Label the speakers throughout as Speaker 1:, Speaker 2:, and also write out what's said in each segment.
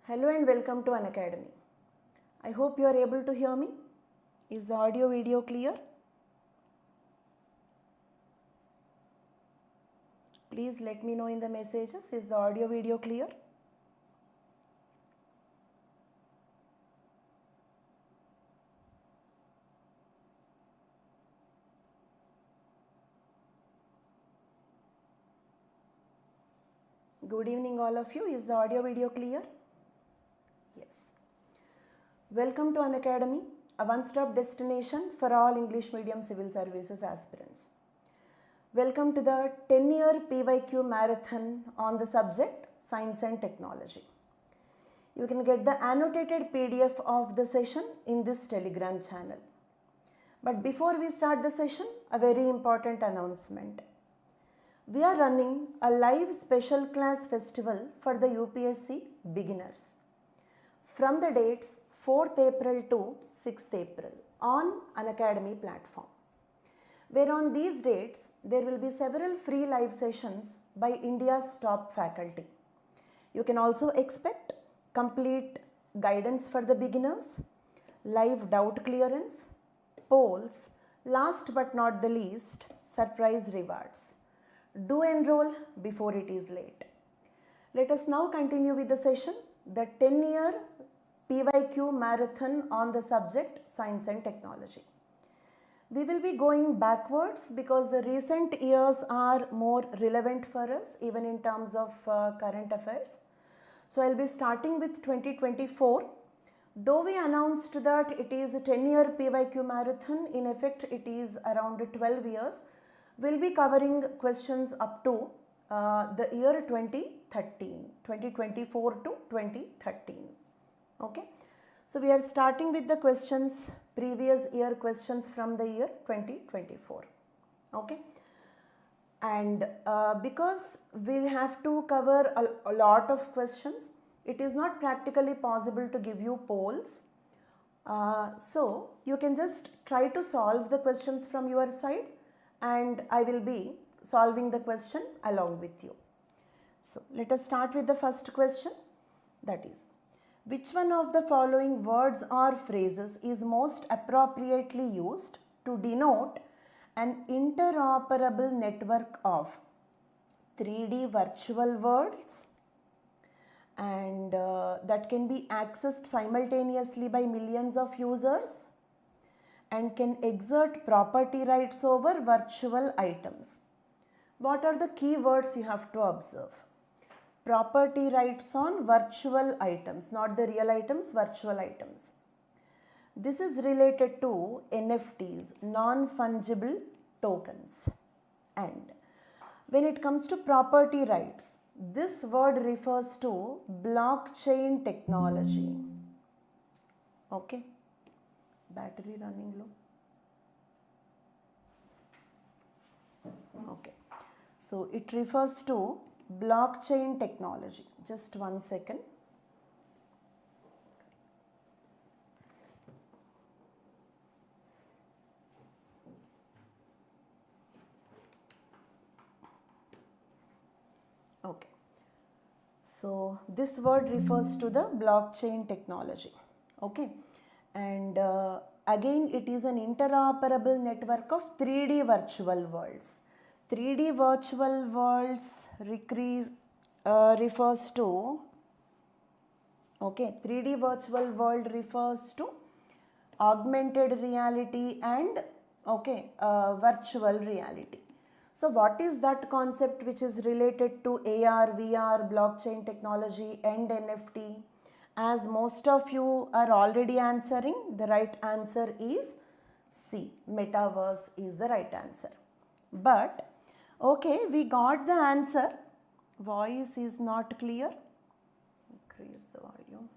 Speaker 1: Hello and welcome to Unacademy. I hope you are able to hear me. Is the audio video clear? Please let me know in the messages. Is the audio video clear? Good evening all of you. Is the audio video clear? Yes. Welcome to Unacademy, a one-stop destination for all English medium civil services aspirants. Welcome to the 10-year PYQ marathon on the subject Science and Technology. You can get the annotated PDF of the session in this Telegram channel. But before we start the session, a very important announcement. We are running a live special class festival for the UPSC beginners from the dates 4th April to 6th April on Unacademy platform, where on these dates there will be several free live sessions by India's top faculty. You can also expect complete guidance for the beginners, live doubt clearance, polls, last but not the least, surprise rewards. Do enroll before it is late. Let us now continue with the session, the 10-year PYQ marathon on the subject Science and Technology. We will be going backwards because the recent years are more relevant for us even in terms of current affairs. So I will be starting with 2024. Though we announced that it is a 10-year PYQ marathon, in effect it is around 12 years. We will be covering questions up to the year 2024 to 2013. Okay. So we are starting with the questions, previous year questions from the year 2024. Okay. And because we will have to cover a lot of questions, it is not practically possible to give you polls. So you can just try to solve the questions from your side and I will be solving the question along with you. So let us start with the first question, that is, which one of the following words or phrases is most appropriately used to denote an interoperable network of 3D virtual worlds and that can be accessed simultaneously by millions of users and can exert property rights over virtual items? What are the key words you have to observe? Property rights on virtual items, not the real items, virtual items. This is related to NFTs, non-fungible tokens. And when it comes to property rights, this word refers to blockchain technology. Okay. Battery running low. Okay. So it refers to blockchain technology. Just 1 second. Okay. So this word refers to the blockchain technology. Okay. And again it is an interoperable network of 3D virtual worlds. 3D virtual worlds refers to, okay, 3D virtual world refers to augmented reality and, okay, virtual reality. So what is that concept which is related to AR, VR, blockchain technology and NFT? As most of you are already answering, the right answer is C. Metaverse is the right answer. But okay, we got the answer. Voice is not clear. Increase the volume.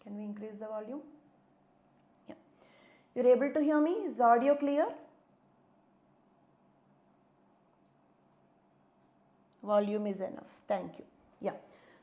Speaker 1: Can we increase the volume? Yeah. You're able to hear me? Is the audio clear? Volume is enough. Thank you. Yeah.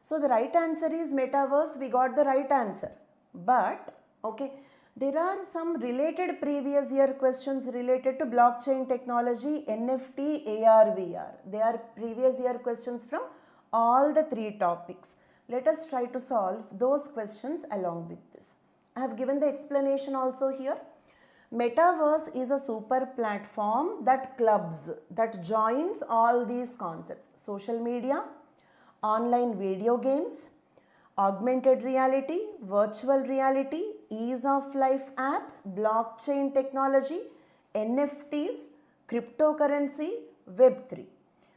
Speaker 1: So the right answer is metaverse. We got the right answer. But okay, there are some related previous year questions related to blockchain technology, NFT, AR, VR. They are previous year questions from all the three topics. Let us try to solve those questions along with this. I have given the explanation also here. Metaverse is a super platform that clubs, that joins all these concepts. Social media, online video games, augmented reality, virtual reality, ease of life apps, blockchain technology, NFTs, cryptocurrency, Web3.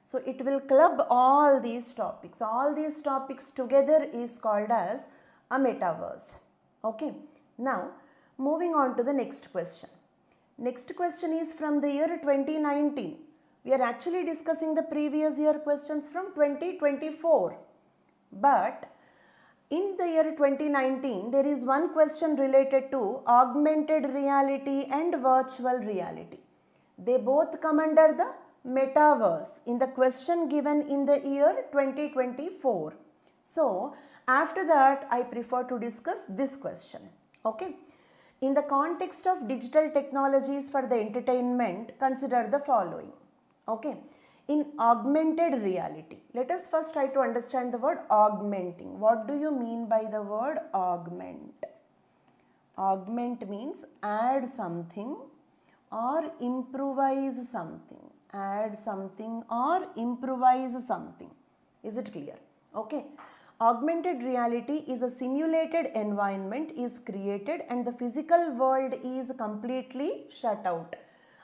Speaker 1: So it will club all these topics. All these topics together is called as a metaverse. Okay. Now, moving on to the next question. Next question is from the year 2019. We are actually discussing the previous year questions from 2024. But in the year 2019, there is one question related to augmented reality and virtual reality. They both come under the metaverse in the question given in the year 2024. So, after that, I prefer to discuss this question. Okay. In the context of digital technologies for the entertainment, consider the following. Okay. In augmented reality, let us first try to understand the word augmenting. What do you mean by the word augment? Augment means add something or improvise something. Add something or improvise something. Is it clear? Okay. Augmented reality is a simulated environment is created and the physical world is completely shut out.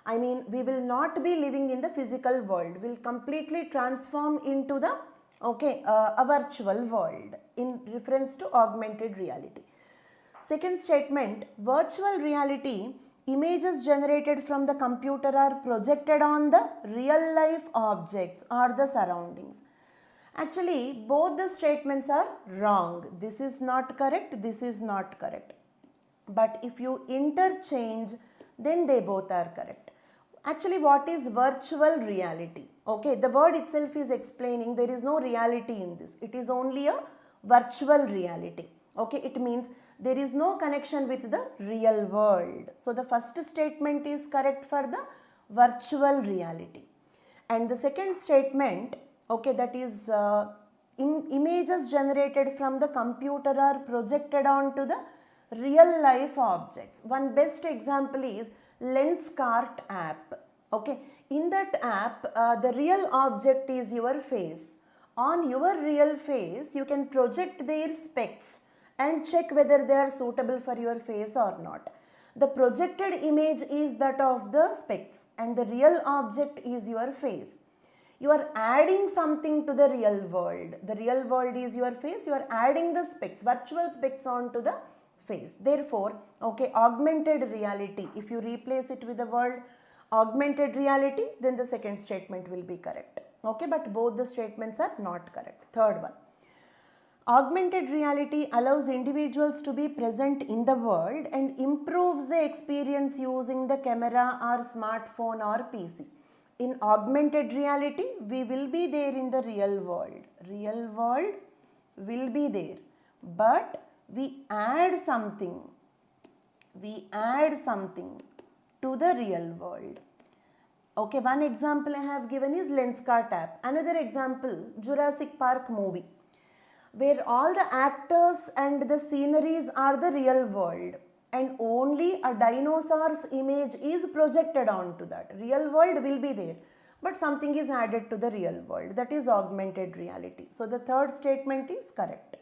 Speaker 1: I mean, we will not be living in the physical world. We will completely transform into the a virtual world in reference to augmented reality. Second statement, virtual reality, images generated from the computer are projected on the real life objects or the surroundings. Actually, both the statements are wrong. This is not correct, this is not correct. But if you interchange, then they both are correct. Actually, what is virtual reality? Okay, the word itself is explaining there is no reality in this. It is only a virtual reality. Okay, it means there is no connection with the real world. So, the first statement is correct for the virtual reality. And the second statement, okay, that is images generated from the computer are projected onto the real life objects. One best example is Lenskart app. Okay, in that app, the real object is your face. On your real face, you can project their specs and check whether they are suitable for your face or not. The projected image is that of the specs and the real object is your face. You are adding something to the real world. The real world is your face. You are adding the specs, virtual specs onto the face. Therefore, okay, augmented reality, if you replace it with the word augmented reality, then the second statement will be correct. Okay, but both the statements are not correct. Third one. Augmented reality allows individuals to be present in the world and improves the experience using the camera or smartphone or PC. In augmented reality, we will be there in the real world. Real world will be there. But we add something. We add something to the real world. Okay, one example I have given is Lenskart app. Another example, Jurassic Park movie, where all the actors and the sceneries are the real world and only a dinosaur's image is projected onto that. Real world will be there, but something is added to the real world. That is augmented reality. So the third statement is correct.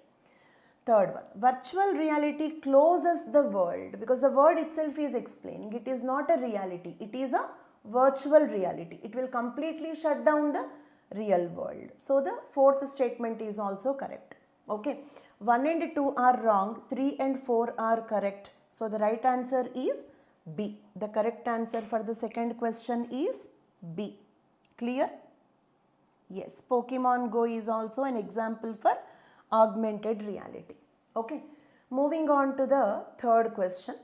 Speaker 1: Third one, virtual reality closes the world because the word itself is explaining. It is not a reality. It is a virtual reality. It will completely shut down the real world. So the fourth statement is also correct. Okay, 1 and 2 are wrong, 3 and 4 are correct. So the right answer is B. The correct answer for the second question is B. Clear? Yes, Pokemon Go is also an example for augmented reality. Okay, moving on to the third question.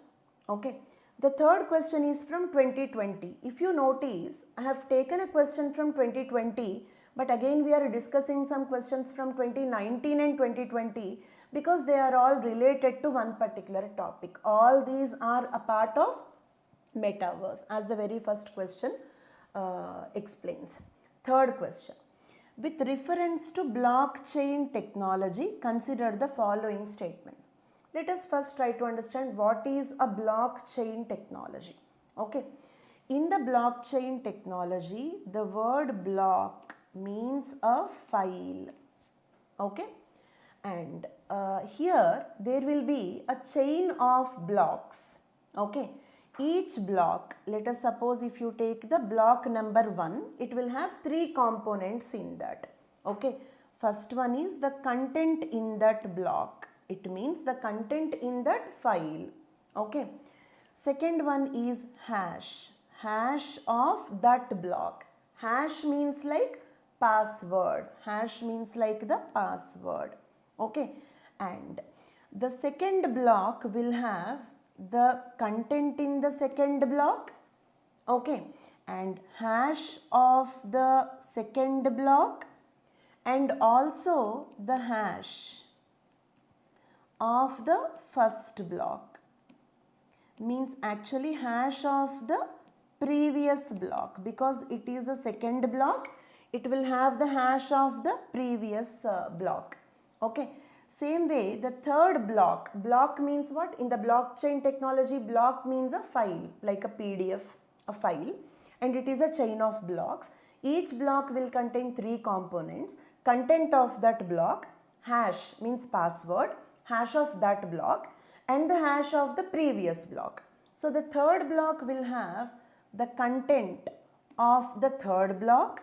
Speaker 1: Okay, the third question is from 2020. If you notice, I have taken a question from 2020, but again we are discussing some questions from 2019 and 2020 because they are all related to one particular topic. All these are a part of metaverse, as the very first question explains. Third question. With reference to blockchain technology, consider the following statements. Let us first try to understand what is a blockchain technology. Okay. In the blockchain technology, the word block means a file. Okay. And here there will be a chain of blocks. Okay. Each block, let us suppose if you take the block number 1, it will have 3 components in that. Okay. First one is the content in that block. It means the content in that file. Okay. Second one is hash. Hash of that block. Hash means like password. Hash means like the password. Okay. And the second block will have the content in the second block. Okay. And hash of the second block and also the hash of the first block. Means actually hash of the previous block, because it is the second block, it will have the hash of the previous block. Okay. Same way, the third block, block means what? In the blockchain technology, block means a file, like a PDF, a file, and it is a chain of blocks. Each block will contain 3 components. Content of that block, hash means password, hash of that block, and the hash of the previous block. So the third block will have the content of the third block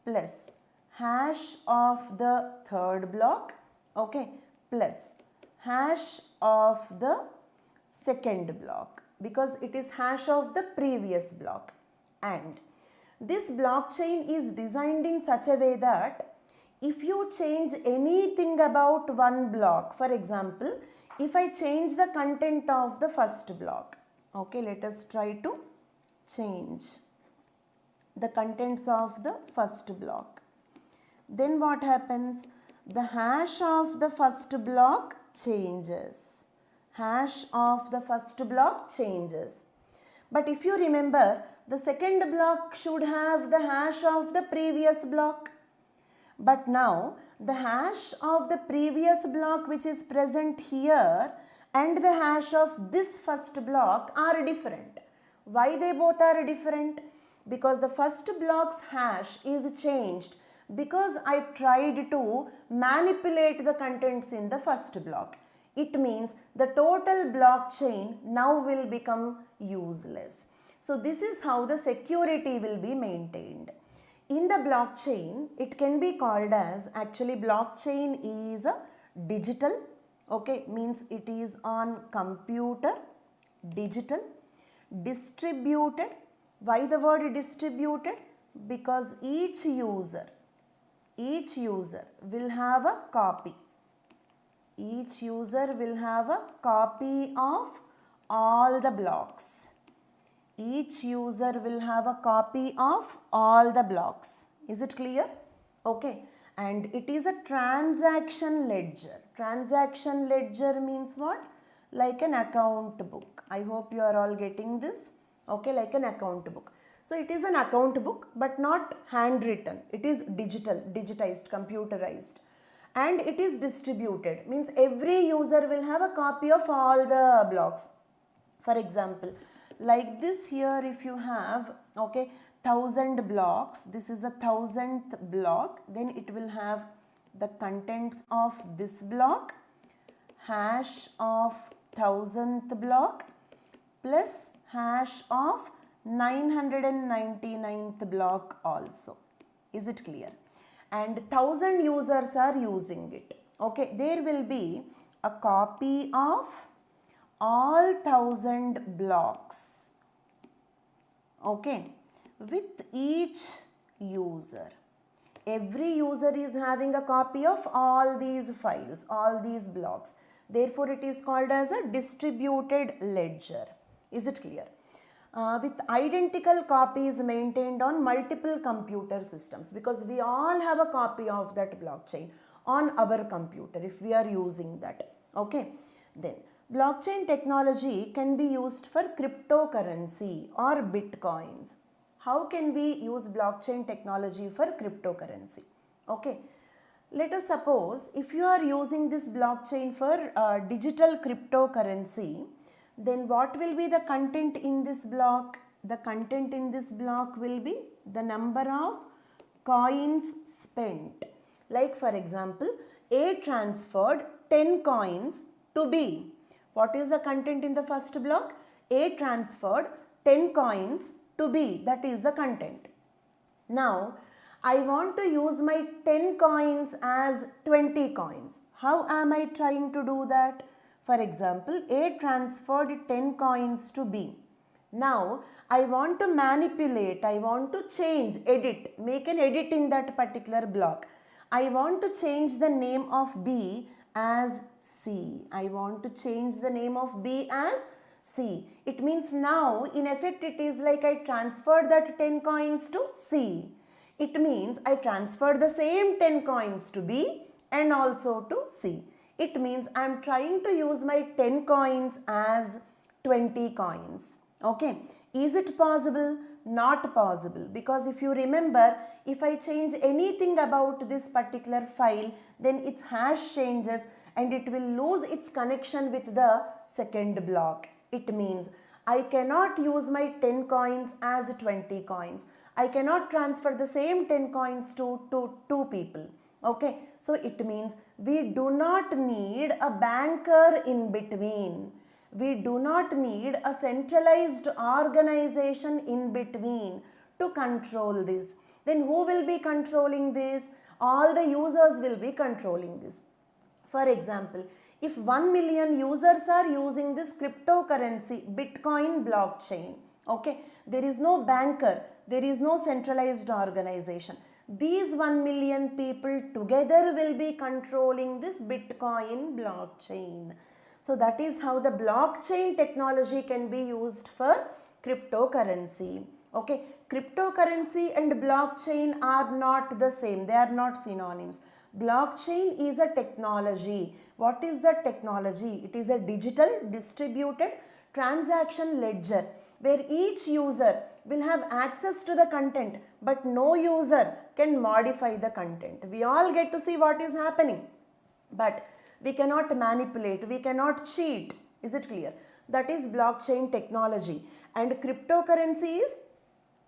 Speaker 1: plus hash of the third block, okay, plus hash of the second block, because it is hash of the previous block. And this blockchain is designed in such a way that if you change anything about one block, for example, if I change the content of the first block, okay, let us try to change the contents of the first block. Then what happens? The hash of the first block changes. Hash of the first block changes. But if you remember, the second block should have the hash of the previous block. But now the hash of the previous block which is present here and the hash of this first block are different. Why they both are different? Because the first block's hash is changed because I tried to manipulate the contents in the first block. It means the total blockchain now will become useless. So this is how the security will be maintained. In the blockchain, it can be called as, actually blockchain is a digital, okay, means it is on computer, digital, distributed. Why the word distributed? Because each user will have a copy. Each user will have a copy of all the blocks. Each user will have a copy of all the blocks. Is it clear? Okay. And it is a transaction ledger. Transaction ledger means what? Like an account book. I hope you are all getting this. Okay, like an account book. So it is an account book but not handwritten. It is digital, digitized, computerized. And it is distributed. Means every user will have a copy of all the blocks. For example, like this here, if you have, okay, 1000 blocks, this is a 1000th block, then it will have the contents of this block, hash of 1000th block plus hash of 999th block also. Is it clear? And 1000 users are using it. Okay, there will be a copy of all 1000 blocks, okay, with each user. Every user is having a copy of all these files, all these blocks. Therefore, it is called as a distributed ledger. Is it clear? With identical copies maintained on multiple computer systems, because we all have a copy of that blockchain on our computer if we are using that. Okay, then blockchain technology can be used for cryptocurrency or bitcoins. How can we use blockchain technology for cryptocurrency? Okay. Let us suppose if you are using this blockchain for digital cryptocurrency, then what will be the content in this block? The content in this block will be the number of coins spent. Like for example, A transferred 10 coins to B. What is the content in the first block? A transferred 10 coins to B. That is the content. Now, I want to use my 10 coins as 20 coins. How am I trying to do that? For example, A transferred 10 coins to B. Now, I want to manipulate, I want to change, edit, make an edit in that particular block. I want to change the name of B as C. I want to change the name of B as C. It means now, in effect, it is like I transferred that 10 coins to C. It means I transferred the same 10 coins to B and also to C. It means I am trying to use my 10 coins as 20 coins. Okay. Is it possible? Not possible, because if you remember, if I change anything about this particular file, then its hash changes and it will lose its connection with the second block. It means I cannot use my 10 coins as 20 coins. I cannot transfer the same 10 coins to two people. Okay, so it means we do not need a banker in between. We do not need a centralized organization in between to control this. Then who will be controlling this? All the users will be controlling this. For example, if 1 million users are using this cryptocurrency Bitcoin blockchain, okay, there is no banker, there is no centralized organization. These 1 million people together will be controlling this Bitcoin blockchain. So that is how the blockchain technology can be used for cryptocurrency. Okay, cryptocurrency and blockchain are not the same. They are not synonyms. Blockchain is a technology. What is the technology? It is a digital distributed transaction ledger where each user will have access to the content, but no user can modify the content. We all get to see what is happening, but we cannot manipulate, we cannot cheat. Is it clear? That is blockchain technology, and cryptocurrency is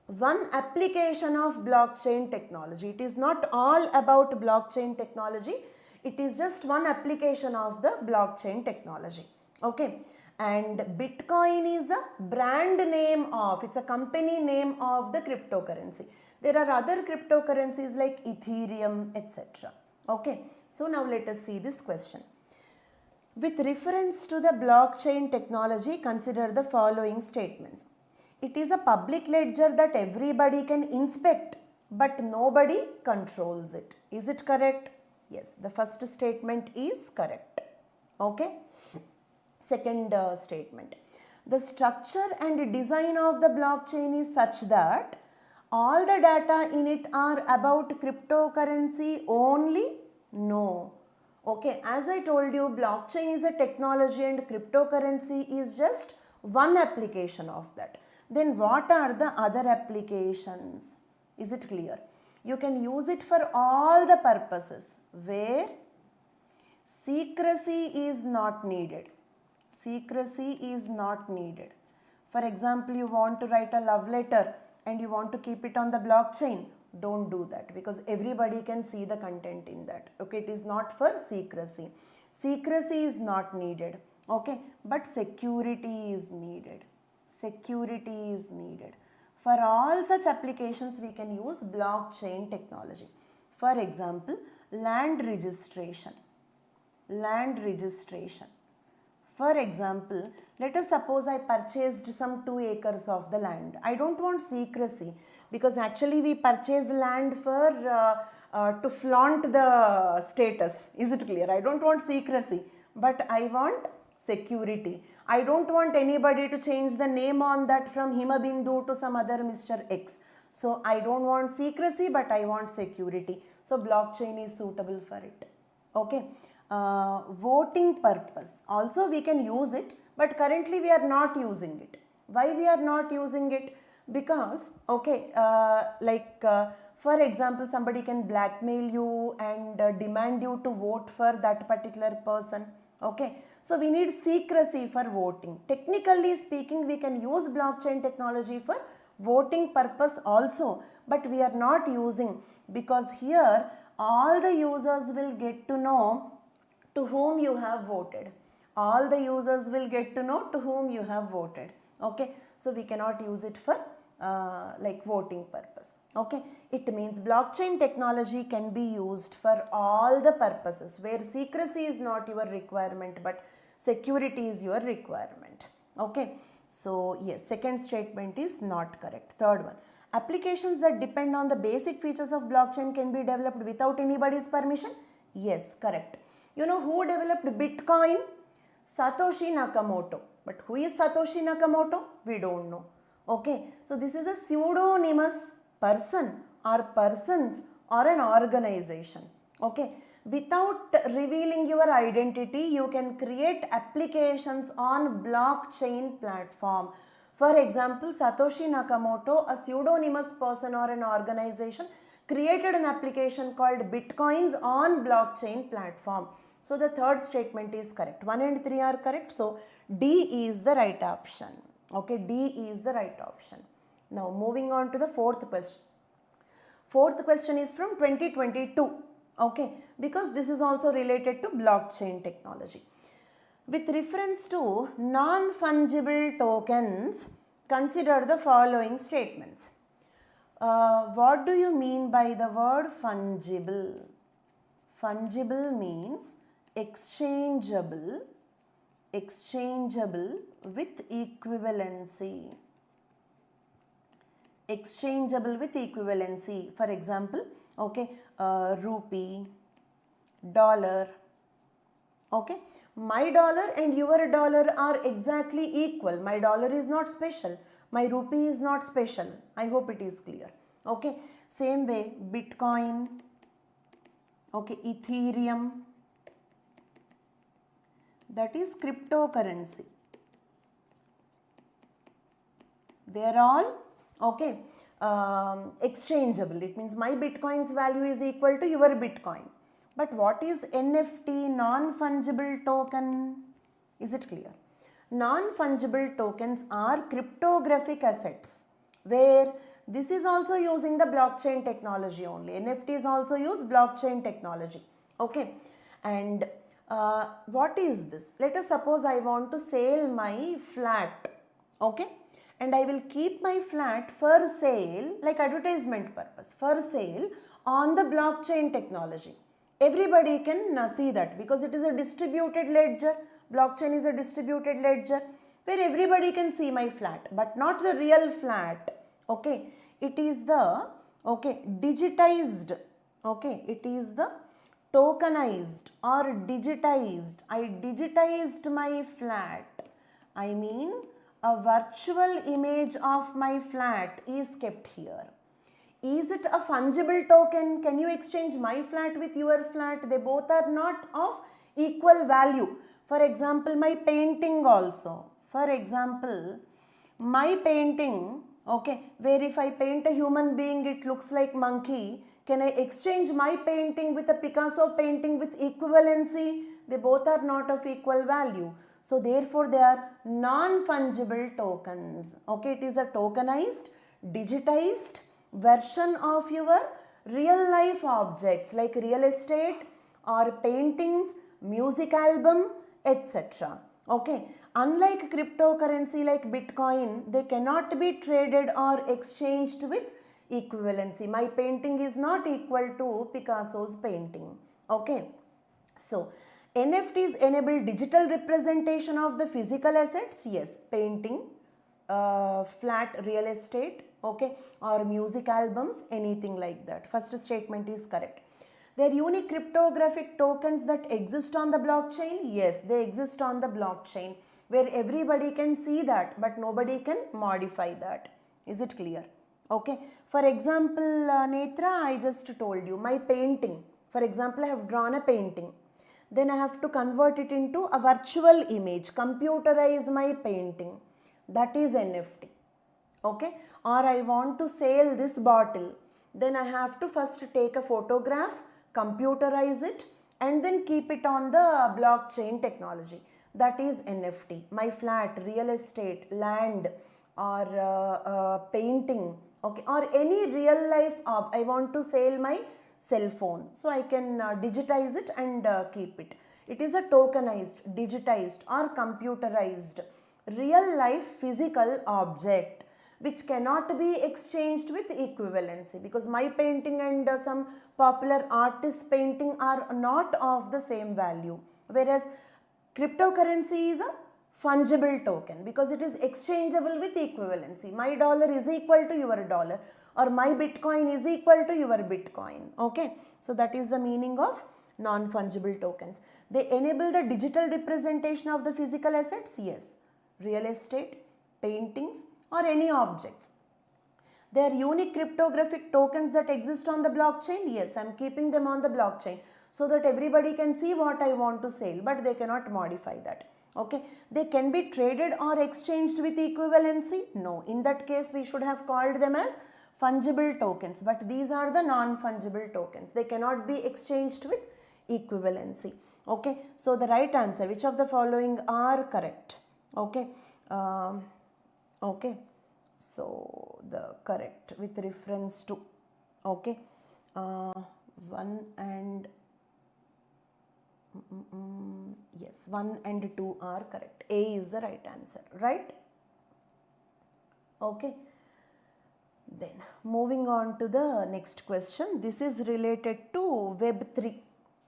Speaker 1: one application of blockchain technology. It is not all about blockchain technology. It is just one application of the blockchain technology. Okay. And Bitcoin is the brand name of, it's a company name of the cryptocurrency. There are other cryptocurrencies like Ethereum, etc. Okay. So now let us see this question. With reference to the blockchain technology, consider the following statements. It is a public ledger that everybody can inspect, but nobody controls it. Is it correct? Yes, the first statement is correct. Okay. Second statement. The structure and design of the blockchain is such that all the data in it are about cryptocurrency only? No. Okay, as I told you, blockchain is a technology and cryptocurrency is just one application of that. Then what are the other applications? Is it clear? You can use it for all the purposes where secrecy is not needed. Secrecy is not needed. For example, you want to write a love letter and you want to keep it on the blockchain. Don't do that, because everybody can see the content in that. Okay, it is not for secrecy. Secrecy is not needed. Okay, but security is needed. Security is needed. For all such applications, we can use blockchain technology. For example, land registration. Land registration. For example, let us suppose I purchased some 2 acres of the land. I don't want secrecy, because actually we purchase land for to flaunt the status. Is it clear? I don't want secrecy, but I want security. I don't want anybody to change the name on that from Himabindu to some other Mr. X. So I don't want secrecy, but I want security. So blockchain is suitable for it. Okay. Voting purpose. Also we can use it, but currently we are not using it. Why we are not using it? Because, okay, For example, somebody can blackmail you and demand you to vote for that particular person. Okay, so we need secrecy for voting. Technically speaking, we can use blockchain technology for voting purpose also, but we are not using, because here all the users will get to know to whom you have voted. All the users will get to know to whom you have voted. Okay, so we cannot use it for like voting purpose. Okay, it means blockchain technology can be used for all the purposes where secrecy is not your requirement but security is your requirement. Okay, so yes, second statement is not correct. Third one, applications that depend on the basic features of blockchain can be developed without anybody's permission. Yes, correct. You know who developed Bitcoin? Satoshi Nakamoto. But who is Satoshi Nakamoto? We don't know. Okay, so this is a pseudonymous person or persons or an organization. Okay, without revealing your identity, you can create applications on blockchain platform. For example, Satoshi Nakamoto, a pseudonymous person or an organization, created an application called Bitcoins on blockchain platform. So the third statement is correct. 1 and 3 are correct. So D is the right option. Okay, D is the right option. Now moving on to the fourth question. Fourth question is from 2022. Okay, because this is also related to blockchain technology. With reference to non-fungible tokens, consider the following statements. What do you mean by the word fungible? Fungible means exchangeable with equivalency. Exchangeable with equivalency. For example, okay, rupee, dollar. Okay, my dollar and your dollar are exactly equal. My dollar is not special. My rupee is not special. I hope it is clear. Okay, same way, Bitcoin, okay, Ethereum, that is cryptocurrency. They are all okay exchangeable. It means my Bitcoin's value is equal to your Bitcoin. But what is NFT, non-fungible token? Is it clear? Non-fungible tokens are cryptographic assets where this is also using the blockchain technology only. NFTs also use blockchain technology. Okay, and what is this? Let us suppose I want to sell my flat. Okay, and I will keep my flat for sale, like advertisement purpose, for sale on the blockchain technology. Everybody can see that because it is a distributed ledger. Blockchain is a distributed ledger where everybody can see my flat, but not the real flat. Okay, it is the digitized. Okay, it is the tokenized or digitized. I digitized my flat. I mean, a virtual image of my flat is kept here. Is it a fungible token? Can you exchange my flat with your flat? They both are not of equal value. For example, my painting also. For example, my painting, okay, where if I paint a human being, it looks like monkey. Can I exchange my painting with a Picasso painting with equivalency? They both are not of equal value. So therefore, they are non-fungible tokens. Okay, it is a tokenized, digitized version of your real life objects like real estate or paintings, music album, etc. Okay, unlike cryptocurrency like Bitcoin, they cannot be traded or exchanged with equivalency. My painting is not equal to Picasso's painting. Okay, so NFTs enable digital representation of the physical assets. Yes, painting, flat real estate, okay, or music albums, anything like that. First statement is correct. They are unique cryptographic tokens that exist on the blockchain. Yes, they exist on the blockchain where everybody can see that but nobody can modify that. Is it clear? Okay. For example, Netra, I just told you my painting. For example, I have drawn a painting. Then I have to convert it into a virtual image, computerize my painting. That is NFT. Okay. Or I want to sell this bottle. then I have to first take a photograph, computerize it, and then keep it on the blockchain technology. That is NFT. My flat, real estate, land, or painting, okay, or any real life I want to sell my cell phone, so I can digitize it and keep it. It is a tokenized, digitized or computerized real life physical object which cannot be exchanged with equivalency, because my painting and some popular artist painting are not of the same value, whereas cryptocurrency is a fungible token because it is exchangeable with equivalency. My dollar is equal to your dollar, or my Bitcoin is equal to your Bitcoin. Okay, so that is the meaning of non-fungible tokens. They enable the digital representation of the physical assets, yes, real estate, paintings, or any objects. They are unique cryptographic tokens that exist on the blockchain. Yes, I am keeping them on the blockchain so that everybody can see what I want to sell, but they cannot modify that. Okay, they can be traded or exchanged with equivalency. No, in that case we should have called them as fungible tokens, but these are the non-fungible tokens. They cannot be exchanged with equivalency. Okay, so the right answer, which of the following are correct? Okay, okay, so the correct with reference to, okay, 1 and yes, 1 and 2 are correct. A is the right answer, right? Okay. Then moving on to the next question. This is related to Web3.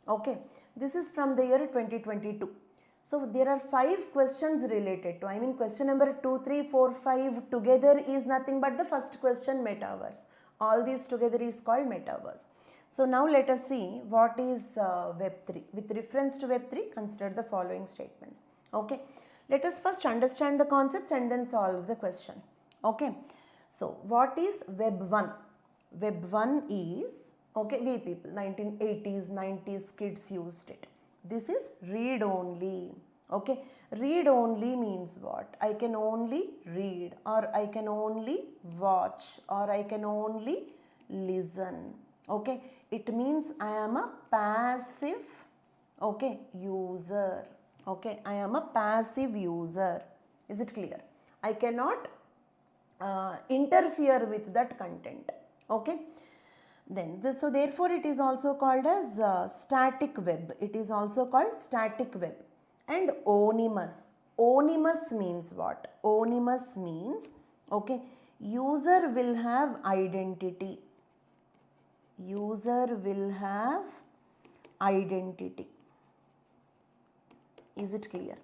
Speaker 1: Okay. This is from the year 2022. So there are 5 questions related to, I mean question number 2, 3, 4, 5 together is nothing but the first question, metaverse. All these together is called metaverse. So now let us see what is Web3. With reference to Web3, consider the following statements. Okay. Let us first understand the concepts and then solve the question. Okay. So what is Web 1? Web 1 is, okay, we people, 1980s, 90s kids used it. This is read only. Okay. Read only means what? I can only read, or I can only watch, or I can only listen. Okay. It means I am a passive, okay, user. Okay. I am a passive user. Is it clear? I cannot interfere with that content. Okay. Then this, so therefore it is also called as static web. It is also called static web. And onymous. Onymous means what? Onymous means, okay, user will have identity. User will have identity. Is it clear?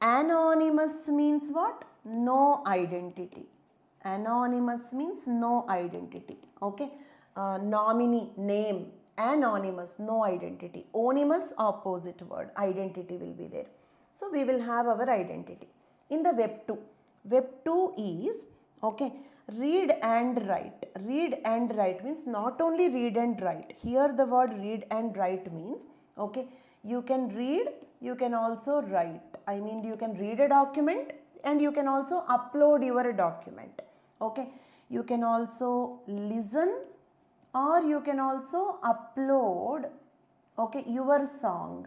Speaker 1: Anonymous means what? No identity. Anonymous means no identity. Okay. Nominee, name, anonymous, no identity. Onymous, opposite word, identity will be there. So we will have our identity. In the Web 2, Web 2 is, okay, read and write. Read and write means not only read and write. Here the word read and write means, okay, you can read, you can also write. I mean you can read a document and you can also upload your document. Okay, you can also listen, or you can also upload, okay, your song.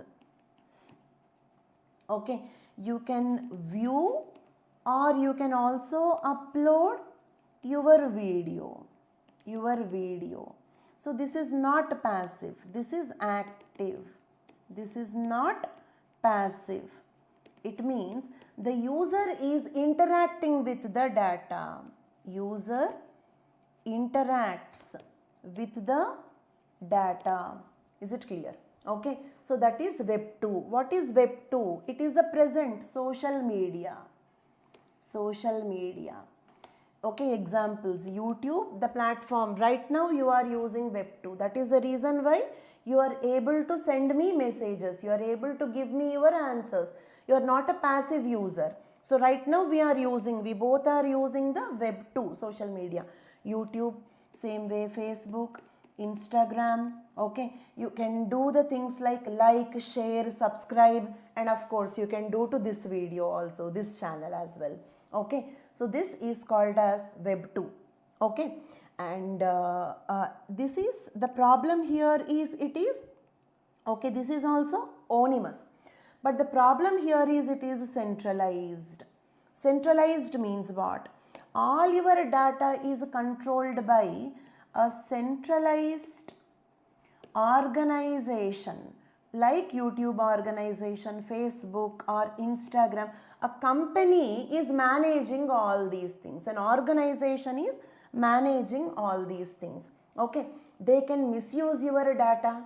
Speaker 1: Okay, you can view, or you can also upload your video. Your video. So this is not passive, this is active. This is not passive. It means the user is interacting with the data. User interacts with the data. Is it clear? Okay. So that is Web 2. What is Web 2? It is the present social media. Social media. Okay, examples. YouTube, the platform. Right now you are using Web 2. That is the reason why you are able to send me messages. You are able to give me your answers. You are not a passive user. So right now we both are using the Web 2 social media. YouTube, same way Facebook, Instagram, okay. You can do the things like, share, subscribe, and of course you can do to this video also, this channel as well. Okay. So this is called as Web 2. Okay. And this is the problem here is it is okay, this is also anonymous, but the problem here is it is centralized. Centralized means what? All your data is controlled by a centralized organization like YouTube organization, Facebook or Instagram. A company is managing all these things. An organization is managing all these things. Okay, they can misuse your data.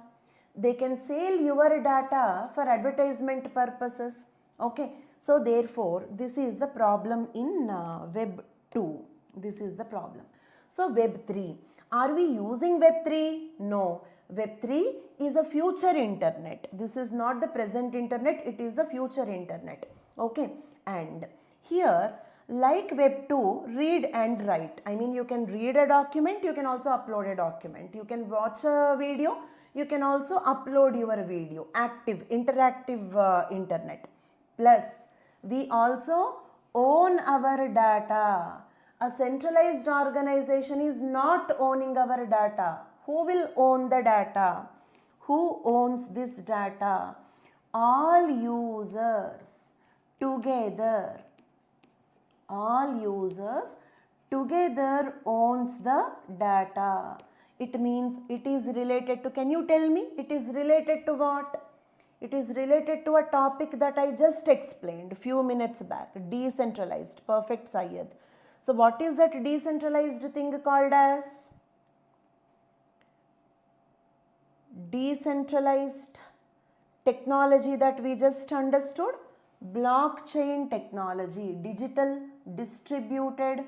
Speaker 1: They can sell your data for advertisement purposes. Okay, so therefore this is the problem in Web 2. This is the problem. So Web 3. Are we using Web 3? No. Web 3 is a future internet. This is not the present internet, it is the future internet. Okay, and here like Web 2, read and write. I mean, you can read a document, you can also upload a document. You can watch a video, you can also upload your video. Active, interactive internet. Plus, we also own our data. A centralized organization is not owning our data. Who will own the data? Who owns this data? All users together. All users together owns the data. It means it is related to, can you tell me? It is related to what? It is related to a topic that I just explained a few minutes back. Decentralized. Perfect, Syed. So what is that decentralized thing called as? Decentralized technology that we just understood. Blockchain technology. Digital distributed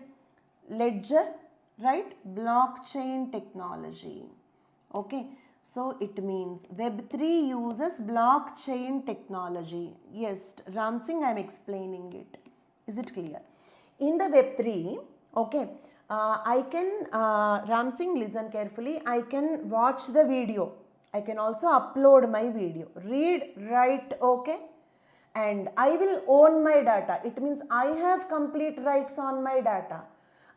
Speaker 1: ledger, right? Blockchain technology. Okay, so it means Web 3 uses blockchain technology. Yes, Ram Singh, I am explaining it. Is it clear? In the Web 3, okay, I can, Ram Singh, listen carefully, I can watch the video. I can also upload my video. Read, write, okay. And I will own my data. It means I have complete rights on my data.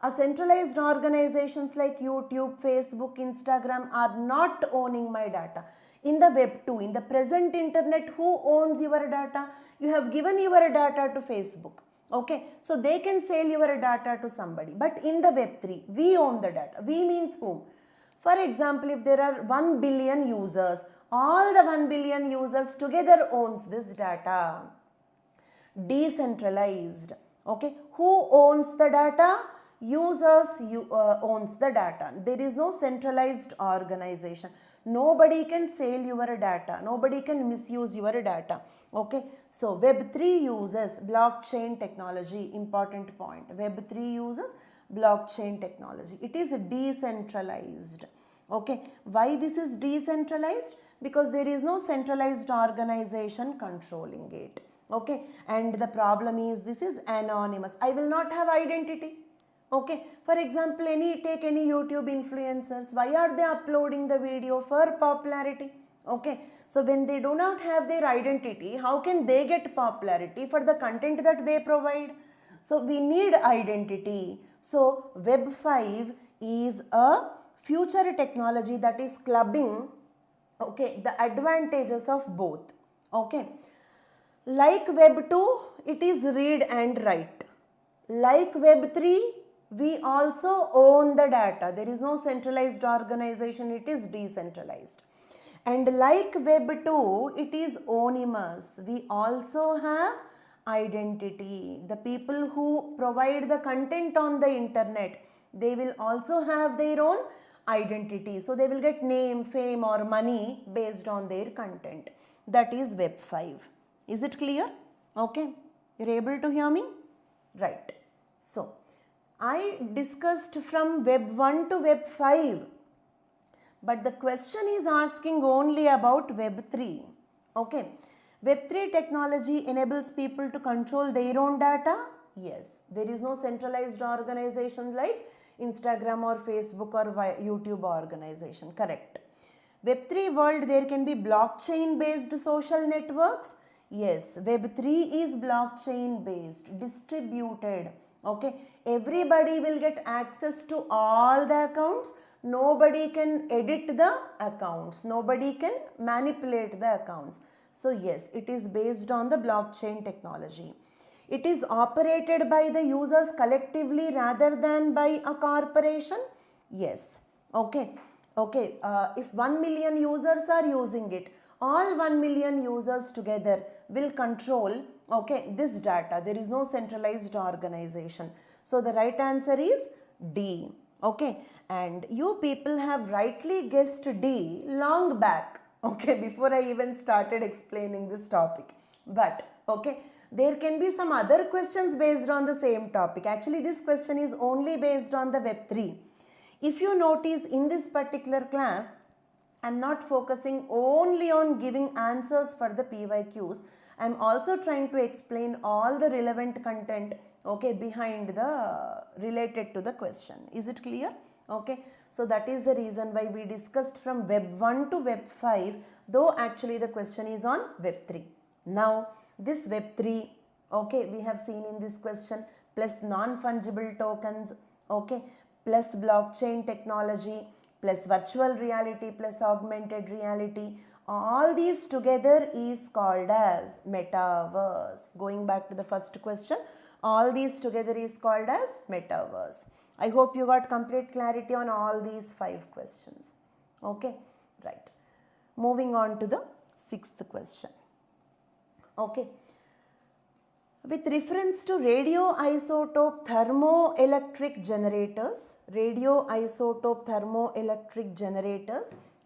Speaker 1: A centralized organizations like YouTube, Facebook, Instagram are not owning my data. In the Web 2, in the present internet, who owns your data? You have given your data to Facebook. Okay, so they can sell your data to somebody. But in the Web 3, we own the data. We means whom? For example, if there are 1 billion users, all the 1 billion users together owns this data. Decentralized. Okay, who owns the data? Users owns the data. There is no centralized organization. Nobody can sell your data. Nobody can misuse your data. Okay, so Web 3 uses blockchain technology. Important point. Web 3 uses blockchain technology. It is decentralized. Okay, why this is decentralized? Because there is no centralized organization controlling it. Okay, and the problem is this is anonymous. I will not have identity. Okay, for example, take any YouTube influencers. Why are they uploading the video? For popularity. Okay, so when they do not have their identity, how can they get popularity for the content that they provide? So we need identity. So Web 5 is a future technology that is clubbing, okay, the advantages of both. Okay, like Web 2, it is read and write. Like Web 3, we also own the data. There is no centralized organization, it is decentralized. And like Web 2, it is anonymous. We also have identity. The people who provide the content on the internet, they will also have their own identity. So they will get name, fame or money based on their content. That is Web 5. Is it clear? Okay. You're able to hear me? Right. So I discussed from Web 1 to Web 5. But the question is asking only about Web 3. Okay. Web 3 technology enables people to control their own data. Yes. There is no centralized organization like Instagram or Facebook or YouTube organization. Correct. Web 3 world, there can be blockchain based social networks. Yes. Web 3 is blockchain based, distributed. Okay, everybody will get access to all the accounts. Nobody can edit the accounts. Nobody can manipulate the accounts. So yes, it is based on the blockchain technology. It is operated by the users collectively rather than by a corporation. Yes. Okay. Okay. If 1 million users are using it, all 1 million users together will control, okay, this data. There is no centralized organization. So the right answer is D. Okay, and you people have rightly guessed D long back, okay, before I even started explaining this topic. But okay, there can be some other questions based on the same topic. Actually, this question is only based on the Web3. If you notice, in this particular class, I am not focusing only on giving answers for the PYQs. I am also trying to explain all the relevant content, okay, behind the related to the question. Is it clear? Okay. So that is the reason why we discussed from Web 1 to Web 5, though actually the question is on Web 3. Now this Web 3, okay, we have seen in this question, plus non-fungible tokens, okay, plus blockchain technology, plus virtual reality, plus augmented reality, all these together is called as metaverse. Going back to the first question, all these together is called as metaverse. I hope you got complete clarity on all these 5 questions. Okay, right. Moving on to the 6th question. Okay. With reference to radioisotope thermoelectric generators,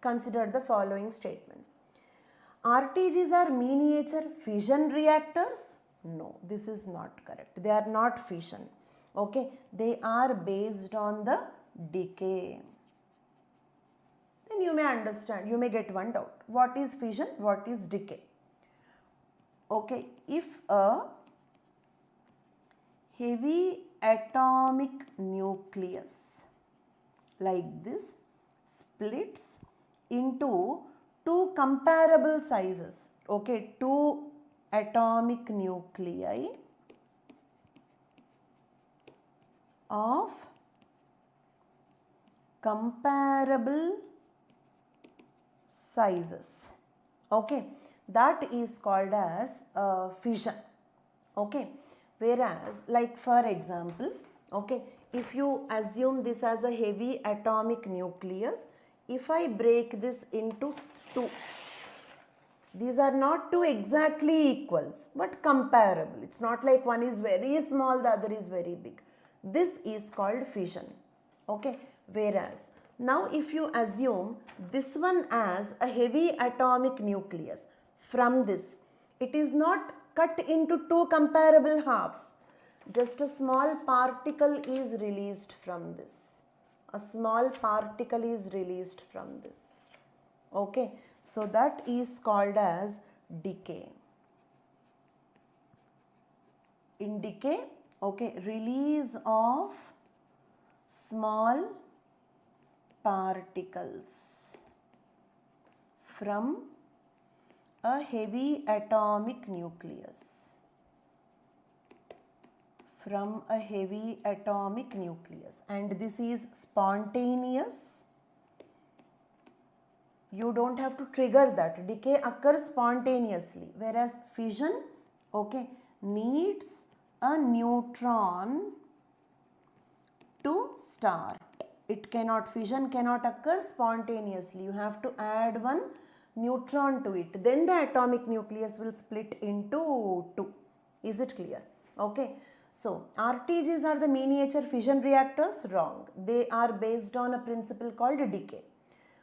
Speaker 1: consider the following statements. RTGs are miniature fission reactors? No, this is not correct. They are not fission. Okay, they are based on the decay. Then you may understand, you may get one doubt. What is fission? What is decay? Okay, if a heavy atomic nucleus like this splits into 2 comparable sizes, okay, 2 atomic nuclei of comparable sizes, okay, that is called as fission. Okay, whereas like for example, okay, if you assume this as a heavy atomic nucleus, if I break this into 2, these are not 2 exactly equals but comparable. It's not like one is very small, the other is very big. This is called fission. Okay, whereas now if you assume this one as a heavy atomic nucleus, from this it is not cut into 2 comparable halves. Just a small particle is released from this. A small particle is released from this. Okay, so that is called as decay. In decay, okay, release of small particles from a heavy atomic nucleus. From a heavy atomic nucleus, and this is spontaneous. You don't have to trigger that. Decay occurs spontaneously, whereas fission, okay, needs a neutron to start. It cannot, fission cannot occur spontaneously. You have to add one neutron to it. Then the atomic nucleus will split into 2. Is it clear? Okay. So, RTGs are the miniature fission reactors? Wrong. They are based on a principle called decay.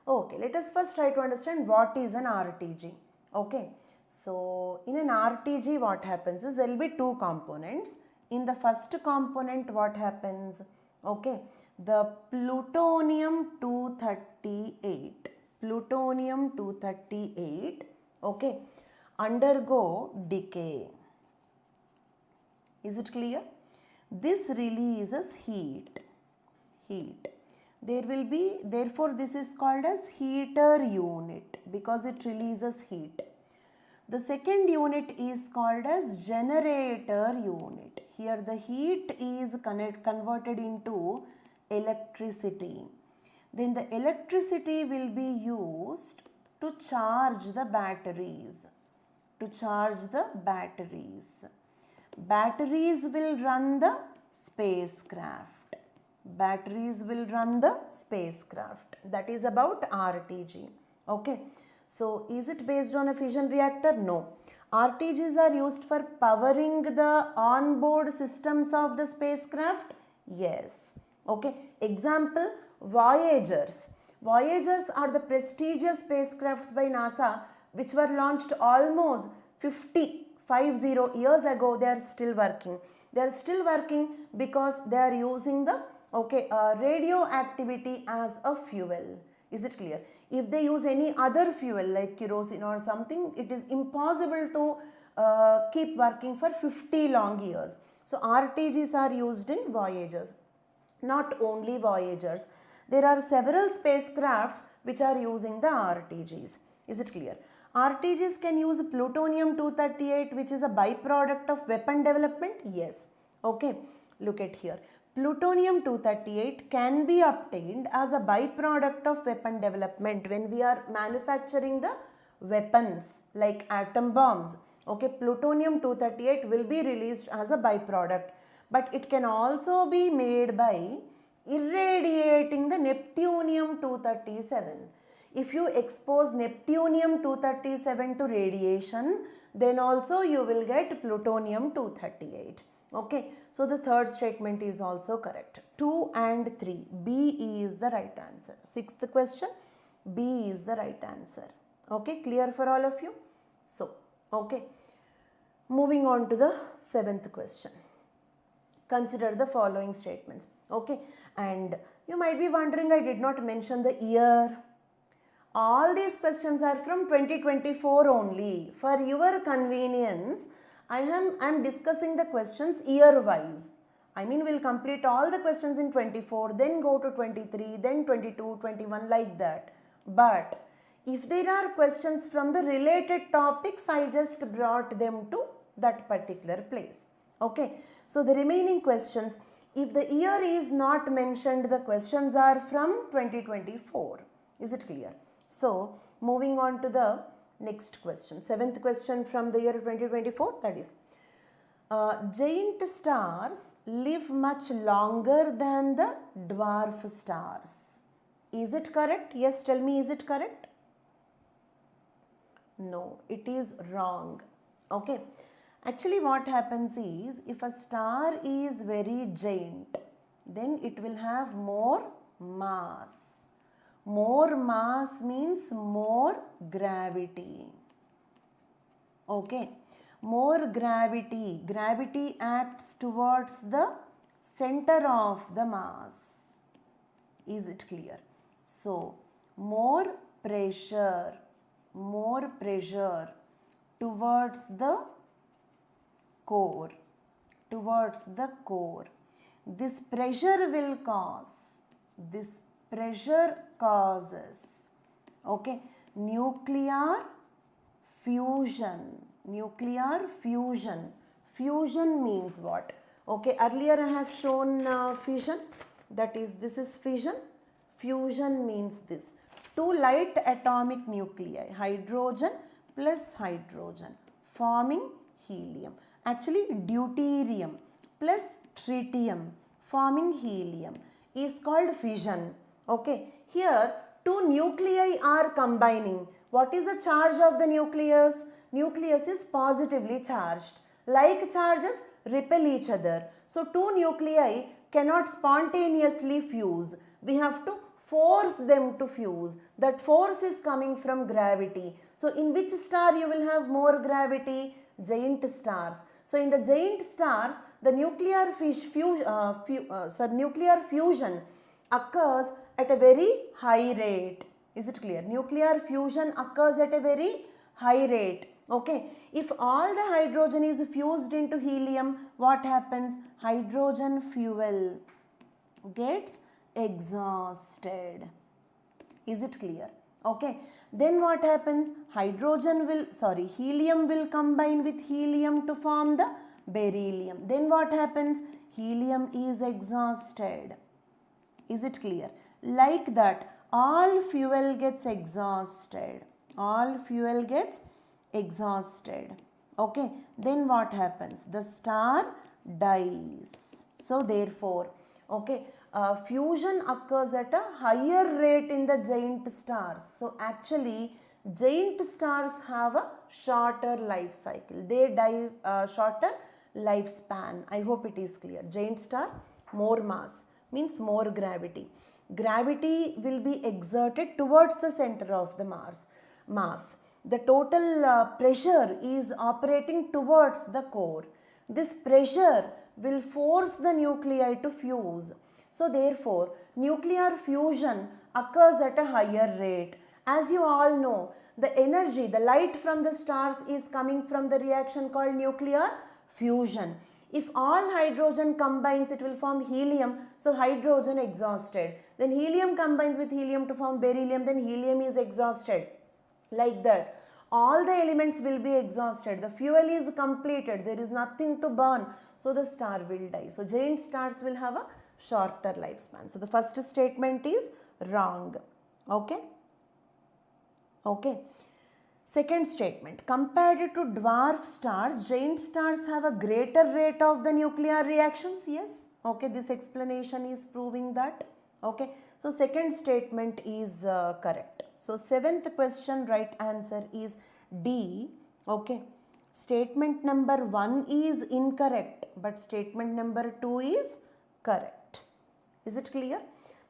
Speaker 1: Okay, let us first try to understand what is an RTG. Okay, so in an RTG what happens is there will be 2 components. In the first component what happens? Okay, the plutonium-238, okay, undergo decay. Is it clear? This releases heat. There will be, therefore this is called as heater unit because it releases heat. The second unit is called as generator unit. Here the heat is converted into electricity. Then the electricity will be used to charge the batteries. Batteries will run the spacecraft. That is about RTG. Okay. So is it based on a fission reactor? No. RTGs are used for powering the onboard systems of the spacecraft? Yes. Okay. Example, Voyagers. Voyagers are the prestigious spacecrafts by NASA which were launched almost 50 years ago. They are still working. They are still working because they are using the radioactivity as a fuel. Is it clear? If they use any other fuel like kerosene or something, it is impossible to keep working for 50 long years. So RTGs are used in Voyagers. Not only Voyagers. There are several spacecrafts which are using the RTGs. Is it clear? RTGs can use plutonium-238, which is a byproduct of weapon development. Yes. Okay. Look at here. Plutonium-238 can be obtained as a byproduct of weapon development when we are manufacturing the weapons like atom bombs. Okay. Plutonium-238 will be released as a byproduct. But it can also be made by irradiating the Neptunium-237. If you expose Neptunium-237 to radiation, then also you will get Plutonium-238. Okay, so the third statement is also correct. 2 and 3, B is the right answer. Sixth question, B is the right answer. Okay, clear for all of you? So, okay, moving on to the seventh question. Consider the following statements. Okay, and you might be wondering, I did not mention the year. All these questions are from 2024 only. For your convenience, I am discussing the questions year wise. I mean, we'll complete all the questions in 24, then go to 23, then 22, 21, like that. But if there are questions from the related topics, I just brought them to that particular place. Okay, so the remaining questions, if the year is not mentioned, the questions are from 2024. Is it clear? So, moving on to the next question. Seventh question from the year 2024, that is, giant stars live much longer than the dwarf stars. Is it correct? Yes, tell me, is it correct? No, it is wrong. Okay. Actually, what happens is, if a star is very giant, then it will have more mass. More mass means more gravity. Okay. More gravity. Gravity acts towards the center of the mass. Is it clear? So, more pressure towards the core. This pressure will cause, okay, nuclear fusion. Fusion means what? Okay, earlier I have shown fission, that is, this is fission. Fusion means this. Two light atomic nuclei, hydrogen plus hydrogen, forming helium. Actually, deuterium plus tritium forming helium is called fission. Okay, here two nuclei are combining. What is the charge of the nucleus? Nucleus is positively charged. Like charges repel each other. So, two nuclei cannot spontaneously fuse. We have to force them to fuse. That force is coming from gravity. So, in which star you will have more gravity? Giant stars. So, in the giant stars, the nuclear fusion occurs at a very high rate. Is it clear? Nuclear fusion occurs at a very high rate. Okay. If all the hydrogen is fused into helium, what happens? Hydrogen fuel gets exhausted. Is it clear? Okay. Then what happens? Helium will combine with helium to form the beryllium. Then what happens? Helium is exhausted. Is it clear? Like that, all fuel gets exhausted. All fuel gets exhausted. Okay, then what happens? The star dies. So therefore, okay, fusion occurs at a higher rate in the giant stars. So actually, giant stars have a shorter life cycle. They die shorter lifespan. I hope it is clear. Giant star, more mass, means more gravity. Gravity will be exerted towards the center of the mass. The total pressure is operating towards the core. This pressure will force the nuclei to fuse. So therefore, nuclear fusion occurs at a higher rate. As you all know, the energy, the light from the stars is coming from the reaction called nuclear fusion. If all hydrogen combines, it will form helium, so hydrogen exhausted. Then helium combines with helium to form beryllium, then helium is exhausted. Like that. All the elements will be exhausted. The fuel is completed. There is nothing to burn. So the star will die. So giant stars will have a shorter lifespan. So the first statement is wrong. Okay. Okay. Second statement, compared to dwarf stars, giant stars have a greater rate of the nuclear reactions. Yes. Okay, this explanation is proving that. Okay. So second statement is correct. So seventh question, right answer is D. Okay. Statement number 1 is incorrect, but statement number 2 is correct. Is it clear?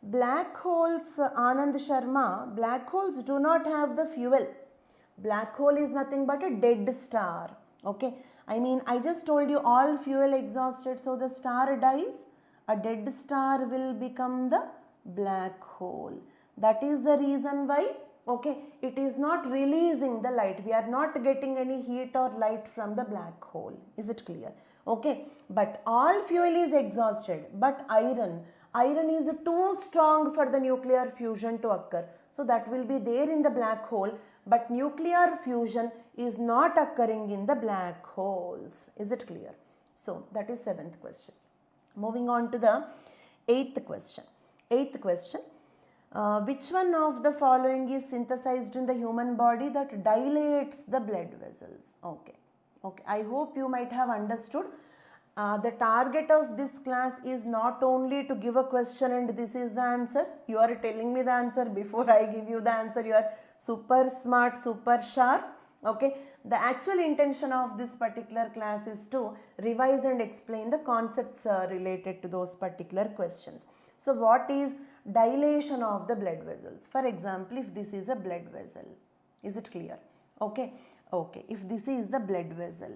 Speaker 1: Black holes, Anand Sharma, black holes do not have the fuel. Black hole is nothing but a dead star. Okay. I mean, I just told you all fuel exhausted, so the star dies. A dead star will become the black hole. That is the reason why, okay, it is not releasing the light. We are not getting any heat or light from the black hole. Is it clear? Okay. But all fuel is exhausted. But iron is too strong for the nuclear fusion to occur. So that will be there in the black hole. But nuclear fusion is not occurring in the black holes. Is it clear? So that is 7th question. Moving on to the 8th question. 8th question. Which one of the following is synthesized in the human body that dilates the blood vessels? Okay. Okay. I hope you might have understood. The target of this class is not only to give a question and this is the answer. You are telling me the answer before I give you the answer. You are super smart, super sharp. Okay. The actual intention of this particular class is to revise and explain the concepts related to those particular questions. So what is dilation of the blood vessels? For example, if this is a blood vessel, is it clear? Okay. Okay. If this is the blood vessel,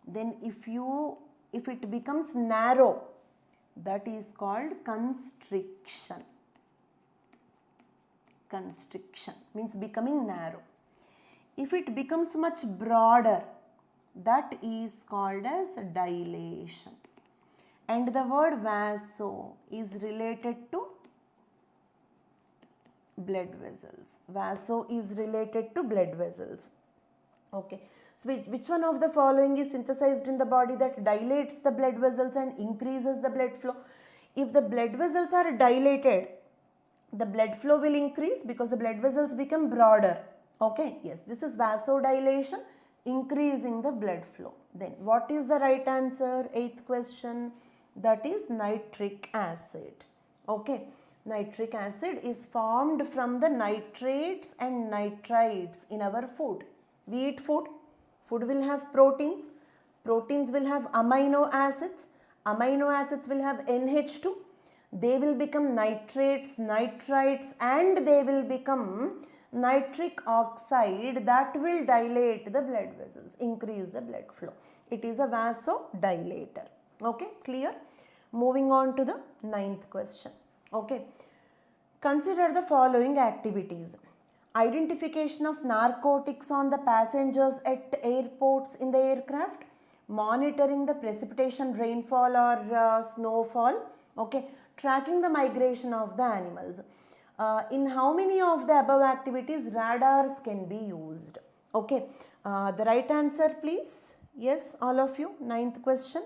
Speaker 1: then if it becomes narrow, that is called constriction. Constriction means becoming narrow. If it becomes much broader, that is called as dilation. And the word vaso is related to blood vessels. Vaso is related to blood vessels. Okay. So which one of the following is synthesized in the body that dilates the blood vessels and increases the blood flow? If the blood vessels are dilated, the blood flow will increase because the blood vessels become broader. Okay. Yes, this is vasodilation, increasing the blood flow. Then what is the right answer? 8th question. That is nitric acid. Okay. Nitric acid is formed from the nitrates and nitrites in our food. We eat food. Food will have proteins. Proteins will have amino acids. Amino acids will have NH2. They will become nitrates, nitrites, and they will become nitric oxide that will dilate the blood vessels, increase the blood flow. It is a vasodilator. Okay, clear? Moving on to the 9th question. Okay. Consider the following activities. Identification of narcotics on the passengers at airports in the aircraft, monitoring the precipitation, rainfall or snowfall, okay, tracking the migration of the animals. In how many of the above activities radars can be used? Okay, the right answer please. Yes, all of you. Ninth question.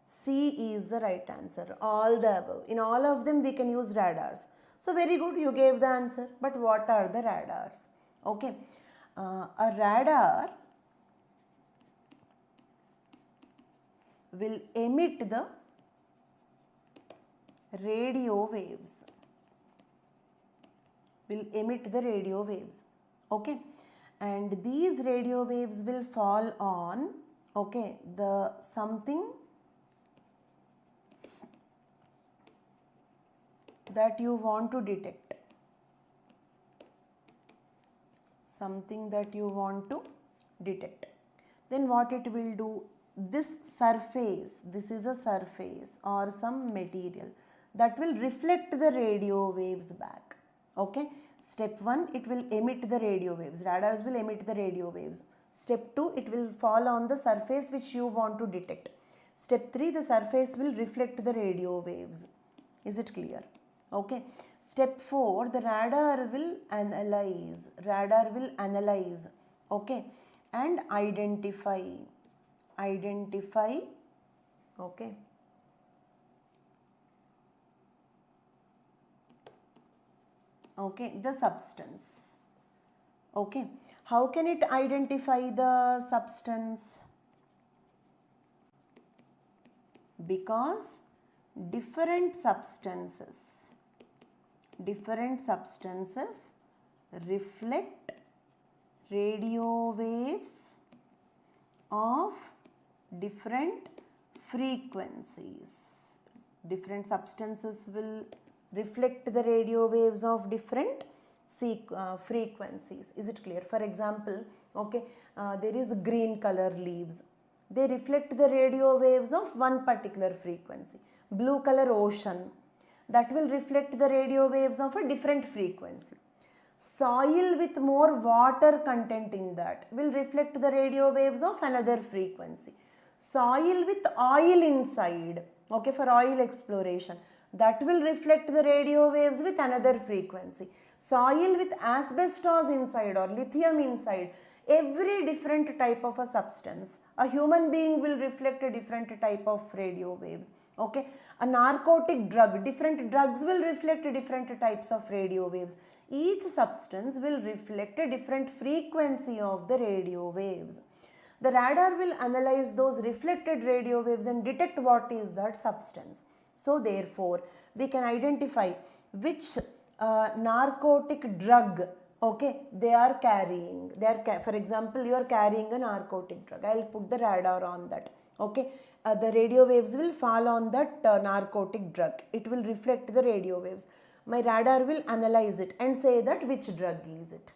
Speaker 1: C is the right answer. All the above. In all of them we can use radars. So very good, you gave the answer. But what are the radars? Okay. A radar will emit the radio waves. Will emit the radio waves. Okay. And these radio waves will fall on, okay, the something that you want to detect. Something that you want to detect. Then what it will do, this surface, this is a surface or some material that will reflect the radio waves back. Okay. Step 1, it will emit the radio waves. Radars will emit the radio waves. Step 2, it will fall on the surface which you want to detect. Step 3, the surface will reflect the radio waves. Is it clear? Okay. Step 4, the radar will analyze. Radar will analyze. Okay. And identify. Identify. Okay. Okay, the substance. Okay, how can it identify the substance? Because different substances reflect radio waves of different frequencies. Different substances will reflect the radio waves of different frequencies. Is it clear? For example, okay, there is green color leaves. They reflect the radio waves of one particular frequency. Blue color ocean, that will reflect the radio waves of a different frequency. Soil with more water content in that will reflect the radio waves of another frequency. Soil with oil inside, okay, for oil exploration, that will reflect the radio waves with another frequency. Soil with asbestos inside or lithium inside, every different type of a substance, a human being will reflect a different type of radio waves. Okay, a narcotic drug, different drugs will reflect different types of radio waves. Each substance will reflect a different frequency of the radio waves. The radar will analyze those reflected radio waves and detect what is that substance. So therefore, we can identify which narcotic drug, okay, they are carrying. For example, you are carrying a narcotic drug. I will put the radar on that. Okay, the radio waves will fall on that narcotic drug. It will reflect the radio waves. My radar will analyze it and say that which drug is it.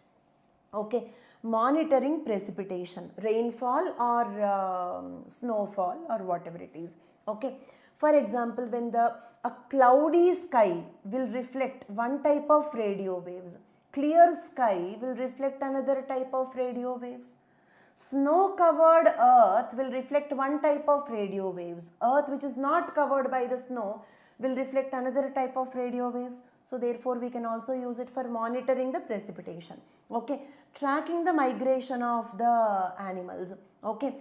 Speaker 1: Okay, monitoring precipitation, rainfall or snowfall or whatever it is. Okay, for example, when a cloudy sky will reflect one type of radio waves, clear sky will reflect another type of radio waves. Snow covered earth will reflect one type of radio waves. Earth which is not covered by the snow will reflect another type of radio waves. So therefore we can also use it for monitoring the precipitation. Okay, tracking the migration of the animals. Okay,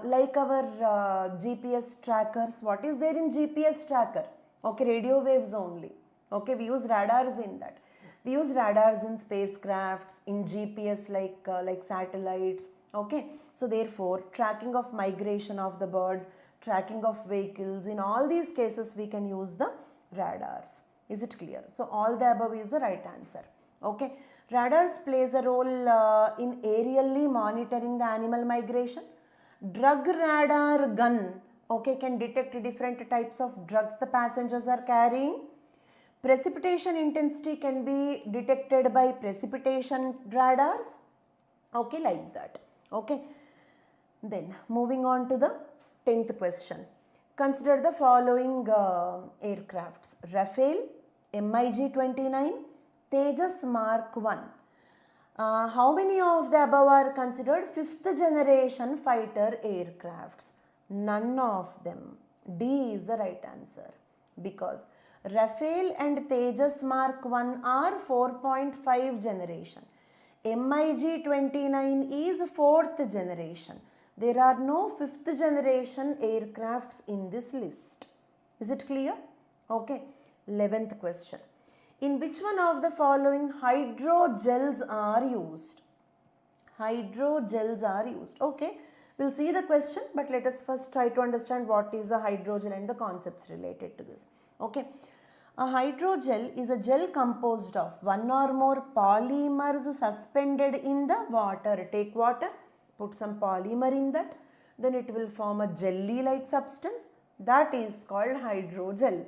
Speaker 1: like our GPS trackers. What is there in GPS tracker? Okay, radio waves only. Okay, we use radars in that. We use radars in spacecrafts, in GPS like satellites. Okay, so therefore tracking of migration of the birds, tracking of vehicles, in all these cases we can use the radars. Is it clear? So all the above is the right answer. Okay, radars plays a role in aerially monitoring the animal migration. Drug radar gun, okay, can detect different types of drugs the passengers are carrying. Precipitation intensity can be detected by precipitation radars. Okay, like that. Okay, then moving on to the 10th question. Consider the following aircrafts: Rafale, MiG-29, Tejas Mark 1. How many of the above are considered 5th generation fighter aircrafts? None of them. D is the right answer, because Rafale and Tejas Mark 1 are 4.5 generation. MiG-29 is 4th generation. There are no 5th generation aircrafts in this list. Is it clear? Okay. 11th question. In which one of the following hydrogels are used? Hydrogels are used. Okay. We'll see the question, but let us first try to understand what is a hydrogel and the concepts related to this. Okay. A hydrogel is a gel composed of one or more polymers suspended in the water. Take water, put some polymer in that, then it will form a jelly-like substance. That is called hydrogel.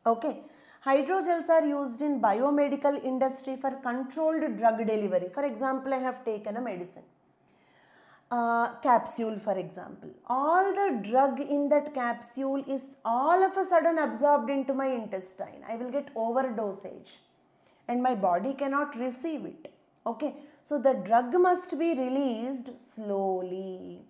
Speaker 1: Okay. Hydrogels are used in biomedical industry for controlled drug delivery. For example, I have taken a medicine. Capsule, for example. All the drug in that capsule is all of a sudden absorbed into my intestine. I will get overdosage and my body cannot receive it. Okay. So the drug must be released slowly.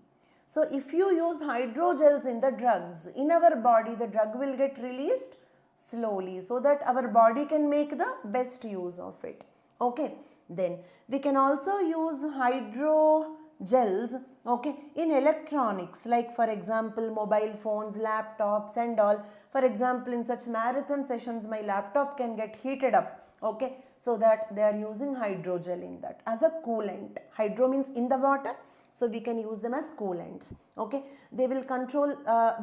Speaker 1: So if you use hydrogels in the drugs, in our body the drug will get released slowly so that our body can make the best use of it. Okay. Then we can also use hydrogels, okay, in electronics, like for example mobile phones, laptops and all. For example, in such marathon sessions my laptop can get heated up, okay, so that they are using hydrogel in that as a coolant. Hydro means in the water, so we can use them as coolants. Okay, they will control,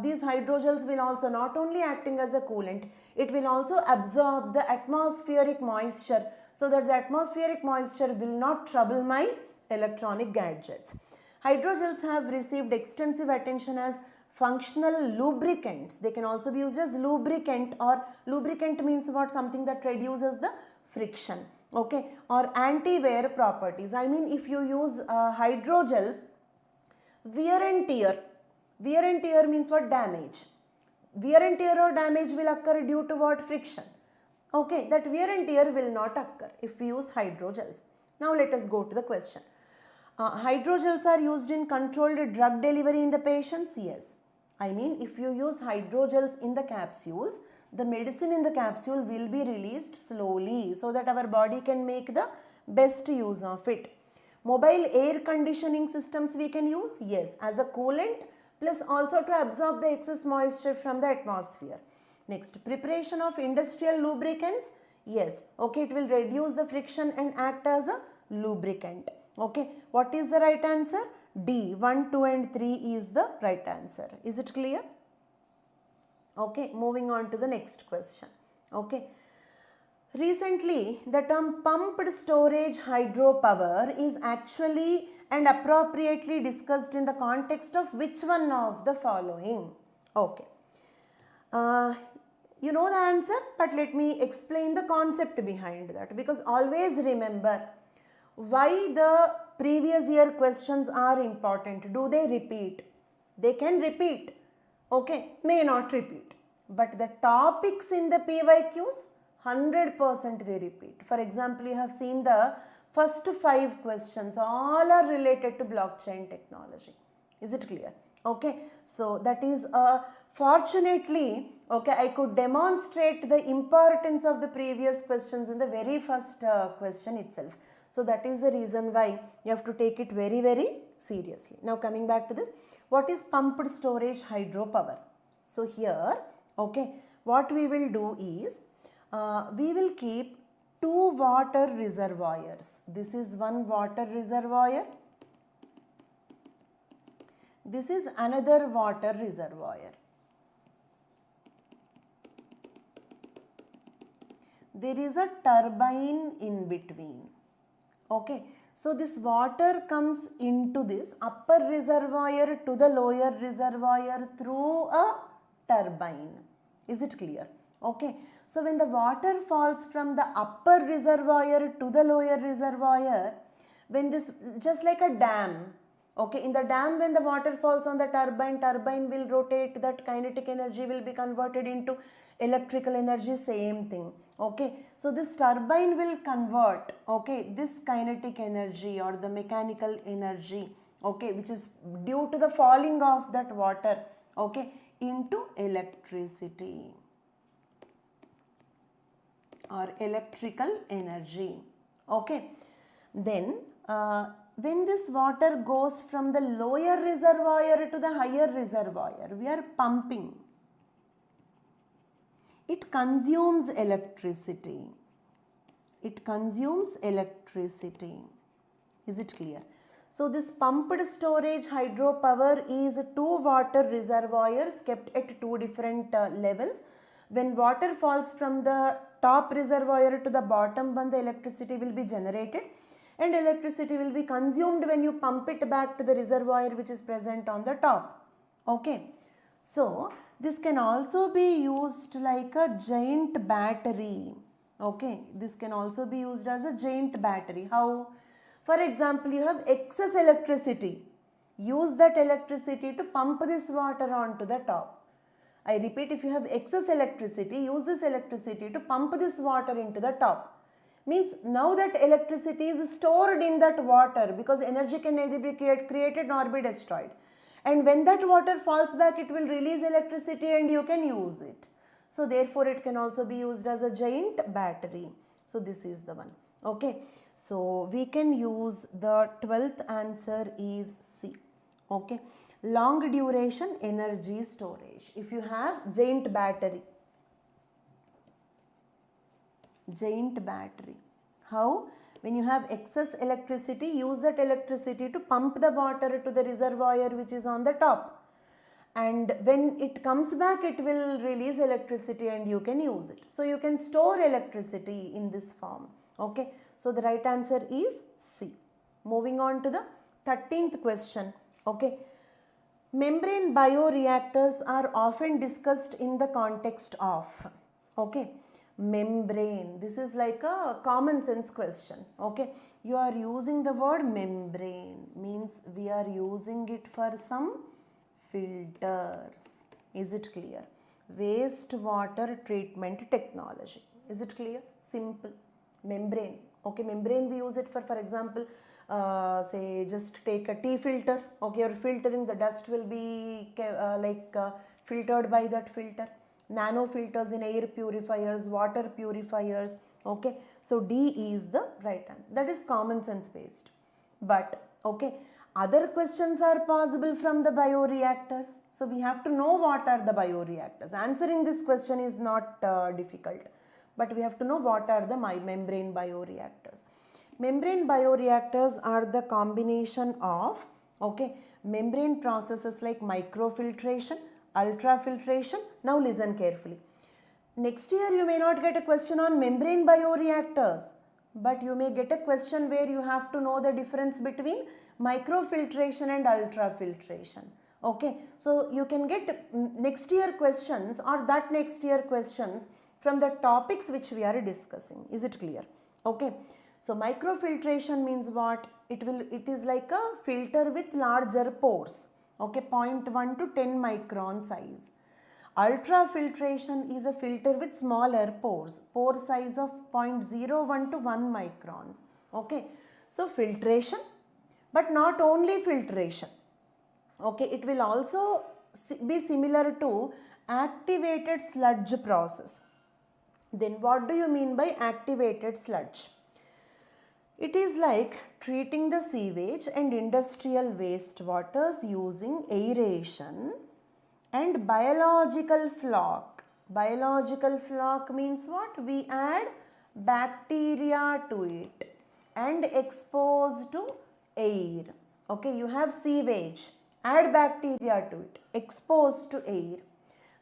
Speaker 1: these hydrogels will also not only acting as a coolant, it will also absorb the atmospheric moisture so that the atmospheric moisture will not trouble my electronic gadgets. Hydrogels have received extensive attention as functional lubricants. They can also be used as lubricant, or lubricant means what? Something that reduces the friction, okay, or anti-wear properties. I mean, if you use hydrogels, wear and tear means what? Damage. Wear and tear or damage will occur due to what? Friction. Okay, that wear and tear will not occur if we use hydrogels. Now let us go to the question. Hydrogels are used in controlled drug delivery in the patients? Yes. I mean, if you use hydrogels in the capsules, the medicine in the capsule will be released slowly so that our body can make the best use of it. Mobile air conditioning systems we can use? Yes, as a coolant, plus also to absorb the excess moisture from the atmosphere. Next, preparation of industrial lubricants? Yes, okay, it will reduce the friction and act as a lubricant. Okay, what is the right answer? D, 1, 2 and 3 is the right answer. Is it clear? Okay, moving on to the next question. Okay, recently the term pumped storage hydropower is actually and appropriately discussed in the context of which one of the following? Okay, you know the answer, but let me explain the concept behind that, because always remember why the previous year questions are important. Do they repeat? They can repeat, okay, may not repeat, but the topics in the PYQs 100% they repeat. For example, you have seen the first 5 questions, all are related to blockchain technology. Is it clear? Okay, so that is fortunately, okay, I could demonstrate the importance of the previous questions in the very first question itself. So that is the reason why you have to take it very, very seriously. Now coming back to this, what is pumped storage hydropower? So here, okay, what we will do is, we will keep 2 water reservoirs. This is one water reservoir. This is another water reservoir. There is a turbine in between. Okay, so this water comes into this upper reservoir to the lower reservoir through a turbine. Is it clear? Okay, so when the water falls from the upper reservoir to the lower reservoir, when this, just like a dam, okay, in the dam when the water falls on the turbine, turbine will rotate, that kinetic energy will be converted into electrical energy, same thing. Okay, so this turbine will convert, okay, this kinetic energy or the mechanical energy, okay, which is due to the falling of that water, okay, into electricity or electrical energy. Okay, then when this water goes from the lower reservoir to the higher reservoir, we are pumping. It consumes electricity. It consumes electricity. Is it clear? So this pumped storage hydropower is two water reservoirs kept at two different levels. When water falls from the top reservoir to the bottom one, the electricity will be generated and electricity will be consumed when you pump it back to the reservoir which is present on the top. Okay. So this can also be used like a giant battery. Okay. This can also be used as a giant battery. How? For example, you have excess electricity. Use that electricity to pump this water onto the top. I repeat, if you have excess electricity, use this electricity to pump this water into the top. Means now that electricity is stored in that water because energy can neither be created nor be destroyed. And when that water falls back, it will release electricity and you can use it. So therefore, it can also be used as a giant battery. So this is the one. Okay. So we can use the 12th answer is C. Okay. Long duration energy storage. If you have giant battery. Giant battery. How? When you have excess electricity, use that electricity to pump the water to the reservoir which is on the top. And when it comes back, it will release electricity and you can use it. So you can store electricity in this form. Okay. So the right answer is C. Moving on to the 13th question. Okay. Membrane bioreactors are often discussed in the context of, okay, membrane. This is like a common sense question. Okay. You are using the word membrane, means we are using it for some filters. Is it clear? Wastewater treatment technology. Is it clear? Simple. Membrane. Okay, membrane we use it for example, say just take a tea filter. Okay, you're filtering, the dust will be filtered by that filter. Nano filters in air purifiers, water purifiers. Okay, so D is the right answer. That is common sense based. But okay, other questions are possible from the bioreactors. So we have to know what are the bioreactors. Answering this question is not difficult. But we have to know what are the membrane bioreactors. Membrane bioreactors are the combination of, okay, membrane processes like microfiltration, ultrafiltration. Now listen carefully. Next year you may not get a question on membrane bioreactors, but you may get a question where you have to know the difference between microfiltration and ultrafiltration. Okay, so you can get next year questions or that next year questions from the topics which we are discussing. Is it clear? Okay. So microfiltration means what? It is like a filter with larger pores. Okay, 0.1 to 10 micron size. Ultrafiltration is a filter with smaller pores, pore size of 0.01 to 1 microns. Okay. So filtration, but not only filtration. Okay, it will also be similar to activated sludge process. Then what do you mean by activated sludge? It is like treating the sewage and industrial wastewaters using aeration and biological flock. Biological flock means what? We add bacteria to it and expose to air. Okay, you have sewage, add bacteria to it, expose to air.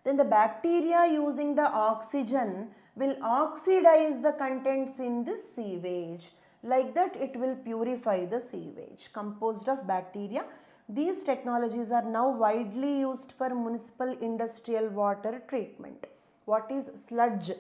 Speaker 1: Then the bacteria using the oxygen will oxidize the contents in this sewage. Like that it will purify the sewage composed of bacteria. These technologies are now widely used for municipal industrial water treatment. What is sludge?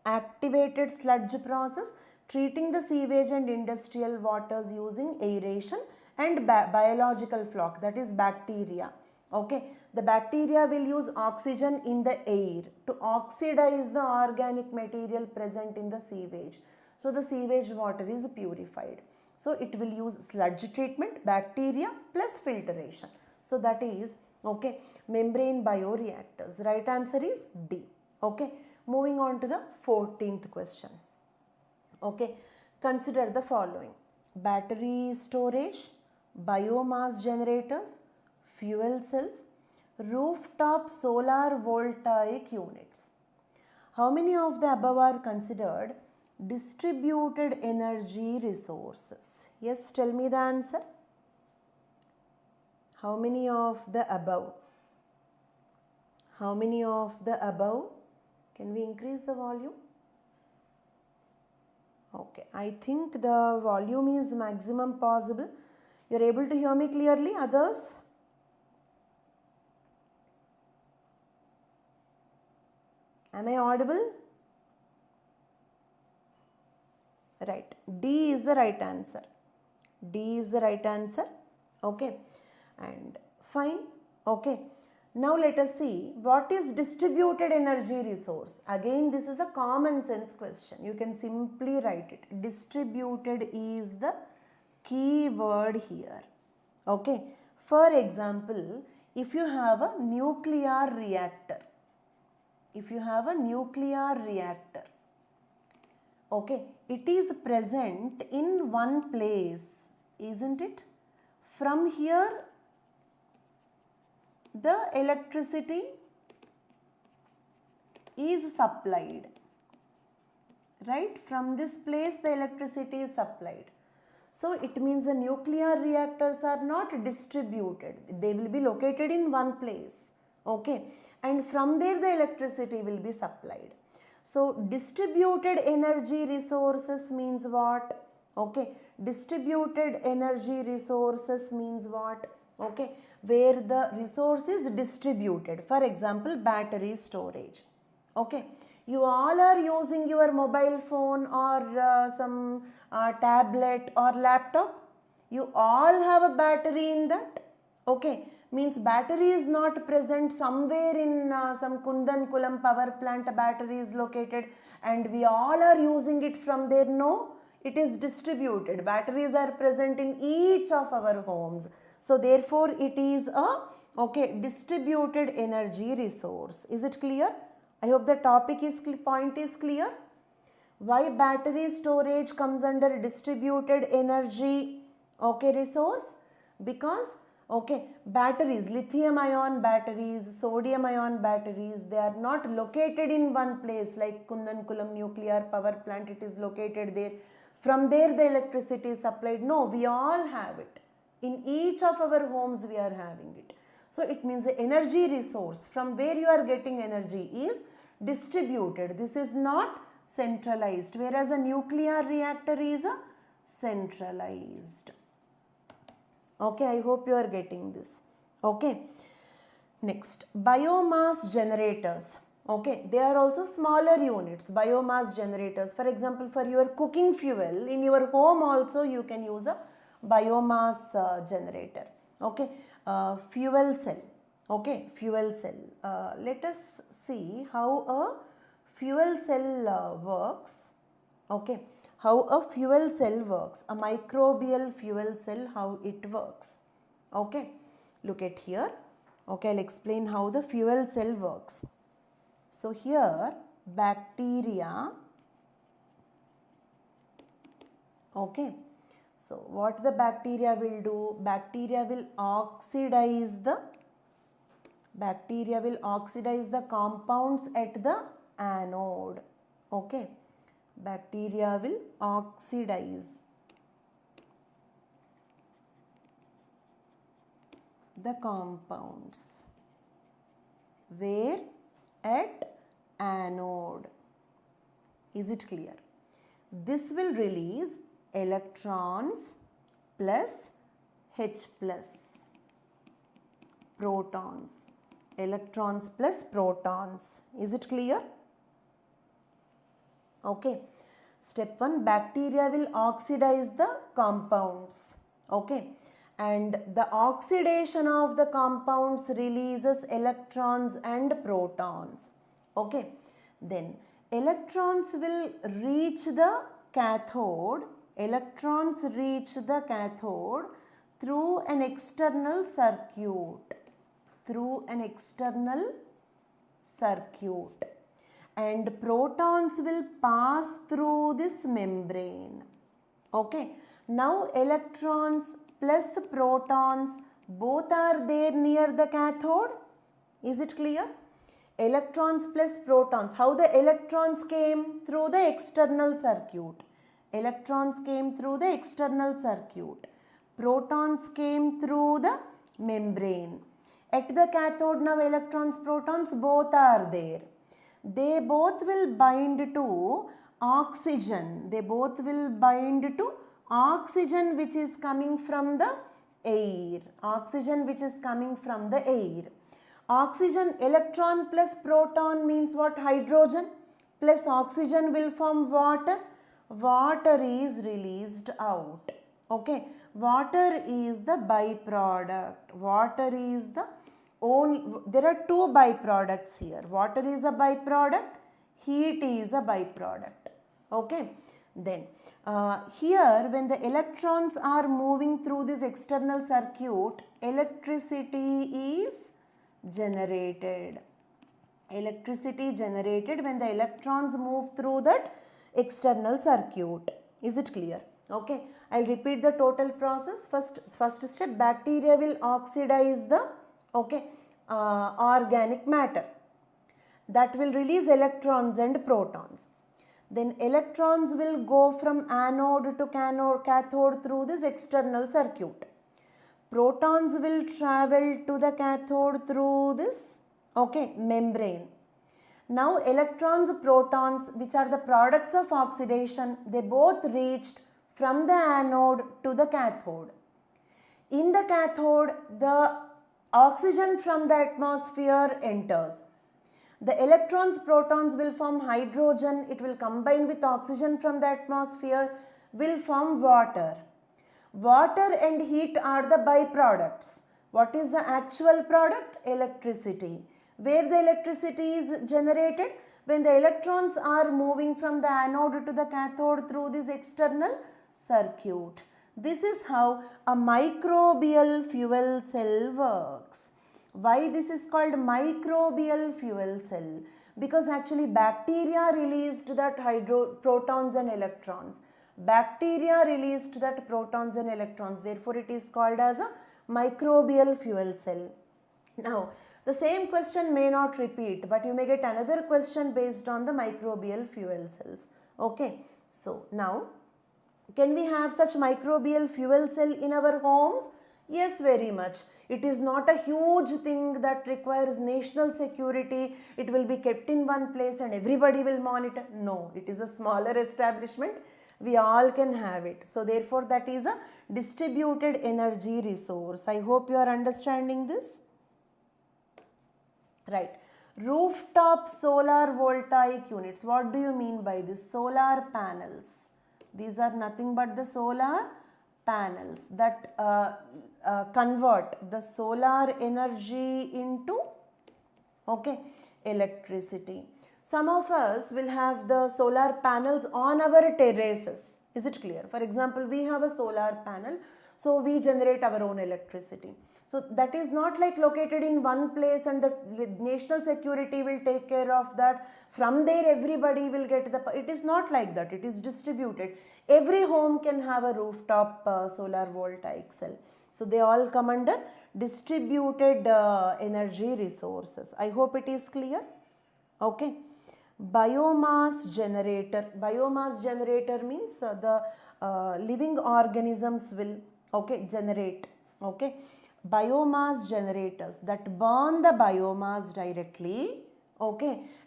Speaker 1: Activated sludge process, treating the sewage and industrial waters using aeration and biological flock, that is bacteria. Okay, the bacteria will use oxygen in the air to oxidize the organic material present in the sewage. So the sewage water is purified. So it will use sludge treatment, bacteria plus filtration. So that is, okay, membrane bioreactors. The right answer is D. Okay, moving on to the 14th question. Okay, consider the following. battery storage, biomass generators, fuel cells, rooftop solar voltaic units. How many of the above are considered distributed energy resources? Yes, tell me the answer. How many of the above? How many of the above? Can we increase the volume? Okay, I think the volume is maximum possible. You are able to hear me clearly, others? Am I audible? Right, D is the right answer. D is the right answer. Okay, and fine. Okay, now let us see what is distributed energy resource. Again, this is a common sense question. You can simply write it. Distributed is the key word here. Okay, for example, if you have a nuclear reactor, okay, it is present in one place, isn't it? From here, the electricity is supplied, right? From this place, the electricity is supplied. So it means the nuclear reactors are not distributed. They will be located in one place, okay? And from there, the electricity will be supplied. So distributed energy resources means what? Okay, distributed energy resources means what? Okay, where the resource is distributed. For example, battery storage. Okay, you all are using your mobile phone or some tablet or laptop. You all have a battery in that. Okay, means battery is not present somewhere in some Kundankulam power plant. A battery is located and we all are using it from there. No, it is distributed. Batteries are present in each of our homes. So therefore it is a distributed energy resource. Is it clear? I hope the point is clear. Why battery storage comes under distributed energy resource? Because batteries, lithium ion batteries, sodium ion batteries, they are not located in one place like Kundankulam nuclear power plant. It is located there. From there the electricity is supplied. No, we all have it. In each of our homes we are having it. So it means the energy resource from where you are getting energy is distributed. This is not centralized, whereas a nuclear reactor is a centralized. Okay, I hope you are getting this. Okay, next, biomass generators. Okay, they are also smaller units, biomass generators. For example, for your cooking fuel, in your home also you can use a biomass generator. Okay, fuel cell. Okay, fuel cell. Let us see how a fuel cell works. Okay, how a fuel cell works, a microbial fuel cell, how it works. Okay, look at here. Okay, I'll explain how the fuel cell works. So here, bacteria. Okay, so what the bacteria will do? Bacteria will oxidize the compounds at the anode. Okay, bacteria will oxidize the compounds. Where? At anode. Is it clear? This will release electrons plus H plus protons. Electrons plus protons. Is it clear? Okay. Step 1, bacteria will oxidize the compounds. Okay. And the oxidation of the compounds releases electrons and protons. Okay. Then electrons will reach the cathode. Electrons reach the cathode through an external circuit. And protons will pass through this membrane. Okay. Now electrons plus protons both are there near the cathode. Is it clear? Electrons plus protons. How the electrons came? Through the external circuit. Electrons came through the external circuit. Protons came through the membrane. At the cathode now electrons, protons both are there. They both will bind to oxygen. They both will bind to oxygen which is coming from the air. Oxygen which is coming from the air. Oxygen, electron plus proton means what? Hydrogen plus oxygen will form water. Water is released out. Okay. Water is the byproduct. Water is the only, there are two byproducts here. Water is a byproduct. Heat is a byproduct. Okay. Then here when the electrons are moving through this external circuit, electricity is generated. Electricity generated when the electrons move through that external circuit. Is it clear? Okay. I'll repeat the total process. First step, bacteria will oxidize the organic matter. That will release electrons and protons. Then electrons will go from anode to cathode through this external circuit. Protons will travel to the cathode through this membrane. Now electrons, protons, which are the products of oxidation, they both reached from the anode to the cathode. In the cathode, the oxygen from the atmosphere enters. The electrons, protons will form hydrogen. It will combine with oxygen from the atmosphere, will form water. Water and heat are the byproducts. What is the actual product? Electricity. Where the electricity is generated? When the electrons are moving from the anode to the cathode through this external circuit. This is how a microbial fuel cell works. Why this is called microbial fuel cell? Because actually bacteria released that protons and electrons. Bacteria released that protons and electrons. Therefore, it is called as a microbial fuel cell. Now, the same question may not repeat, but you may get another question based on the microbial fuel cells. Okay. So, now, can we have such microbial fuel cell in our homes? Yes, very much. It is not a huge thing that requires national security. It will be kept in one place and everybody will monitor. No, it is a smaller establishment. We all can have it. So, therefore, that is a distributed energy resource. I hope you are understanding this. Right. Rooftop solar voltaic units. What do you mean by this? Solar panels. These are nothing but the solar panels that convert the solar energy into electricity. Some of us will have the solar panels on our terraces. Is it clear? For example, we have a solar panel, so we generate our own electricity. So that is not like located in one place and the national security will take care of that. From there everybody will get the, it is not like that, it is distributed. Every home can have a rooftop solar voltaic cell. So they all come under distributed energy resources. I hope it is clear. Okay. Biomass generator. Biomass generator means the living organisms will generate. Okay. Biomass generators that burn the biomass directly,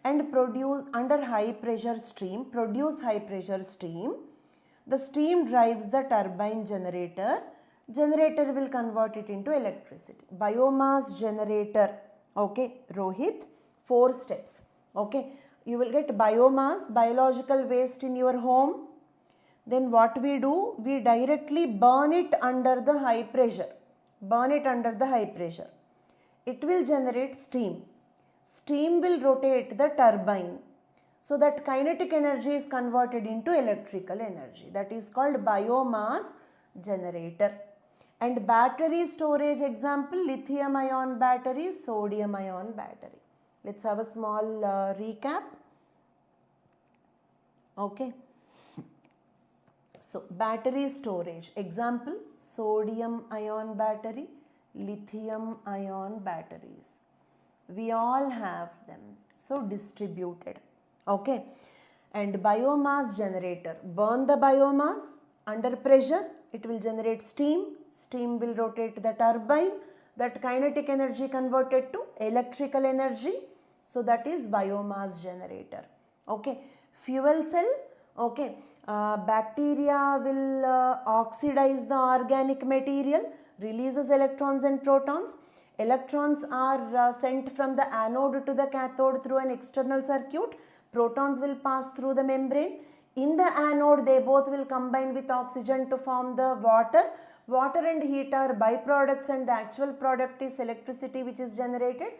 Speaker 1: and produce under high pressure steam, produce high pressure steam. The steam drives the turbine generator. Generator will convert it into electricity. Biomass generator, Rohit, 4 steps, You will get biomass, biological waste in your home. Then what we do? We directly burn it under the high pressure. Burn it under the high pressure. It will generate steam. Steam will rotate the turbine. So that kinetic energy is converted into electrical energy. That is called biomass generator. And battery storage example, lithium ion battery, sodium ion battery. Let's have a small recap. So battery storage, example, sodium ion battery, lithium ion batteries. We all have them. So distributed. Okay. And biomass generator, burn the biomass under pressure, it will generate steam. Steam will rotate the turbine. That kinetic energy converted to electrical energy. So that is biomass generator. Okay. Fuel cell. Okay. Bacteria will oxidize the organic material, releases electrons and protons. Electrons are sent from the anode to the cathode through an external circuit. Protons will pass through the membrane. In the anode, they both will combine with oxygen to form the water. Water and heat are byproducts, and the actual product is electricity, which is generated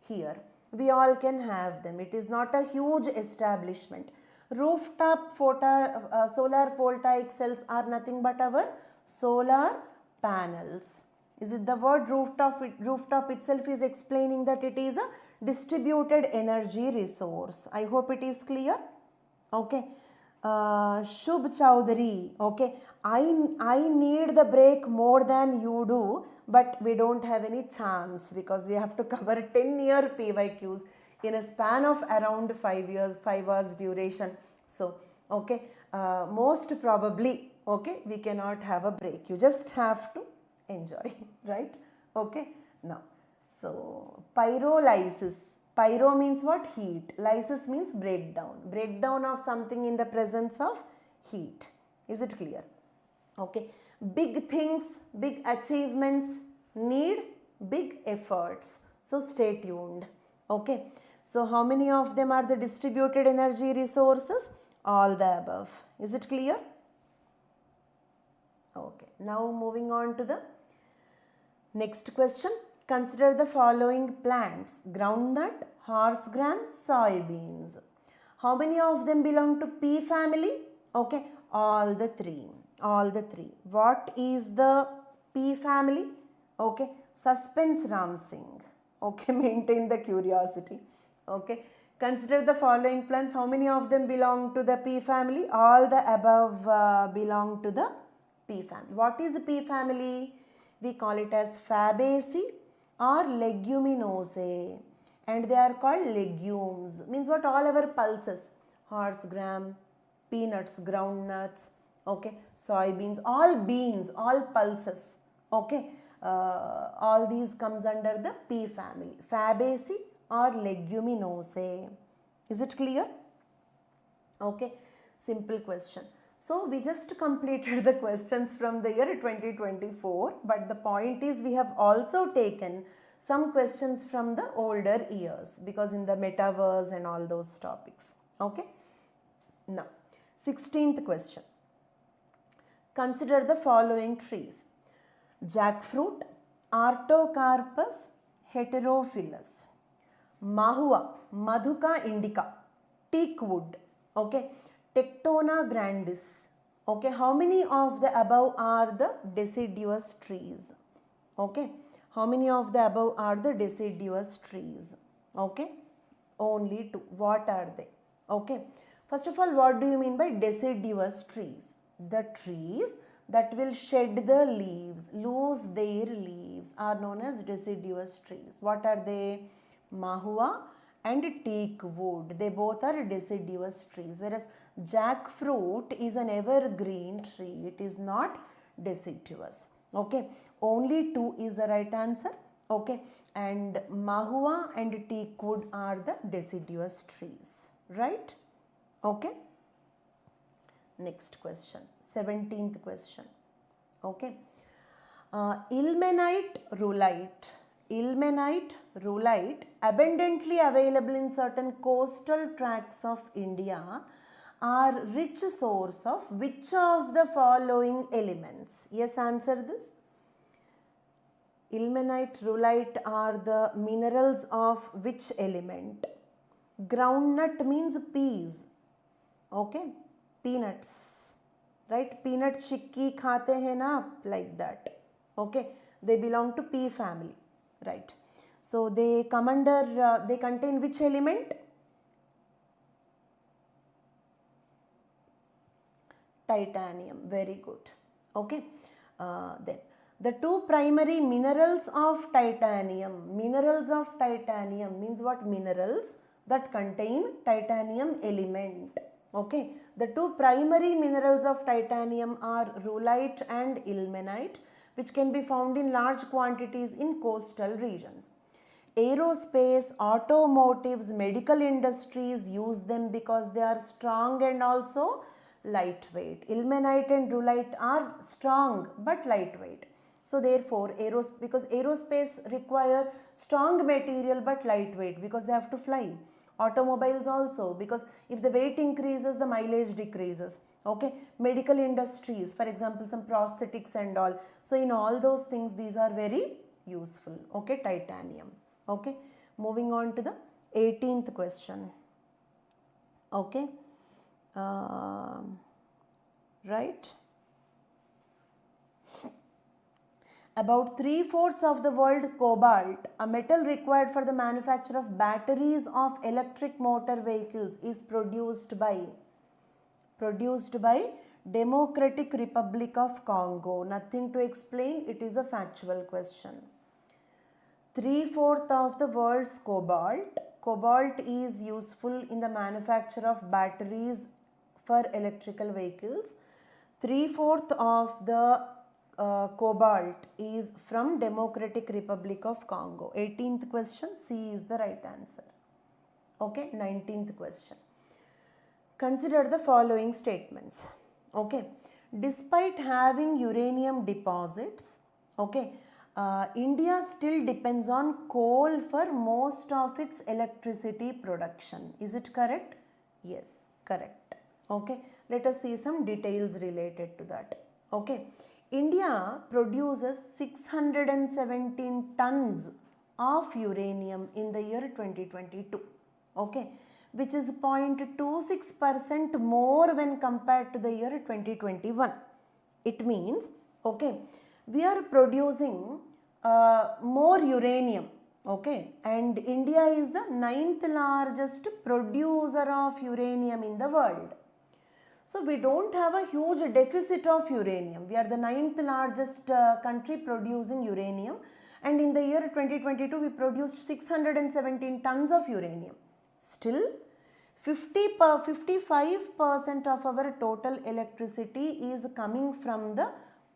Speaker 1: here. We all can have them. It is not a huge establishment. Rooftop solar voltaic cells are nothing but our solar panels. Is it the word rooftop? Rooftop itself is explaining that it is a distributed energy resource. I hope it is clear. Okay. Shubh Chowdhury. Okay. I need the break more than you do, but we don't have any chance because we have to cover 10-year PYQs in a span of around 5 years, 5 hours duration. So, okay, most probably, okay, we cannot have a break. You just have to enjoy, right? Okay, now, so pyrolysis. Pyro means what? Heat. Lysis means breakdown. Breakdown of something in the presence of heat. Is it clear? Okay. Big things, big achievements need big efforts. So stay tuned. Okay. So how many of them are the distributed energy resources? All the above. Is it clear? Okay. Now moving on to the next question. Consider the following plants: groundnut, horse gram, soybeans. How many of them belong to pea family? Okay, all the three. All the three. What is the pea family? Okay, suspense Ram Singh. Okay, maintain the curiosity. Okay, consider the following plants. How many of them belong to the pea family? All the above belong to the pea family. What is pea family? We call it as Fabaceae or Leguminosae, and they are called legumes. Means what? All our pulses, horse gram, peanuts, groundnuts, okay, soybeans, all beans, all pulses, okay, all these comes under the pea family. Fabaceae or Leguminosae. Is it clear? Okay, simple question. So we just completed the questions from the year 2024, but the point is we have also taken some questions from the older years because in the metaverse and all those topics. Okay. Now, 16th question. Consider the following trees: jackfruit, Artocarpus heterophyllus, mahua, Maduca indica, teak wood, okay, Tectona grandis. Okay, how many of the above are the deciduous trees? Okay, how many of the above are the deciduous trees? Okay, only two. What are they? Okay, first of all, what do you mean by deciduous trees? The trees that will shed the leaves, lose their leaves, are known as deciduous trees. What are they? Mahua and teak wood. They both are deciduous trees, whereas jackfruit is an evergreen tree. It is not deciduous. Okay, only two is the right answer. Okay, and mahua and teak wood are the deciduous trees, right? Okay. Next question, 17th question. Okay, ilmenite rhyolite. Ilmenite rhyolite, abundantly available in certain coastal tracts of India, are rich source of which of the following elements? Yes, answer this. Ilmenite rhyolite are the minerals of which element? Groundnut means peas. Okay, peanuts, right? Peanut chikki khate hai na, like that. Okay, they belong to pea family, right? So they come under, they contain which element? Titanium. Very good. Okay. Then the two primary minerals of titanium. Minerals of titanium means what? Minerals that contain titanium element. Okay. The two primary minerals of titanium are rhyolite and ilmenite, which can be found in large quantities in coastal regions. Aerospace, automotives, medical industries use them because they are strong and also lightweight. Ilmenite and rhyolite are strong but lightweight. So therefore, because aerospace require strong material but lightweight because they have to fly. Automobiles also, because if the weight increases, the mileage decreases. Okay. Medical industries, for example, some prosthetics and all. So in all those things, these are very useful. Okay. Titanium. Okay. Moving on to the 18th question. Okay. Right. About 3/4 of the world cobalt, a metal required for the manufacture of batteries of electric motor vehicles, is produced by Democratic Republic of Congo. Nothing to explain, it is a factual question. 3/4 of the world's cobalt is useful in the manufacture of batteries for electrical vehicles. 3/4 of the cobalt is from Democratic Republic of Congo. 18th question, C is the right answer. Okay. 19th question. Consider the following statements. Okay. Despite having uranium deposits, okay, India still depends on coal for most of its electricity production. Is it correct? Yes, correct. Okay. Let us see some details related to that. Okay. India produces 617 tons of uranium in the year 2022. Okay. Which is 0.26% more when compared to the year 2021. It means, okay, we are producing more uranium, okay, and India is the 9th largest producer of uranium in the world. So we don't have a huge deficit of uranium. We are the 9th largest country producing uranium, and in the year 2022 we produced 617 tons of uranium. Still, 55% of our total electricity is coming from the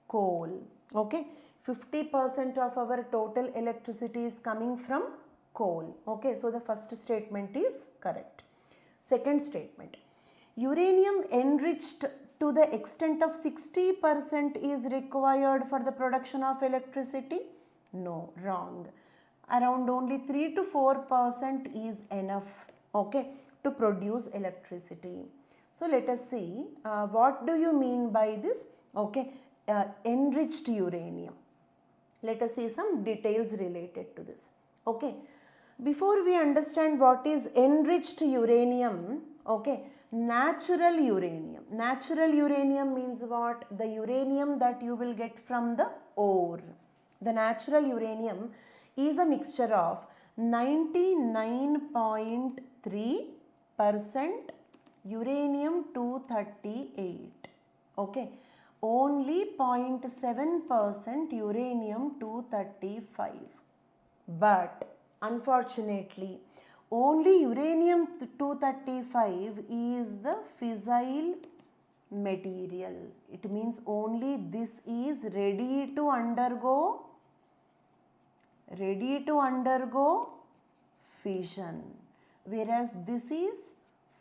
Speaker 1: coal. Okay, 50% of our total electricity is coming from coal. Okay, so the first statement is correct. Second statement, uranium enriched to the extent of 60% is required for the production of electricity? No, wrong. Around only 3 to 4% is enough, okay, to produce electricity. So let us see what do you mean by this, okay, enriched uranium. Let us see some details related to this. Okay, before we understand what is enriched uranium, okay, natural uranium. Natural uranium means what? The uranium that you will get from the ore. The natural uranium is a mixture of 99.3% uranium-238. Okay, only 0.7% uranium-235. But unfortunately, only uranium-235 is the fissile material. It means only this is ready to undergo fission, whereas this is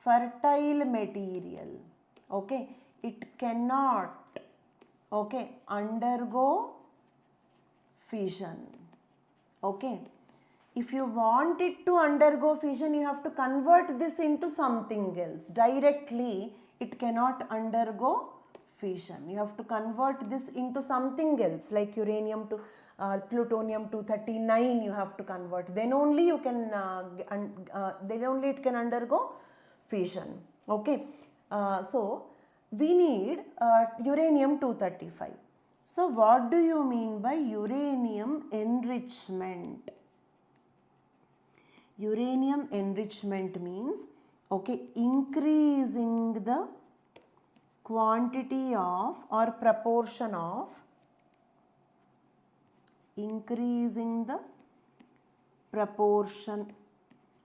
Speaker 1: fertile material. Okay, it cannot, okay, undergo fission. Okay, if you want it to undergo fission, you have to convert this into something else. Directly it cannot undergo fission. You have to convert this into something else, like uranium to plutonium-239 you have to convert. Then only you can then only it can undergo fission. Okay, so we need uranium-235. So what do you mean by uranium enrichment? Uranium enrichment means, okay, increasing the quantity of or proportion of increasing the proportion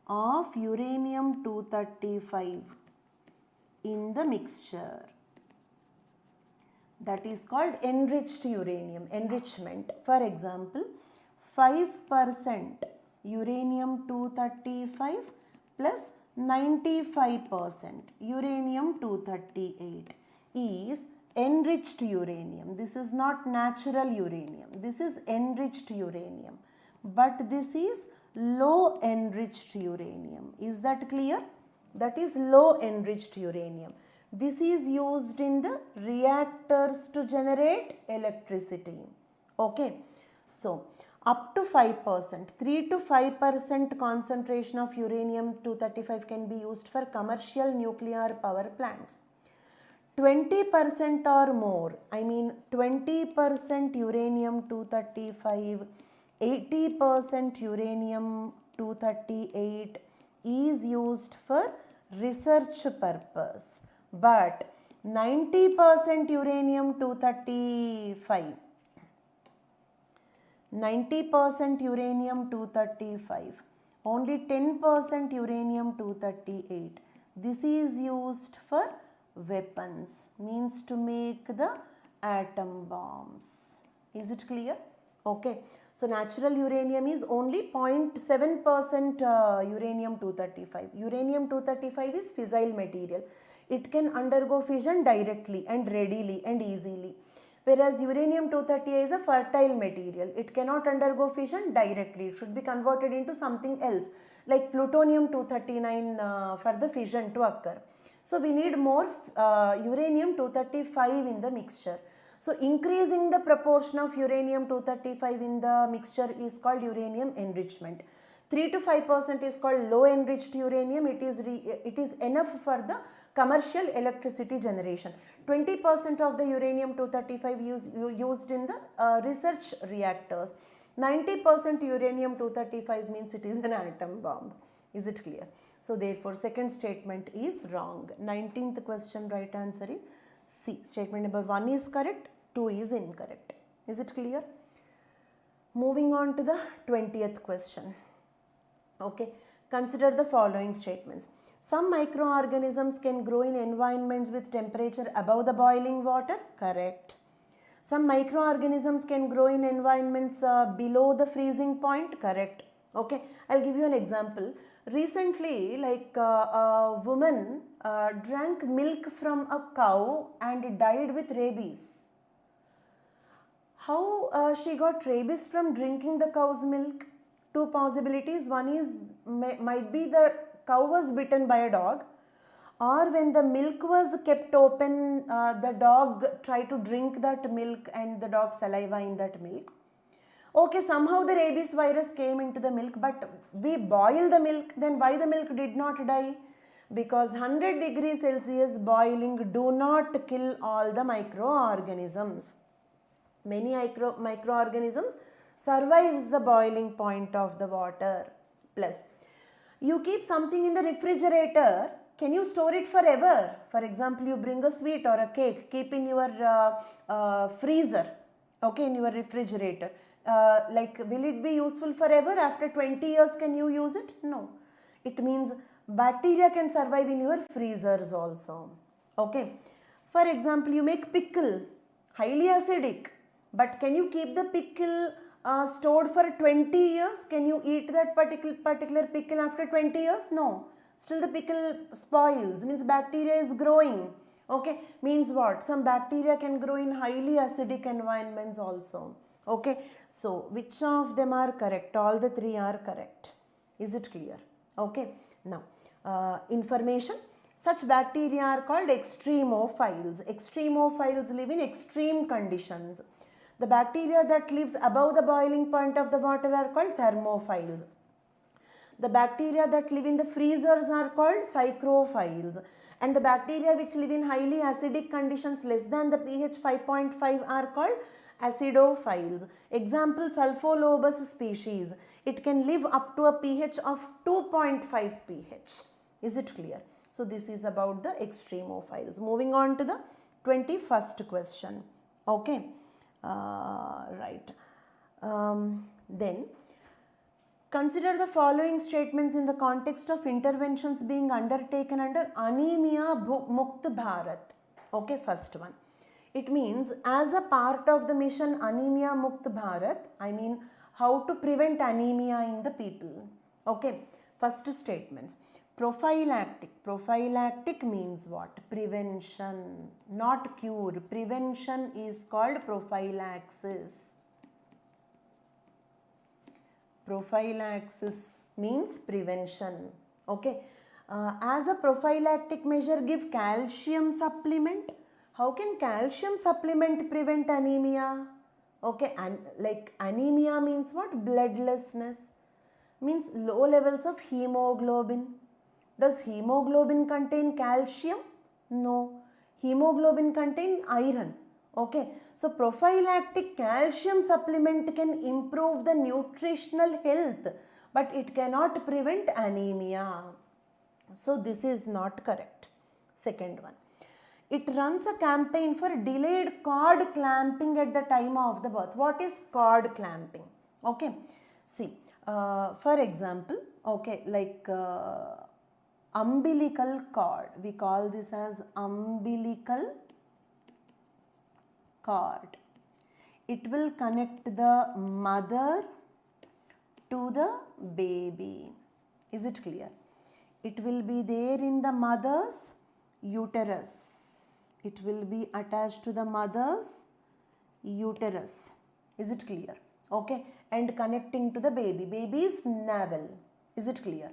Speaker 1: of uranium-235 in the mixture. That is called enriched uranium, enrichment. For example, 5% uranium-235 plus 95% uranium-238 is enriched uranium. This is not natural uranium. This is enriched uranium. But this is low enriched uranium. Is that clear? That is low enriched uranium. This is used in the reactors to generate electricity. Okay. So, up to 5%, 3 to 5% concentration of uranium-235 can be used for commercial nuclear power plants. 20% or more, I mean 20% uranium-235, 80% uranium-238 is used for research purpose. But 90% uranium-235, 90% uranium-235, only 10% uranium-238. This is used for weapons, means to make the atom bombs. Is it clear? Okay. So, natural uranium is only 0.7% uranium-235. Uranium-235 is fissile material. It can undergo fission directly and readily and easily. Whereas uranium-238 is a fertile material. It cannot undergo fission directly. It should be converted into something else like plutonium-239 for the fission to occur. So, we need more uranium-235 in the mixture. So, increasing the proportion of uranium-235 in the mixture is called uranium enrichment. 3 to 5% is called low enriched uranium. It is enough for the commercial electricity generation. 20% of the uranium-235 used in the research reactors. 90% uranium-235 means it is an atom bomb. Is it clear? So, therefore, second statement is wrong. 19th question right answer is C. Statement number 1 is correct, 2 is incorrect. Is it clear? Moving on to the 20th question. Okay. Consider the following statements. Some microorganisms can grow in environments with temperature above the boiling water. Correct. Some microorganisms can grow in environments below the freezing point. Correct. Okay. I'll give you an example. Recently, like a woman drank milk from a cow and died with rabies. How she got rabies from drinking the cow's milk? Two possibilities. One is might be the cow was bitten by a dog, or when the milk was kept open, the dog tried to drink that milk and the dog's saliva in that milk. Okay, somehow the rabies virus came into the milk, but we boil the milk, then why the milk did not die? Because 100 degrees Celsius boiling do not kill all the microorganisms. Many microorganisms survives the boiling point of the water. Plus, you keep something in the refrigerator, can you store it forever? For example, you bring a sweet or a cake, keep in your freezer, okay, in your refrigerator. Like, will it be useful forever? After 20 years, can you use it? No. It means bacteria can survive in your freezers also. Okay. For example, you make pickle, highly acidic, but can you keep the pickle stored for 20 years? Can you eat that particular pickle after 20 years? No. Still the pickle spoils, means bacteria is growing. Okay. Means what? Some bacteria can grow in highly acidic environments also. Okay. So, which of them are correct? All the three are correct. Is it clear? Okay. Now, information. Such bacteria are called extremophiles. Extremophiles live in extreme conditions. The bacteria that lives above the boiling point of the water are called thermophiles. The bacteria that live in the freezers are called psychrophiles. And the bacteria which live in highly acidic conditions less than the pH 5.5 are called acidophiles. Example, Sulfolobus species. It can live up to a pH of 2.5 pH. Is it clear? So, this is about the extremophiles. Moving on to the 21st question. Okay, right. Then consider the following statements in the context of interventions being undertaken under Anemia Mukt Bharat. Okay, first one. It means as a part of the mission Anemia Mukt Bharat, I mean how to prevent anemia in the people. Okay, first statements. Prophylactic. Prophylactic means what? Prevention, not cure. Prevention is called prophylaxis. Prophylaxis means prevention. Okay. As a prophylactic measure, give calcium supplement. How can calcium supplement prevent anemia? Okay, and like anemia means what? Bloodlessness. Means low levels of hemoglobin. Does hemoglobin contain calcium? No. Hemoglobin contains iron. Okay. So prophylactic calcium supplement can improve the nutritional health, but it cannot prevent anemia. So this is not correct. Second one. It runs a campaign for delayed cord clamping at the time of the birth. What is cord clamping? Okay. See, for example, okay, like umbilical cord. We call this as umbilical cord. It will connect the mother to the baby. Is it clear? It will be there in the mother's uterus. It will be attached to the mother's uterus. Is it clear? Okay. And connecting to the baby's navel. Is it clear?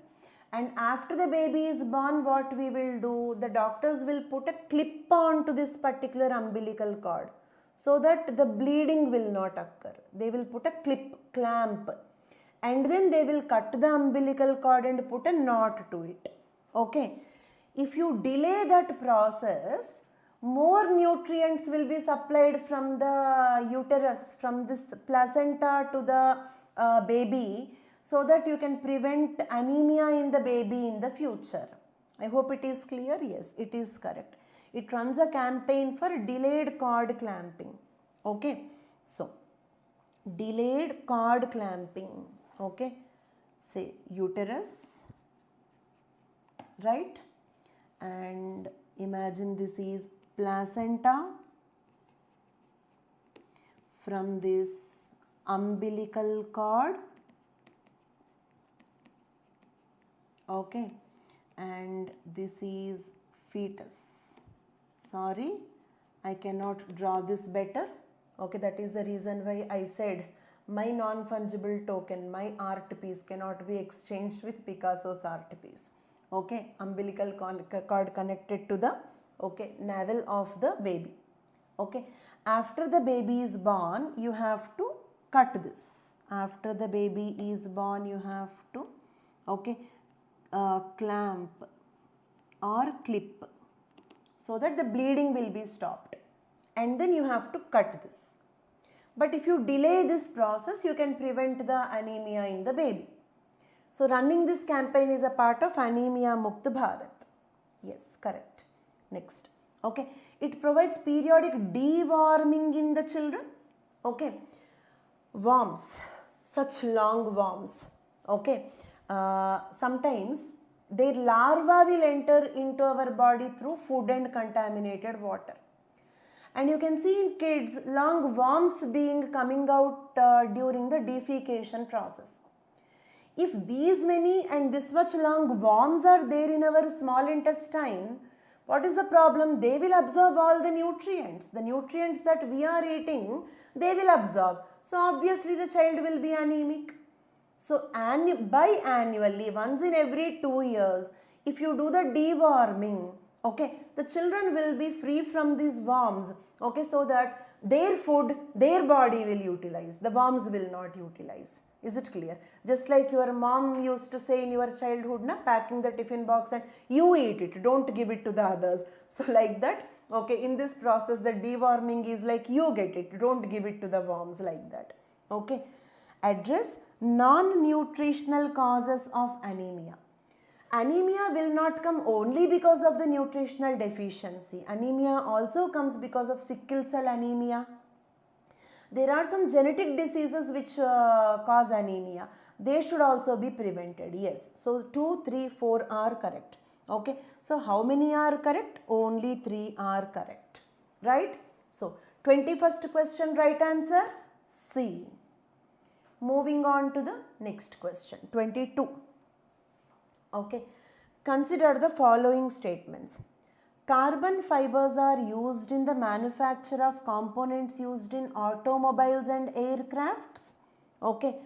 Speaker 1: And after the baby is born, what we will do? The doctors will put a clip on to this particular umbilical cord so that the bleeding will not occur. They will put a clamp, and then they will cut the umbilical cord and put a knot to it. Okay. If you delay that process, more nutrients will be supplied from the uterus, from this placenta to the baby, so that you can prevent anemia in the baby in the future. I hope it is clear. Yes, it is correct. It runs a campaign for delayed cord clamping. Okay. So, delayed cord clamping. Okay. Say uterus, right? And imagine this is placenta. From this umbilical cord. Okay, and this is fetus. Sorry, I cannot draw this better. Okay, that is the reason why I said my non-fungible token, my art piece cannot be exchanged with Picasso's art piece. Okay, umbilical cord connected to the navel of the baby. Okay, after the baby is born, you have to cut this. After the baby is born, you have to clamp or clip so that the bleeding will be stopped, and then you have to cut this. But if you delay this process, you can prevent the anemia in the baby. So running this campaign is a part of Anemia Mukt Bharat. Yes, correct. Next. Okay. It provides periodic deworming in the children. Okay. Worms, such long worms. Okay. Sometimes their larva will enter into our body through food and contaminated water. And you can see in kids long worms coming out during the defecation process. If these many and this much long worms are there in our small intestine, what is the problem? They will absorb all the nutrients. The nutrients that we are eating, they will absorb. So obviously the child will be anemic. So biannually, once in every 2 years, if you do the deworming, okay, the children will be free from these worms, okay, so that their food, their body will utilize, the worms will not utilize. Is it clear? Just like your mom used to say in your childhood, na, packing the tiffin box and you eat it, don't give it to the others. So like that, okay, in this process, the deworming is like you get it, don't give it to the worms, like that. Okay. Address non-nutritional causes of anemia. Anemia will not come only because of the nutritional deficiency. Anemia also comes because of sickle cell anemia. There are some genetic diseases which cause anemia. They should also be prevented. Yes. So 2, 3, 4 are correct. Okay. So how many are correct? Only 3 are correct. Right? So 21st question, right answer C. Moving on to the next question, 22. Okay. Consider the following statements. Carbon fibers are used in the manufacture of components used in automobiles and aircrafts. Okay.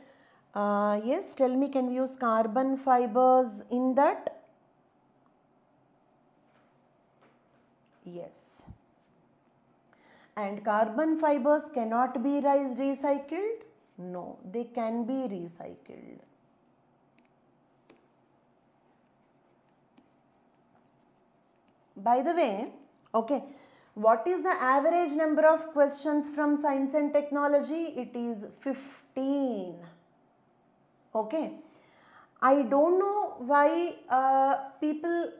Speaker 1: Yes, tell me, can we use carbon fibers in that? Yes. And carbon fibers cannot be recycled? No, they can be recycled. By the way, okay, what is the average number of questions from science and technology? It is 15. Okay. I don't know why people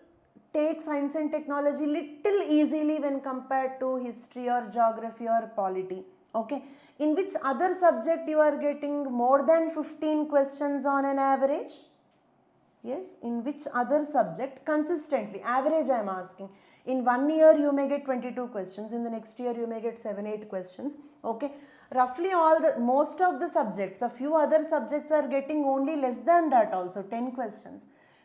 Speaker 1: take science and technology little easily when compared to history or geography or polity. Okay. In which other subject you are getting more than 15 questions on an average? Yes, in which other subject consistently, average I am asking. In 1 year you may get 22 questions, in the next year you may get 7-8 questions. Okay, roughly most of the subjects, a few other subjects are getting only less than that also, 10 questions.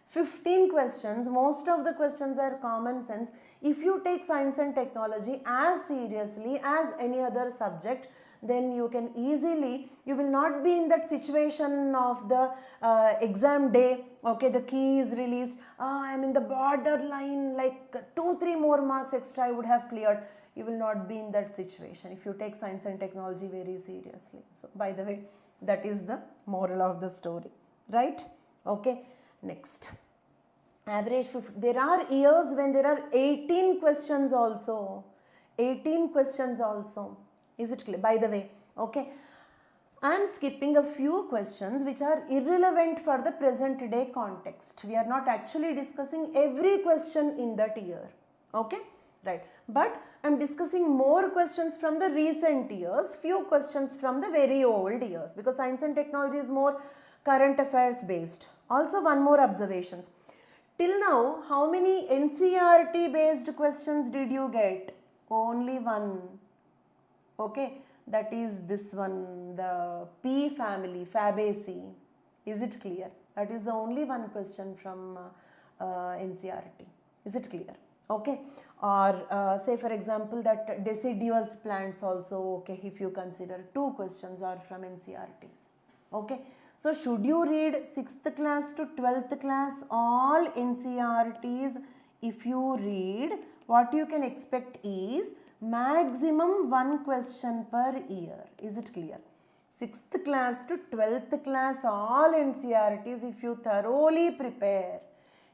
Speaker 1: 15 questions, most of the questions are common sense. If you take science and technology as seriously as any other subject, then you can easily, you will not be in that situation of the exam day. Okay, the key is released, I am in the borderline, like 2-3 more marks extra I would have cleared. You will not be in that situation if you take science and technology very seriously. So by the way, that is the moral of the story, right? Okay, next. Average, there are years when there are 18 questions also. 18 questions also. Is it clear? By the way, okay, I am skipping a few questions which are irrelevant for the present day context. We are not actually discussing every question in that year. Okay, right. But I am discussing more questions from the recent years, few questions from the very old years, because science and technology is more current affairs based. Also, one more observations. Till now, how many NCERT based questions did you get? Only one. Okay, that is this one, the P family, Fabaceae. Is it clear? That is the only one question from NCERT. Is it clear? Okay. Or say for example that deciduous plants also, okay, if you consider 2 questions are from NCERTs. Okay. So should you read 6th class to 12th class all NCERTs? If you read, what you can expect is maximum 1 question per year. Is it clear? 6th class to 12th class all NCERTs, if you thoroughly prepare,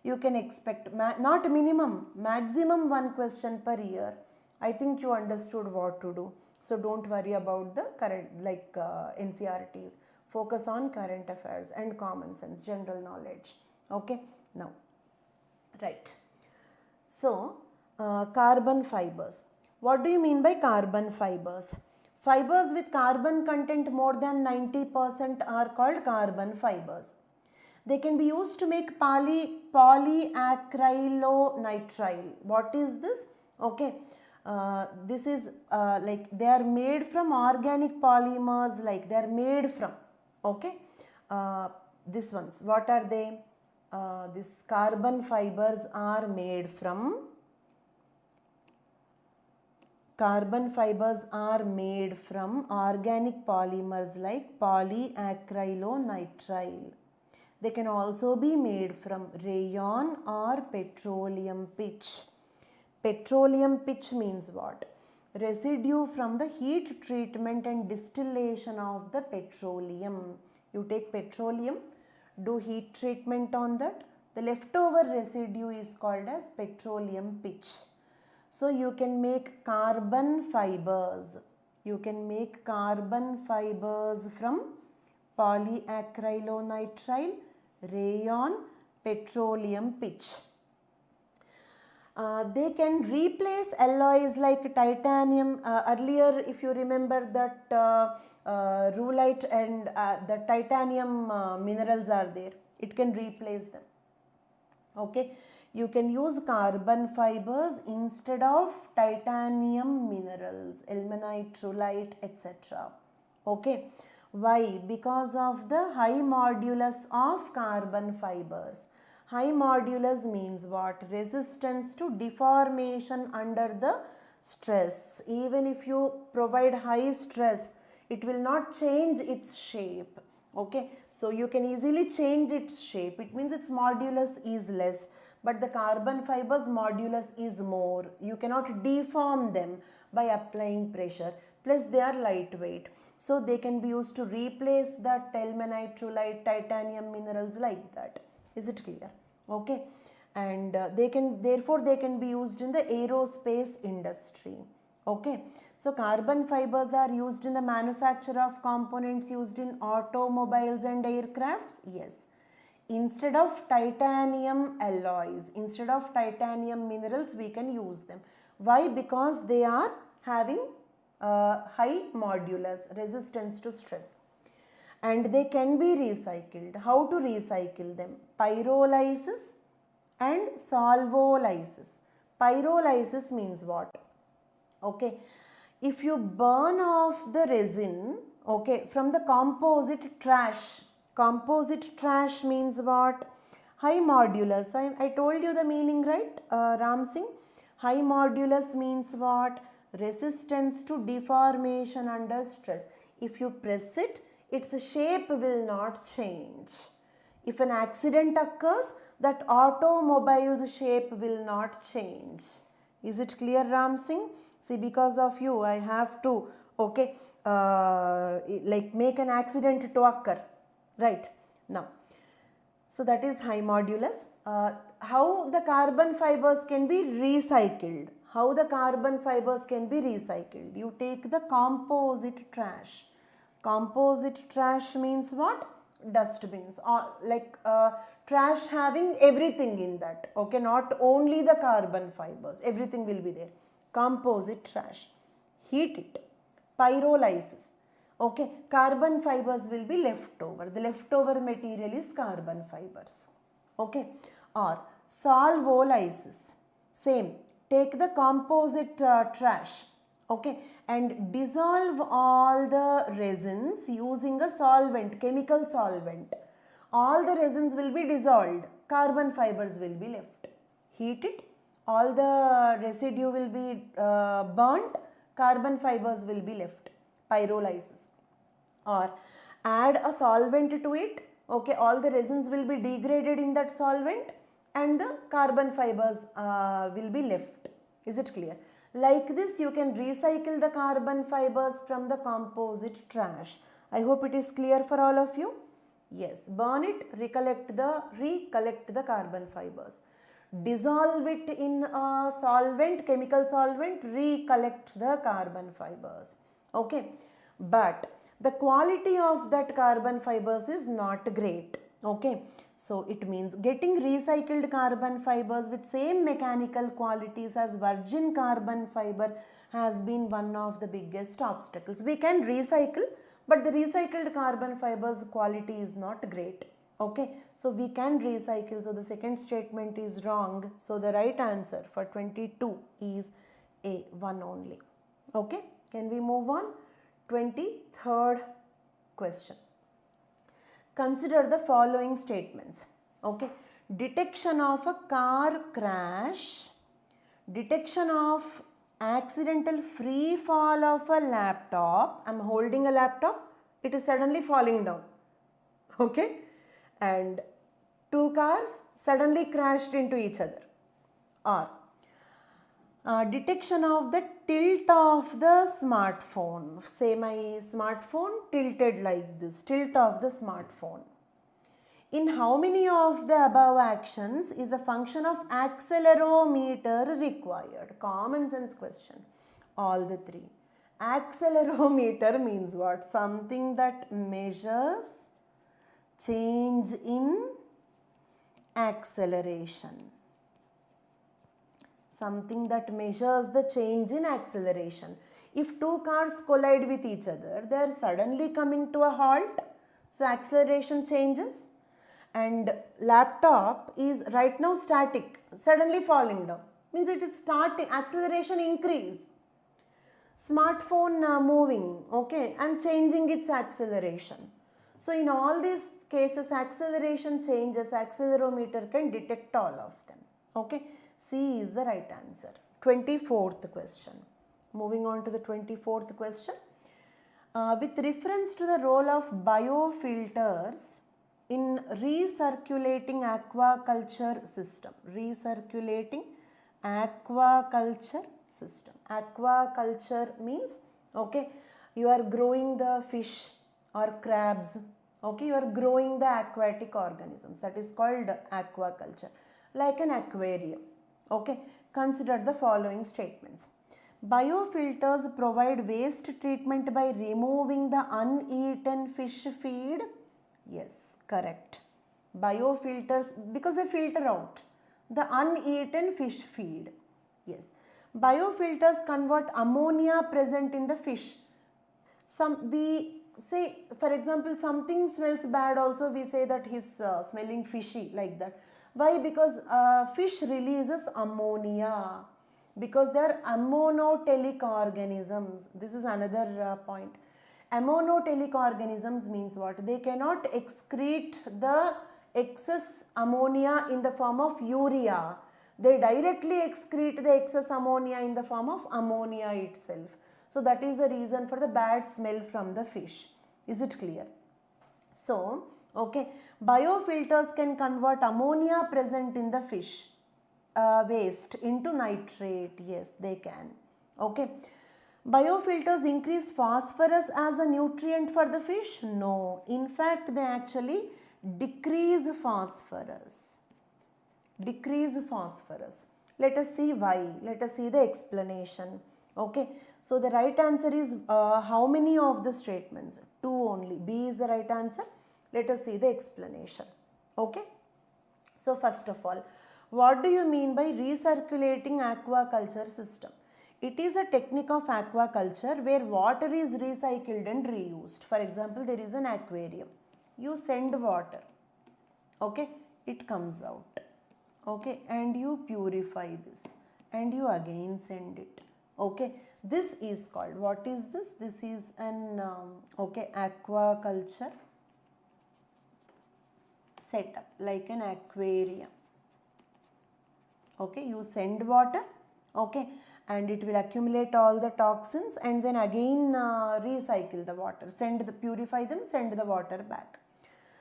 Speaker 1: you can expect not minimum, maximum 1 question per year. I think you understood what to do. So don't worry about the current NCERTs. Focus on current affairs and common sense, general knowledge. Okay, now, right. So, carbon fibers. What do you mean by carbon fibers? Fibers with carbon content more than 90% are called carbon fibers. They can be used to make polyacrylonitrile. What is this? Okay, this is like they are made from organic polymers, like they are made from, okay, this ones, what are they? This carbon fibers are made from organic polymers like polyacrylonitrile. They can also be made from rayon or petroleum pitch. Petroleum pitch means what? Residue from the heat treatment and distillation of the petroleum. You take petroleum, do heat treatment on that, the leftover residue is called as petroleum pitch. So you can make carbon fibers. You can make carbon fibers from polyacrylonitrile, rayon petroleum pitch. They can replace alloys like titanium. Earlier, if you remember that rhyolite and the titanium minerals are there, it can replace them. Okay, you can use carbon fibers instead of titanium minerals, ilmenite, rhyolite, etc. Okay, why? Because of the high modulus of carbon fibers. High modulus means what? Resistance to deformation under the stress. Even if you provide high stress, it will not change its shape. Okay, so you can easily change its shape. It means its modulus is less, but the carbon fibers modulus is more. You cannot deform them by applying pressure. Plus they are lightweight, so they can be used to replace that ilmenite, rhyolite, titanium minerals like that. Is it clear? Okay, and therefore they can be used in the aerospace industry. Okay, so carbon fibers are used in the manufacture of components used in automobiles and aircrafts. Yes, instead of titanium alloys, instead of titanium minerals, we can use them. Why? Because they are having high modulus, resistance to stress, and they can be recycled. How to recycle them? Pyrolysis and solvolysis. Pyrolysis means what? Okay, if you burn off the resin, okay, from the composite trash. Composite trash means what? High modulus. I told you the meaning, right, Ram Singh? High modulus means what? Resistance to deformation under stress. If you press it, its shape will not change. If an accident occurs, that automobile's shape will not change. Is it clear, Ram Singh? See, because of you, I have to, okay, like make an accident to occur, right? Now, so that is high modulus. How the carbon fibers can be recycled? How the carbon fibers can be recycled? You take the composite trash. Composite trash means what? Dustbins, or like trash having everything in that. Okay, not only the carbon fibers, everything will be there. Composite trash. Heat it. Pyrolysis. Okay, carbon fibers will be left over. The leftover material is carbon fibers. Okay, or solvolysis. Same. Take the composite trash. Okay, and dissolve all the resins using a solvent, chemical solvent. All the resins will be dissolved. Carbon fibers will be left. Heat it. All the residue will be burnt. Carbon fibers will be left. Pyrolysis. Or add a solvent to it. Okay, all the resins will be degraded in that solvent and the carbon fibers will be left. Is it clear? Like this, you can recycle the carbon fibers from the composite trash. I hope it is clear for all of you. Yes, burn it, recollect the carbon fibers. Dissolve it in a solvent, chemical solvent, recollect the carbon fibers. Okay, but the quality of that carbon fibers is not great. Okay, so it means getting recycled carbon fibers with same mechanical qualities as virgin carbon fiber has been one of the biggest obstacles. We can recycle, but the recycled carbon fibers quality is not great. Okay, so we can recycle. So the second statement is wrong. So the right answer for 22 is A, 1 only. Okay, can we move on? 23rd question. Consider the following statements. Okay, detection of a car crash, detection of accidental free fall of a laptop. I am holding a laptop, it is suddenly falling down. Okay, and two cars suddenly crashed into each other. Or detection of the tilt of the smartphone. Say my smartphone tilted like this, tilt of the smartphone. In how many of the above actions is the function of accelerometer required? Common sense question. All the three. Accelerometer means what? Something that measures change in acceleration. Something that measures the change in acceleration. If two cars collide with each other, they are suddenly coming to a halt, so acceleration changes. And laptop is right now static, suddenly falling down, means it is starting, acceleration increase. Smartphone moving, okay, and changing its acceleration. So in all these cases, acceleration changes, accelerometer can detect all of them. Okay, C is the right answer. 24th question. Moving on to the 24th question. With reference to the role of biofilters in recirculating aquaculture system. Recirculating aquaculture system. Aquaculture means, okay, you are growing the fish or crabs, okay, you are growing the aquatic organisms, that is called aquaculture, like an aquarium. Okay, consider the following statements. Biofilters provide waste treatment by removing the uneaten fish feed. Yes, correct. Biofilters, because they filter out the uneaten fish feed. Yes. Biofilters convert ammonia present in the fish. We say, for example, something smells bad also, we say that he's smelling fishy, like that. Why? Because fish releases ammonia, because they are ammonotelic organisms. This is another point. Ammonotelic organisms means what? They cannot excrete the excess ammonia in the form of urea. They directly excrete the excess ammonia in the form of ammonia itself. So that is the reason for the bad smell from the fish. Is it clear? So, okay, biofilters can convert ammonia present in the fish waste into nitrate. Yes, they can. Okay. Biofilters increase phosphorus as a nutrient for the fish? No. In fact, they actually decrease phosphorus. Decrease phosphorus. Let us see why. Let us see the explanation. Okay. So the right answer is how many of the statements? 2 only. B is the right answer. Let us see the explanation. Okay. So first of all, what do you mean by recirculating aquaculture system? It is a technique of aquaculture where water is recycled and reused. For example, there is an aquarium. You send water. Okay. It comes out. Okay. And you purify this. And you again send it. Okay. This is called, what is this? This is an okay, aquaculture setup, like an aquarium. Okay, you send water, okay, and it will accumulate all the toxins and then again recycle the water, purify them, send the water back.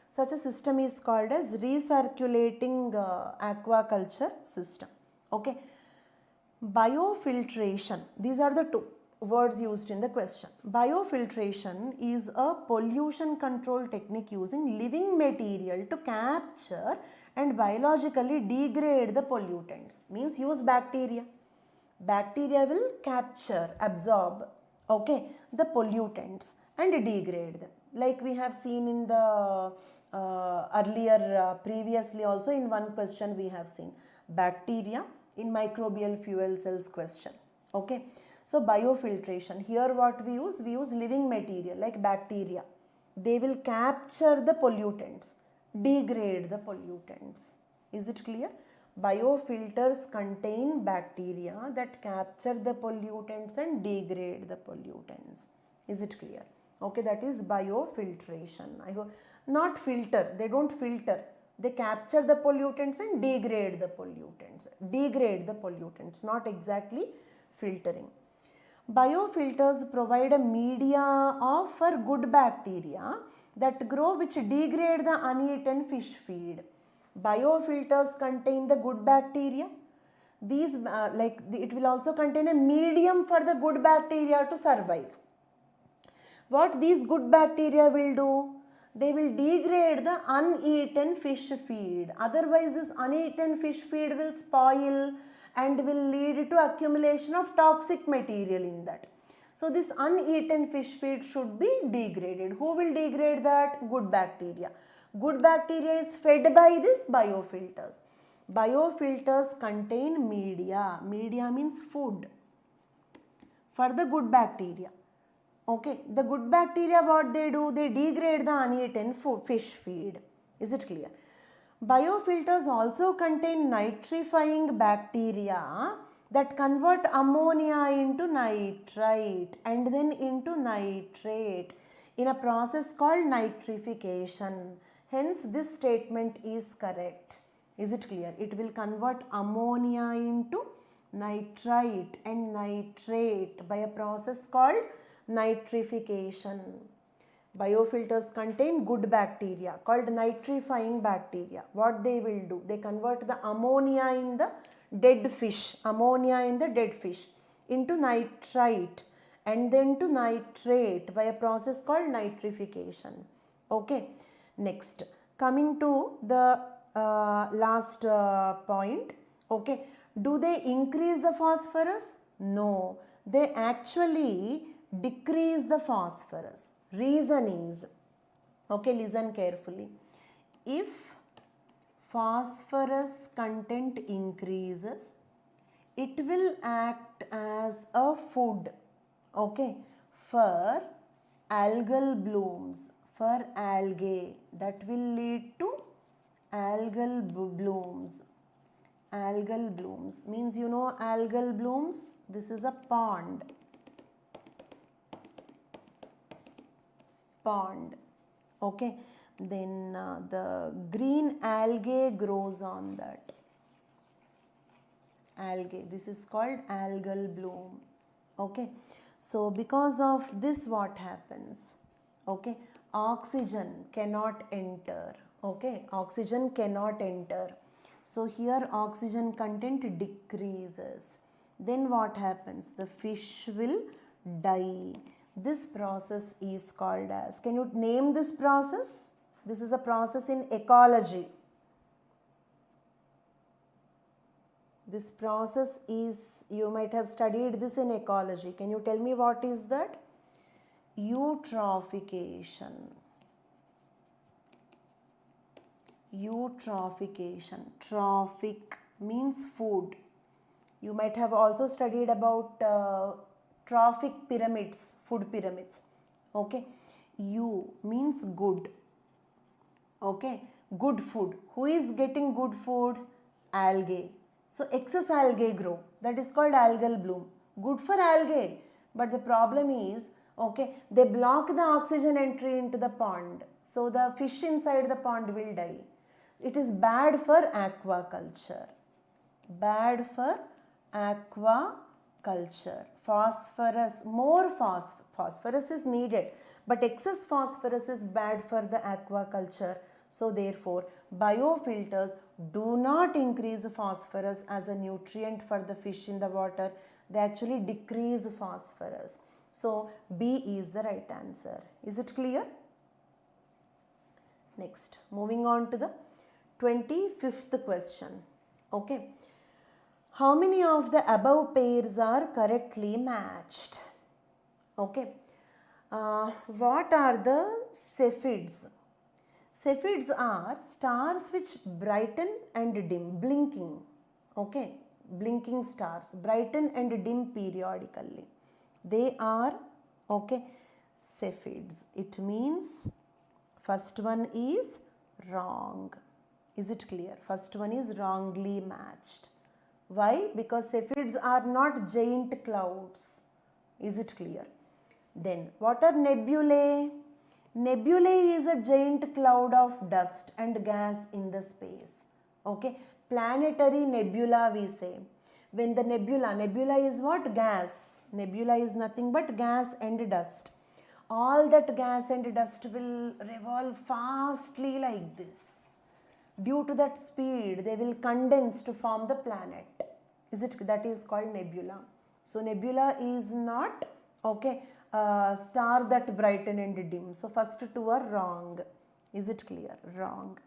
Speaker 1: Such a system is called as recirculating aquaculture system. Okay. Biofiltration, these are the two words used in the question. Biofiltration is a pollution control technique using living material to capture and biologically degrade the pollutants. Means use bacteria. Bacteria will capture, absorb, okay, the pollutants and degrade them. Like we have seen in the previously also in one question we have seen bacteria in microbial fuel cells question. Okay. So biofiltration, here what we use living material like bacteria. They will capture the pollutants, degrade the pollutants. Is it clear? Biofilters contain bacteria that capture the pollutants and degrade the pollutants. Is it clear? Okay, that is biofiltration. I hope, not filter, they don't filter. They capture the pollutants and degrade the pollutants. Degrade the pollutants, not exactly filtering. Biofilters provide a media for good bacteria that grow which degrade the uneaten fish feed. Biofilters contain the good bacteria. These it will also contain a medium for the good bacteria to survive. What these good bacteria will do? They will degrade the uneaten fish feed. Otherwise, this uneaten fish feed will spoil and will lead to accumulation of toxic material in that. So, this uneaten fish feed should be degraded. Who will degrade that? Good bacteria. Good bacteria is fed by this biofilters. Biofilters contain media. Media means food for the good bacteria. Okay, the good bacteria, what they do? They degrade the uneaten fish feed. Is it clear? Biofilters also contain nitrifying bacteria that convert ammonia into nitrite and then into nitrate in a process called nitrification. Hence, this statement is correct. Is it clear? It will convert ammonia into nitrite and nitrate by a process called nitrification. Biofilters contain good bacteria called nitrifying bacteria. What they will do? They convert the ammonia in the dead fish, into nitrite and then to nitrate by a process called nitrification. Okay. Next, coming to the last point. Okay. Do they increase the phosphorus? No. They actually decrease the phosphorus. Reason is, okay, listen carefully. If phosphorus content increases, it will act as a food, okay, for algal blooms, for algae. That will lead to algal blooms. Algal blooms means, you know, algal blooms, this is a pond. Okay, then the green algae grows on that. Algae, this is called algal bloom. Okay, so because of this, what happens? Okay, oxygen cannot enter. Okay, oxygen cannot enter. So here oxygen content decreases. Then what happens? The fish will die. This process is called as, can you name this process? This is a process in ecology. This process is, you might have studied this in ecology. Can you tell me what is that? Eutrophication. Eutrophication. Trophic means food. You might have also studied about trophic pyramids, food pyramids. Okay, U means good. Okay, good food. Who is getting good food? Algae. So excess algae grow. That is called algal bloom. Good for algae. But the problem is, okay, they block the oxygen entry into the pond. So the fish inside the pond will die. It is bad for aquaculture. Bad for aquaculture. Phosphorus, more phosphorus is needed, but excess phosphorus is bad for the aquaculture. So therefore, biofilters do not increase phosphorus as a nutrient for the fish in the water. They actually decrease phosphorus. So B is the right answer. Is it clear? Next, moving on to the 25th question. Okay. How many of the above pairs are correctly matched? Okay. What are the Cephids? Cephids are stars which brighten and dim, blinking. Okay. Blinking stars, brighten and dim periodically. They are, okay, Cephids. It means first one is wrong. Is it clear? First one is wrongly matched. Why? Because Cephids are not giant clouds. Is it clear? Then what are nebulae? Nebulae is a giant cloud of dust and gas in the space. Okay. Planetary nebula we say. When the nebula is what? Gas. Nebula is nothing but gas and dust. All that gas and dust will revolve fastly like this. Due to that speed, they will condense to form the planet. That is called nebula. So nebula is not, okay, star that brighten and dim. So first two are wrong. Is it clear? Wrong.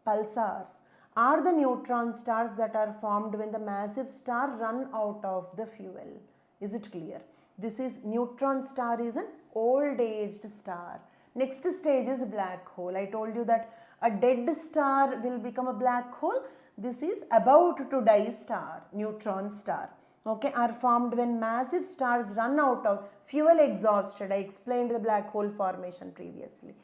Speaker 1: Pulsars are the neutron stars that are formed when the massive star run out of the fuel. Is it clear? This is neutron star is an old aged star. Next stage is black hole. I told you that A dead star will become a black hole. This is about to die star, neutron star. Okay, are formed when massive stars run out of fuel exhausted. I explained the black hole formation previously.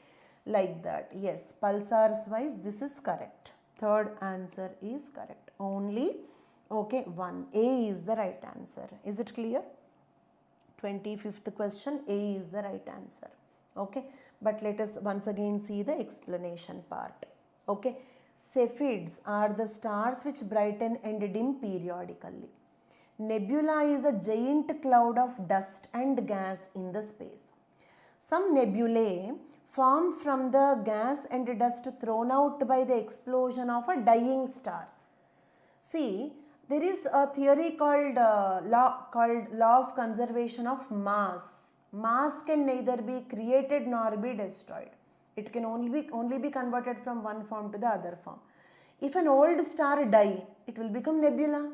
Speaker 1: Like that. Yes, pulsars wise this is correct. Third answer is correct. Only, okay, 1. A is the right answer. Is it clear? 25th question, A is the right answer. Okay, but let us once again see the explanation part. Okay, Cephids are the stars which brighten and dim periodically. Nebula is a giant cloud of dust and gas in the space. Some nebulae form from the gas and dust thrown out by the explosion of a dying star. See, there is a theory called law of conservation of mass. Mass can neither be created nor be destroyed. It can only be converted from one form to the other form. If an old star die, it will become nebula.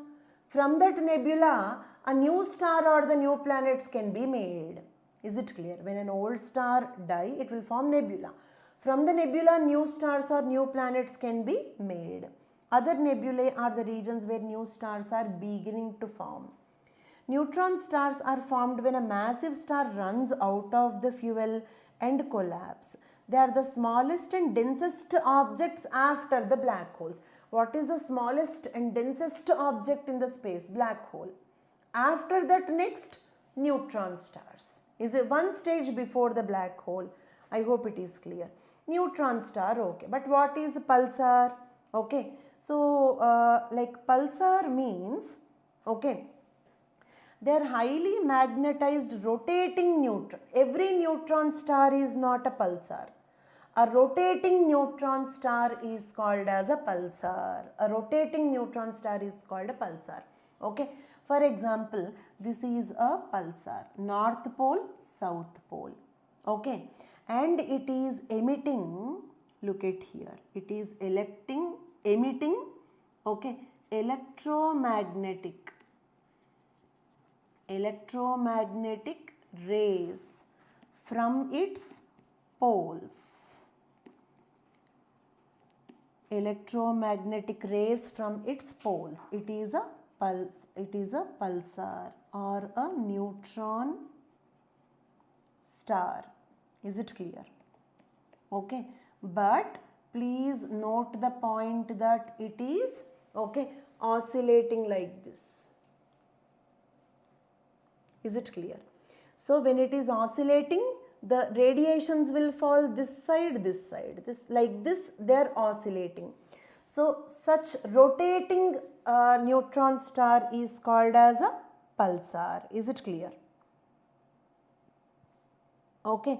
Speaker 1: From that nebula, a new star or the new planets can be made. Is it clear? When an old star die, it will form nebula. From the nebula, new stars or new planets can be made. Other nebulae are the regions where new stars are beginning to form. Neutron stars are formed when a massive star runs out of the fuel and collapse. They are the smallest and densest objects after the black holes. What is the smallest and densest object in the space? Black hole. After that, next, neutron stars. Is it one stage before the black hole? I hope it is clear. Neutron star, okay. But what is a pulsar? Okay. So, like pulsar means, okay, they are highly magnetized rotating neutron. Every neutron star is not a pulsar. A rotating neutron star is called as a pulsar. A rotating neutron star is called a pulsar. Okay. For example, this is a pulsar. North pole, south pole. Okay. And it is emitting, look at here, it is emitting, okay, electromagnetic rays from its poles. Electromagnetic rays from its poles. It is a pulsar or a neutron star. Is it clear? Okay. But please note the point that it is, okay, oscillating like this. Is it clear? So when it is oscillating, the radiations will fall this side, this like this, they are oscillating. So such rotating neutron star is called as a pulsar. Is it clear? Okay.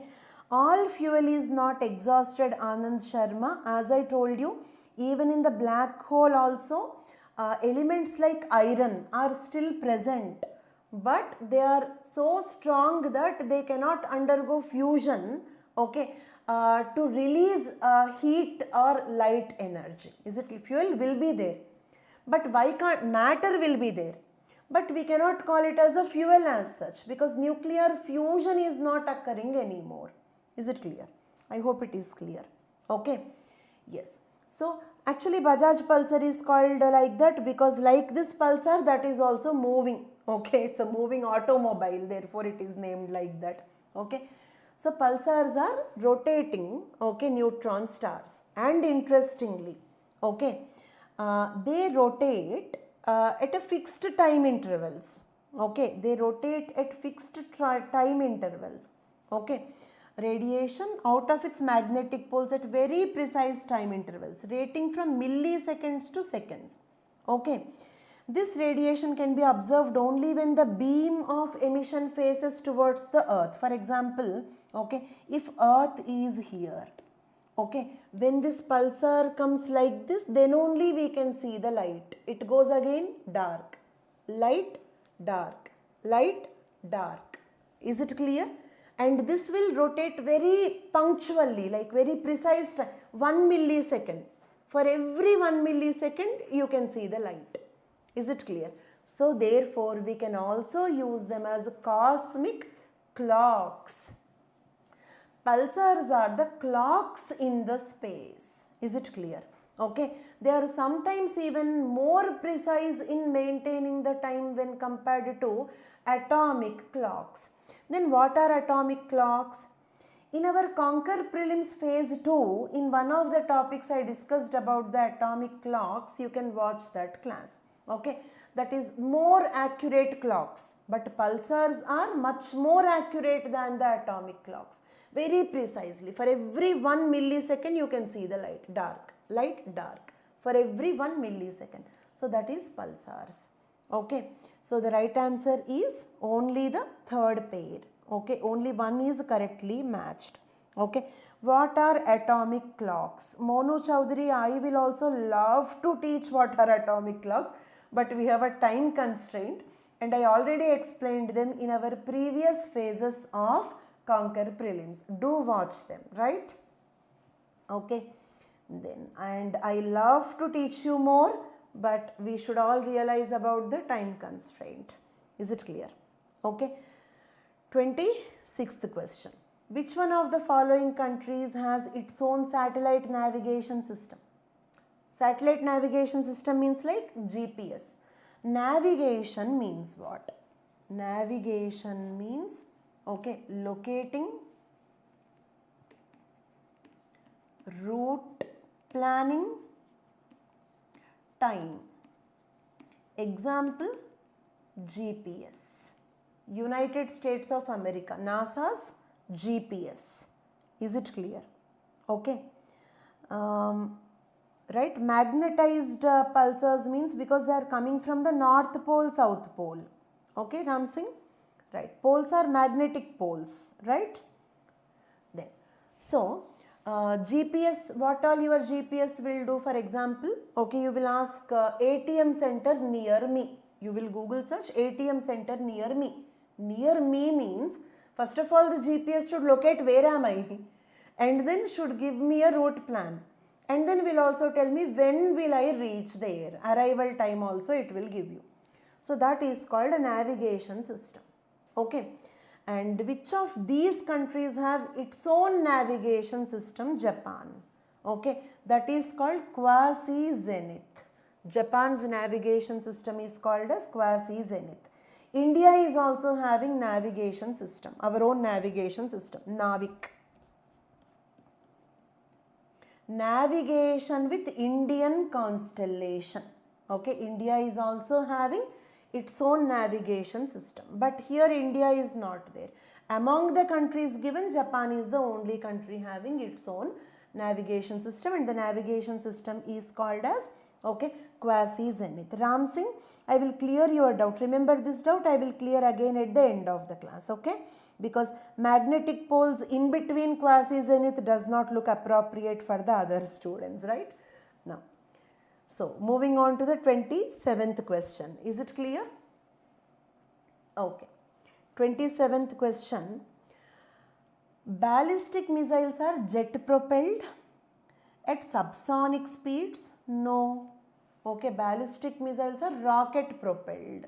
Speaker 1: All fuel is not exhausted, Anand Sharma. As I told you, even in the black hole also, elements like iron are still present. But they are so strong that they cannot undergo fusion, okay, to release heat or light energy. Is it? Fuel will be there, but why can't matter will be there, but we cannot call it as a fuel as such, because nuclear fusion is not occurring anymore. Is it clear? I hope it is clear. Okay. Yes. So actually Bajaj pulsar is called like that because like this pulsar, that is also moving. Okay, it's a moving automobile, therefore it is named like that. Okay. So pulsars are rotating, okay, neutron stars, and interestingly, okay, they rotate at a fixed time intervals. Okay, they rotate at fixed time intervals. Okay. Radiation out of its magnetic poles at very precise time intervals, ranging from milliseconds to seconds. Okay. This radiation can be observed only when the beam of emission faces towards the earth. For example, okay, if earth is here, okay, when this pulsar comes like this, then only we can see the light. It goes again dark, light, dark, light, dark. Is it clear? And this will rotate very punctually, like very precise time, 1 millisecond. For every 1 millisecond, you can see the light. Is it clear? So therefore, we can also use them as cosmic clocks. Pulsars are the clocks in the space. Is it clear? Okay, they are sometimes even more precise in maintaining the time when compared to atomic clocks. Then what are atomic clocks? In our Conquer Prelims phase 2, in one of the topics I discussed about the atomic clocks, you can watch that class. Okay, that is more accurate clocks, but pulsars are much more accurate than the atomic clocks. Very precisely, for every 1 millisecond you can see the light, dark, light, dark, for every 1 millisecond. So that is pulsars. Okay, so the right answer is only the third pair. Okay, only one is correctly matched. Okay, what are atomic clocks? Monu Chowdhury, I will also love to teach what are atomic clocks, but we have a time constraint and I already explained them in our previous phases of Conquer Prelims. Do watch them, right? Okay, then, and I love to teach you more, but we should all realize about the time constraint. Is it clear? Okay. 26th question. Which one of the following countries has its own satellite navigation system? Satellite navigation system means like GPS. Navigation means what? Navigation means, okay, locating, route planning, time. Example, GPS. United States of America, NASA's GPS. Is it clear? Okay. Right, magnetized pulsars means because they are coming from the North Pole, South Pole. Okay, Ram Singh? Right, poles are magnetic poles, right? Then, so, GPS, what all your GPS will do, for example, okay, you will ask ATM center near me. You will Google search ATM center near me. Near me means, first of all, the GPS should locate where am I and then should give me a route plan, and then will also tell me when will I reach there, arrival time also it will give you. So that is called a navigation system. Okay, and which of these countries have its own navigation system? Japan. Okay, that is called quasi-zenith. Japan's navigation system is called as quasi-zenith. India is also having navigation system, our own navigation system, Navik. Navigation with Indian constellation. Okay, India is also having its own navigation system, but here India is not there. Among the countries given, Japan is the only country having its own navigation system, and the navigation system is called as, okay, quasi-zenith. Ram Singh, I will clear your doubt. Remember this doubt, I will clear again at the end of the class, okay? Because magnetic poles in between quasi-zenith does not look appropriate for the other students, right? Now, so moving on to the 27th question. Is it clear? Okay. 27th question. Ballistic missiles are jet propelled at subsonic speeds? No. Okay, ballistic missiles are rocket propelled.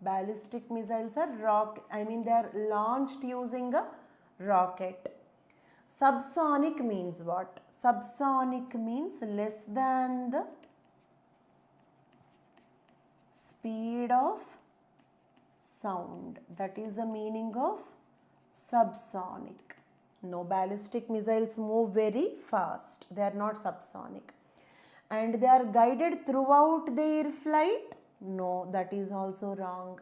Speaker 1: Ballistic missiles are they are launched using a rocket. Subsonic means what? Subsonic means less than the speed of sound. That is the meaning of subsonic. No, ballistic missiles move very fast. They are not subsonic. And they are guided throughout their flight? No, that is also wrong.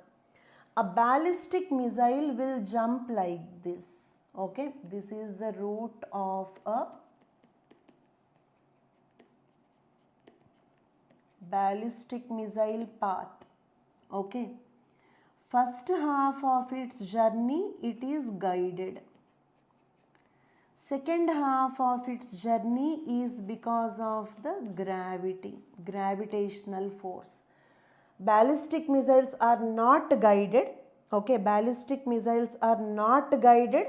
Speaker 1: A ballistic missile will jump like this. Okay, this is the route of a ballistic missile path. Okay, first half of its journey it is guided. Second half of its journey is because of the gravitational force. Ballistic missiles are not guided. Okay, ballistic missiles are not guided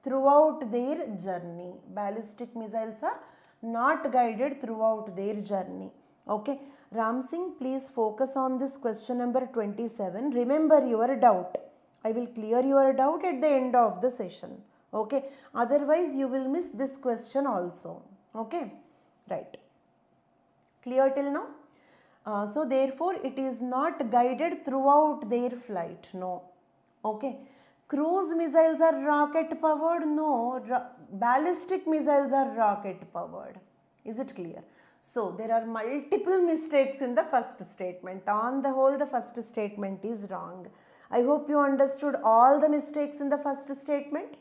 Speaker 1: throughout their journey. Ballistic missiles are not guided throughout their journey. Okay, Ram Singh, please focus on this question number 27. Remember your doubt. I will clear your doubt at the end of the session. Okay, otherwise you will miss this question also. Okay, right. Clear till now? So therefore it is not guided throughout their flight. No. Okay. Cruise missiles are rocket powered? No. Ballistic missiles are rocket powered. Is it clear? So there are multiple mistakes in the first statement. On the whole, the first statement is wrong. I hope you understood all the mistakes in the first statement.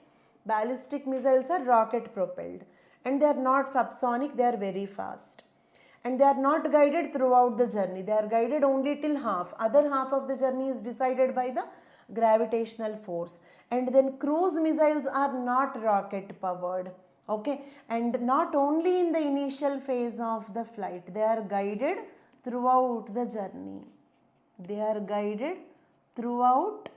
Speaker 1: Ballistic missiles are rocket propelled and they are not subsonic, they are very fast. And they are not guided throughout the journey. They are guided only till half. Other half of the journey is decided by the gravitational force. And then cruise missiles are not rocket powered. Okay. And not only in the initial phase of the flight. They are guided throughout the journey. They are guided throughout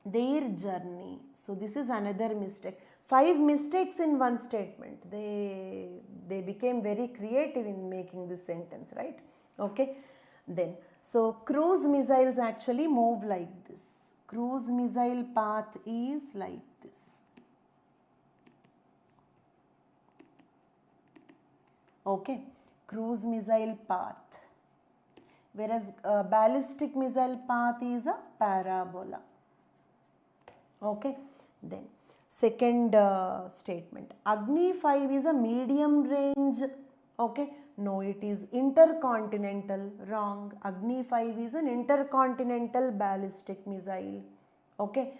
Speaker 1: their journey. So this is another mistake. 5 mistakes in one statement. They became very creative in making this sentence, right? Okay. Then, so cruise missiles actually move like this. Cruise missile path is like this. Okay. Cruise missile path. Whereas ballistic missile path is a parabola. Okay. Then second statement, Agni 5 is a medium range. Okay. No, it is intercontinental. Wrong. Agni 5 is an intercontinental ballistic missile. Okay.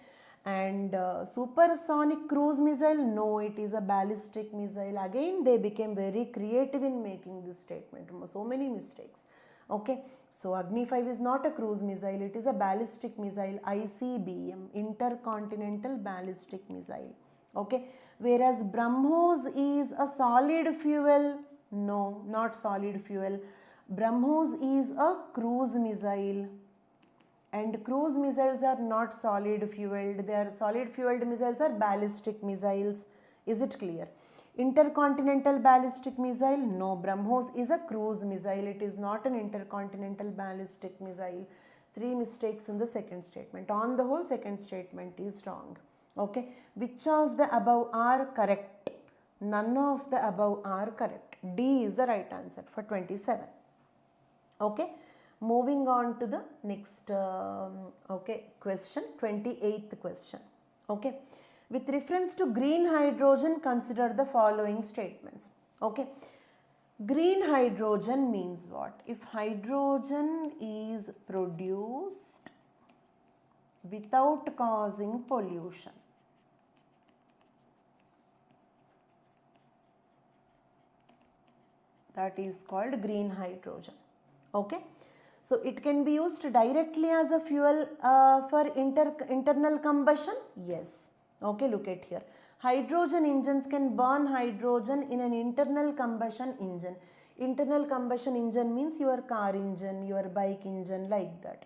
Speaker 1: And supersonic cruise missile, no, it is a ballistic missile. Again, they became very creative in making this statement. So many mistakes. Okay. So Agni 5 is not a cruise missile, it is a ballistic missile, ICBM, intercontinental ballistic missile. Okay. Whereas BrahMos is a solid fuel, no, not solid fuel. BrahMos is a cruise missile. And cruise missiles are not solid fueled, they are solid fueled missiles are ballistic missiles. Is it clear? Intercontinental ballistic missile, no, BrahMos is a cruise missile, it is not an intercontinental ballistic missile. 3 mistakes in the second statement. On the whole, second statement is wrong. Okay. Which of the above are correct? None of the above are correct. D is the right answer for 27. Okay. Moving on to the next question, 28th question. Okay. With reference to green hydrogen, consider the following statements. Okay. Green hydrogen means what? If hydrogen is produced without causing pollution, that is called green hydrogen. Okay. So it can be used directly as a fuel for internal combustion? Yes. Okay, look at here. Hydrogen engines can burn hydrogen in an internal combustion engine. Internal combustion engine means your car engine, your bike engine, like that.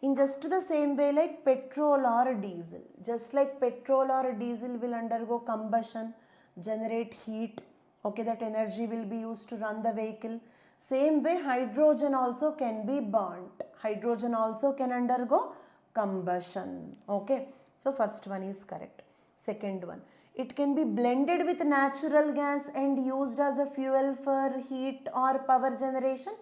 Speaker 1: In just the same way like petrol or diesel. Just like petrol or diesel will undergo combustion, generate heat. Okay, that energy will be used to run the vehicle. Same way hydrogen also can be burnt. Hydrogen also can undergo combustion. Okay. So first one is correct. Second one, it can be blended with natural gas and used as a fuel for heat or power generation.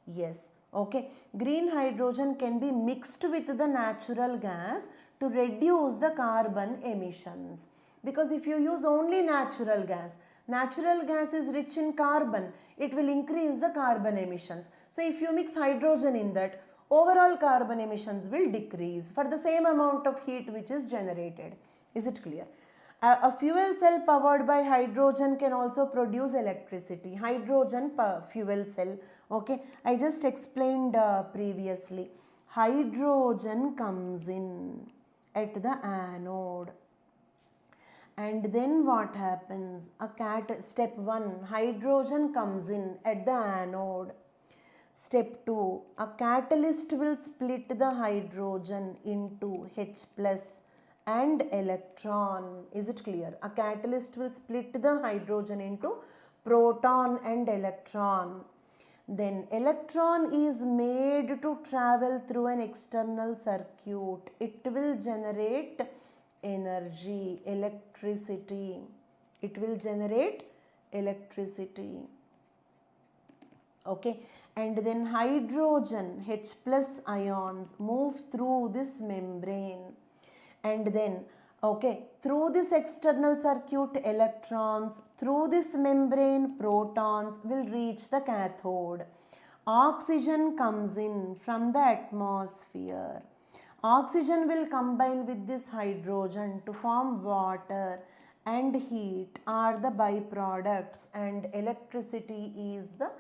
Speaker 1: Yes. Okay. Green hydrogen can be mixed with the natural gas to reduce the carbon emissions. Because if you use only natural gas is rich in carbon, it will increase the carbon emissions. So if you mix hydrogen in that, overall carbon emissions will decrease for the same amount of heat which is generated. Is it clear? A fuel cell powered by hydrogen can also produce electricity. Hydrogen fuel cell. Okay, I just explained previously. Hydrogen comes in at the anode. And then what happens? Step 1, hydrogen comes in at the anode. Step 2, a catalyst will split the hydrogen into H plus and electron. Is it clear? A catalyst will split the hydrogen into proton and electron. Then electron is made to travel through an external circuit. It will generate energy, electricity. It will generate electricity. Okay, and then hydrogen H plus ions move through this membrane, and then okay, through this external circuit electrons, through this membrane protons will reach the cathode. Oxygen comes in from the atmosphere. Oxygen will combine with this hydrogen to form water, and heat are the byproducts, and electricity is the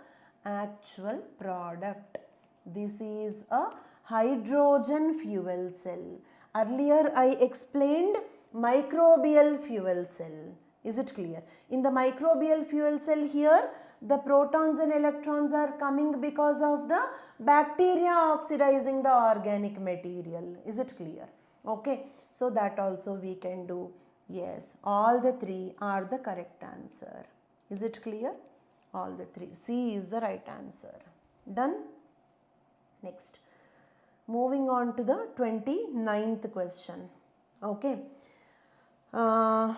Speaker 1: actual product. This is a hydrogen fuel cell. Earlier I explained microbial fuel cell. Is it clear? In the microbial fuel cell, here the protons and electrons are coming because of the bacteria oxidizing the organic material. Is it clear? Okay, so that also we can do. Yes, all the three are the correct answer. Is it clear? All the three. C is the right answer. Done? Next. Moving on to the 29th question. Okay. Right.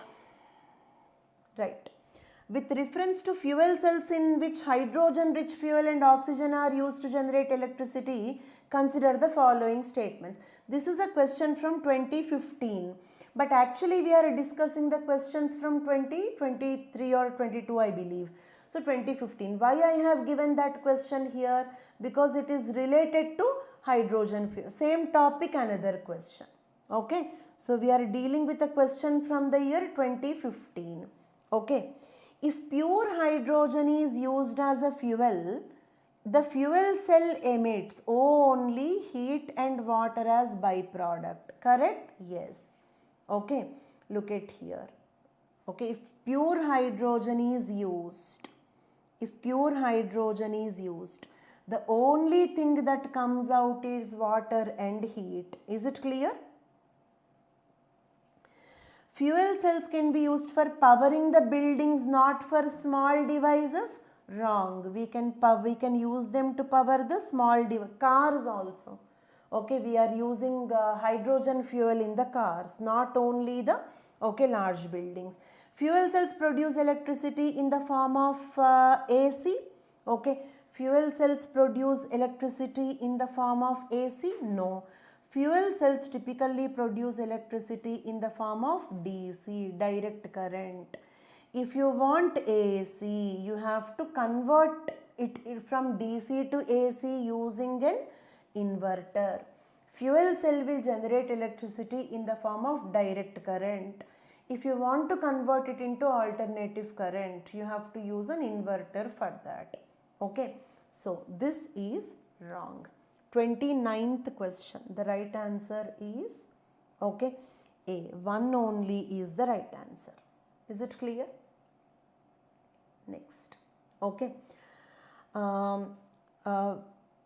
Speaker 1: With reference to fuel cells in which hydrogen-rich fuel and oxygen are used to generate electricity, consider the following statements. This is a question from 2015. But actually we are discussing the questions from 2023 or 22, I believe. So 2015. Why I have given that question here? Because it is related to hydrogen fuel. Same topic, another question. Okay. So we are dealing with a question from the year 2015. Okay. If pure hydrogen is used as a fuel, the fuel cell emits only heat and water as byproduct. Correct? Yes. Okay. Look at here. Okay. If pure hydrogen is used, the only thing that comes out is water and heat. Is it clear? Fuel cells can be used for powering the buildings, not for small devices. Wrong. We can use them to power the small cars also. Okay, we are using hydrogen fuel in the cars, not only the large buildings. Fuel cells produce electricity in the form of AC. Okay, fuel cells produce electricity in the form of AC? No. Fuel cells typically produce electricity in the form of DC, direct current. If you want AC, you have to convert it from DC to AC using an inverter. Fuel cell will generate electricity in the form of direct current. If you want to convert it into alternative current, you have to use an inverter for that. Okay, so this is wrong. 29th question. The right answer is, okay, A. One only is the right answer. Is it clear? Next. Okay.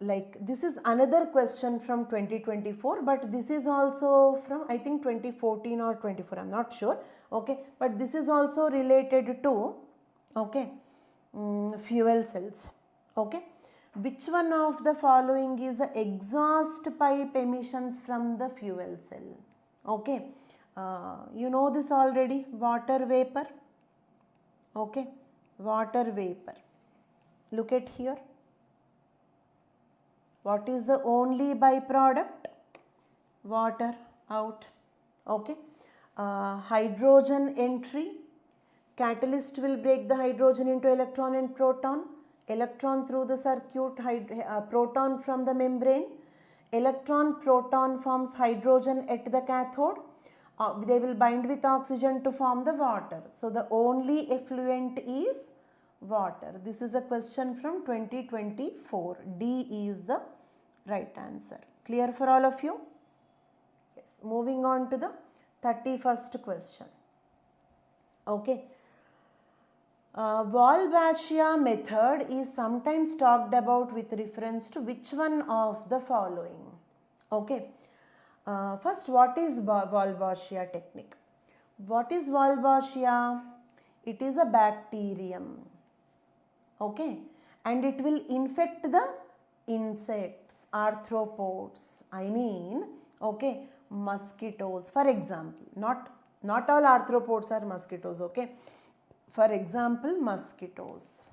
Speaker 1: Like this is another question from 2024, but this is also from I think 2014 or 24. I'm not sure. Okay. But this is also related to, okay, fuel cells. Okay. Which one of the following is the exhaust pipe emissions from the fuel cell? Okay, you know this already, water vapor. Okay, water vapor. Look at here. What is the only byproduct? Water out. Okay, hydrogen entry. Catalyst will break the hydrogen into electron and proton. Electron through the circuit, proton from the membrane. Electron proton forms hydrogen at the cathode. They will bind with oxygen to form the water. So the only effluent is water. This is a question from 2024. D is the right answer. Clear for all of you? Yes. Moving on to the 31st question. Okay. Walbachia method is sometimes talked about with reference to which one of the following? Okay. First, what is Walbachia technique? What is Walbachia? It is a bacterium. Okay. And it will infect the insects, arthropods. I mean, okay, mosquitoes. For example, not all arthropods are mosquitoes. Okay. For example, mosquitoes.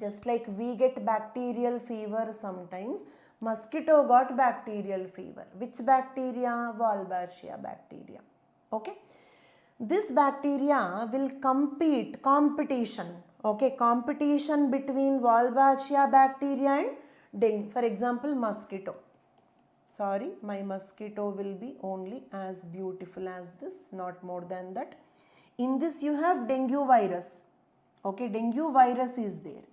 Speaker 1: Just like we get bacterial fever sometimes, mosquito got bacterial fever. Which bacteria? Wolbachia bacteria. Okay. This bacteria will competition between Wolbachia bacteria and dengue. For example, mosquito. Sorry, my mosquito will be only as beautiful as this, not more than that. In this you have dengue virus. Okay, dengue virus is there.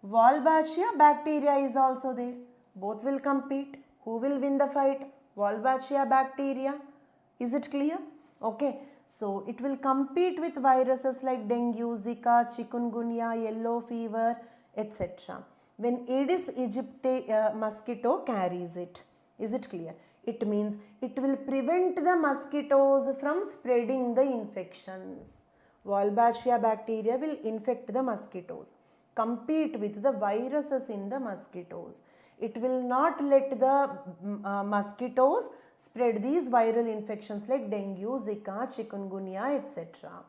Speaker 1: Wolbachia bacteria is also there. Both will compete. Who will win the fight? Wolbachia bacteria. Is it clear? Okay. So it will compete with viruses like dengue, Zika, chikungunya, yellow fever, etc. When Aedes aegypti mosquito carries it. Is it clear? It means it will prevent the mosquitoes from spreading the infections. Wolbachia bacteria will infect the mosquitoes, compete with the viruses in the mosquitoes. It will not let the mosquitoes spread these viral infections like dengue, Zika, chikungunya, etc.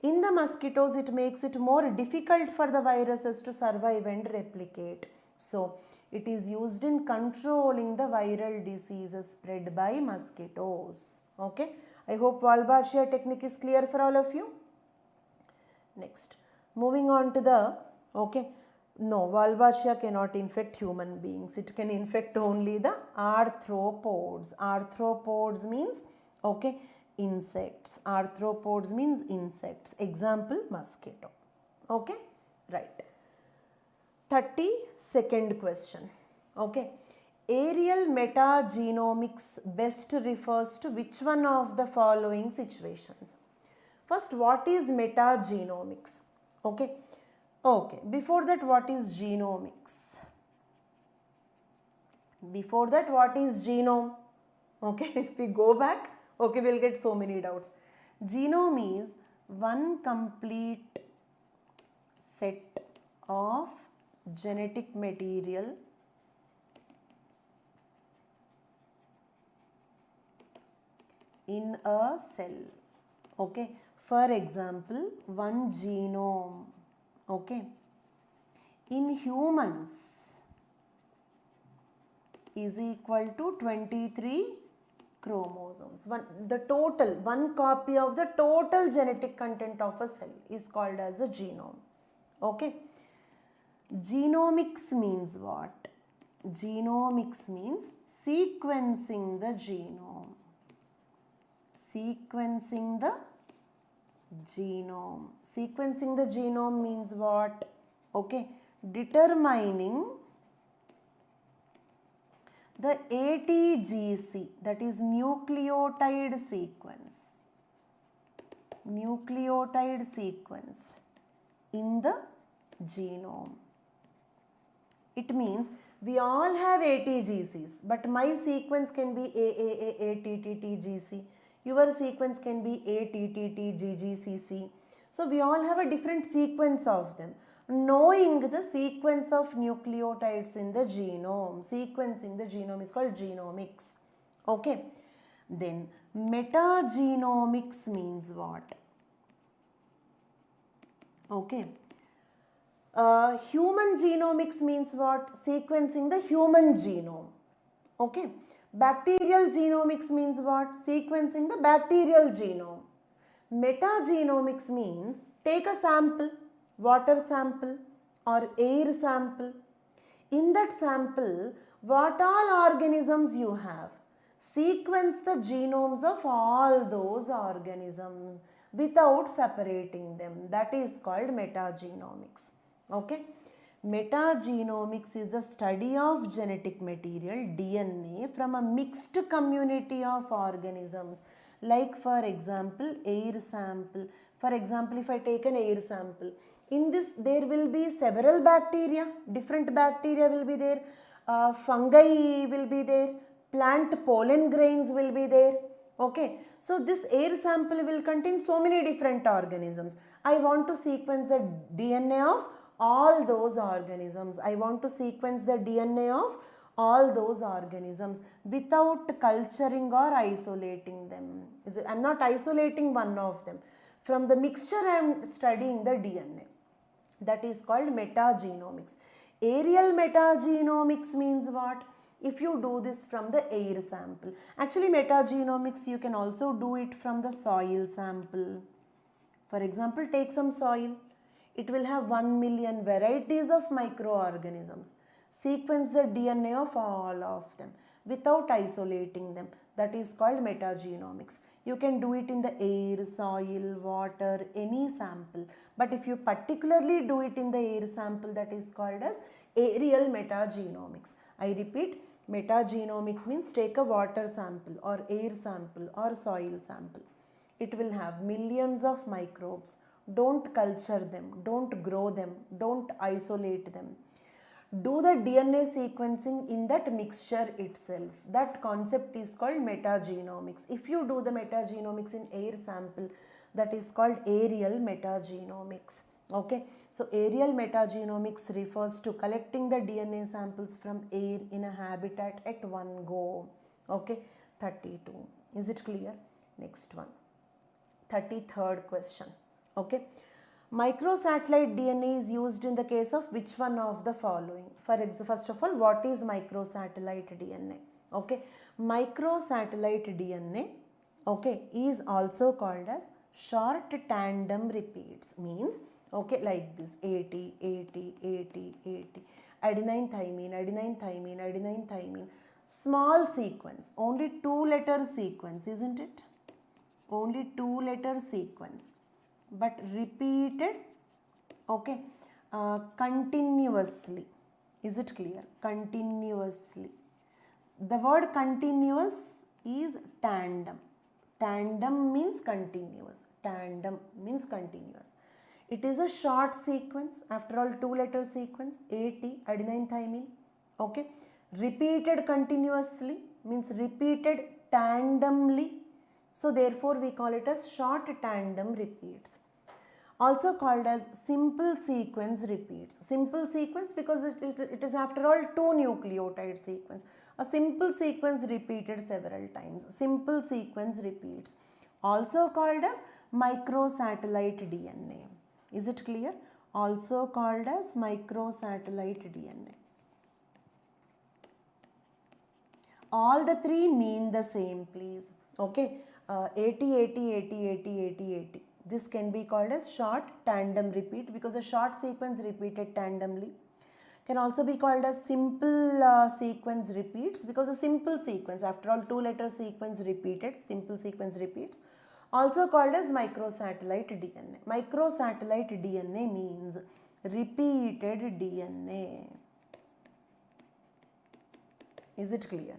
Speaker 1: In the mosquitoes, it makes it more difficult for the viruses to survive and replicate. So, it is used in controlling the viral diseases spread by mosquitoes. Okay. I hope Wolbachia technique is clear for all of you. Next, moving on to the, no, Wolbachia cannot infect human beings. It can infect only the arthropods. Arthropods means, insects. Arthropods means insects. Example, mosquito. Okay, right. 32nd question. Okay. Aerial metagenomics best refers to which one of the following situations? First, what is metagenomics? Okay. Before that, what is genomics? Before that, what is genome? Okay. If we go back, we'll get so many doubts. Genome is one complete set of genetic material in a cell. Okay. For example, one genome. Okay. In humans is equal to 23 chromosomes. One copy of the total genetic content of a cell is called as a genome. Okay. Genomics means what? Genomics means sequencing the genome. Sequencing the genome. Sequencing the genome means what? Determining the ATGC, that is nucleotide sequence. Nucleotide sequence in the genome. It means we all have ATGCs, but my sequence can be ATTTGC. Your sequence can be ATTTGGCC. So we all have a different sequence of them. Knowing the sequence of nucleotides in the genome, sequencing the genome is called genomics. Okay. Then metagenomics means what? Okay. Human genomics means what? Sequencing the human genome. Okay. Bacterial genomics means what? Sequencing the bacterial genome. Metagenomics means take a sample, water sample or air sample. In that sample, what all organisms you have? Sequence the genomes of all those organisms without separating them. That is called metagenomics. Okay. Metagenomics is the study of genetic material, DNA, from a mixed community of organisms. Like for example, air sample. For example, if I take an air sample, in this there will be several bacteria, different bacteria will be there, fungi will be there, plant pollen grains will be there. Okay. So this air sample will contain so many different organisms. I want to sequence the DNA of all those organisms. I want to sequence the DNA of all those organisms without culturing or isolating them. I am not isolating one of them. From the mixture I am studying the DNA. That is called metagenomics. Aerial metagenomics means what? If you do this from the air sample. Actually, metagenomics you can also do it from the soil sample. For example, take some soil. It will have 1 million varieties of microorganisms. Sequence the DNA of all of them without isolating them. That is called metagenomics. You can do it in the air, soil, water, any sample. But if you particularly do it in the air sample, that is called as aerial metagenomics. I repeat, metagenomics means take a water sample or air sample or soil sample. It will have millions of microbes. Don't culture them, don't grow them, don't isolate them. Do the DNA sequencing in that mixture itself. That concept is called metagenomics. If you do the metagenomics in air sample, that is called aerial metagenomics. Okay, so aerial metagenomics refers to collecting the DNA samples from air in a habitat at one go. Okay, 32. Is it clear? Next one. 33rd question. Okay. Microsatellite DNA is used in the case of which one of the following? First of all, what is microsatellite DNA? Okay, microsatellite DNA, okay, is also called as short tandem repeats. Means, okay, like this, 80, 80, 80, 80, adenine, thymine, adenine, thymine, adenine, thymine. Small sequence, only 2-letter sequence, isn't it? Only 2-letter sequence, but repeated, okay, continuously. Is it clear? Continuously. The word continuous is tandem. Tandem means continuous. Tandem means continuous. It is a short sequence, after all 2-letter sequence, 80, adenine, thymine, okay. Repeated continuously means repeated tandemly. So therefore we call it as short tandem repeats. Also called as simple sequence repeats. Simple sequence because it is after all 2 nucleotide sequence. A simple sequence repeated several times. Simple sequence repeats. Also called as microsatellite DNA. Is it clear? Also called as microsatellite DNA. All the three mean the same, please. Okay. 80, 80, 80, 80, 80, 80. This can be called as short tandem repeat because a short sequence repeated tandemly. Can also be called as simple sequence repeats because a simple sequence, after all 2-letter sequence repeated, simple sequence repeats. Also called as microsatellite DNA. Microsatellite DNA means repeated DNA. Is it clear?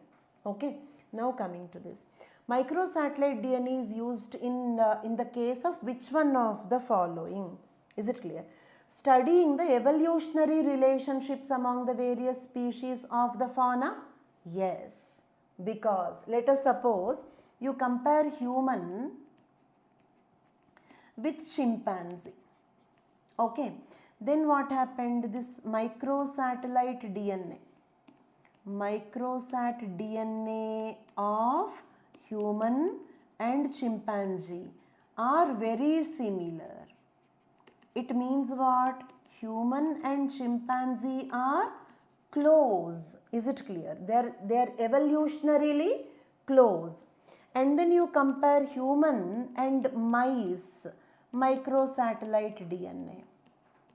Speaker 1: Okay. Now coming to this. Microsatellite DNA is used in the case of which one of the following? Is it clear? Studying the evolutionary relationships among the various species of the fauna? Yes, because let us suppose you compare human with chimpanzee. Okay, then what happened? This microsatellite DNA. Microsat DNA of human and chimpanzee are very similar. It means what? Human and chimpanzee are close. Is it clear? They are evolutionarily close. And then you compare human and mice, microsatellite DNA.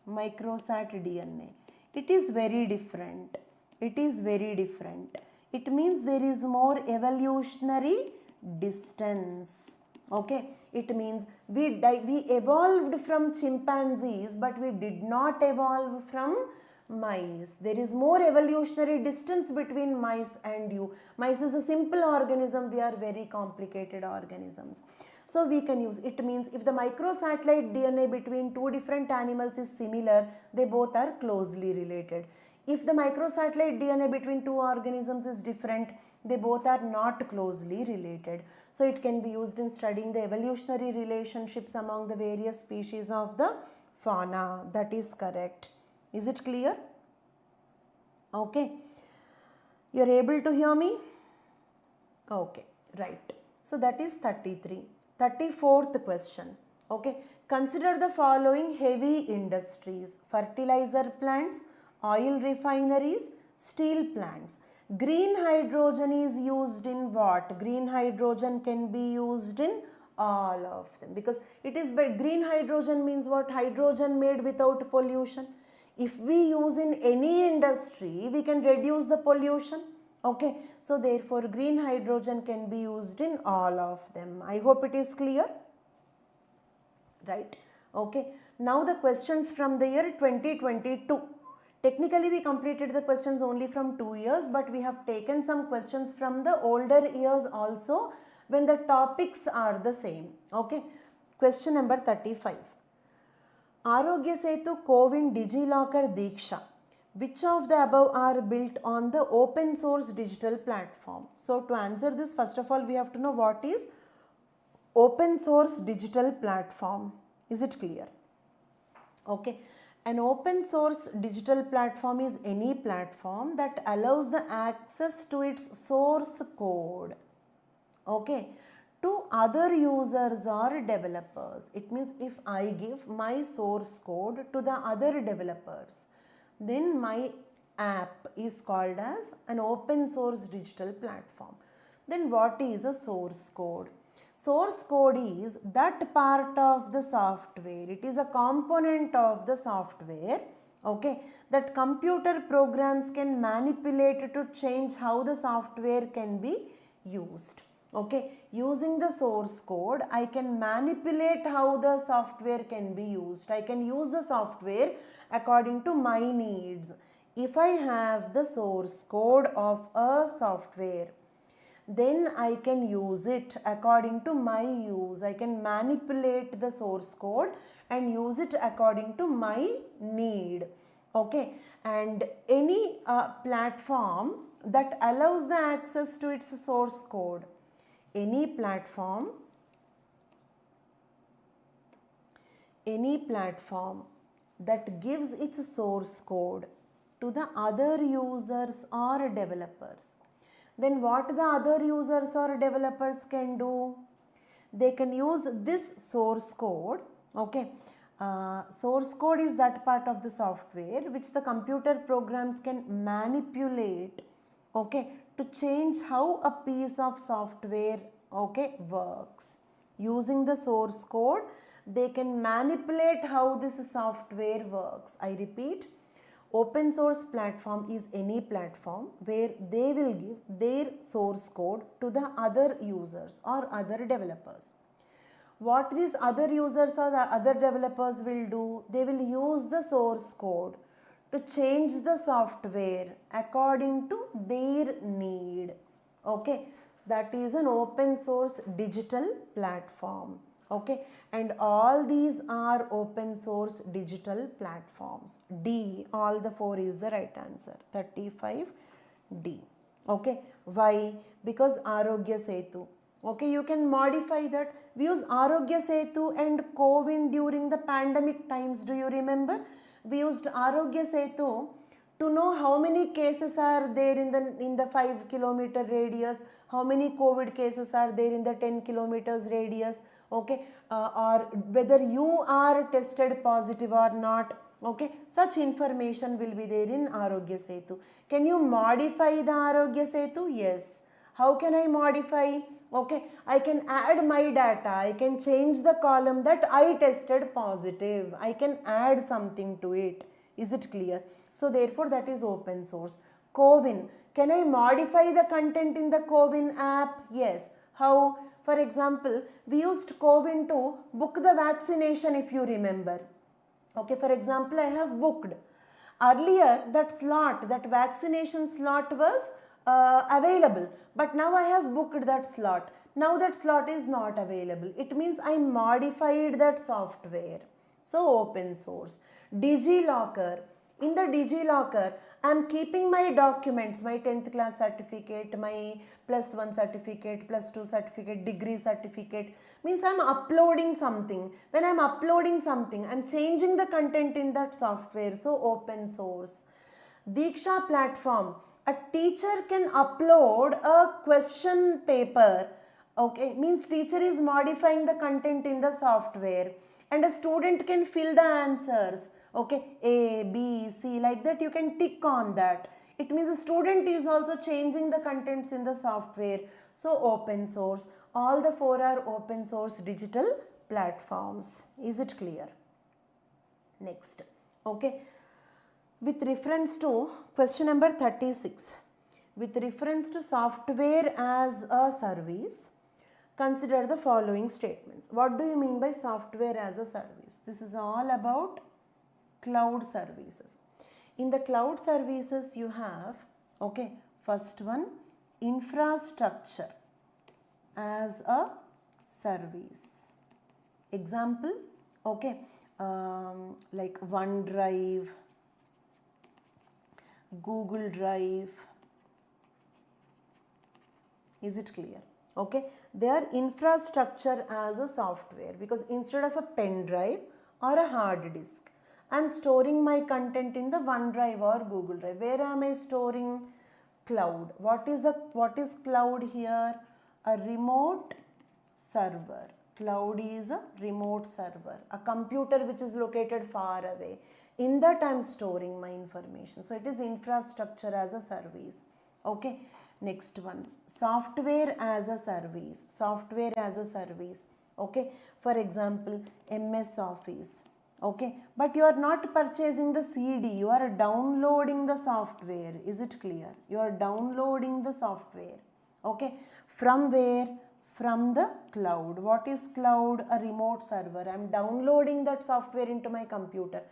Speaker 1: Microsat DNA. It is very different. It is very different. It means there is more evolutionary distance. Okay, it means we evolved from chimpanzees, but we did not evolve from mice. There is more evolutionary distance between mice and you. Mice is a simple organism, we are very complicated organisms. So we can use, it means if the microsatellite DNA between two different animals is similar, they both are closely related. If the microsatellite DNA between two organisms is different, they both are not closely related. So it can be used in studying the evolutionary relationships among the various species of the fauna. That is correct. Is it clear? Okay. You are able to hear me? Okay, right. So that is 33. 34th question. Okay. Consider the following heavy industries: fertilizer plants, oil refineries, steel plants. Green hydrogen is used in what? Green hydrogen can be used in all of them, because it is, but green hydrogen means what? Hydrogen made without pollution. If we use in any industry, we can reduce the pollution. Okay, so therefore green hydrogen can be used in all of them. I hope it is clear, right? Okay, now the questions from the year 2022. Technically we completed the questions only from 2 years, but we have taken some questions from the older years also when the topics are the same. Okay, question number 35. Arogya Setu, Cowin, DigiLocker, Diksha. Which of the above are built on the open source digital platform? So to answer this, first of all we have to know what is open source digital platform. Is it clear? Okay, an open source digital platform is any platform that allows the access to its source code, okay, to other users or developers. It means if I give my source code to the other developers, then my app is called as an open source digital platform. Then what is a source code? Source code is that part of the software, it is a component of the software, okay, that computer programs can manipulate to change how the software can be used. Okay, using the source code, I can manipulate how the software can be used. I can use the software according to my needs. If I have the source code of a software, then I can use it according to my use. I can manipulate the source code and use it according to my need. Okay, and any platform that allows the access to its source code, any platform that gives its source code to the other users or developers, then what the other users or developers can do? They can use this source code, okay. Source code is that part of the software which the computer programs can manipulate, okay, to change how a piece of software, okay, works. Using the source code, they can manipulate how this software works. I repeat, open source platform is any platform where they will give their source code to the other users or other developers. What these other users or the other developers will do? They will use the source code to change the software according to their need. Okay, that is an open source digital platform. Okay, and all these are open source digital platforms. D, all the 4 is the right answer. 35 D. Okay, why? Because Arogya Setu. Okay, you can modify that. We use Arogya Setu and Cowin during the pandemic times. Do you remember? We used Arogya Setu to know how many cases are there in the 5 kilometer radius, how many COVID cases are there in the 10 kilometers radius, okay, or whether you are tested positive or not, okay. Such information will be there in Arogya Setu. Can you modify the Arogya Setu? Yes. How can I modify? Okay, I can add my data, I can change the column that I tested positive, I can add something to it. Is it clear? So therefore that is open source. Cowin, can I modify the content in the Cowin app? Yes. How? For example, we used Cowin to book the vaccination, if you remember. Okay, for example, I have booked. Earlier that slot, that vaccination slot was available, but now I have booked that slot. Now that slot is not available. It means I modified that software. So open source. DigiLocker. In the DigiLocker, I am keeping my documents, my 10th class certificate, my +1 certificate, +2 certificate, degree certificate. Means I am uploading something. When I am uploading something, I am changing the content in that software. So open source. Diksha platform. A teacher can upload a question paper. Okay, means teacher is modifying the content in the software and a student can fill the answers. Okay, A, B, C, like that you can tick on that. It means the student is also changing the contents in the software. So open source, all the four are open source digital platforms. Is it clear? Next, okay, with reference to question number 36, with reference to software as a service, consider the following statements. What do you mean by software as a service? This is all about cloud services. In the cloud services you have, okay, first one, infrastructure as a service. Example, okay, like OneDrive, Google Drive. Is it clear? Okay, they are infrastructure as a software, because instead of a pen drive or a hard disk, I am storing my content in the OneDrive or Google Drive. Where am I storing? Cloud. What is cloud here? A remote server. Cloud is a remote server, a computer which is located far away. In that I am storing my information. So it is infrastructure as a service. Okay. Next one, software as a service. Software as a service. Okay. For example, MS Office. Okay. But you are not purchasing the CD. You are downloading the software. Is it clear? You are downloading the software. Okay. From where? From the cloud. What is cloud? A remote server. I am downloading that software into my computer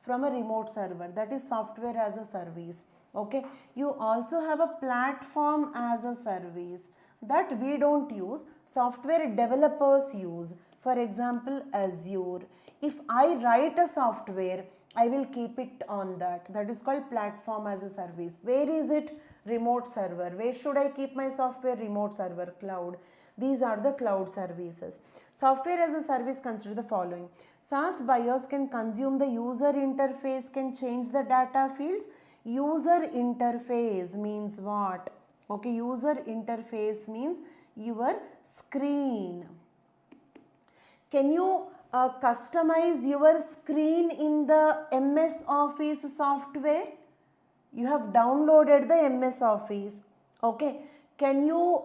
Speaker 1: from a remote server. That is software as a service. Okay. You also have a platform as a service that we don't use. Software developers use. For example, Azure. If I write a software, I will keep it on that. That is called platform as a service. Where is it? Remote server. Where should I keep my software? Remote server, cloud. These are the cloud services. Software as a service, consider the following. SaaS buyers can consume the user interface, can change the data fields. User interface means what? Okay, user interface means your screen. Can you customize your screen in the MS Office software? You have downloaded the MS Office. Okay, can you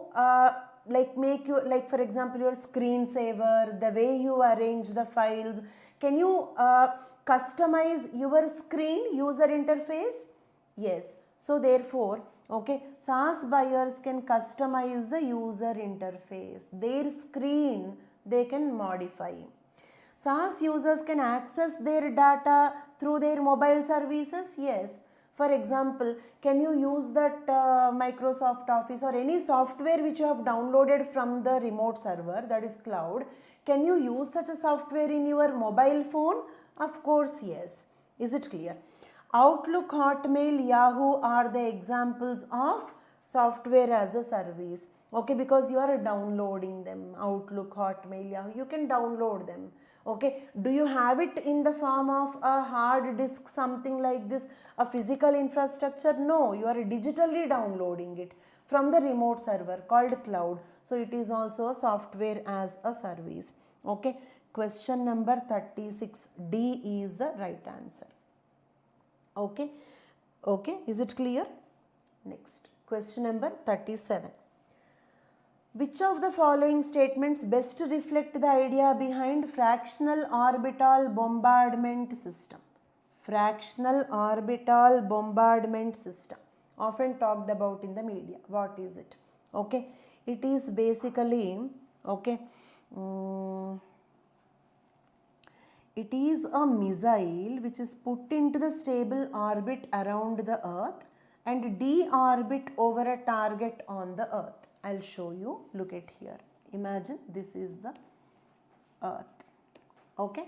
Speaker 1: like make you, like for example, your screensaver, the way you arrange the files, can you customize your screen user interface? Yes. So therefore, okay, SaaS buyers can customize the user interface. Their screen they can modify. SaaS users can access their data through their mobile services. Yes. For example, can you use that Microsoft Office or any software which you have downloaded from the remote server, that is cloud? Can you use such a software in your mobile phone? Of course, yes. Is it clear? Outlook, Hotmail, Yahoo are the examples of software as a service. Okay, because you are downloading them. Outlook, Hotmail, Yahoo, you can download them. Okay, do you have it in the form of a hard disk, something like this, a physical infrastructure? No, you are digitally downloading it from the remote server called cloud. So it is also a software as a service. Okay, question number 36D is the right answer. Okay, okay, is it clear? Next, question number 37. Which of the following statements best reflect the idea behind fractional orbital bombardment system? Fractional orbital bombardment system, often talked about in the media. What is it? Okay, it is basically, okay, it is a missile which is put into the stable orbit around the earth and deorbit over a target on the earth. I'll show you. Look at here. Imagine this is the earth. Okay.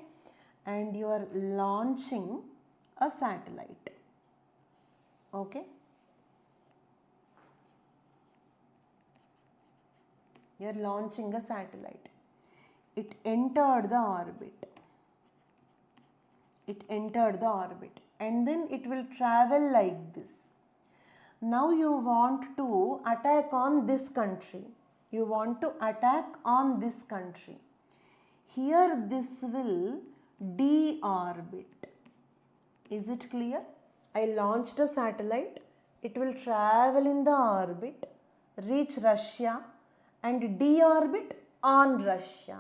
Speaker 1: And you are launching a satellite. Okay. You are launching a satellite. It entered the orbit. It entered the orbit. And then it will travel like this. Now you want to attack on this country. You want to attack on this country. Here this will d orbit. Is it clear? I launched a satellite, it will travel in the orbit, reach Russia and deorbit on Russia.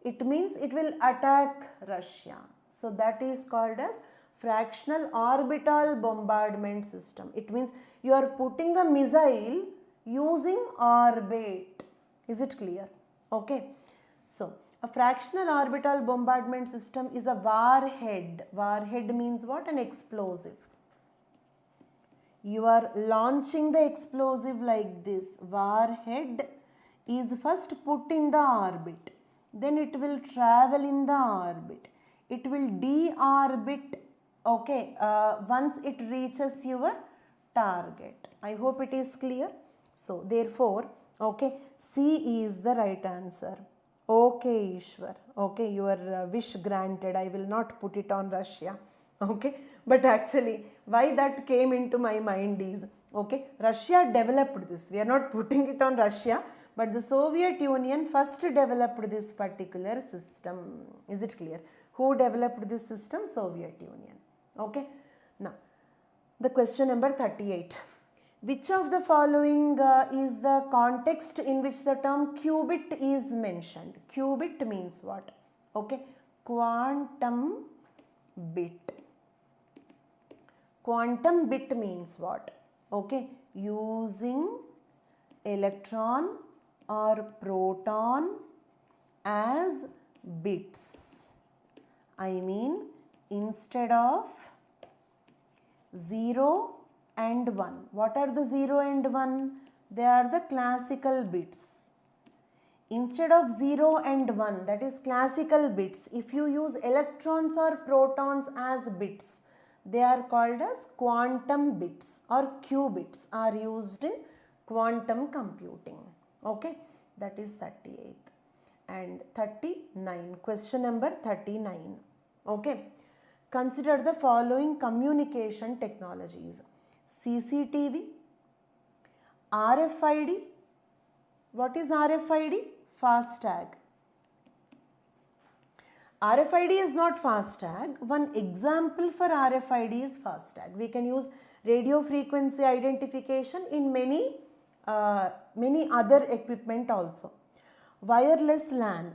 Speaker 1: It means it will attack Russia. So that is called as fractional orbital bombardment system. It means you are putting a missile using orbit. Is it clear? Okay. So a fractional orbital bombardment system is a warhead. Warhead means what? An explosive. You are launching the explosive like this. Warhead is first put in the orbit. Then it will travel in the orbit. It will deorbit, okay, once it reaches your target. I hope it is clear. So therefore, okay, C is the right answer. Okay, Ishwar. Okay, your wish granted. I will not put it on Russia. Okay, but actually why that came into my mind is, okay, Russia developed this. We are not putting it on Russia, but the Soviet Union first developed this particular system. Is it clear? Who developed this system? Soviet Union. Okay. Now, the question number 38. Which of the following is the context in which the term qubit is mentioned? Qubit means what? Okay. Quantum bit. Quantum bit means what? Okay. Using electron or proton as bits. I mean, instead of 0 and 1. What are the 0 and 1? They are the classical bits. Instead of 0 and 1, that is classical bits, if you use electrons or protons as bits, they are called as quantum bits or qubits are used in quantum computing. Okay, that is 38th. And 39, question number 39. Okay, consider the following communication technologies: CCTV, RFID. What is RFID? FASTag. RFID is not FASTag. One example for RFID is FASTag. We can use radio frequency identification in many other equipment also. Wireless LAN.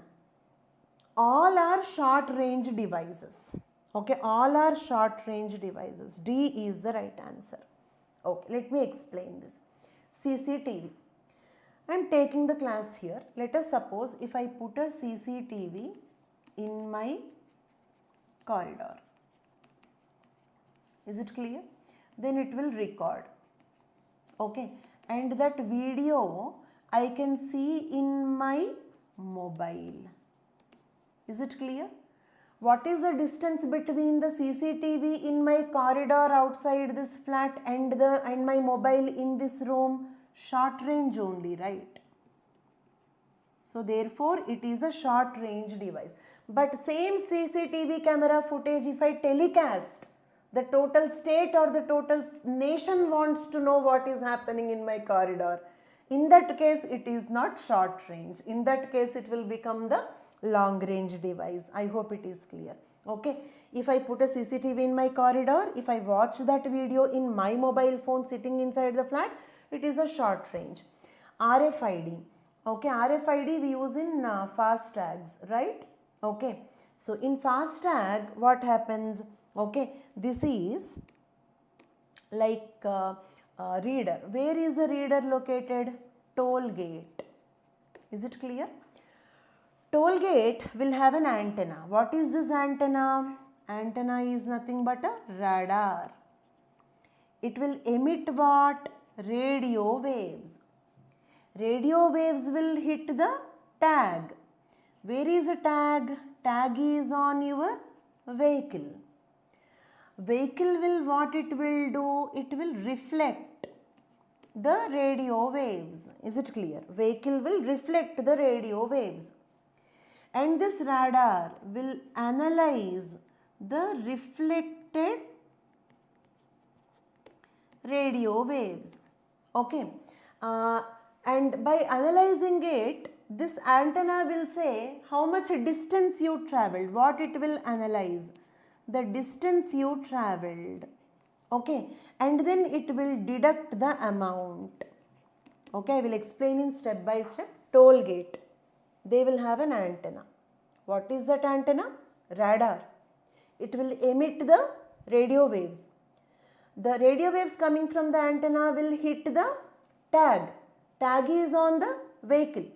Speaker 1: All are short range devices. Okay, all are short range devices. D is the right answer. Okay, let me explain this. CCTV. I am taking the class here. Let us suppose if I put a CCTV in my corridor. Is it clear? Then it will record. Okay, and that video I can see in my mobile. Is it clear? What is the distance between the CCTV in my corridor outside this flat and my mobile in this room? Short range only, right? So therefore it is a short range device. But same CCTV camera footage, if I telecast, the total state or the total nation wants to know what is happening in my corridor. In that case, it is not short range. In that case, it will become the long range device. I hope it is clear. Okay. If I put a CCTV in my corridor, if I watch that video in my mobile phone sitting inside the flat, it is a short range. RFID. Okay. RFID we use in FASTags, right? Okay. So in FASTag, what happens? Okay. This is like reader. Where is the reader located? Toll gate. Is it clear? Toll gate will have an antenna. What is this antenna? Antenna is nothing but a radar. It will emit what? Radio waves. Radio waves will hit the tag. Where is a tag? Tag is on your vehicle. Vehicle will, what it will do? It will reflect the radio waves. Is it clear? Vehicle will reflect the radio waves. And this radar will analyze the reflected radio waves. Okay. And by analyzing it, this antenna will say how much distance you traveled. What it will analyze? The distance you traveled. Okay, and then it will deduct the amount. Okay, I will explain in step by step. Toll gate, they will have an antenna. What is that antenna? Radar. It will emit the radio waves. The radio waves coming from the antenna will hit the tag. Tag is on the vehicle.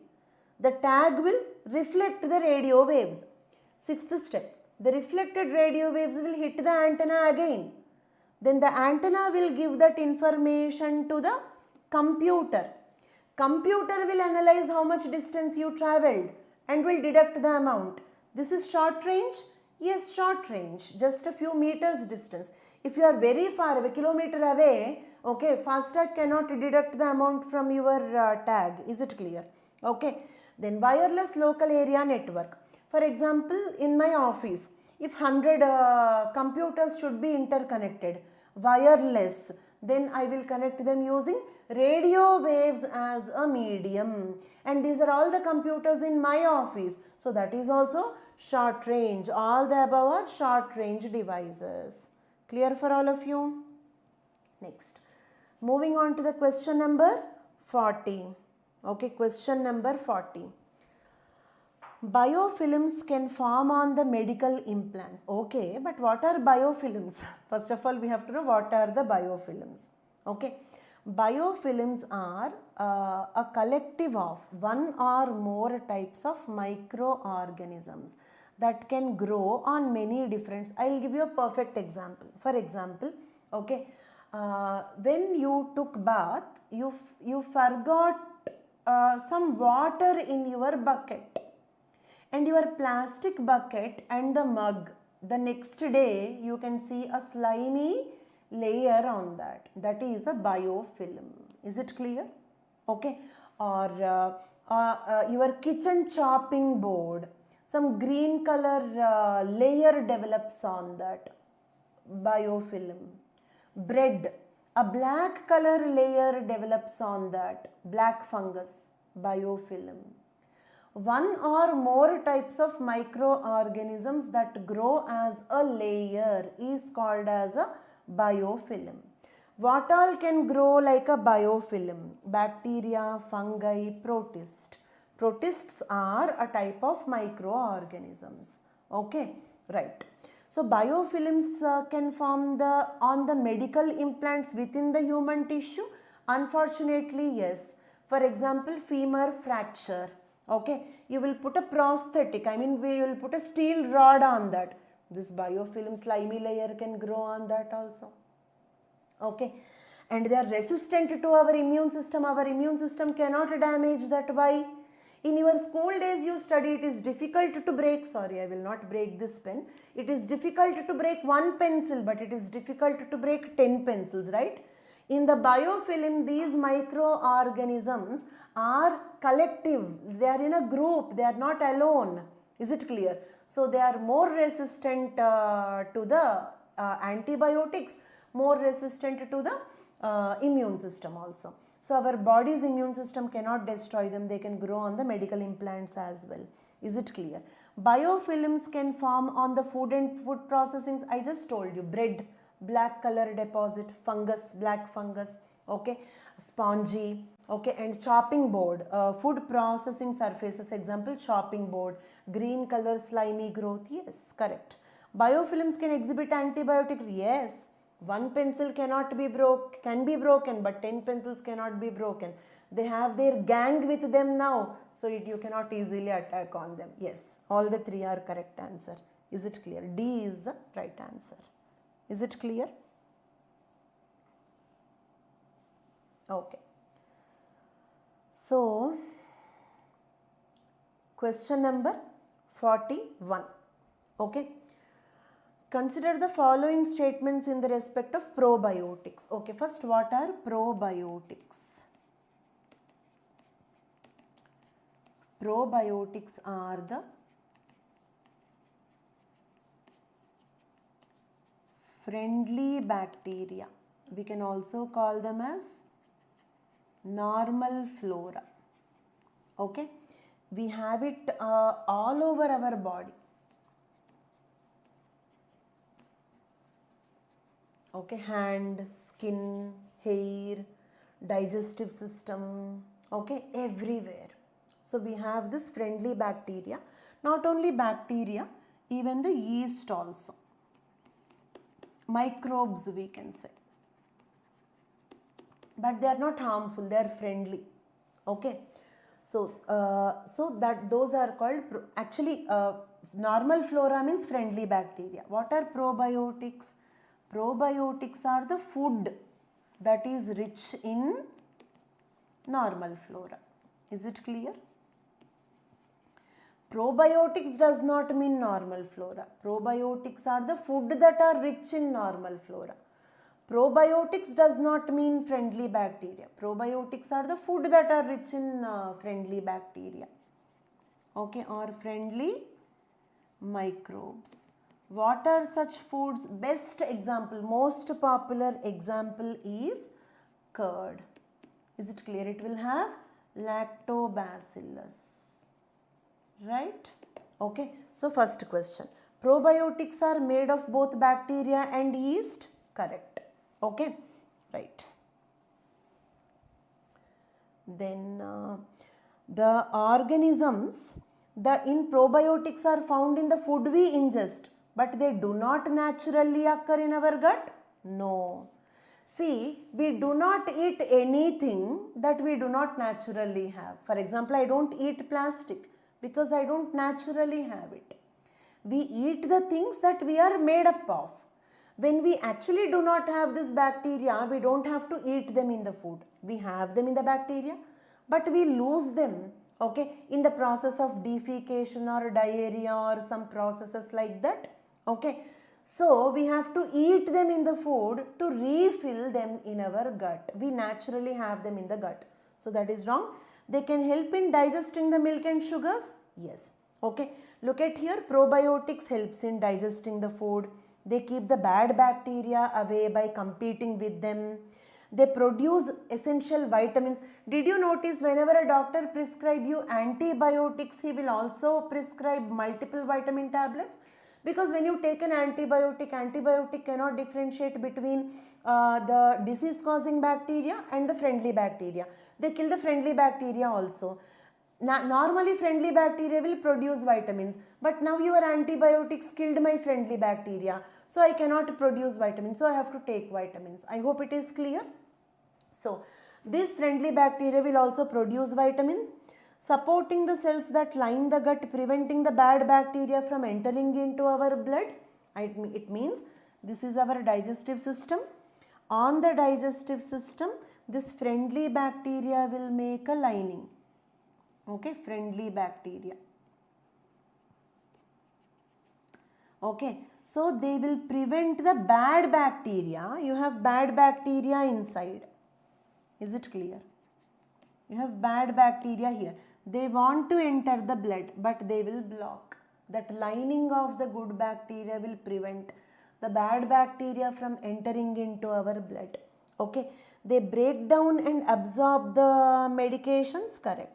Speaker 1: The tag will reflect the radio waves. Sixth step, the reflected radio waves will hit the antenna again. Then the antenna will give that information to the computer. Computer will analyze how much distance you traveled and will deduct the amount. This is short range? Yes, short range, just a few meters distance. If you are very far, a kilometer away, okay, FASTag cannot deduct the amount from your tag. Is it clear? Okay. Then wireless local area network. For example, in my office, if 100 computers should be interconnected, wireless, then I will connect them using radio waves as a medium. And these are all the computers in my office. So that is also short range. All the above are short range devices. Clear for all of you? Next. Moving on to the question number 40. Okay, question number 40. Biofilms can form on the medical implants. Okay, but what are biofilms? First of all, we have to know what are the biofilms. Okay, biofilms are a collective of one or more types of microorganisms that can grow on many different. I will give you a perfect example. For example, okay, when you took bath, you forgot some water in your bucket, and your plastic bucket and the mug, the next day you can see a slimy layer on that. That is a biofilm. Is it clear? Okay. Or your kitchen chopping board, some green color layer develops on that. Biofilm. Bread, a black color layer develops on that. Black fungus. Biofilm. One or more types of microorganisms that grow as a layer is called as a biofilm. What all can grow like a biofilm? Bacteria, fungi, protist. Protists are a type of microorganisms. Okay, right. So biofilms can form on the medical implants within the human tissue. Unfortunately, yes. For example, femur fracture. Okay, you will put a prosthetic, I mean we will put a steel rod on that. This biofilm slimy layer can grow on that also. Okay, and they are resistant to our immune system. Our immune system cannot damage that. Why? In your school days you study it is difficult to break, sorry I will not break this pen. It is difficult to break one pencil, but it is difficult to break 10 pencils, right? In the biofilm, these microorganisms are collective, they are in a group, they are not alone. Is it clear? So they are more resistant to the antibiotics, more resistant to the immune system also. So our body's immune system cannot destroy them, they can grow on the medical implants as well. Is it clear? Biofilms can form on the food and food processings. I just told you, bread, black color deposit, fungus, black fungus, okay, spongy, okay, and chopping board, food processing surfaces, example chopping board, green color slimy growth, yes, correct. Biofilms can exhibit antibiotic, yes. One pencil cannot be can be broken, but 10 pencils cannot be broken. They have their gang with them now, so you cannot easily attack on them. Yes, all the three are correct answer. Is it clear? D is the right answer. Is it clear? Okay. So, question number 41. Okay. Consider the following statements in the respect of probiotics. Okay, first, what are probiotics? Probiotics are the friendly bacteria. We can also call them as normal flora. Okay, We have it all over our body. Okay, hand, skin, hair, digestive system, okay, everywhere. So we have this friendly bacteria. Not only bacteria, even the yeast also. Microbes we can say. But they are not harmful, they are friendly. Okay. So, those are called, normal flora means friendly bacteria. What are probiotics? Probiotics are the food that is rich in normal flora. Is it clear? Probiotics does not mean normal flora. Probiotics are the food that are rich in normal flora. Probiotics does not mean friendly bacteria. Probiotics are the food that are rich in friendly bacteria. Okay, or friendly microbes. What are such foods? Best example, most popular example is curd. Is it clear? It will have lactobacillus. Right? Okay. So first question. Probiotics are made of both bacteria and yeast? Correct. Okay. Right. Then the organisms in probiotics are found in the food we ingest, but they do not naturally occur in our gut? No. See, we do not eat anything that we do not naturally have. For example, I don't eat plastic because I don't naturally have it. We eat the things that we are made up of. When we actually do not have this bacteria, we don't have to eat them in the food. We have them in the bacteria, but we lose them, okay, in the process of defecation or diarrhea or some processes like that, okay. So we have to eat them in the food to refill them in our gut. We naturally have them in the gut. So that is wrong. They can help in digesting the milk and sugars? Yes. Okay. Look at here. Probiotics helps in digesting the food. They keep the bad bacteria away by competing with them. They produce essential vitamins. Did you notice whenever a doctor prescribes you antibiotics, he will also prescribe multiple vitamin tablets? Because when you take an antibiotic cannot differentiate between the disease causing bacteria and the friendly bacteria. They kill the friendly bacteria also. Normally friendly bacteria will produce vitamins, but now your antibiotics killed my friendly bacteria, so I cannot produce vitamins, so I have to take vitamins. I hope it is clear. So this friendly bacteria will also produce vitamins, supporting the cells that line the gut, preventing the bad bacteria from entering into our blood. It means this is our digestive system. On the digestive system, this friendly bacteria will make a lining. Okay, friendly bacteria. Okay, so they will prevent the bad bacteria. You have bad bacteria inside. Is it clear? You have bad bacteria here. They want to enter the blood, but they will block. That lining of the good bacteria will prevent the bad bacteria from entering into our blood. Okay, they break down and absorb the medications, correct.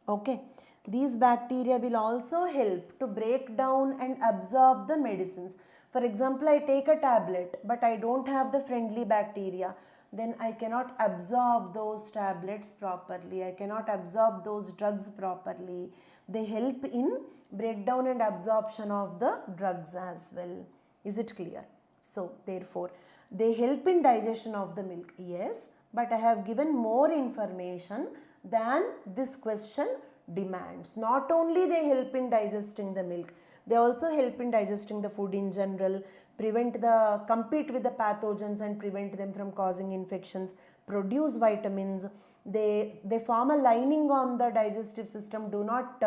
Speaker 1: Okay, these bacteria will also help to break down and absorb the medicines. For example, I take a tablet, but I don't have the friendly bacteria. Then I cannot absorb those tablets properly. I cannot absorb those drugs properly. They help in breakdown and absorption of the drugs as well. Is it clear? So, therefore, they help in digestion of the milk. Yes, but I have given more information than this question demands. Not only they help in digesting the milk, they also help in digesting the food in general, compete with the pathogens and prevent them from causing infections, produce vitamins. They form a lining on the digestive system, do not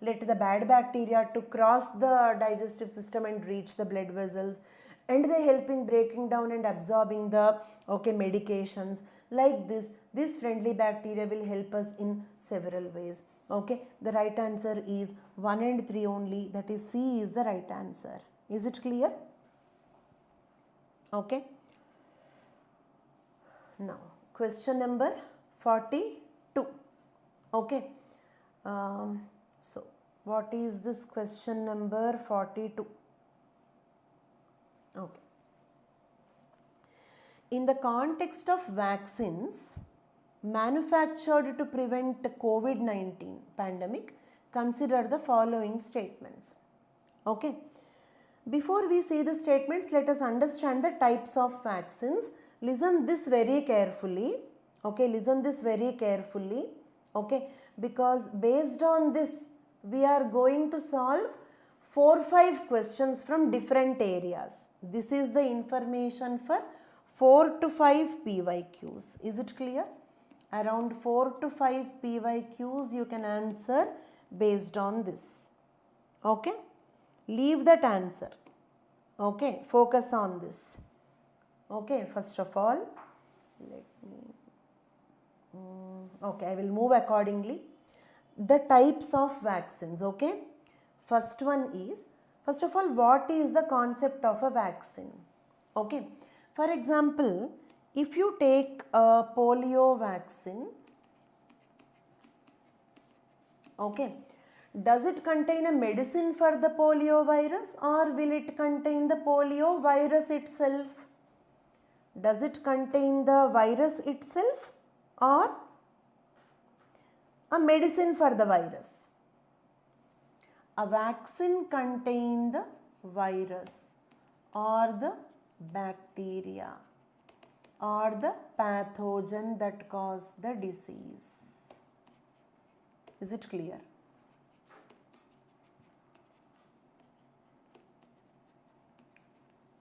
Speaker 1: let the bad bacteria to cross the digestive system and reach the blood vessels, and they help in breaking down and absorbing the medications. Like this friendly bacteria will help us in several ways. Okay, the right answer is 1 and 3 only, that is C is the right answer. Is it clear? Okay. Now, question number 42. Okay. So what is this question number 42? Okay. In the context of vaccines manufactured to prevent COVID-19 pandemic, consider the following statements. Okay. Before we see the statements, let us understand the types of vaccines. Listen this very carefully. Okay, listen this very carefully. Okay, because based on this, we are going to solve 4-5 questions from different areas. This is the information for 4 to 5 PYQs. Is it clear? Around 4 to 5 PYQs you can answer based on this. Okay? Leave that answer. Okay? Focus on this. Okay? First of all, let me... okay, I will move accordingly. The types of vaccines. Okay? First one is, first of all, what is the concept of a vaccine? Okay? For example, if you take a polio vaccine, okay, does it contain a medicine for the polio virus or will it contain the polio virus itself? Does it contain the virus itself or a medicine for the virus? A vaccine contains the virus or the bacteria or the pathogen that cause the disease. Is it clear?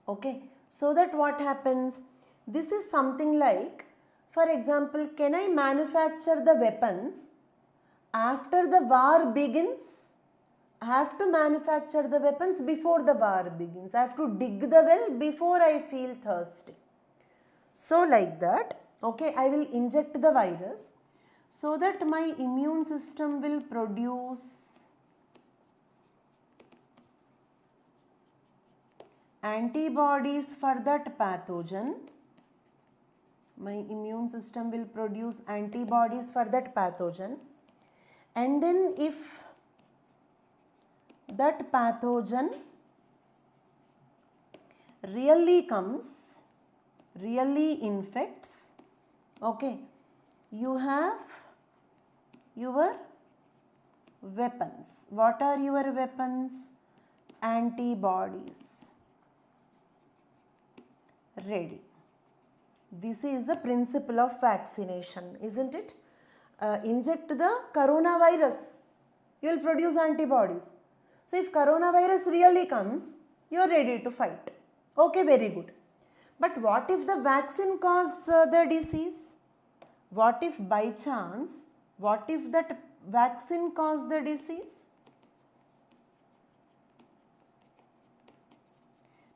Speaker 1: Okay, so that what happens? This is something like, for example, can I manufacture the weapons after the war begins? I have to manufacture the weapons before the war begins. I have to dig the well before I feel thirsty. So like that, okay, I will inject the virus so that my immune system will produce antibodies for that pathogen. My immune system will produce antibodies for that pathogen. And then if that pathogen really comes, really infects, okay, you have your weapons. What are your weapons? Antibodies ready. This is the principle of vaccination, isn't it? Inject the coronavirus, you will produce antibodies. So if coronavirus really comes, you are ready to fight. Okay, very good. But what if the vaccine causes the disease? What if by chance, what if that vaccine causes the disease?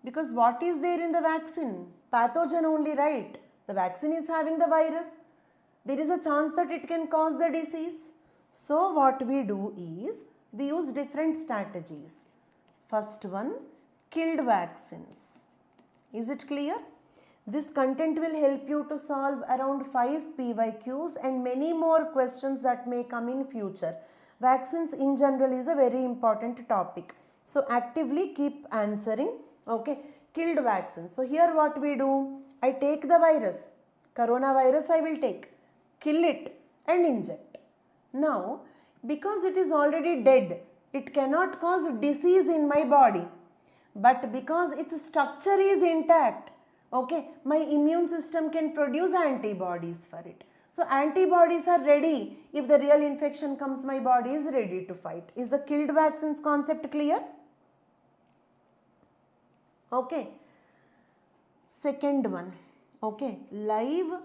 Speaker 1: Because what is there in the vaccine? Pathogen only, right? The vaccine is having the virus. There is a chance that it can cause the disease. So what we do is, we use different strategies. First one, killed vaccines. Is it clear? This content will help you to solve around 5 PYQs and many more questions that may come in future. Vaccines in general is a very important topic. So actively keep answering. Okay, killed vaccines. So here what we do? I take the virus, coronavirus I will take, kill it and inject. Now, because it is already dead, it cannot cause disease in my body. But because its structure is intact, okay, my immune system can produce antibodies for it. So antibodies are ready. If the real infection comes, my body is ready to fight. Is the killed vaccines concept clear? Okay. Second one, okay, live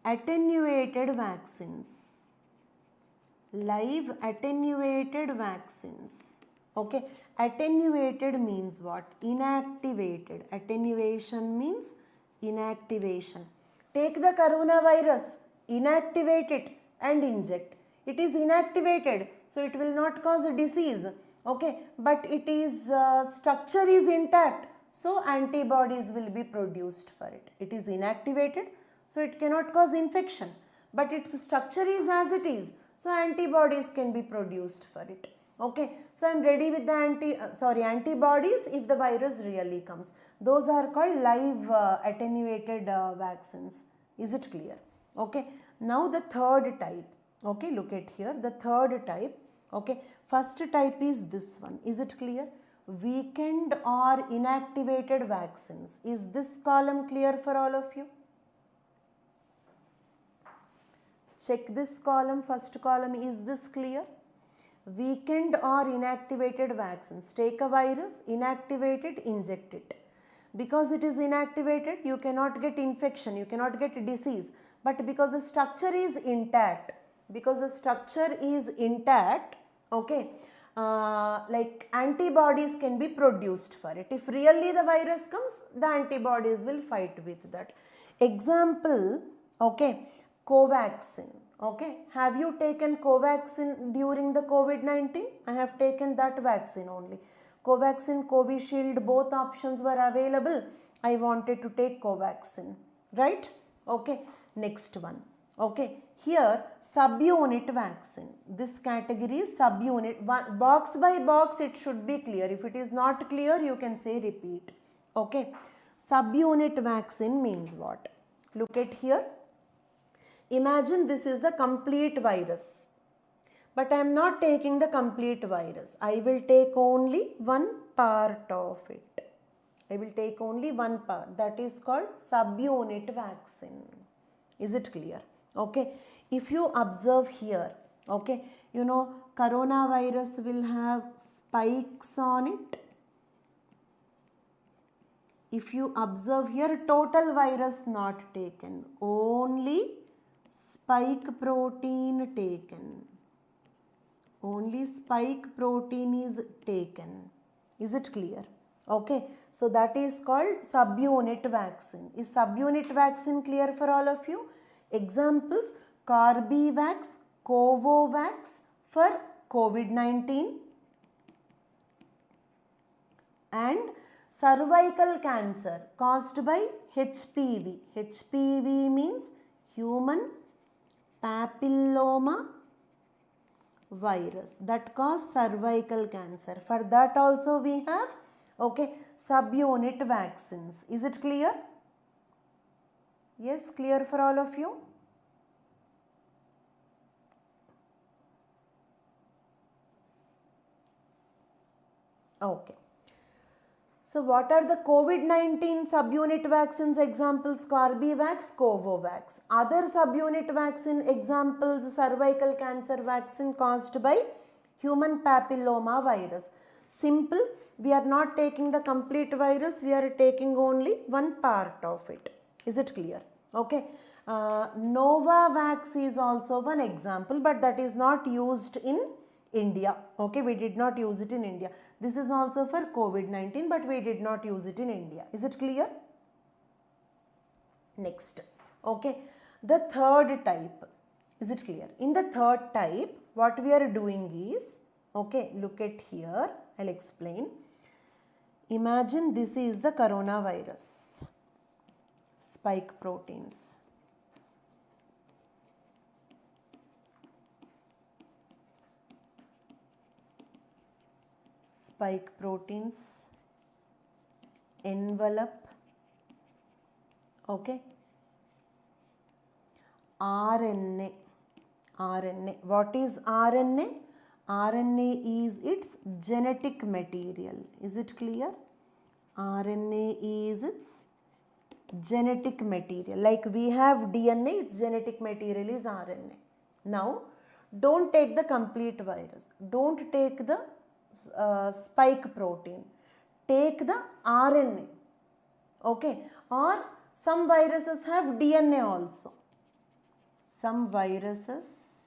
Speaker 1: attenuated vaccines. Live attenuated vaccines. Okay, attenuated means what? Inactivated. Attenuation means inactivation. Take the coronavirus, inactivate it and inject. It is inactivated, so it will not cause a disease. Okay, but it is structure is intact, so antibodies will be produced for it. It is inactivated, so it cannot cause infection, but its structure is as it is, so antibodies can be produced for it. Okay, so I am ready with the antibodies if the virus really comes. Those are called live attenuated vaccines. Is it clear? Okay, now the third type. Okay, look at here, the third type. Okay, first type is this one. Is it clear? Weakened or inactivated vaccines. Is this column clear for all of you? Check this column, first column, is this clear? Weakened or inactivated vaccines. Take a virus, inactivate it, inject it. Because it is inactivated, you cannot get infection, you cannot get disease. But because the structure is intact, okay, like antibodies can be produced for it. If really the virus comes, the antibodies will fight with that. Example, okay, Covaxin. Okay, have you taken Covaxin during the COVID-19? I have taken that vaccine only. Covaxin, Covishield, both options were available. I wanted to take Covaxin, right? Okay, next one. Okay, here subunit vaccine. This category is subunit. Box by box it should be clear. If it is not clear, you can say repeat. Okay, subunit vaccine means what? Look at here. Imagine this is the complete virus, but I am not taking the complete virus. I will take only one part of it. I will take only one part. That is called subunit vaccine. Is it clear? Okay. If you observe here, okay, you know, coronavirus will have spikes on it. If you observe here, total virus not taken, only spike protein taken. Only spike protein is taken. Is it clear? Okay, so that is called subunit vaccine. Is subunit vaccine clear for all of you? Examples: Corbevax, Covovax for COVID-19, and cervical cancer caused by HPV. HPV means human papilloma virus, that cause cervical cancer. For that also we have, okay, subunit vaccines. Is it clear? Yes, clear for all of you? Okay. So what are the COVID-19 subunit vaccines examples? Corbevax, Covovax. Other subunit vaccine examples: cervical cancer vaccine caused by human papilloma virus. Simple, we are not taking the complete virus, we are taking only one part of it. Is it clear? Okay. Novavax is also one example, but that is not used in India. Okay, we did not use it in India. This is also for COVID-19, but we did not use it in India. Is it clear? Next, okay, the third type. Is it clear? In the third type, what we are doing is, okay, look at here, I'll explain. Imagine this is the coronavirus, spike proteins. Spike proteins, envelope, okay, RNA. What is RNA? RNA is its genetic material. Is it clear? RNA is its genetic material. Like we have DNA, its genetic material is RNA. Now, don't take the complete virus. Don't take the spike protein. Take the RNA. Okay. Or some viruses have DNA also. Some viruses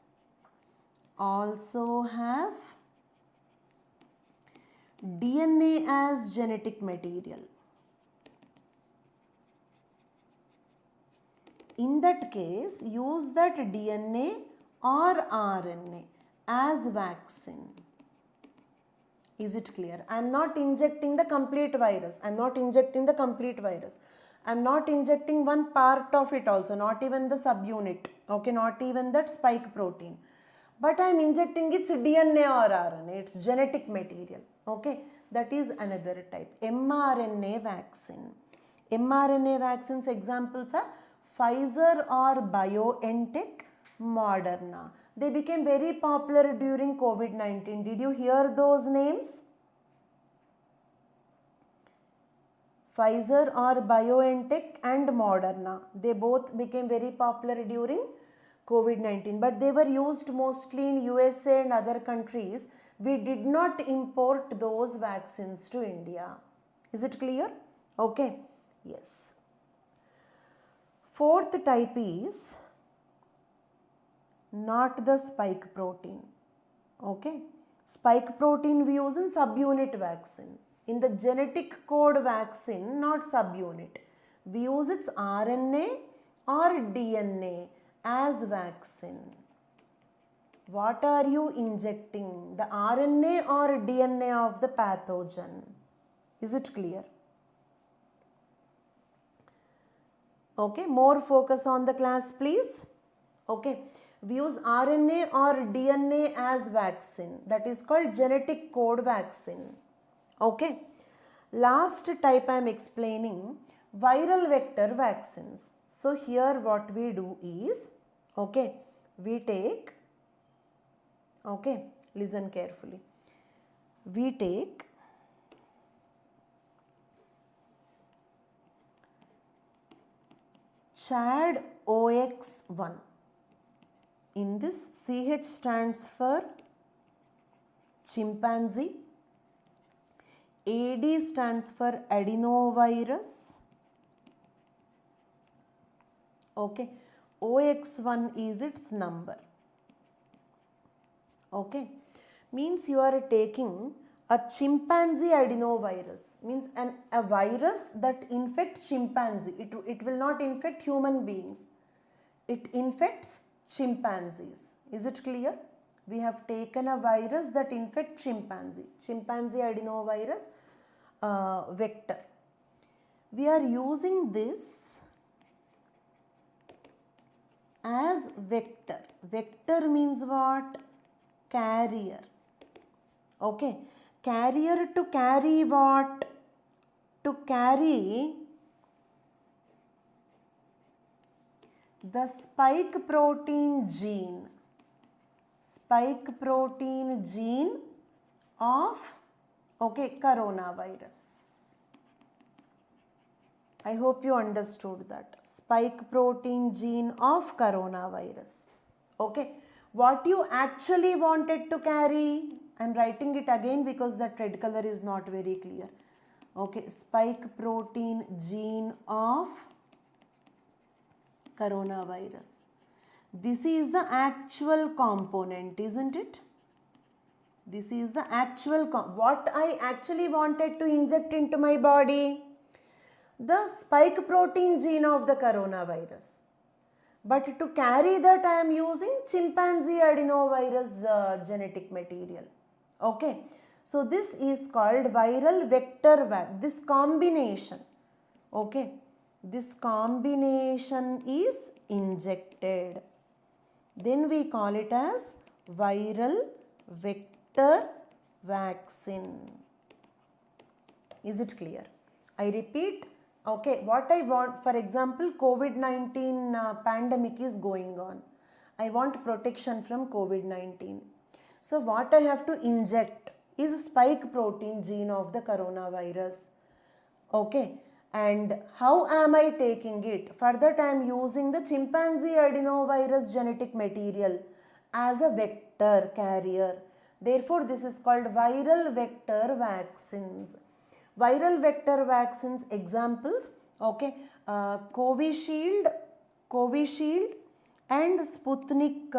Speaker 1: also have DNA as genetic material. In that case, use that DNA or RNA as vaccine. Is it clear? I am not injecting the complete virus. I am not injecting the complete virus. I am not injecting one part of it also, not even the subunit. Okay, not even that spike protein. but I am injecting its DNA or RNA, its genetic material. Okay, that is another type, mRNA vaccine. mRNA vaccines examples are Pfizer or BioNTech, Moderna. They became very popular during COVID-19. Did you hear those names? Pfizer or BioNTech and Moderna. They both became very popular during COVID-19, but they were used mostly in USA and other countries. We did not import those vaccines to India. Is it clear? Okay. Yes. Fourth type is not the spike protein. Okay. Spike protein we use in subunit vaccine. In the genetic code vaccine, not subunit. We use its RNA or DNA as vaccine. What are you injecting? The RNA or DNA of the pathogen. Is it clear? Okay, more focus on the class please. Okay, we use RNA or DNA as vaccine. That is called genetic code vaccine. Okay, last type I am explaining, viral vector vaccines. So here what we do is, okay, we take, okay, listen carefully. We take ChAd OX1. In this, CH stands for chimpanzee, AD stands for adenovirus, okay, OX1 is its number, okay, means you are taking a chimpanzee adenovirus, means a virus that infects chimpanzee. It will not infect human beings, it infects chimpanzees. Is it clear? We have taken a virus that infects chimpanzee adenovirus vector. We are using this as vector. Vector means what? Carrier. Okay. Carrier to carry what? To carry the spike protein gene. Spike protein gene of, okay, coronavirus. I hope you understood that. Spike protein gene of coronavirus. Okay. What you actually wanted to carry, I am writing it again because that red color is not very clear. Okay. Spike protein gene of coronavirus. This is the actual component, isn't it? This is the actual, what I actually wanted to inject into my body? The spike protein gene of the coronavirus. But to carry that I am using chimpanzee adenovirus genetic material. Okay. So this is called viral vector vaccine. This combination. Okay. This combination is injected. Then we call it as viral vector vaccine. Is it clear? I repeat. Okay, what I want, for example, COVID-19 pandemic is going on. I want protection from COVID-19. So what I have to inject is spike protein gene of the coronavirus. Okay. And how am I taking it? For that I am using the chimpanzee adenovirus genetic material as a vector carrier. Therefore, this is called viral vector vaccines. Viral vector vaccines examples, okay, Covishield and Sputnik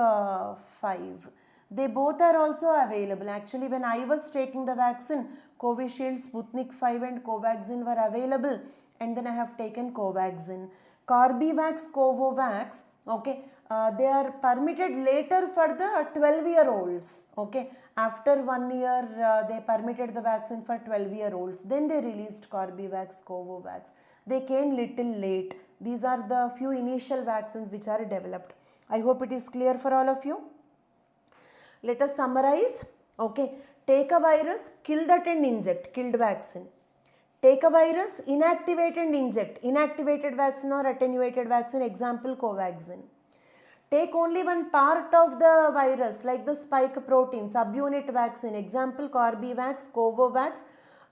Speaker 1: 5. They both are also available. Actually, when I was taking the vaccine, Covishield, Sputnik 5 and Covaxin were available, and then I have taken Covaxin. Corbevax, Covovax, okay, they are permitted later for the 12-year-olds, okay. After 1 year, they permitted the vaccine for 12-year-olds. Then they released Corbevax, Covovax. They came little late. These are the few initial vaccines which are developed. I hope it is clear for all of you. Let us summarize. Okay, take a virus, kill that and inject, killed vaccine. Take a virus, inactivate and inject, inactivated vaccine or attenuated vaccine, example Covaxin. Take only one part of the virus like the spike protein, subunit vaccine, example Corbevax, Covovax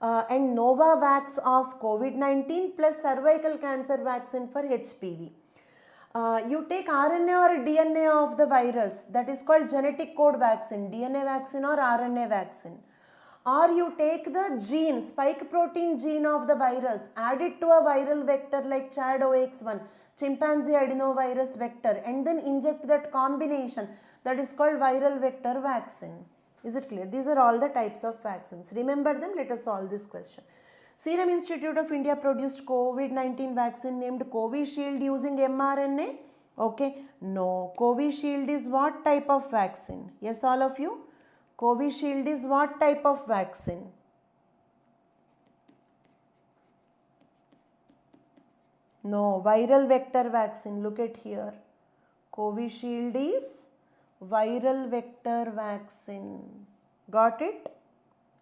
Speaker 1: and Novavax of COVID-19 plus cervical cancer vaccine for HPV. You take RNA or DNA of the virus, that is called genetic code vaccine, DNA vaccine or RNA vaccine. Or you take the gene, spike protein gene of the virus, add it to a viral vector like ChAdOx1, chimpanzee adenovirus vector, and then inject that combination, that is called viral vector vaccine. Is it clear? These are all the types of vaccines. Remember them. Let us solve this question. Serum Institute of India produced COVID-19 vaccine named Covishield using mRNA. Okay. No. Covishield is what type of vaccine? Yes, all of you? Covishield is what type of vaccine? No, viral vector vaccine. Look at here. Covishield is viral vector vaccine. Got it?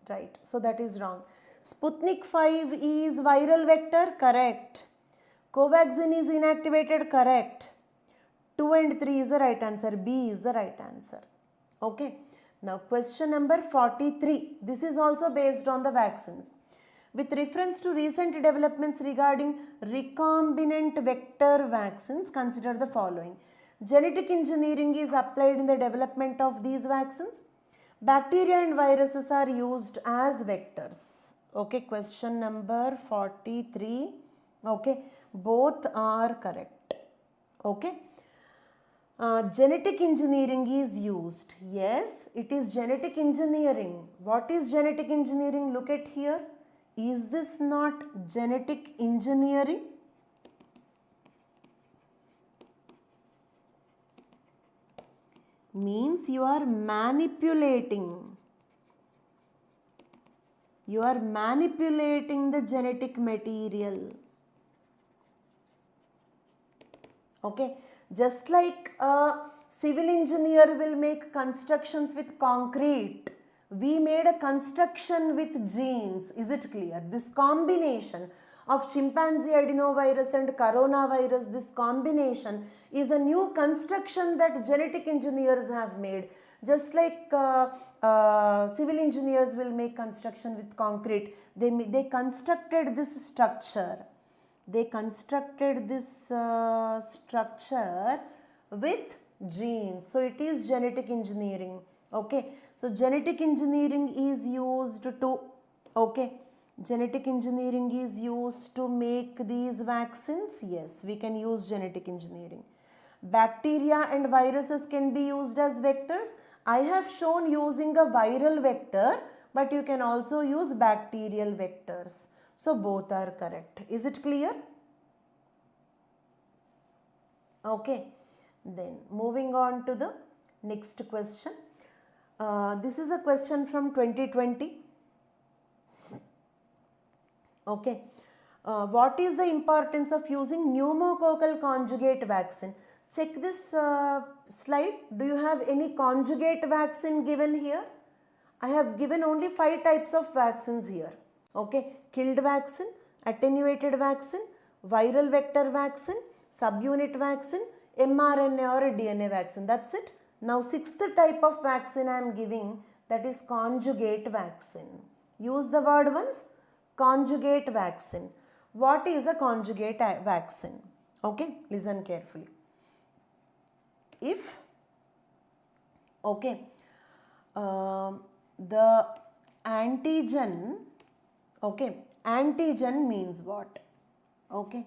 Speaker 1: Right. So that is wrong. Sputnik 5 is viral vector. Correct. Covaxin is inactivated. Correct. 2 and 3 is the right answer. B is the right answer. Okay. Now question number 43. This is also based on the vaccines. With reference to recent developments regarding recombinant vector vaccines, consider the following. Genetic engineering is applied in the development of these vaccines. Bacteria and viruses are used as vectors. Okay, question number 43. Okay, both are correct. Okay. Genetic engineering is used. Yes, it is genetic engineering. What is genetic engineering? Look at here. Is this not genetic engineering? Means you are manipulating. You are manipulating the genetic material. Okay. Just like a civil engineer will make constructions with concrete, we made a construction with genes. Is it clear? This combination of chimpanzee adenovirus and coronavirus, this combination is a new construction that genetic engineers have made. Just like civil engineers will make construction with concrete, they constructed this structure. They constructed this structure with genes. So it is genetic engineering. Okay. So genetic engineering is used to, okay, genetic engineering is used to make these vaccines. Yes, we can use genetic engineering. Bacteria and viruses can be used as vectors. I have shown using a viral vector, but you can also use bacterial vectors. So both are correct. Is it clear? Okay. Then moving on to the next question. This is a question from 2020. Okay. What is the importance of using pneumococcal conjugate vaccine? Check this slide. Do you have any conjugate vaccine given here? I have given only 5 types of vaccines here. Okay. Killed vaccine, attenuated vaccine, viral vector vaccine, subunit vaccine, mRNA or DNA vaccine. That's it. Now 6th type of vaccine I am giving, that is conjugate vaccine. Use the word once. Conjugate vaccine. What is a conjugate vaccine? Okay, listen carefully. If, okay, the antigen, okay, antigen means what? Okay,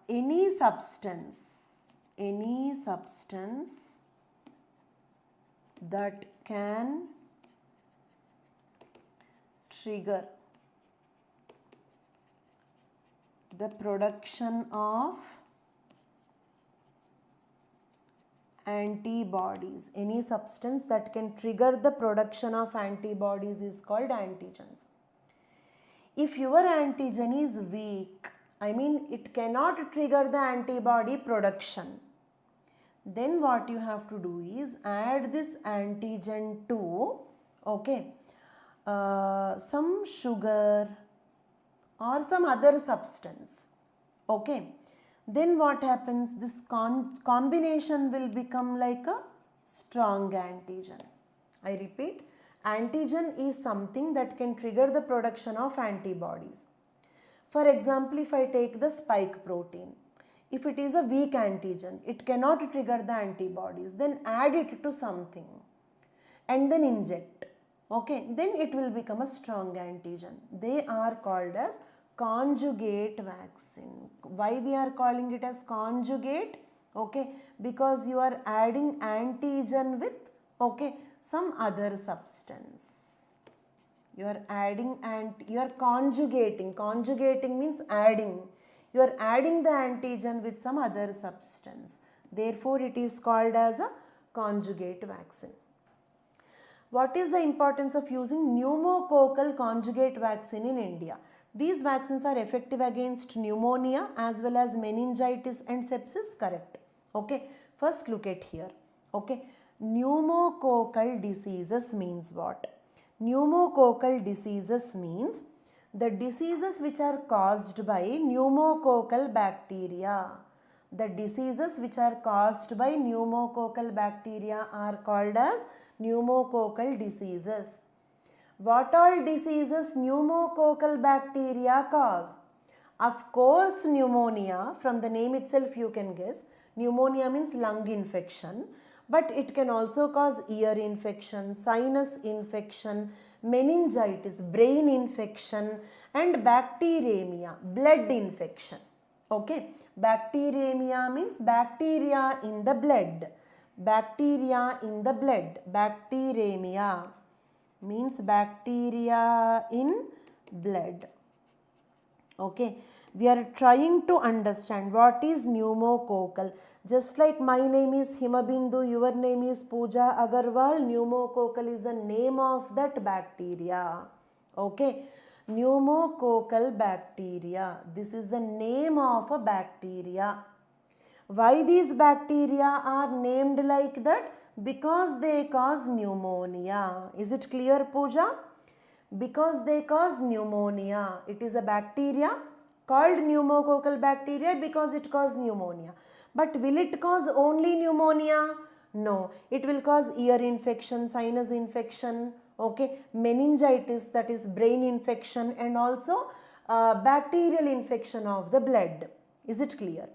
Speaker 1: any substance that can trigger the production of antibodies. Any substance that can trigger the production of antibodies is called antigens. If your antigen is weak, I mean it cannot trigger the antibody production, then what you have to do is add this antigen to, okay, some sugar or some other substance, okay. Then what happens, this combination will become like a strong antigen. I repeat, antigen is something that can trigger the production of antibodies. For example, if I take the spike protein, if it is a weak antigen, it cannot trigger the antibodies, then add it to something and then inject, okay, then it will become a strong antigen. They are called as conjugate vaccine. Why we are calling it as conjugate? Okay, because you are adding antigen with, okay, some other substance. You are adding and you are conjugating. Conjugating means adding. You are adding the antigen with some other substance. Therefore, it is called as a conjugate vaccine. What is the importance of using pneumococcal conjugate vaccine in India? These vaccines are effective against pneumonia as well as meningitis and sepsis, correct. Okay, first look at here. Okay, pneumococcal diseases means what? Pneumococcal diseases means the diseases which are caused by pneumococcal bacteria. The diseases which are caused by pneumococcal bacteria are called as pneumococcal diseases. What all diseases pneumococcal bacteria cause? Of course, pneumonia. From the name itself you can guess. Pneumonia means lung infection, but it can also cause ear infection, sinus infection, meningitis, brain infection, and bacteremia, blood infection. Okay, bacteremia means bacteria in the blood. Bacteria in the blood. Bacteremia means bacteria in blood. Okay, we are trying to understand what is pneumococcal. Just like my name is Himabindu, your name is Pooja Agarwal, pneumococcal is the name of that bacteria. Okay, pneumococcal bacteria. This is the name of a bacteria. Why these bacteria are named like that? Because they cause pneumonia. Is it clear, Pooja? Because they cause pneumonia. It is a bacteria called pneumococcal bacteria because it causes pneumonia. But will it cause only pneumonia? No. It will cause ear infection, sinus infection, okay, meningitis, that is brain infection, and also bacterial infection of the blood. Is it clear?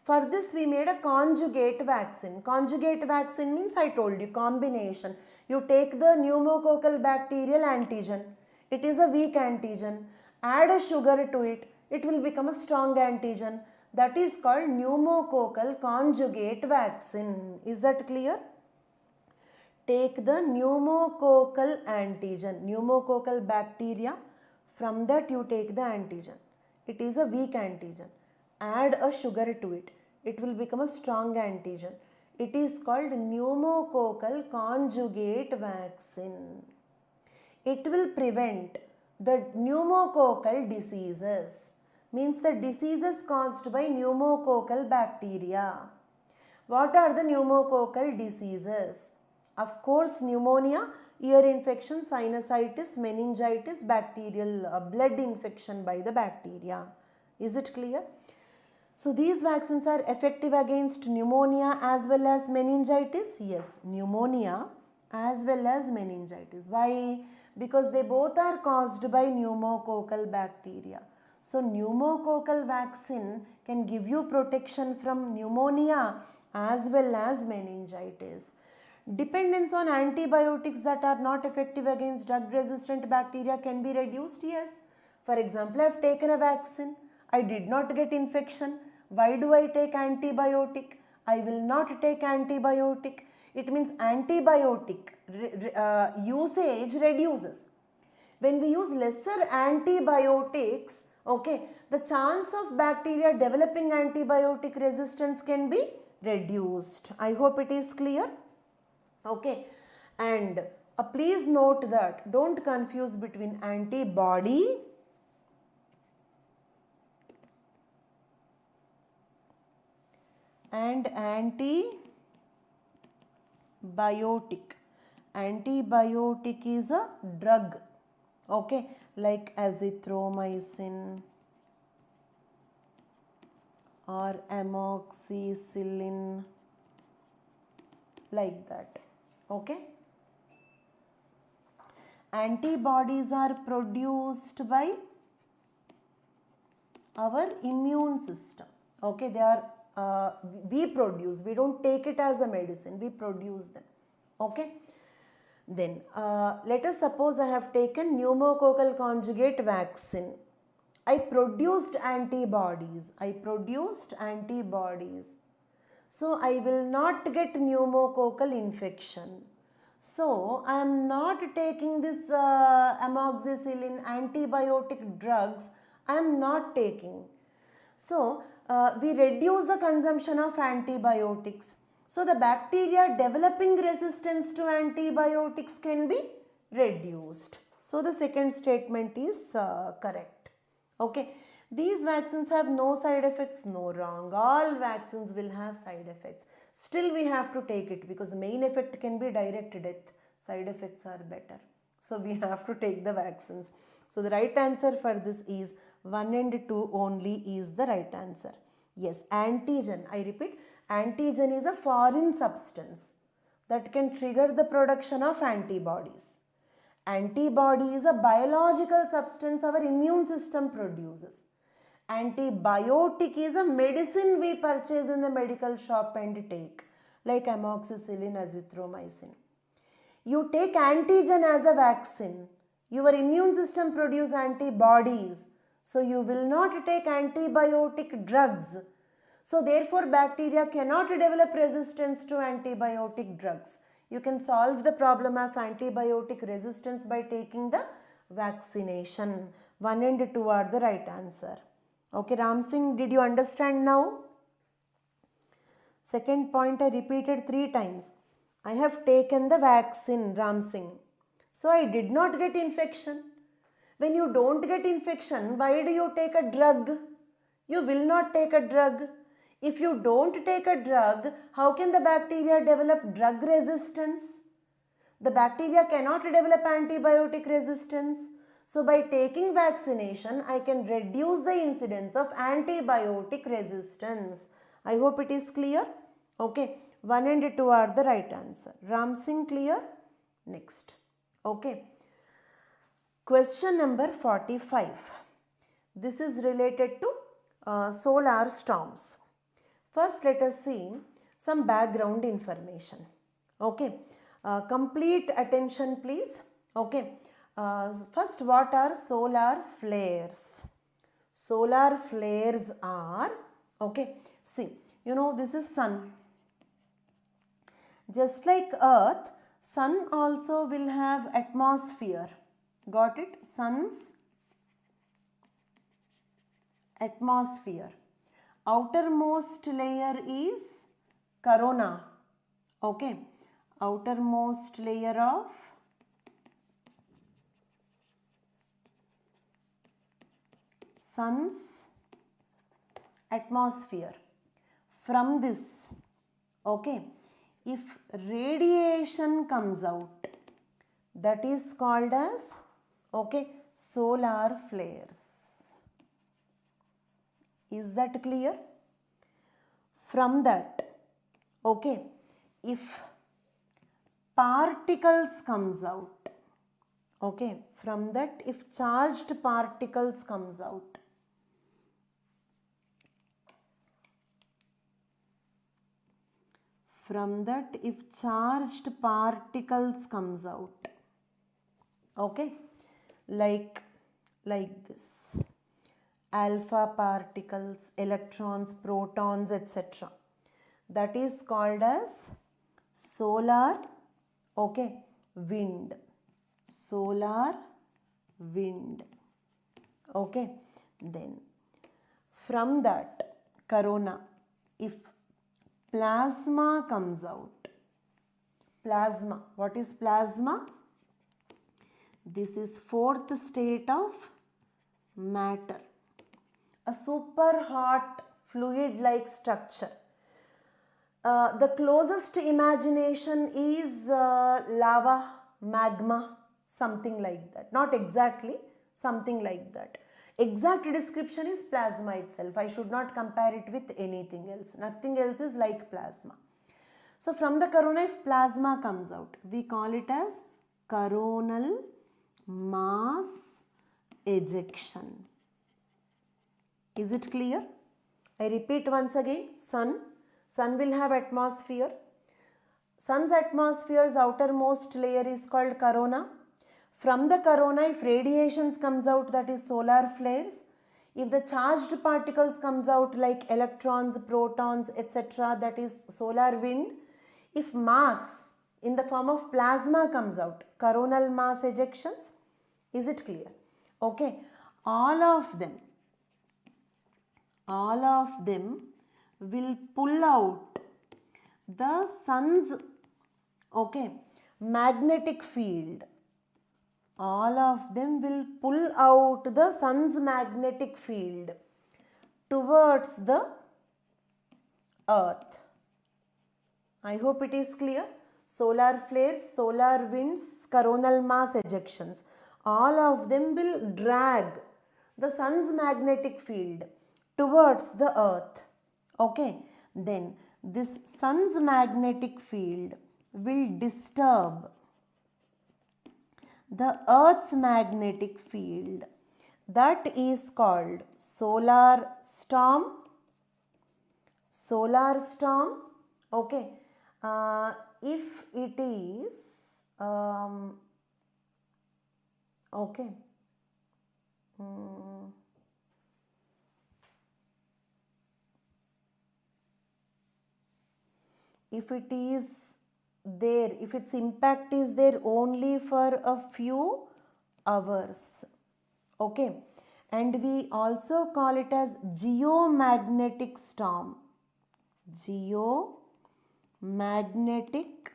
Speaker 1: For this we made a conjugate vaccine. Conjugate vaccine means, I told you, combination. You take the pneumococcal bacterial antigen. It is a weak antigen. Add a sugar to it. It will become a strong antigen. That is called pneumococcal conjugate vaccine. Is that clear? Take the pneumococcal antigen, pneumococcal bacteria. From that you take the antigen. It is a weak antigen. Add a sugar to it. It will become a strong antigen. It is called pneumococcal conjugate vaccine. It will prevent the pneumococcal diseases. Means the diseases caused by pneumococcal bacteria. What are the pneumococcal diseases? Of course, pneumonia, ear infection, sinusitis, meningitis, bacterial blood infection by the bacteria. Is it clear? So these vaccines are effective against pneumonia as well as meningitis. Yes, pneumonia as well as meningitis. Why? Because they both are caused by pneumococcal bacteria. So pneumococcal vaccine can give you protection from pneumonia as well as meningitis. Dependence on antibiotics that are not effective against drug resistant bacteria can be reduced. Yes. For example, I have taken a vaccine. I did not get infection. Why do I take antibiotic? I will not take antibiotic. It means antibiotic usage reduces. When we use lesser antibiotics, okay, the chance of bacteria developing antibiotic resistance can be reduced. I hope it is clear. Okay, and please note that don't confuse between antibody and antibiotic. Biotic. Antibiotic is a drug. Okay, like azithromycin or amoxicillin, like that. Okay. Antibodies are produced by our immune system. Okay, they are we produce, we don't take it as a medicine, we produce them. Okay. Then let us suppose I have taken pneumococcal conjugate vaccine. I produced antibodies. So I will not get pneumococcal infection. So I am not taking this amoxicillin antibiotic drugs. I am not taking. So we reduce the consumption of antibiotics. So the bacteria developing resistance to antibiotics can be reduced. So the second statement is correct. Okay. These vaccines have no side effects, no wrong. All vaccines will have side effects. Still we have to take it because the main effect can be direct death. Side effects are better. So we have to take the vaccines. So the right answer for this is 1 and 2 only is the right answer. Yes, antigen. I repeat, antigen is a foreign substance that can trigger the production of antibodies. Antibody is a biological substance our immune system produces. Antibiotic is a medicine we purchase in the medical shop and take, like amoxicillin, azithromycin. You take antigen as a vaccine. Your immune system produces antibodies. So you will not take antibiotic drugs. So therefore bacteria cannot develop resistance to antibiotic drugs. You can solve the problem of antibiotic resistance by taking the vaccination. 1 and 2 are the right answer. Okay, Ram Singh, did you understand now? Second point I repeated 3 times. I have taken the vaccine, Ram Singh. So I did not get infection. When you don't get infection, why do you take a drug? You will not take a drug. If you don't take a drug, how can the bacteria develop drug resistance? The bacteria cannot develop antibiotic resistance. So by taking vaccination, I can reduce the incidence of antibiotic resistance. I hope it is clear. Okay, 1 and 2 are the right answer. Ram Singh, clear? Next. Okay. Question number 45. This is related to solar storms. First, let us see some background information. Okay. Complete attention, please. Okay. First, what are solar flares? Solar flares are, okay, see, you know, this is sun. Just like Earth, sun also will have atmosphere. Got it? Sun's atmosphere. Outermost layer is corona. Okay. Outermost layer of sun's atmosphere. From this, okay, if radiation comes out, that is called as, okay, solar flares. Is that clear? From that, okay, if particles comes out, okay, from that if charged particles comes out, from that if charged particles comes out, okay, like this, alpha particles, electrons, protons, etc. That is called as solar, okay, wind. Solar wind. Okay. Then from that corona, if plasma comes out, plasma, what is plasma? This is fourth state of matter, a super hot fluid like structure. The closest imagination is lava, magma, something like that. Not exactly, something like that. Exact description is plasma itself. I should not compare it with anything else. Nothing else is like plasma. So from the corona, if plasma comes out, we call it as coronal mass ejection. Is it clear? I repeat once again, sun will have atmosphere. Sun's atmosphere's outermost layer is called corona. From the corona, if radiations comes out, that is solar flares. If the charged particles comes out like electrons, protons, etc., that is solar wind. If mass in the form of plasma comes out, coronal mass ejections. Is it clear? Okay. All of them will pull out the sun's magnetic field. All of them will pull out the sun's magnetic field towards the earth. I hope it is clear. Solar flares, solar winds, coronal mass ejections. All of them will drag the sun's magnetic field towards the earth. Okay. Then this sun's magnetic field will disturb the earth's magnetic field. That is called solar storm. Solar storm. Okay. If it is if it is there, if its impact is there only for a few hours, okay, and we also call it as geomagnetic storm. Geomagnetic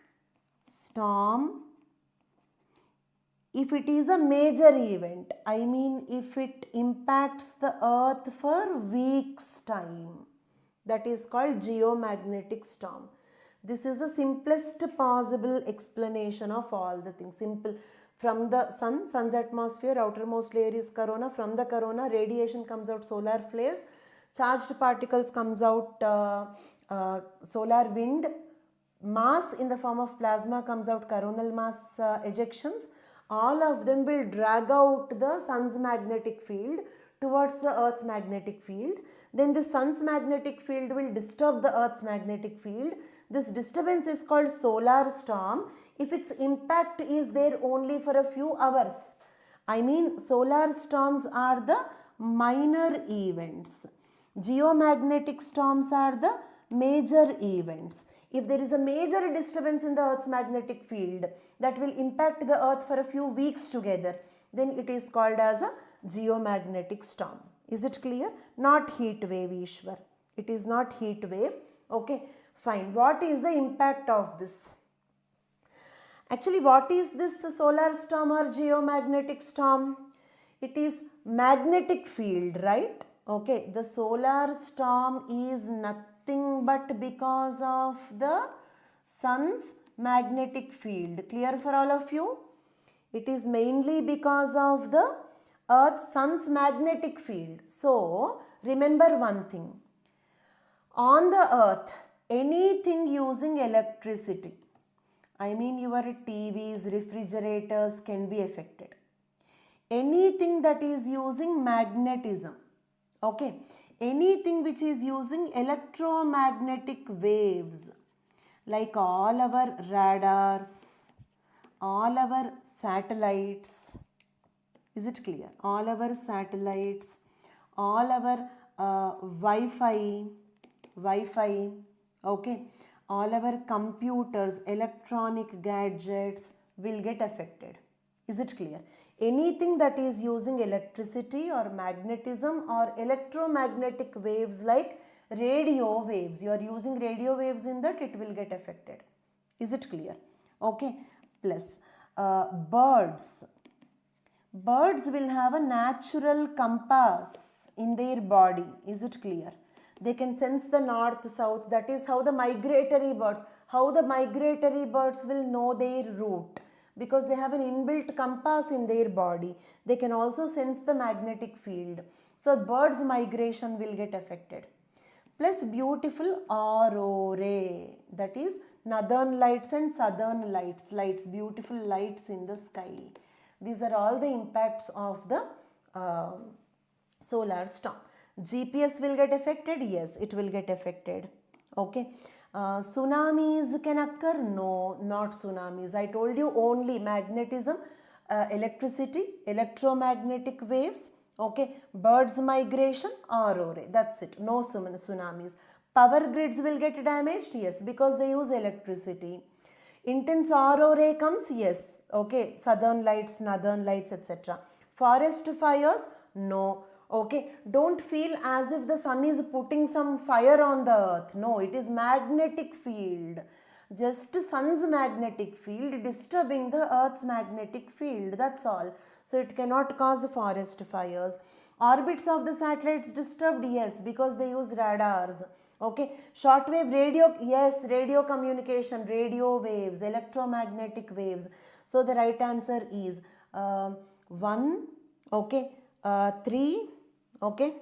Speaker 1: storm. If it is a major event, I mean if it impacts the earth for weeks time, that is called geomagnetic storm. This is the simplest possible explanation of all the things. Simple. From the sun's atmosphere, outermost layer is corona. From the corona, radiation comes out, solar flares. Charged particles comes out, solar wind. Mass in the form of plasma comes out, coronal mass ejections. All of them will drag out the sun's magnetic field towards the earth's magnetic field. Then the sun's magnetic field will disturb the earth's magnetic field. This disturbance is called solar storm if its impact is there only for a few hours. I mean solar storms are the minor events. Geomagnetic storms are the major events. If there is a major disturbance in the earth's magnetic field that will impact the earth for a few weeks together, then it is called as a geomagnetic storm. Is it clear? Not heat wave, Ishwar. It is not heat wave. Okay, fine. What is the impact of this? Actually, what is this solar storm or geomagnetic storm? It is magnetic field, right? Okay, the solar storm is nothing but because of the sun's magnetic field. Clear for all of you? It is mainly because of the sun's magnetic field. So, remember one thing. On the earth, anything using electricity, I mean your TVs, refrigerators can be affected. Anything that is using magnetism, okay, anything which is using electromagnetic waves, like all our radars, all our satellites, is it clear? All our satellites, all our Wi-Fi, okay, all our computers, electronic gadgets will get affected. Is it clear? Anything that is using electricity or magnetism or electromagnetic waves like radio waves, you are using radio waves in that, it will get affected. Is it clear? Okay. Plus birds. Birds will have a natural compass in their body. Is it clear? They can sense the north, south. That is how the migratory birds will know their route, because they have an inbuilt compass in their body. They can also sense the magnetic field. So birds' migration will get affected. Plus beautiful aurora, that is northern lights and southern lights, beautiful lights in the sky. These are all the impacts of the solar storm. GPS will get affected? Yes, it will get affected. Okay. Tsunamis can occur? No, not tsunamis. I told you only magnetism, electricity, electromagnetic waves, okay, birds migration, aurora. That's it. No tsunamis. Power grids will get damaged? Yes, because they use electricity. Intense aurora comes? Yes. Okay, southern lights, northern lights, etc. Forest fires? No. Okay, don't feel as if the sun is putting some fire on the earth. No, it is magnetic field. Just sun's magnetic field disturbing the earth's magnetic field. That's all. So it cannot cause forest fires. Orbits of the satellites disturbed? Yes, because they use radars. Okay, shortwave radio? Yes, radio communication, radio waves, electromagnetic waves. So the right answer is 1, okay, 3, okay,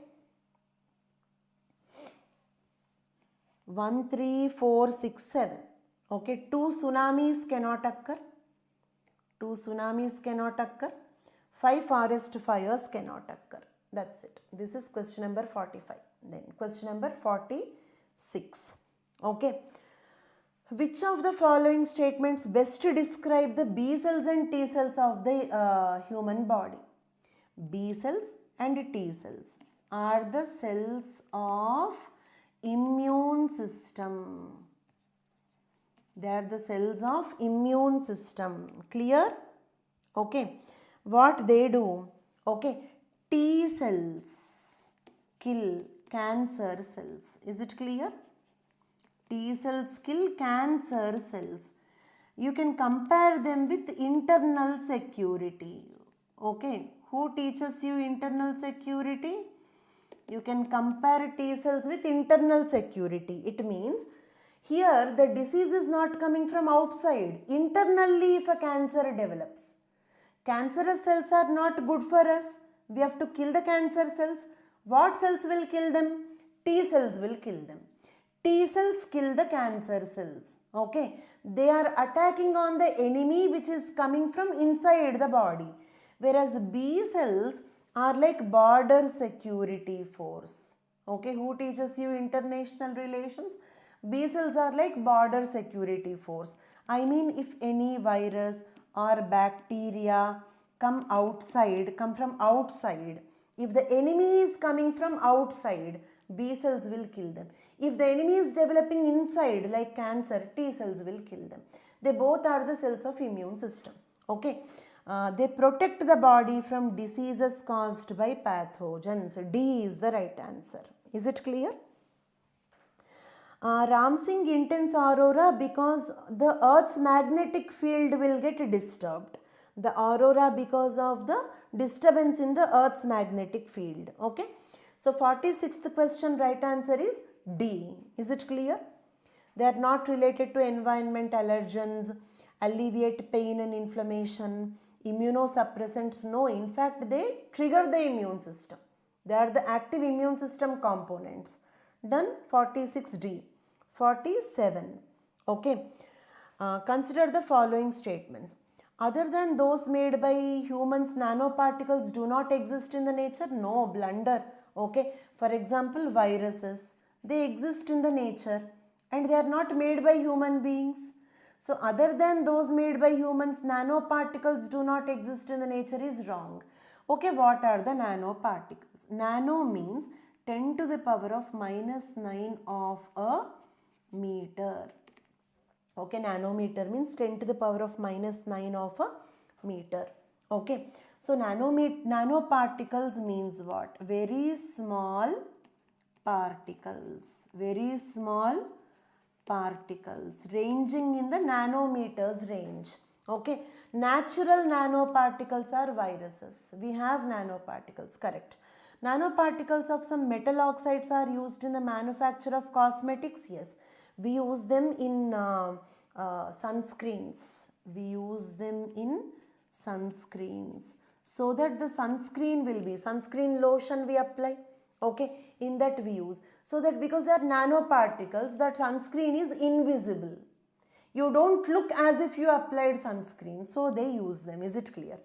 Speaker 1: 1, 3, 4, 6, 7. Okay, 2 tsunamis cannot occur. 2 tsunamis cannot occur. 5 forest fires cannot occur. That's it. This is question number 45. Then question number 46. Okay. Which of the following statements best describe the B cells and T cells of the human body? B cells and T cells are the cells of immune system. They are the cells of immune system. Clear? Okay. What they do? Okay. T cells kill cancer cells. Is it clear? T cells kill cancer cells. You can compare them with internal security. Okay. Who teaches you internal security? You can compare T cells with internal security. It means here the disease is not coming from outside. Internally, if a cancer develops, cancerous cells are not good for us. We have to kill the cancer cells. What cells will kill them? T cells will kill them. T cells kill the cancer cells. Okay. They are attacking on the enemy which is coming from inside the body. Whereas B cells are like border security force. Okay. Who teaches you international relations? B cells are like border security force. I mean, if any virus or bacteria come from outside, if the enemy is coming from outside, B cells will kill them. If the enemy is developing inside like cancer, T cells will kill them. They both are the cells of immune system. Okay. They protect the body from diseases caused by pathogens. D is the right answer. Is it clear? Ramsing intense aurora because the earth's magnetic field will get disturbed. The aurora because of the disturbance in the earth's magnetic field. Okay. So 46th question, right answer is D. Is it clear? They are not related to environment, allergens, alleviate pain and inflammation, immunosuppressants. No, in fact they trigger the immune system. They are the active immune system components. Done. 46D. 47. Okay. Consider the following statements. Other than those made by humans, nanoparticles do not exist in the nature. No, blunder. Okay. For example, viruses. They exist in the nature and they are not made by human beings. So, other than those made by humans, nanoparticles do not exist in the nature is wrong. Okay, what are the nanoparticles? Nano means 10 to the power of minus 9 of a meter. Okay, nanometer means 10 to the power of minus 9 of a meter. Okay, so nanoparticles means what? Very small particles. Very small particles ranging in the nanometers range. Okay, natural nanoparticles are viruses. We have nanoparticles, correct. Nanoparticles of some metal oxides are used in the manufacture of cosmetics. Yes, we use them in sunscreens. We use them in sunscreens, so that the sunscreen will be, sunscreen lotion we apply, okay, in that we use, so that because they are nanoparticles, that sunscreen is invisible. You don't look as if you applied sunscreen, so they use them. Is it clear?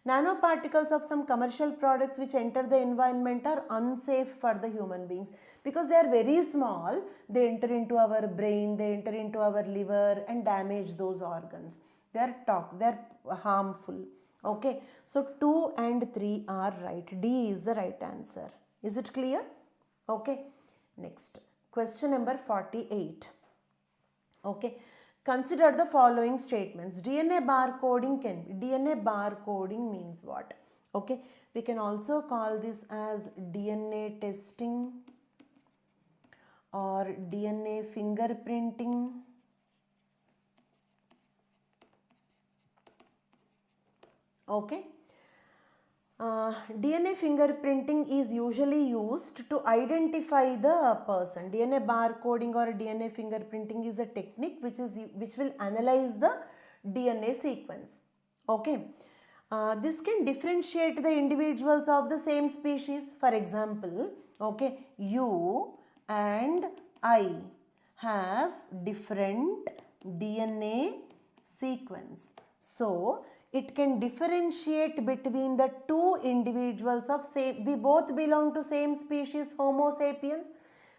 Speaker 1: Nanoparticles of some commercial products which enter the environment are unsafe for the human beings because they are very small. They enter into our brain, they enter into our liver and damage those organs. They are toxic, they are harmful. Okay, so 2 and 3 are right. D is the right answer. Is it clear? Okay, next question number 48. Okay, consider the following statements. DNA barcoding DNA barcoding means what? Okay, we can also call this as DNA testing or DNA fingerprinting. Okay. DNA fingerprinting is usually used to identify the person. DNA barcoding or DNA fingerprinting is a technique which will analyze the DNA sequence. Okay. This can differentiate the individuals of the same species. For example, okay, you and I have different DNA sequence. So it can differentiate between the two individuals of same, we both belong to same species, Homo sapiens,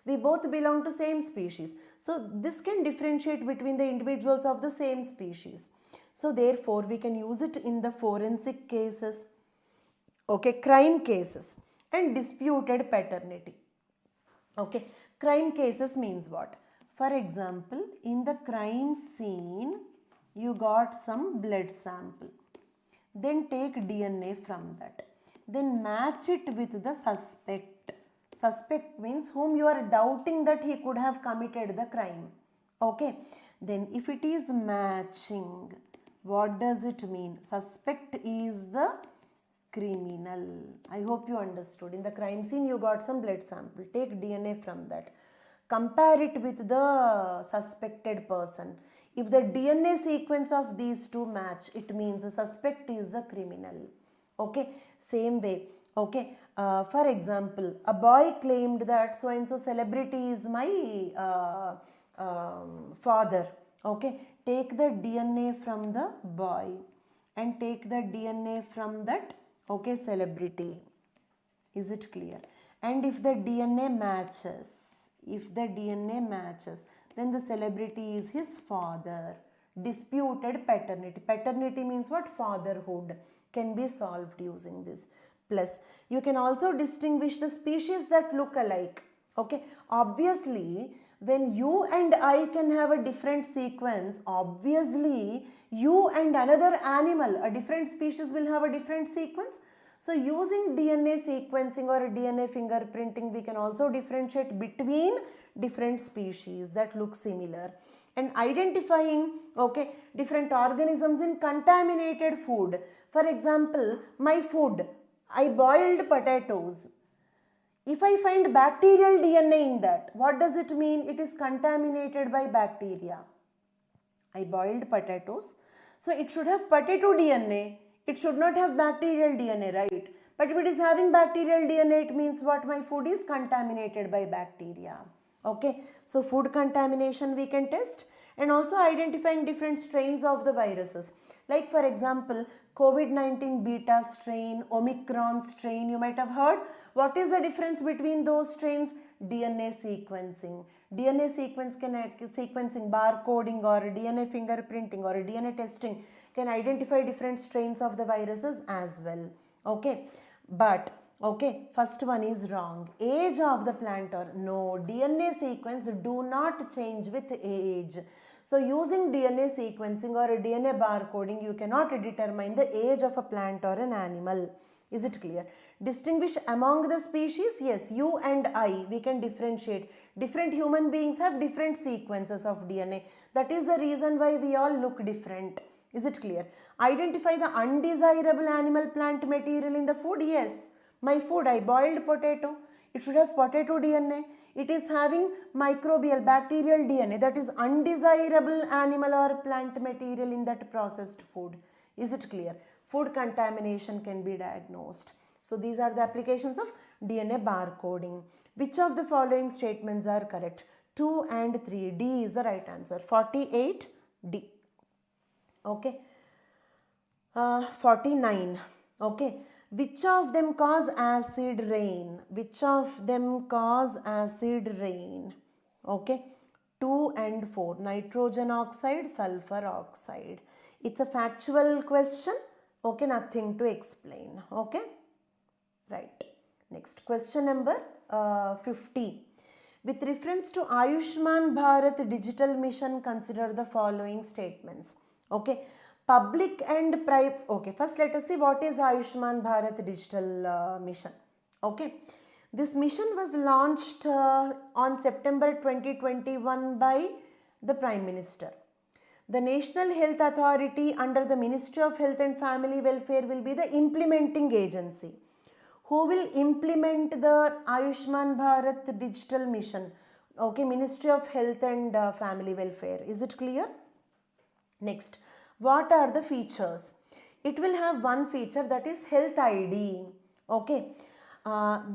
Speaker 1: we both belong to same species. So this can differentiate between the individuals of the same species. So therefore we can use it in the forensic cases, okay, crime cases and disputed paternity. Okay, crime cases means what? For example, in the crime scene, you got some blood sample. Then take DNA from that. Then match it with the suspect. Suspect means whom you are doubting that he could have committed the crime. Okay. Then if it is matching, what does it mean? Suspect is the criminal. I hope you understood. In the crime scene, you got some blood sample. Take DNA from that. Compare it with the suspected person. If the DNA sequence of these two match, it means the suspect is the criminal. Okay, same way. Okay, for example, a boy claimed that so and so celebrity is my father. Okay, take the DNA from the boy and take the DNA from that, okay, celebrity. Is it clear? And if the DNA matches, then the celebrity is his father. Disputed paternity. Paternity means what? Fatherhood. Can be solved using this. Plus, you can also distinguish the species that look alike. Okay. Obviously, when you and I can have a different sequence, obviously, you and another animal, a different species will have a different sequence. So, using DNA sequencing or DNA fingerprinting, we can also differentiate between different species that look similar and identifying, okay, different organisms in contaminated food. For example, my food, I boiled potatoes. If I find bacterial DNA in that, what does it mean? It is contaminated by bacteria. I boiled potatoes, so it should have potato DNA. It should not have bacterial DNA, right? But if it is having bacterial DNA, it means what? My food is contaminated by bacteria. Okay, so food contamination we can test, and also identifying different strains of the viruses. Like for example, COVID-19 beta strain, Omicron strain, you might have heard. What is the difference between those strains? DNA sequencing. DNA sequencing, barcoding or DNA fingerprinting or DNA testing can identify different strains of the viruses as well. Okay, but okay, first one is wrong. Age of the planter. No, DNA sequence do not change with age. So using DNA sequencing or DNA barcoding, you cannot determine the age of a plant or an animal. Is it clear? Distinguish among the species. Yes, you and I, we can differentiate. Different human beings have different sequences of DNA. That is the reason why we all look different. Is it clear? Identify the undesirable animal plant material in the food. Yes, My food, I boiled potato. It should have potato DNA. It is having microbial, bacterial DNA, that is undesirable animal or plant material in that processed food. Is it clear? Food contamination can be diagnosed. So these are the applications of DNA barcoding. Which of the following statements are correct? 2 and 3. D is the right answer. 48 D. Okay. 49. Okay. Which of them cause acid rain? Which of them cause acid rain? Okay. 2 and 4. Nitrogen oxide, sulfur oxide. It's a factual question. Okay. Nothing to explain. Okay. Right. Next question number 50. With reference to Ayushman Bharat Digital Mission, consider the following statements. Okay. Public and private. Okay. First let us see what is Ayushman Bharat Digital Mission. Okay. This mission was launched on September 2021 by the Prime Minister. The National Health Authority under the Ministry of Health and Family Welfare will be the implementing agency. Who will implement the Ayushman Bharat Digital Mission? Okay, Ministry of Health and Family Welfare. Is it clear? Next, what are the features? It will have one feature, that is Health ID. Okay,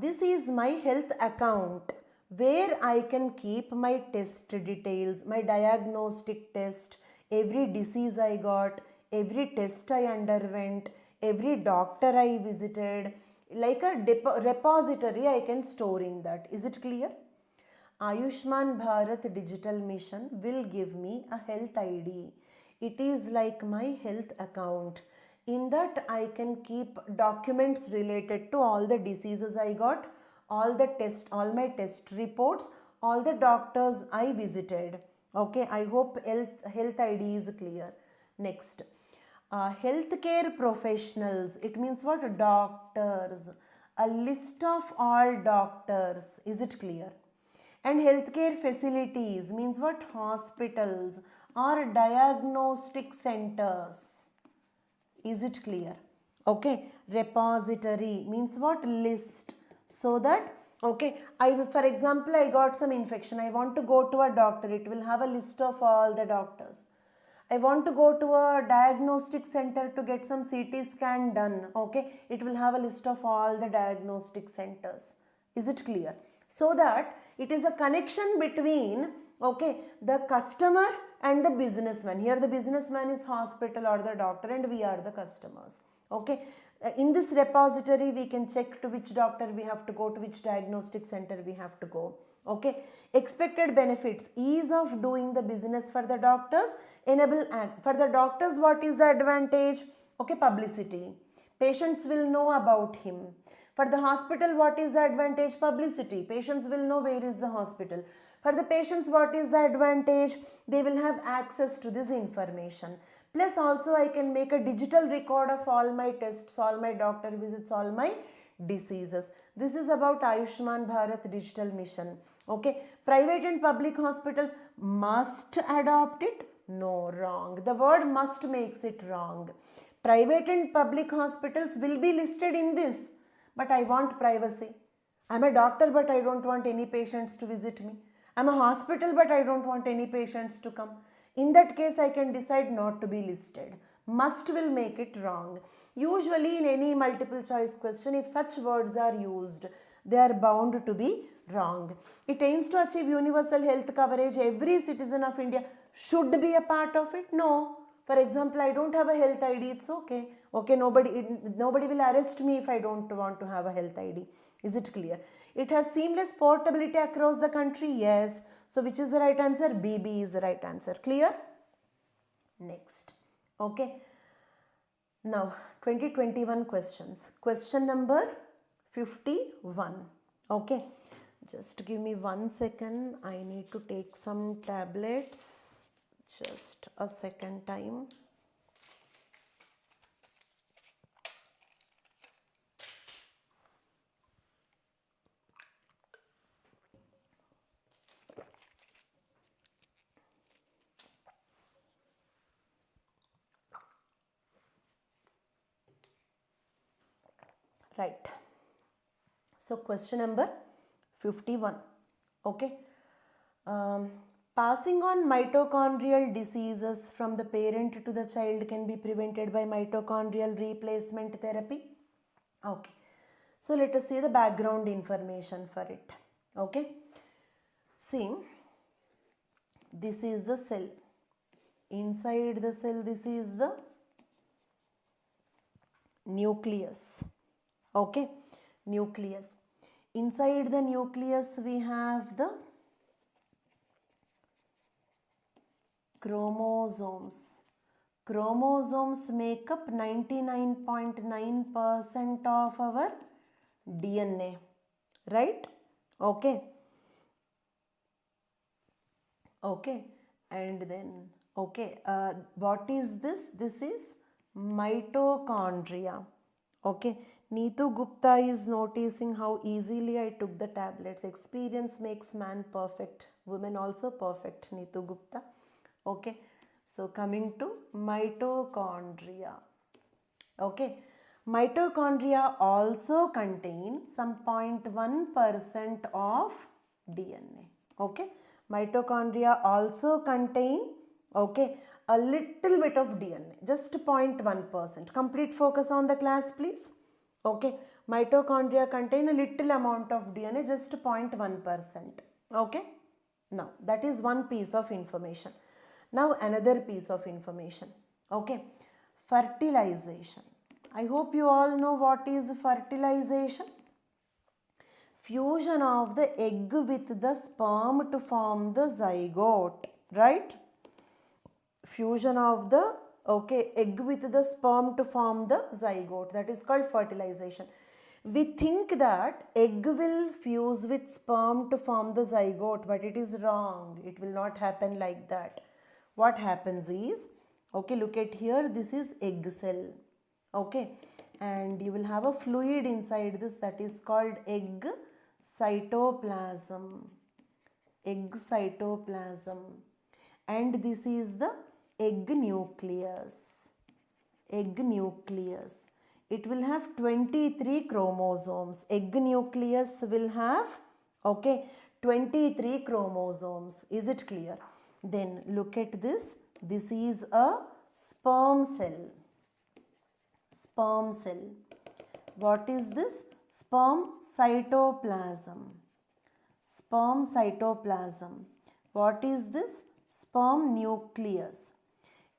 Speaker 1: this is my health account where I can keep my test details, my diagnostic test, every disease I got, every test I underwent, every doctor I visited. Like a repository I can store in that. Is it clear? Ayushman Bharat Digital Mission will give me a health ID. It is like my health account. In that I can keep documents related to all the diseases I got, all my test reports, all the doctors I visited. Okay, I hope health ID is clear. Next. Healthcare professionals, it means what? Doctors, a list of all doctors. Is it clear? And healthcare facilities means what? Hospitals or diagnostic centers. Is it clear? Okay. Repository means what? List. So that, okay, for example, I got some infection. I want to go to a doctor. It will have a list of all the doctors. I want to go to a diagnostic center to get some CT scan done. Okay, it will have a list of all the diagnostic centers. Is it clear? So that it is a connection between, okay, the customer and the businessman. Here the businessman is hospital or the doctor and we are the customers. Okay, in this repository we can check to which doctor we have to go, to which diagnostic center we have to go. Okay, expected benefits, ease of doing the business for the doctors, for the doctors, what is the advantage? Okay, publicity. Patients will know about him. For the hospital, what is the advantage? Publicity. Patients will know where is the hospital. For the patients, what is the advantage? They will have access to this information. Plus also I can make a digital record of all my tests, all my doctor visits, all my diseases. This is about Ayushman Bharat Digital Mission. Okay, private and public hospitals must adopt it? No, wrong. The word must makes it wrong. Private and public hospitals will be listed in this, but I want privacy. I'm a doctor, but I don't want any patients to visit me. I'm a hospital, but I don't want any patients to come. In that case, I can decide not to be listed. Must will make it wrong. Usually in any multiple choice question, if such words are used, they are bound to be wrong. It aims to achieve universal health coverage. Every citizen of India should be a part of it. No. For example, I don't have a health ID. It's okay. Okay, nobody will arrest me if I don't want to have a health ID. Is it clear? It has seamless portability across the country. Yes. So which is the right answer? BB is the right answer. Clear? Next. Okay. Now 2021 questions. Question number 51. Okay. Just give me 1 second. I need to take some tablets. Just a second time. Right. So question number 51. Okay. Passing on mitochondrial diseases from the parent to the child can be prevented by mitochondrial replacement therapy. Okay. So let us see the background information for it. Okay. See, this is the cell. Inside the cell, this is the nucleus. Okay. Nucleus. Inside the nucleus, we have the chromosomes. Chromosomes make up 99.9% of our DNA, right? Okay. Okay. And then, okay, what is this? This is mitochondria. Okay. Neetu Gupta is noticing how easily I took the tablets. Experience makes man perfect. Women also perfect, Neetu Gupta. Okay. So coming to mitochondria. Okay. Mitochondria also contain some 0.1% of DNA. Okay. Mitochondria also contain, okay, a little bit of DNA, just 0.1%. Complete focus on the class, please. Okay. Mitochondria contain a little amount of DNA, just 0.1%. Okay. Now, that is one piece of information. Now, another piece of information. Okay. Fertilization. I hope you all know what is fertilization. Fusion of the egg with the sperm to form the zygote, right? Fusion of the, okay, egg with the sperm to form the zygote. That is called fertilization. We think that egg will fuse with sperm to form the zygote, but it is wrong. It will not happen like that. What happens is, okay, look at here, this is egg cell. Okay, and you will have a fluid inside this, that is called egg cytoplasm. Egg cytoplasm. And this is the egg nucleus. Egg nucleus. It will have 23 chromosomes. Egg nucleus will have, okay, 23 chromosomes. Is it clear? Then look at this. This is a sperm cell. Sperm cell. What is this? Sperm cytoplasm. Sperm cytoplasm. What is this? Sperm nucleus.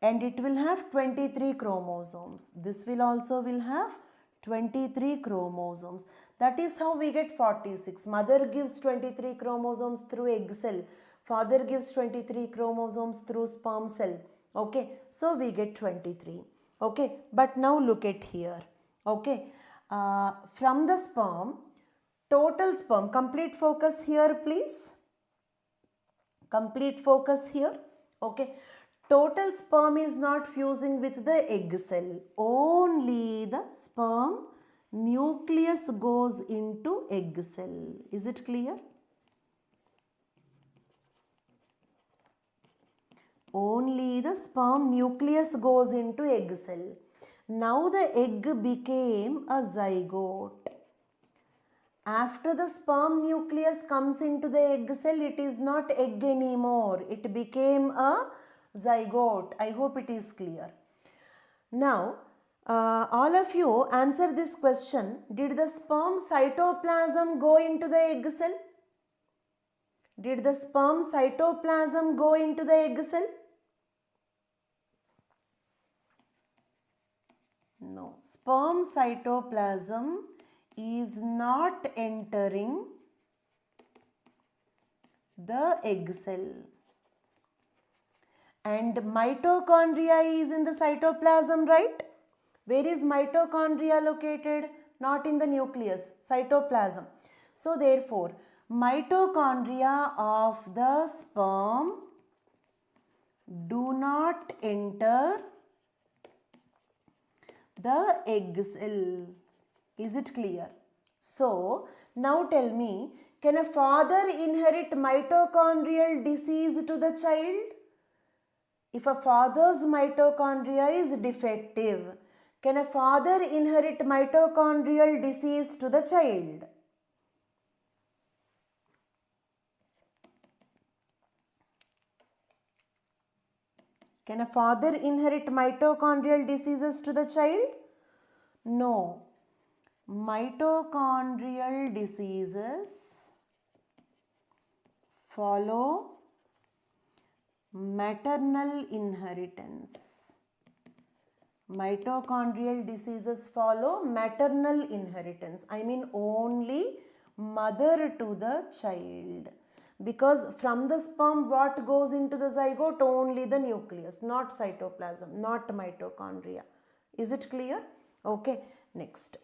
Speaker 1: And it will have 23 chromosomes. This will also have 23 chromosomes. That is how we get 46. Mother gives 23 chromosomes through egg cell. Father gives 23 chromosomes through sperm cell. Okay, so we get 23. Okay, but now look at here. Okay, from the sperm, total sperm, complete focus here please. Complete focus here. Okay, total sperm is not fusing with the egg cell. Only the sperm nucleus goes into egg cell. Is it clear? Only the sperm nucleus goes into egg cell. Now the egg became a zygote. After the sperm nucleus comes into the egg cell, it is not egg anymore. It became a zygote. I hope it is clear. Now, all of you answer this question. Did the sperm cytoplasm go into the egg cell? Did the sperm cytoplasm go into the egg cell? No. Sperm cytoplasm is not entering the egg cell. And mitochondria is in the cytoplasm, right? Where is mitochondria located? Not in the nucleus, cytoplasm. So therefore, mitochondria of the sperm do not enter the egg cell. Is it clear? So, now tell me, can a father inherit mitochondrial disease to the child? If a father's mitochondria is defective, can a father inherit mitochondrial disease to the child? Can a father inherit mitochondrial diseases to the child? No. Mitochondrial diseases follow maternal inheritance. Mitochondrial diseases follow maternal inheritance. I mean only mother to the child. Because from the sperm what goes into the zygote? Only the nucleus, not cytoplasm, not mitochondria. Is it clear? Okay, next.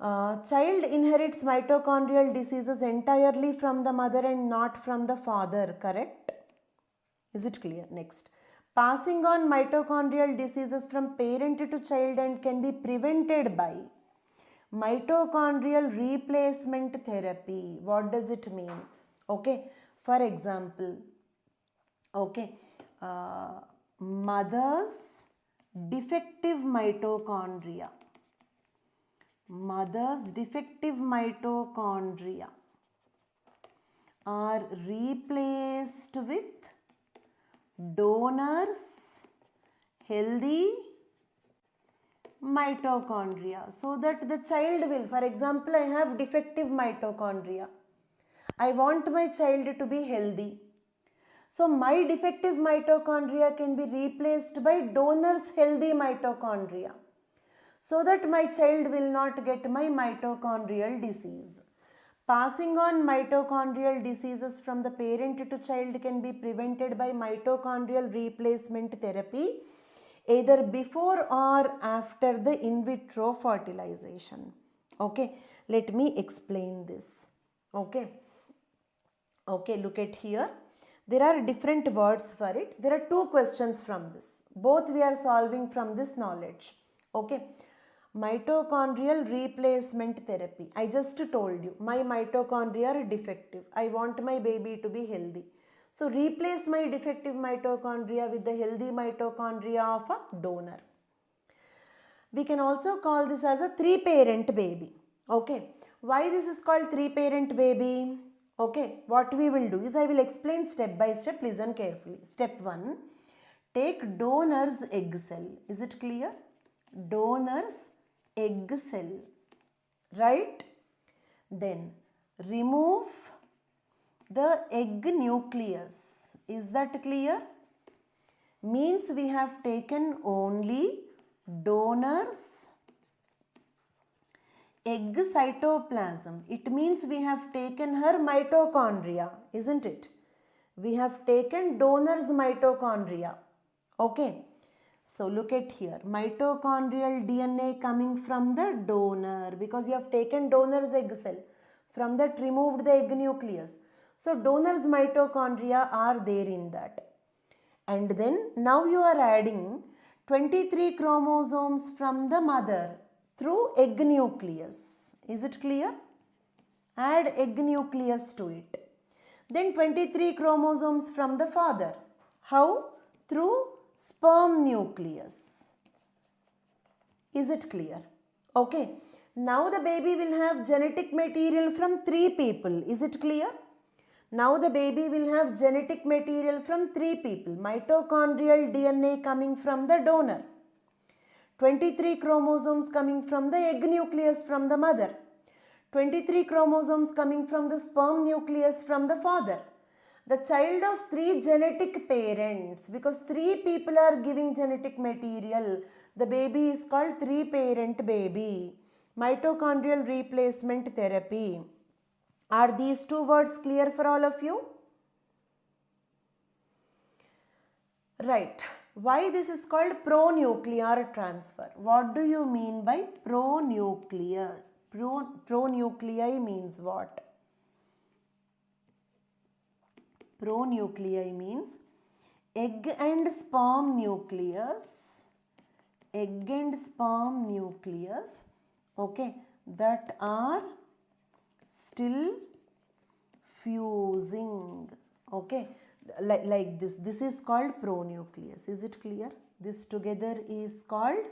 Speaker 1: Child inherits mitochondrial diseases entirely from the mother and not from the father, correct? Is it clear? Next. Passing on mitochondrial diseases from parent to child and can be prevented by mitochondrial replacement therapy. What does it mean? Okay, for example, okay, mother's defective mitochondria. Mother's defective mitochondria are replaced with donor's healthy mitochondria, so that the child will, for example, I have defective mitochondria. I want my child to be healthy. So my defective mitochondria can be replaced by donor's healthy mitochondria, so that my child will not get my mitochondrial disease. Passing on mitochondrial diseases from the parent to child can be prevented by mitochondrial replacement therapy, either before or after the in vitro fertilization. Okay, let me explain this. Okay, look at here. There are different words for it. There are two questions from this. Both we are solving from this knowledge. Okay. Mitochondrial replacement therapy. I just told you my mitochondria are defective. I want my baby to be healthy. So replace my defective mitochondria with the healthy mitochondria of a donor. We can also call this as a three-parent baby. Okay. Why this is called three-parent baby? Okay. What we will do is I will explain step by step. Listen carefully. Step 1. Take donor's egg cell. Is it clear? Donor's egg cell, right? Then remove the egg nucleus. Is that clear? Means we have taken only donor's egg cytoplasm. It means we have taken her mitochondria, isn't it? We have taken donor's mitochondria. Okay. So look at here, mitochondrial DNA coming from the donor, because you have taken donor's egg cell. From that removed the egg nucleus. So donor's mitochondria are there in that. And then now you are adding 23 chromosomes from the mother through egg nucleus. Is it clear? Add egg nucleus to it. Then 23 chromosomes from the father. How? Through sperm nucleus. Is it clear? Okay. Now the baby will have genetic material from 3 people. Is it clear? Now the baby will have genetic material from 3 people. Mitochondrial DNA coming from the donor. 23 chromosomes coming from the egg nucleus from the mother. 23 chromosomes coming from the sperm nucleus from the father. The child of 3 genetic parents, because 3 people are giving genetic material, the baby is called 3-parent baby. Mitochondrial replacement therapy. Are these 2 words clear for all of you? Right. Why this is called pronuclear transfer? What do you mean by pronuclear? Pronuclei means what? Pronuclei means egg and sperm nucleus, okay, that are still fusing, okay, like this. This is called pronucleus. Is it clear? This together is called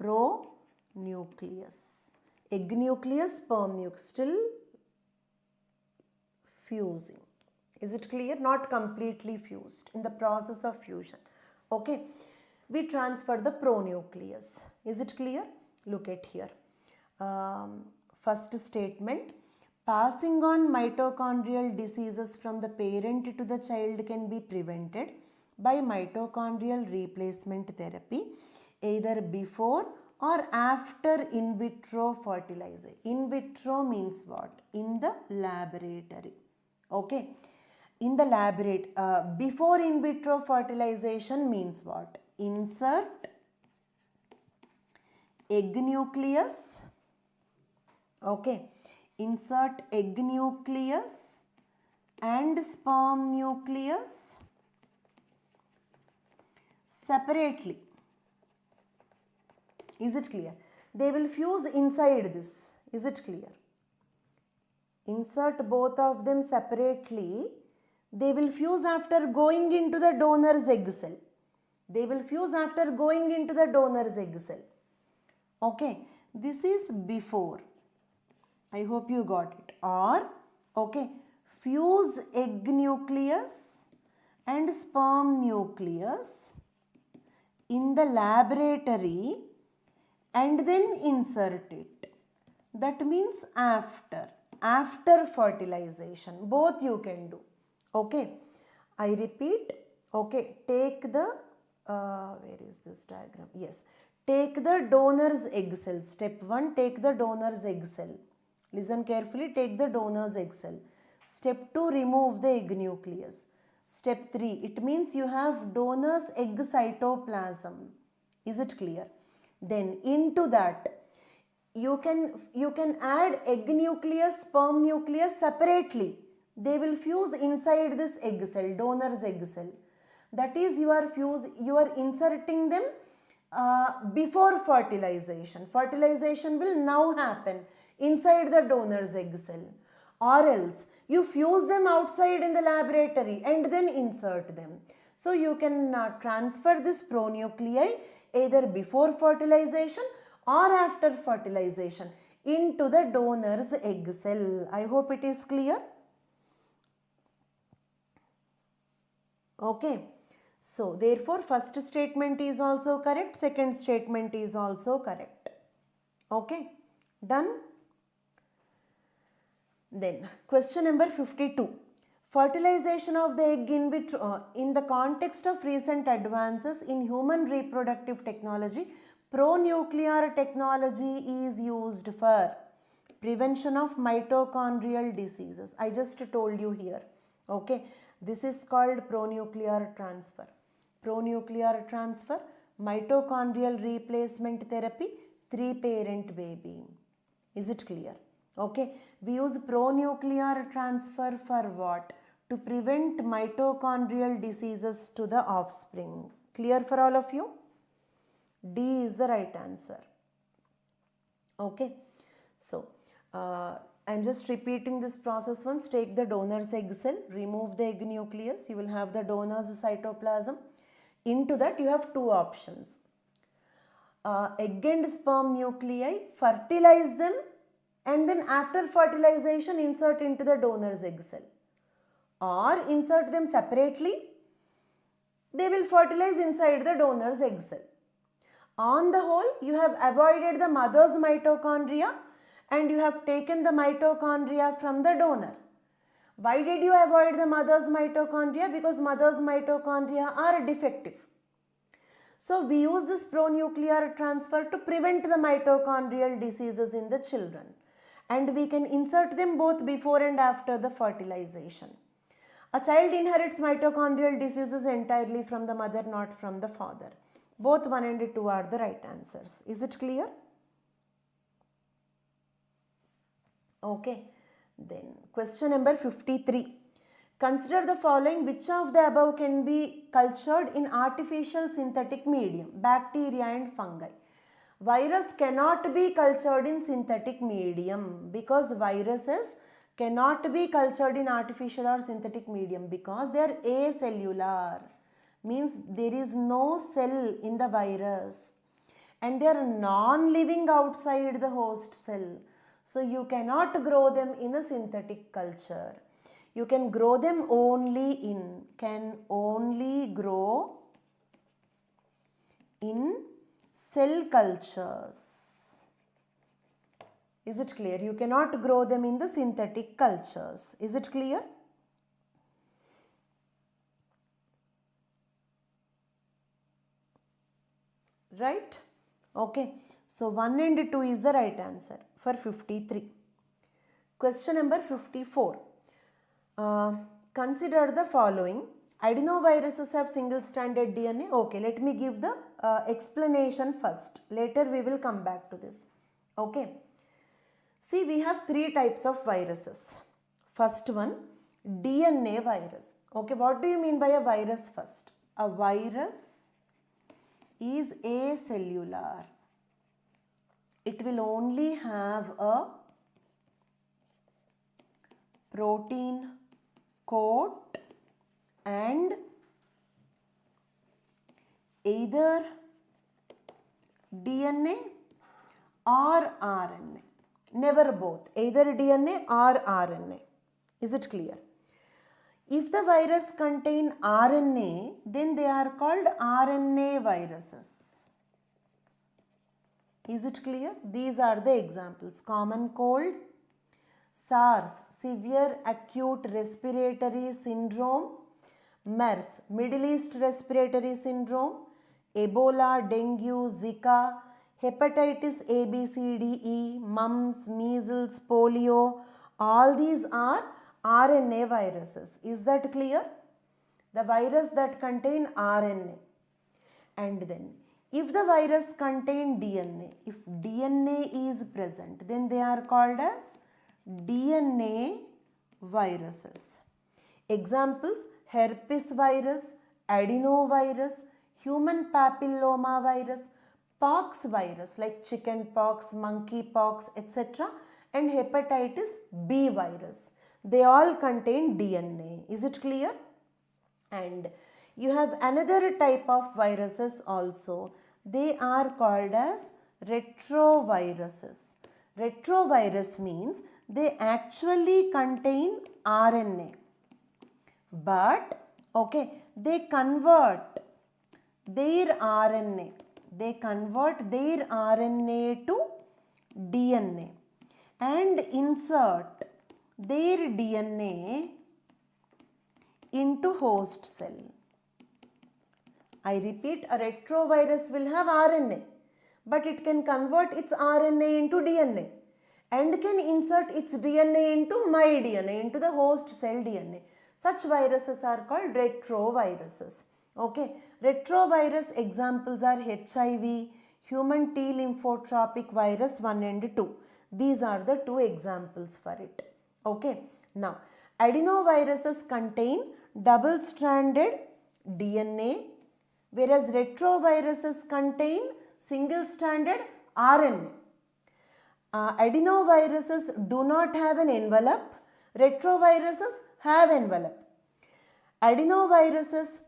Speaker 1: pronucleus. Egg nucleus, sperm nucleus, still fusing. Is it clear? Not completely fused, in the process of fusion. Okay, we transfer the pronucleus. Is it clear? Look at here. First statement, passing on mitochondrial diseases from the parent to the child can be prevented by mitochondrial replacement therapy either before or after in vitro fertilization. In vitro means what? In the laboratory. Okay. In the laboratory, before in vitro fertilization means what? Insert egg nucleus. Okay. Insert egg nucleus and sperm nucleus separately. Is it clear? They will fuse inside this. Is it clear? Insert both of them separately. They will fuse after going into the donor's egg cell. They will fuse after going into the donor's egg cell. Okay. This is before. I hope you got it. Or, okay, fuse egg nucleus and sperm nucleus in the laboratory and then insert it. That means after fertilization. Both you can do. Okay. I repeat. Okay. Take the, where is this diagram? Yes. Take the donor's egg cell. Step 1, take the donor's egg cell. Listen carefully. Take the donor's egg cell. Step 2, remove the egg nucleus. Step 3, it means you have donor's egg cytoplasm. Is it clear? Then into that, you can add egg nucleus, sperm nucleus separately. They will fuse inside this egg cell, donor's egg cell. That is, you are inserting them before fertilization. Fertilization will now happen inside the donor's egg cell. Or else, you fuse them outside in the laboratory and then insert them. So, you can transfer this pronuclei either before fertilization or after fertilization into the donor's egg cell. I hope it is clear. Okay. So, therefore, first statement is also correct, second statement is also correct. Okay. Done. Then, question number 52. Fertilization of the egg in vitro. In the context of recent advances in human reproductive technology, pronuclear technology is used for prevention of mitochondrial diseases. I just told you here. Okay. This is called pronuclear transfer. Pronuclear transfer, mitochondrial replacement therapy, 3-parent baby. Is it clear? Okay. We use pronuclear transfer for what? To prevent mitochondrial diseases to the offspring. Clear for all of you? D is the right answer. Okay. So, I am just repeating this process once. Take the donor's egg cell, remove the egg nucleus. You will have the donor's cytoplasm. Into that you have two options. Egg and sperm nuclei, fertilize them, and then after fertilization insert into the donor's egg cell. Or insert them separately. They will fertilize inside the donor's egg cell. On the whole, you have avoided the mother's mitochondria and you have taken the mitochondria from the donor. Why did you avoid the mother's mitochondria? Because mother's mitochondria are defective. So, we use this pronuclear transfer to prevent the mitochondrial diseases in the children. And we can insert them both before and after the fertilization. A child inherits mitochondrial diseases entirely from the mother, not from the father. Both 1 and 2 are the right answers. Is it clear? Okay. Then question number 53. Consider the following. Which of the above can be cultured in artificial synthetic medium? Bacteria and fungi. Virus cannot be cultured in synthetic medium because viruses cannot be cultured in artificial or synthetic medium because they are acellular. Means there is no cell in the virus and they are non-living outside the host cell. So you cannot grow them in a synthetic culture. You can grow them only in, can only grow in cell cultures. Is it clear? You cannot grow them in the synthetic cultures. Is it clear? Right? Okay. So 1 and 2 is the right answer for 53. Question number 54. Consider the following. Adenoviruses have single-stranded DNA. Okay, let me give the explanation first. Later we will come back to this. Okay. See, we have 3 types of viruses. First one, DNA virus. Okay, what do you mean by a virus first? A virus is acellular. It will only have a protein coat and either DNA or RNA. Never both, either DNA or RNA. Is it clear? If the virus contain RNA, then they are called RNA viruses. Is it clear? These are the examples. Common cold, SARS, severe acute respiratory syndrome, MERS, Middle East respiratory syndrome, Ebola, dengue, Zika, hepatitis A, B, C, D, E, mumps, measles, polio, all these are RNA viruses. Is that clear? The virus that contain RNA. And then if the virus contain DNA, if DNA is present, then they are called as DNA viruses. Examples: herpes virus, adenovirus, human papilloma virus, pox virus like chicken pox, monkey pox, etc. and hepatitis B virus. They all contain DNA. Is it clear? And you have another type of viruses also. They are called as retroviruses. Retrovirus means they actually contain RNA, but they convert their RNA to DNA and insert their DNA into host cell. I repeat, a retrovirus will have RNA, but it can convert its RNA into DNA and can insert its DNA into my DNA, into the host cell DNA. Such viruses are called retroviruses. Okay, retrovirus examples are HIV, human T lymphotropic virus 1 and 2. These are the 2 examples for it. Okay, now adenoviruses contain double-stranded DNA, whereas retroviruses contain single-stranded RNA. Adenoviruses do not have an envelope. Retroviruses have envelope. Adenoviruses,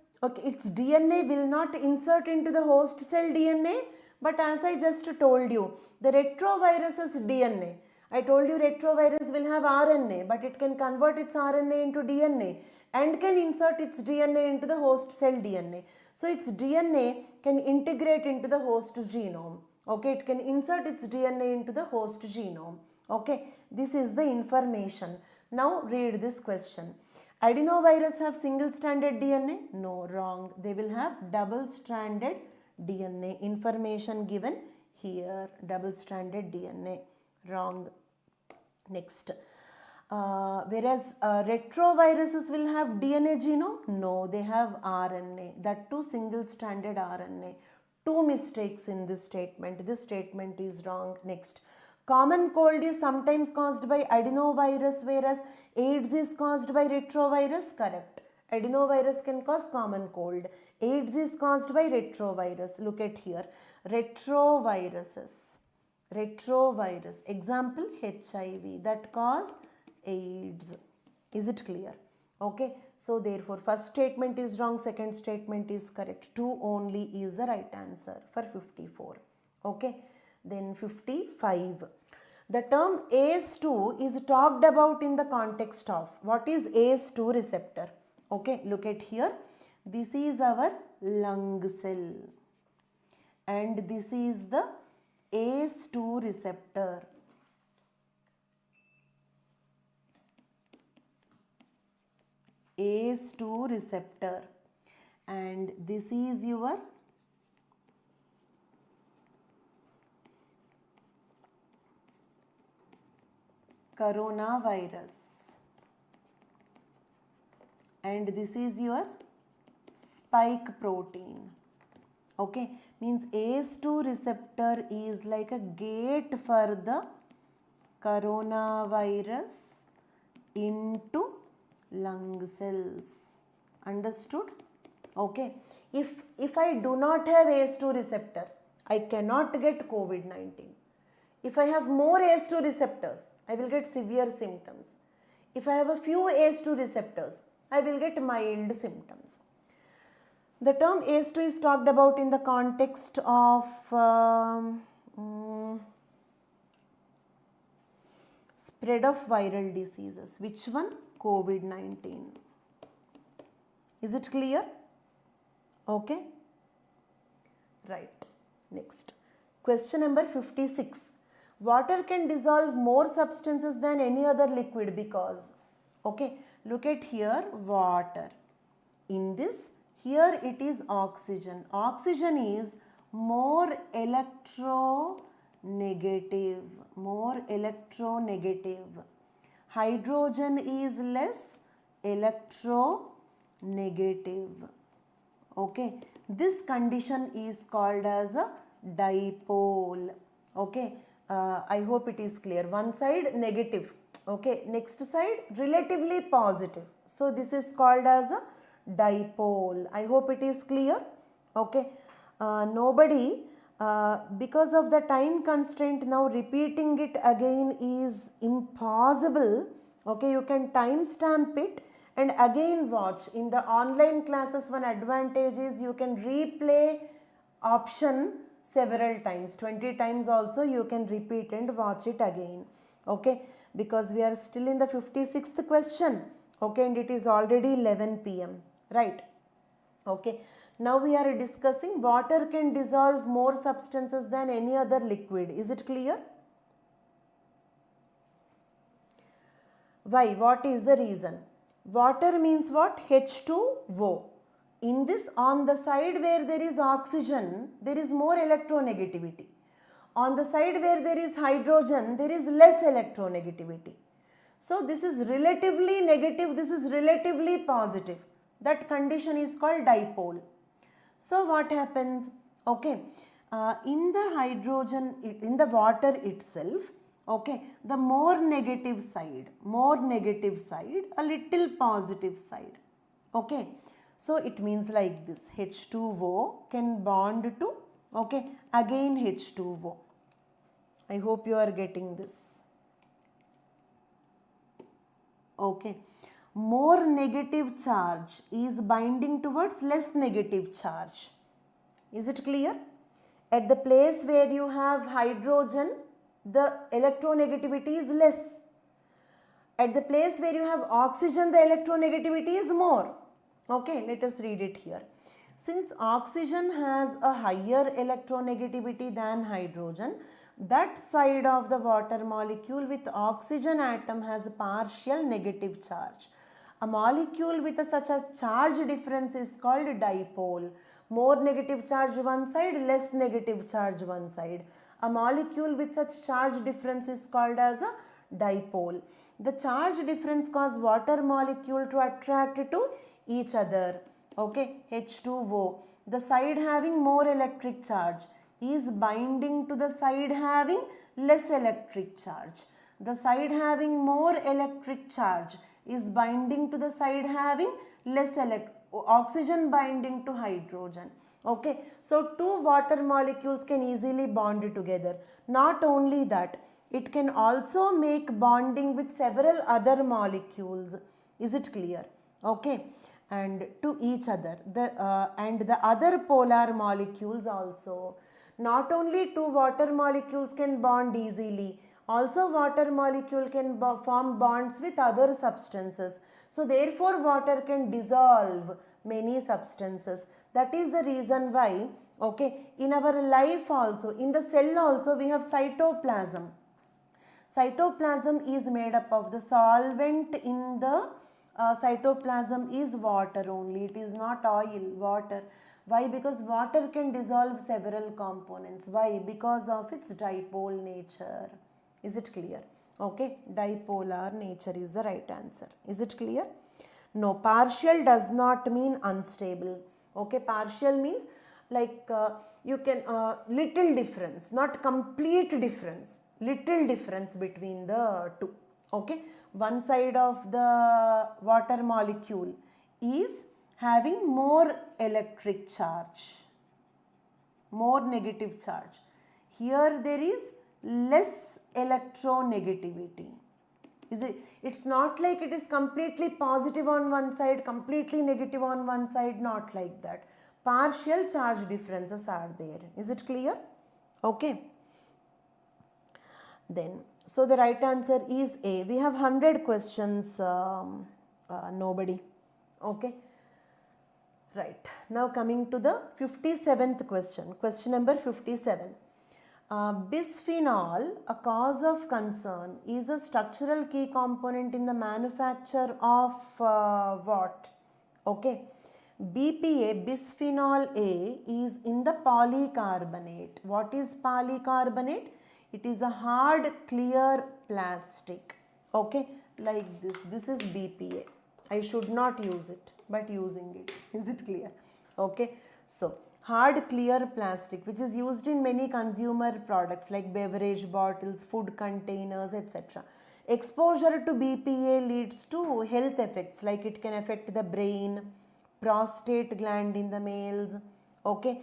Speaker 1: its DNA will not insert into the host cell DNA, but as I just told you, the retrovirus's DNA, I told you retrovirus will have RNA, but it can convert its RNA into DNA and can insert its DNA into the host cell DNA. So its DNA can integrate into the host genome. Okay, it can insert its DNA into the host genome. Okay, this is the information. Now read this question. Adenovirus have single-stranded DNA? No, wrong. They will have double-stranded DNA. Information given here, double-stranded DNA. Wrong. Next. Whereas retroviruses will have DNA genome? No, they have RNA. That too single-stranded RNA. 2 mistakes in this statement. This statement is wrong. Next. Common cold is sometimes caused by adenovirus, whereas AIDS is caused by retrovirus. Correct. Adenovirus can cause common cold. AIDS is caused by retrovirus. Look at here. Retroviruses. Retrovirus. Example, HIV that cause AIDS. Is it clear? Okay. So therefore first statement is wrong, second statement is correct. 2 only is the right answer for 54. Okay. Then 55. The term ACE2 is talked about in the context of, what is ACE2 receptor? Okay, look at here. This is our lung cell. and this is the ACE2 receptor. ACE2 receptor, and this is your coronavirus, and this is your spike protein. Okay, means ACE2 receptor is like a gate for the coronavirus into lung cells. Understood? Okay, if I do not have ACE2 receptor, I cannot get COVID-19. If I have more ACE2 receptors, I will get severe symptoms. If I have a few ACE2 receptors, I will get mild symptoms. The term ACE2 is talked about in the context of spread of viral diseases. Which one? COVID-19. Is it clear? Okay. Right. Next. Question number 56. Water can dissolve more substances than any other liquid because. Okay. Look at here, water. In this, here it is oxygen. Oxygen is more electronegative. More electronegative. Hydrogen is less electronegative. Okay. This condition is called as a dipole. Okay. I hope it is clear. One side negative. Okay. Next side relatively positive. So this is called as a dipole. I hope it is clear. Okay. Nobody, because of the time constraint, now repeating it again is impossible. Okay. You can timestamp it and again watch. In the online classes, one advantage is you can replay option several times, 20 times also you can repeat and watch it again. Okay, because we are still in the 56th question. Okay, and it is already 11 p.m. right? Okay, now we are discussing water can dissolve more substances than any other liquid. Is it clear? Why? What is the reason? Water means what? H2O. In this, on the side where there is oxygen, there is more electronegativity. On the side where there is hydrogen, there is less electronegativity. So this is relatively negative, this is relatively positive. That condition is called dipole. So what happens? Okay, in the hydrogen, in the water itself, okay, the more negative side, a little positive side. Okay. So it means like this, H2O can bond to, okay, again H2O. I hope you are getting this. Okay. More negative charge is binding towards less negative charge. Is it clear? At the place where you have hydrogen, the electronegativity is less. At the place where you have oxygen, the electronegativity is more. Okay, let us read it here. Since oxygen has a higher electronegativity than hydrogen, that side of the water molecule with oxygen atom has a partial negative charge. A molecule with such a charge difference is called dipole. More negative charge one side, less negative charge one side. A molecule with such charge difference is called as a dipole. The charge difference causes water molecule to attract to each other. Okay, H2O. The side having more electric charge is binding to the side having less electric charge. The side having more electric charge is binding to the side having less oxygen binding to hydrogen. Okay, so two water molecules can easily bond together. Not only that, it can also make bonding with several other molecules. Is it clear? Okay, and to each other, and the other polar molecules also. Not only two water molecules can bond easily, also water molecule can form bonds with other substances. So therefore water can dissolve many substances. That is the reason why Okay, in our life also, in the cell also we have cytoplasm. Cytoplasm is made up of the solvent in the cytoplasm is water only. It is not oil, water. Why? Because water can dissolve several components. Why? Because of its dipole nature. Is it clear? Okay, dipolar nature is the right answer. Is it clear? No, partial does not mean unstable. Okay, partial means like you can little difference, not complete difference, little difference between the two. Okay, one side of the water molecule is having more electric charge, more negative charge. Here there is less electronegativity. Is it? It's not like it is completely positive on one side, completely negative on one side, not like that. Partial charge differences are there. Is it clear? Okay. Then, so the right answer is A. We have 100 questions, nobody. Okay. Right. Now coming to the 57th question. Question number 57. Bisphenol, a cause of concern, is a structural key component in the manufacture of what? Okay. BPA, bisphenol A, is in the polycarbonate. What is polycarbonate? It is a hard, clear plastic. Okay. Like this. This is BPA. I should not use it, but using it. Is it clear? Okay. So, hard clear plastic which is used in many consumer products like beverage bottles, food containers, etc. Exposure to BPA leads to health effects like it can affect the brain, prostate gland in the males, okay,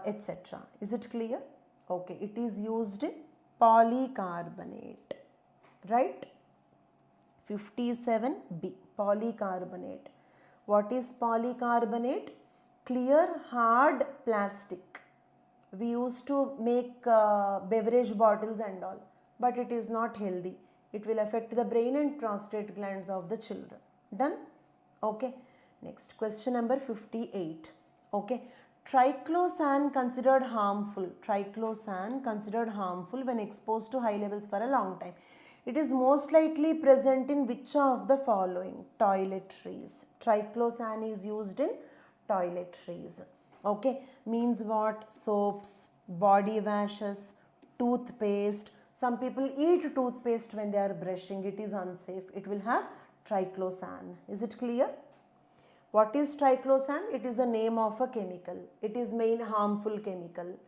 Speaker 1: etc. Is it clear? Okay, it is used in polycarbonate, right? 57B, polycarbonate. What is polycarbonate? Clear hard plastic. We used to make beverage bottles and all, but it is not healthy. It will affect the brain and prostate glands of the children. Done? Okay. Next, question number 58. Okay. Triclosan considered harmful. Triclosan considered harmful when exposed to high levels for a long time. It is most likely present in which of the following? Toiletries. Triclosan is used in toiletries. Okay, means what? Soaps, body washes, toothpaste. Some people eat toothpaste when they are brushing. It is unsafe. It will have triclosan. Is it clear? What is triclosan? It is the name of a chemical. It is main harmful chemical.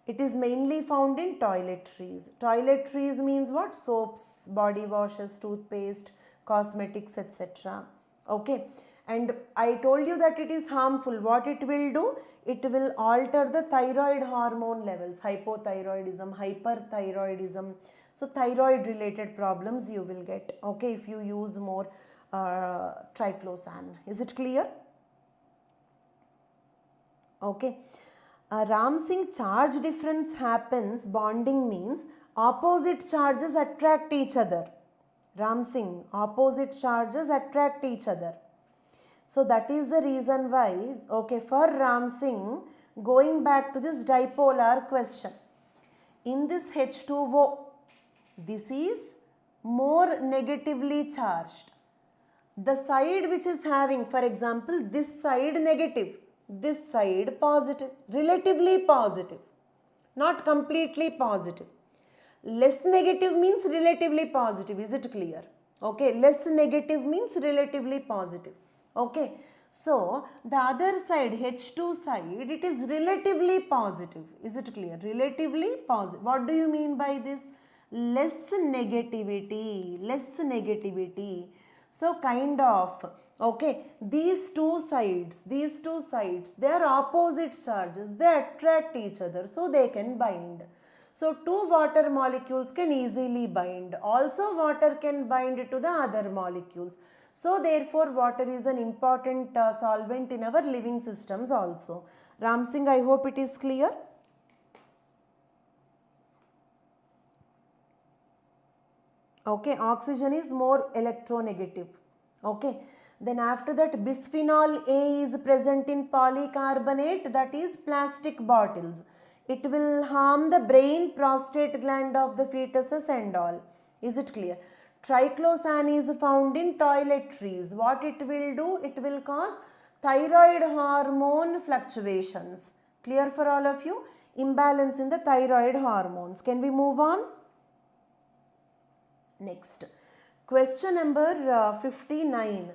Speaker 1: It is mainly found in toiletries. Toiletries means what? Soaps, body washes, toothpaste, cosmetics, etc. Okay. And I told you that it is harmful. What it will do? It will alter the thyroid hormone levels, hypothyroidism, hyperthyroidism. So thyroid related problems you will get, okay, if you use more triclosan. Is it clear? Okay. Ramsing charge difference happens, bonding means opposite charges attract each other. Ramsing, opposite charges attract each other. So that is the reason why, okay, for Ramsing, going back to this dipolar question, in this H2O, this is more negatively charged. The side which is having, for example, this side negative, this side positive, relatively positive, not completely positive. Less negative means relatively positive. Is it clear? Okay, less negative means relatively positive. Okay, so the other side, H2 side, it is relatively positive. Is it clear? Relatively positive. What do you mean by this? Less negativity, less negativity. So kind of, okay, these two sides, they are opposite charges. They attract each other, so they can bind. So two water molecules can easily bind. Also water can bind to the other molecules. So therefore water is an important solvent in our living systems also. Ramsing, I hope it is clear. Okay, oxygen is more electronegative. Okay, Then after that, bisphenol A is present in polycarbonate, that is plastic bottles. It will harm the brain, prostate gland of the fetuses and all. Is it clear? Triclosan is found in toiletries. What it will do? It will cause thyroid hormone fluctuations. Clear for all of you? Imbalance in the thyroid hormones. Can we move on? Next. Question number 59.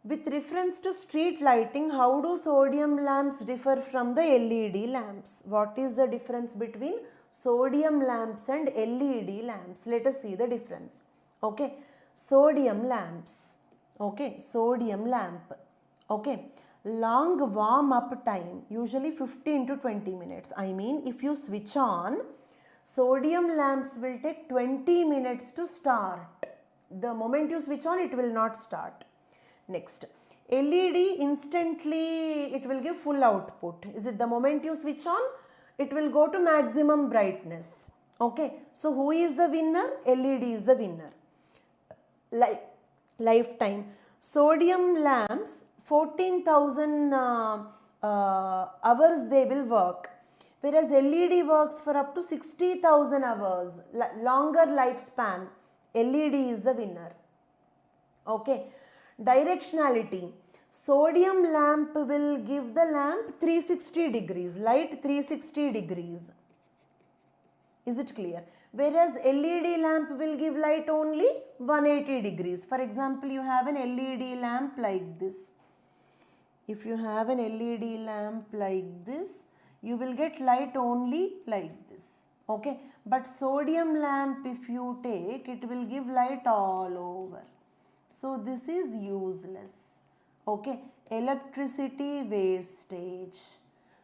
Speaker 1: With reference to street lighting, how do sodium lamps differ from the LED lamps? What is the difference between sodium lamps and LED lamps? Let us see the difference. Okay, sodium lamps. Okay, sodium lamp. Okay, long warm up time, usually 15 to 20 minutes. I mean, if you switch on, sodium lamps will take 20 minutes to start. The moment you switch on, it will not start. Next, LED instantly it will give full output. Is it the moment you switch on, it will go to maximum brightness. Okay, so who is the winner? LED is the winner. Lifetime. Sodium lamps, 14,000 hours they will work. Whereas LED works for up to 60,000 hours. Longer lifespan. LED is the winner. Okay. Directionality. Sodium lamp will give the lamp 360 degrees, light 360 degrees. Is it clear? Whereas LED lamp will give light only 180 degrees. For example, you have an LED lamp like this. If you have an LED lamp like this, you will get light only like this. Okay. But sodium lamp, if you take, it will give light all over. So this is useless. Okay, electricity wastage.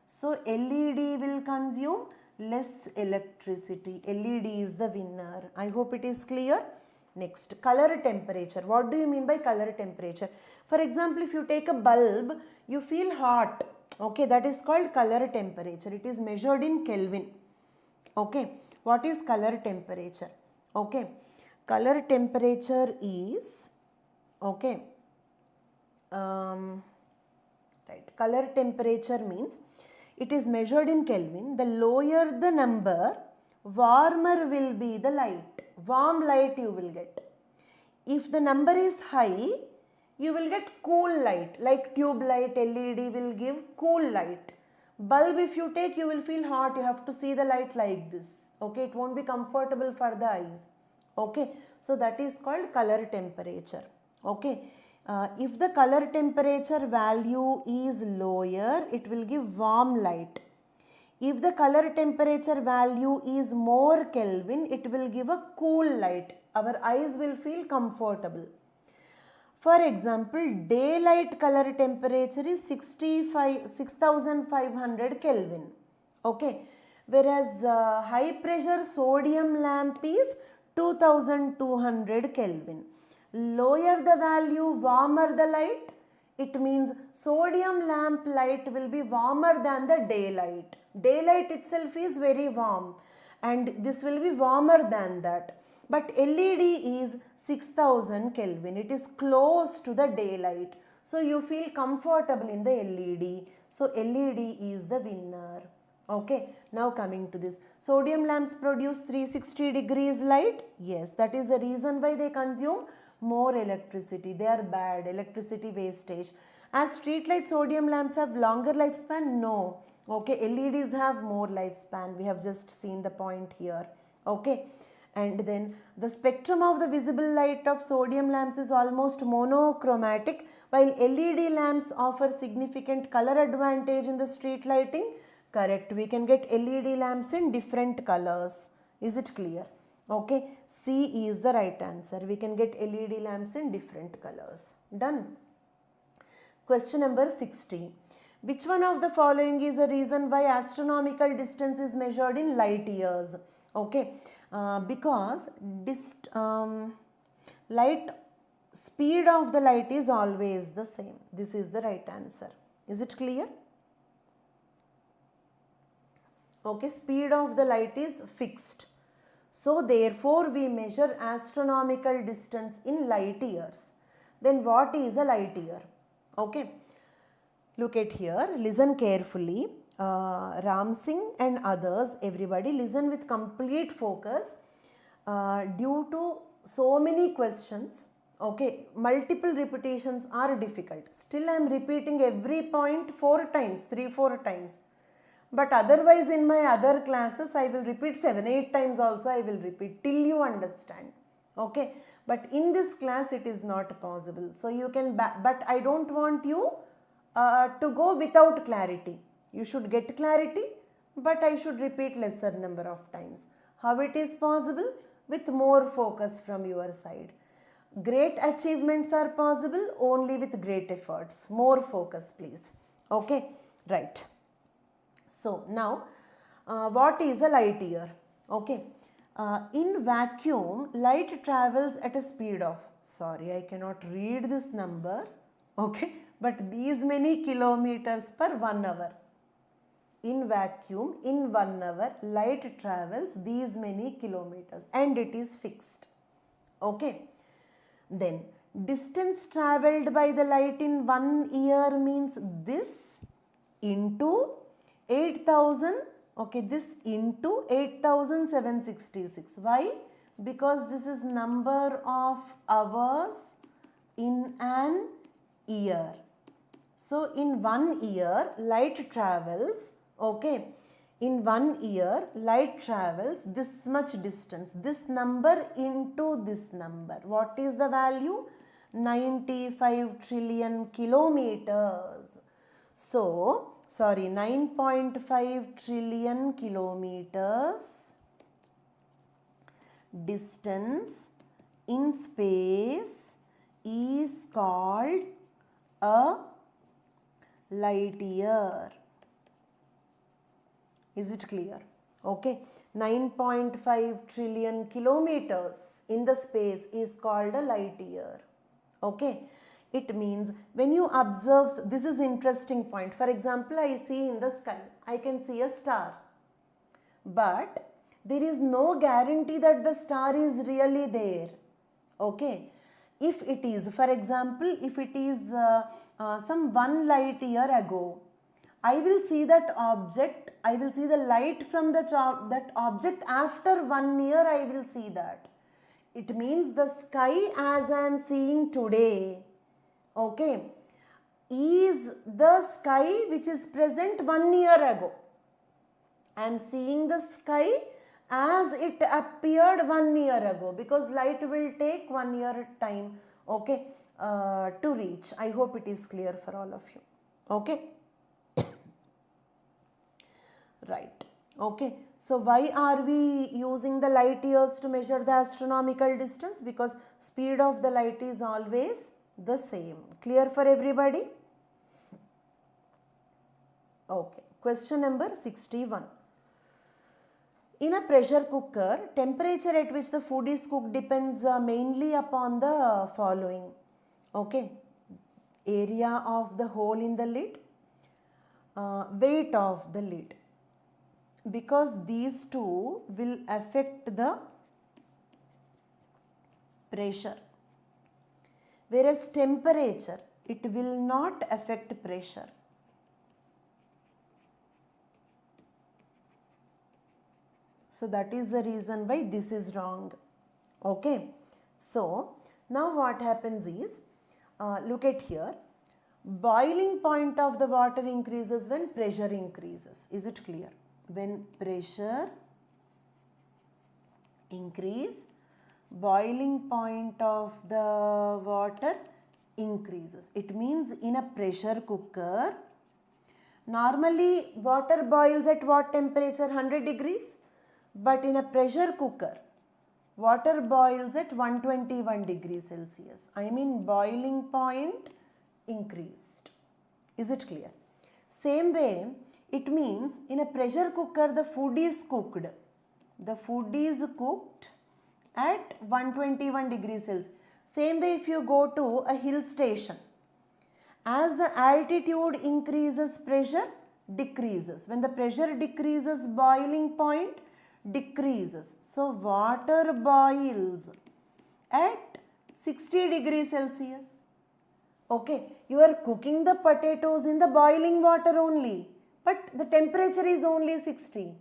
Speaker 1: So LED will consume less electricity. LED is the winner. I hope it is clear. Next, color temperature. What do you mean by color temperature? For example, if you take a bulb, you feel hot. Okay, that is called color temperature. It is measured in Kelvin. Okay, what is color temperature? Okay, color temperature is okay. Right. Color temperature means it is measured in Kelvin. The lower the number, warmer will be the light. Warm light you will get. If the number is high, you will get cool light. Like tube light, LED will give cool light. Bulb if you take, you will feel hot. You have to see the light like this. Okay, it won't be comfortable for the eyes. Okay, so that is called color temperature. Okay, if the color temperature value is lower, it will give warm light. If the color temperature value is more Kelvin, it will give a cool light. Our eyes will feel comfortable. For example, daylight color temperature is 6500 Kelvin. Okay, whereas high pressure sodium lamp is 2200 Kelvin. Lower the value, warmer the light, it means sodium lamp light will be warmer than the daylight. Daylight itself is very warm and this will be warmer than that. But LED is 6000 Kelvin. It is close to the daylight. So you feel comfortable in the LED. So LED is the winner. Okay. Now coming to this. Sodium lamps produce 360 degrees light. Yes, that is the reason why they consume more electricity. They are bad. Electricity wastage. As street light sodium lamps have longer lifespan? No. Okay. LEDs have more lifespan. We have just seen the point here. Okay. And then the spectrum of the visible light of sodium lamps is almost monochromatic, while LED lamps offer significant color advantage in the street lighting. Correct. We can get LED lamps in different colors. Is it clear? Okay. C is the right answer. We can get LED lamps in different colors. Done. Question number 60. Which one of the following is a reason why astronomical distance is measured in light years? Okay. Because light speed of the light is always the same. This is the right answer. Is it clear? Okay, speed of the light is fixed. So therefore we measure astronomical distance in light years. then what is a light year? Okay, look at here, listen carefully. Ram Singh and others, everybody listen with complete focus. Due to so many questions, okay, multiple repetitions are difficult. Still I am repeating every point 4 times, 3-4 times. But otherwise in my other classes I will repeat 7-8 times also I will repeat till you understand. Okay, but in this class it is not possible. So you can, but I don't want you to go without clarity. You should get clarity, but I should repeat lesser number of times. How it is possible? With more focus from your side. Great achievements are possible only with great efforts. More focus please. Okay, right. So now what is a light year? Okay, in vacuum light travels at a speed of, sorry I cannot read this number, okay, but these many kilometers per 1 hour. In vacuum in 1 hour light travels these many kilometers and it is fixed. Okay, then distance travelled by the light in 1 year means this into 8,000, okay, this into 8,766. Why? Because this is number of hours in an year. So in 1 year light travels, okay, in 1 year light travels this much distance, this number into this number. What is the value? 95 trillion kilometers. So, sorry, 9.5 trillion kilometers distance in space is called a light year. Is it clear? Okay, 9.5 trillion kilometers in the space is called a light year. Okay, it means when you observe, this is interesting point. For example, I see in the sky, I can see a star, but there is no guarantee that the star is really there. Okay, if it is, for example, if it is some 1 light year ago, I will see that object, I will see the light from that object after 1 year, I will see that. It means the sky as I am seeing today, okay, is the sky which is present 1 year ago. I am seeing the sky as it appeared 1 year ago, because light will take 1 year time, okay, to reach. I hope it is clear for all of you. Okay. Right. Okay. So why are we using the light years to measure the astronomical distance? Because speed of the light is always the same. Clear for everybody? Okay. Question number 61. In a pressure cooker, temperature at which the food is cooked depends mainly upon the following. Okay. Area of the hole in the lid, weight of the lid. Because these two will affect the pressure, whereas temperature, it will not affect pressure. So that is the reason why this is wrong. Okay. So now what happens is, look at here, boiling point of the water increases when pressure increases. Is it clear? When pressure increase, boiling point of the water increases. It means in a pressure cooker, normally water boils at what temperature? 100 degrees. But in a pressure cooker, water boils at 121 degrees Celsius. I mean boiling point increased. Is it clear? Same way, it means in a pressure cooker the food is cooked. The food is cooked at 121 degrees Celsius. Same way if you go to a hill station, as the altitude increases, pressure decreases. When the pressure decreases, boiling point decreases. So water boils at 60 degrees Celsius. Okay, you are cooking the potatoes in the boiling water only, but the temperature is only 60.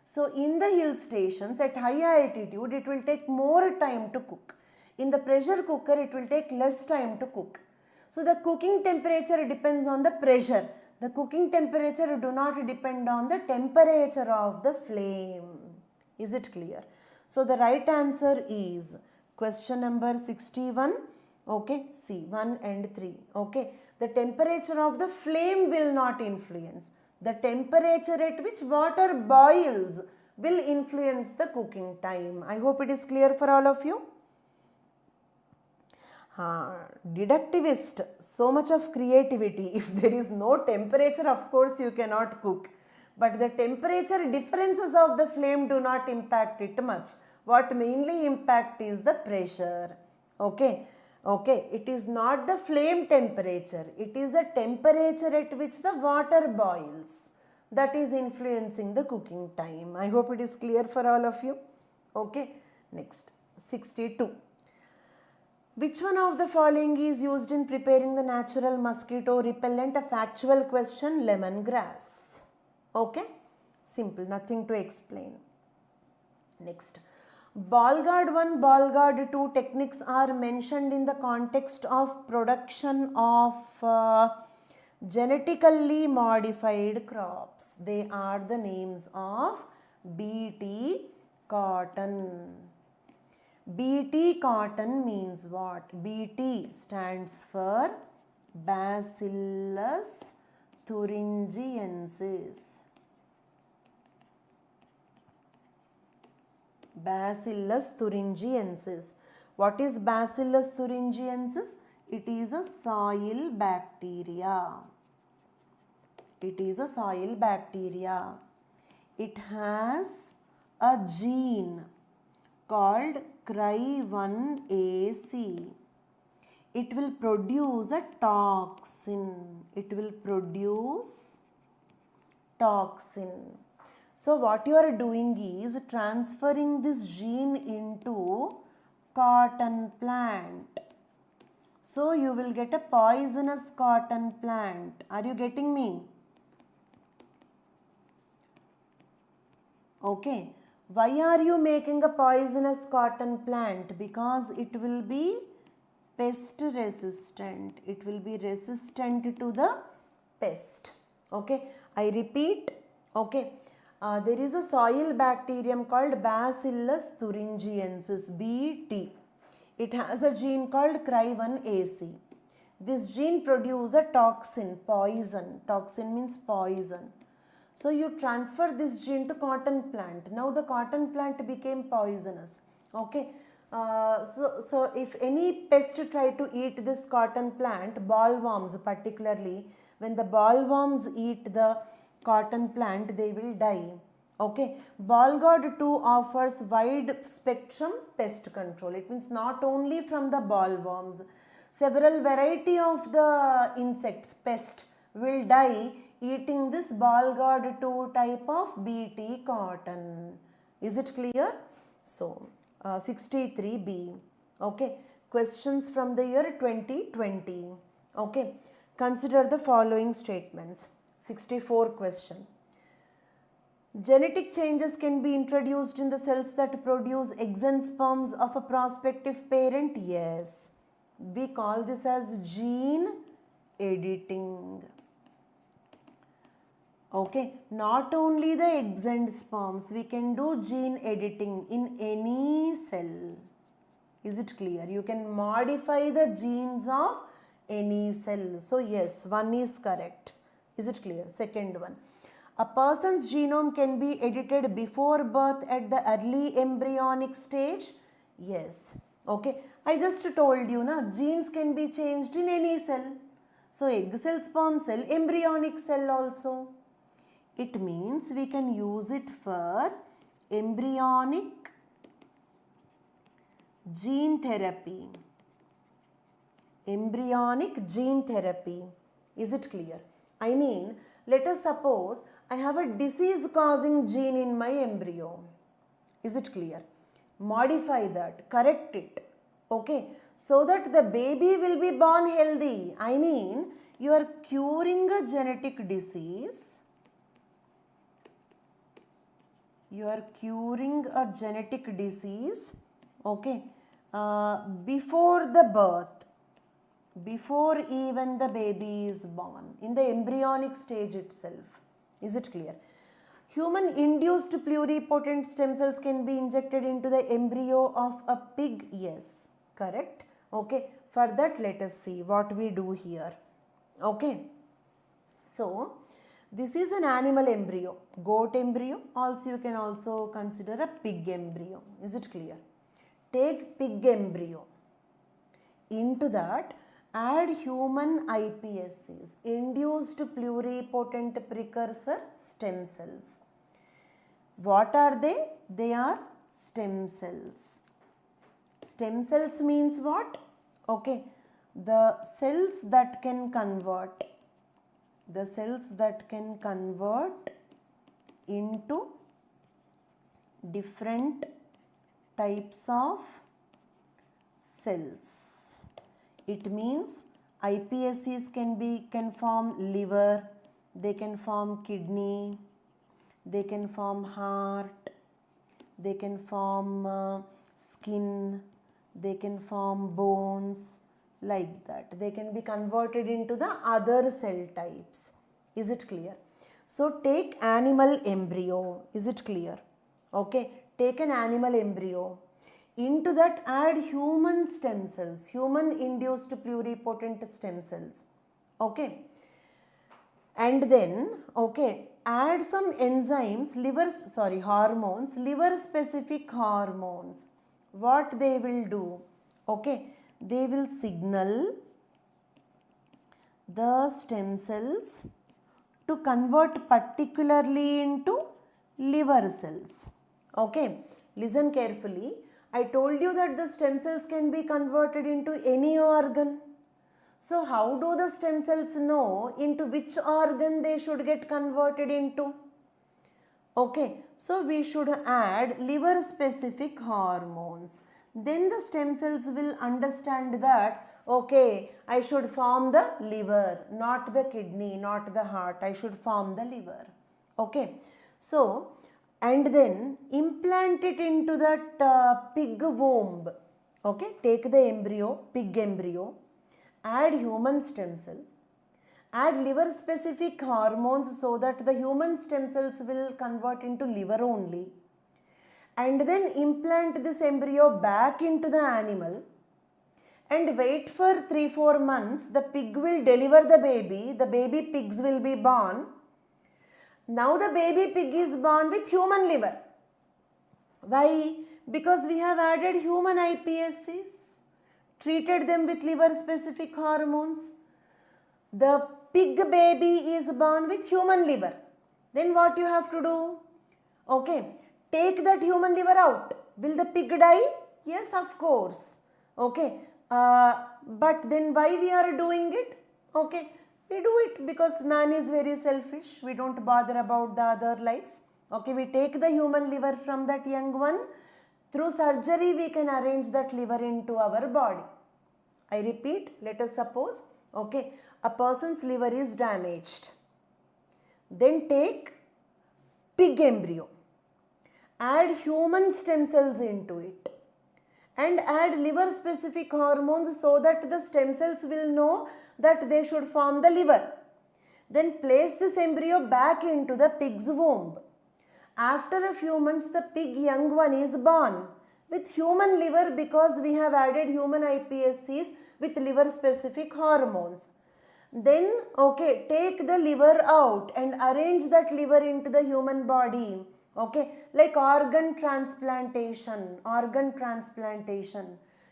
Speaker 1: So in the hill stations at high altitude, it will take more time to cook. In the pressure cooker, it will take less time to cook. So the cooking temperature depends on the pressure. The cooking temperature do not depend on the temperature of the flame. Is it clear? So the right answer is question number 61. Okay, C, 1 and 3. Okay, the temperature of the flame will not influence. The temperature at which water boils will influence the cooking time. I hope it is clear for all of you. Deductivist, so much of creativity. If there is no temperature, of course you cannot cook. But the temperature differences of the flame do not impact it much. What mainly impact is the pressure. Okay. Okay, it is not the flame temperature, it is the temperature at which the water boils that is influencing the cooking time. I hope it is clear for all of you. Okay, next, 62. Which one of the following is used in preparing the natural mosquito repellent? A factual question, lemongrass. Okay, simple, nothing to explain. Next. Ball guard 1, ball guard 2 techniques are mentioned in the context of production of genetically modified crops. They are the names of BT cotton. BT cotton means what? BT stands for Bacillus thuringiensis. Bacillus thuringiensis. What is Bacillus thuringiensis? It is a soil bacteria. It is a soil bacteria. It has a gene called Cry1AC. It will produce a toxin. It will produce toxin. So what you are doing is transferring this gene into cotton plant. So you will get a poisonous cotton plant. Are you getting me? Okay. Why are you making a poisonous cotton plant? Because it will be pest resistant. It will be resistant to the pest. Okay. I repeat. Okay. There is a soil bacterium called Bacillus thuringiensis, BT. It has a gene called Cry1AC. This gene produces a toxin, poison. Toxin means poison. So you transfer this gene to cotton plant. Now the cotton plant became poisonous. Okay. So if any pest try to eat this cotton plant, bollworms particularly, when the bollworms eat the cotton plant, they will die. Okay. Ball guard 2 offers wide spectrum pest control. It means not only from the bollworms, several variety of the insects, pest will die eating this ball guard 2 type of BT cotton. Is it clear? So 63B. Okay. Questions from the year 2020. Okay. Consider the following statements. 64 question. Genetic changes can be introduced in the cells that produce eggs and sperms of a prospective parent. Yes. We call this as gene editing. Okay. Not only the eggs and sperms, we can do gene editing in any cell. Is it clear? You can modify the genes of any cell. So yes, 1 is correct. Is it clear? Second one. A person's genome can be edited before birth at the early embryonic stage. Yes. Okay. I just told you, na, genes can be changed in any cell. So egg cell, sperm cell, embryonic cell also. It means we can use it for embryonic gene therapy. Embryonic gene therapy. Is it clear? I mean, let us suppose I have a disease causing gene in my embryo. Is it clear? Modify that, correct it. Okay, so that the baby will be born healthy. I mean, you are curing a genetic disease. You are curing a genetic disease, okay, before the birth, before even the baby is born, in the embryonic stage itself. Is it clear? Human induced pluripotent stem cells can be injected into the embryo of a pig. Yes, correct. Okay, for that let us see what we do here. Okay, so this is an animal embryo, goat embryo. Also you can also consider a pig embryo. Is it clear? Take pig embryo. Into that add human iPSCs, induced pluripotent precursor stem cells. What are they? They are stem cells. Stem cells means what? Okay, the cells that can convert, into different types of cells. It means iPSCs can form liver, they can form kidney, they can form heart, they can form skin, they can form bones, like that. They can be converted into the other cell types. Is it clear? So take animal embryo. Is it clear? Okay, take an animal embryo. Into that add human stem cells, human induced pluripotent stem cells. Okay. And then, okay, add some enzymes, hormones, liver specific hormones. What they will do? Okay, they will signal the stem cells to convert particularly into liver cells. Okay, listen carefully. I told you that the stem cells can be converted into any organ. So how do the stem cells know into which organ they should get converted into? Okay, so we should add liver specific hormones. Then the stem cells will understand that, okay, I should form the liver, not the kidney, not the heart. I should form the liver. Okay, so and then implant it into that pig womb. Okay, take the embryo, pig embryo, add human stem cells, add liver specific hormones so that the human stem cells will convert into liver only, and then implant this embryo back into the animal and wait for 3-4 months. The pig will deliver the baby pigs will be born. Now the baby pig is born with human liver. Why? Because we have added human iPSCs, treated them with liver specific hormones. The pig baby is born with human liver. Then what you have to do? Okay, take that human liver out. Will the pig die? Yes, of course. Okay, but then why we are doing it? Okay, we do it because man is very selfish. We don't bother about the other lives. Okay, we take the human liver from that young one. Through surgery, we can arrange that liver into our body. I repeat, let us suppose, okay, a person's liver is damaged. Then take pig embryo, add human stem cells into it, and add liver specific hormones so that the stem cells will know that they should form the liver. Then place this embryo back into the pig's womb. After a few months, the pig young one is born with human liver because we have added human iPSCs with liver specific hormones. Then, okay, take the liver out and arrange that liver into the human body. Okay, like organ transplantation.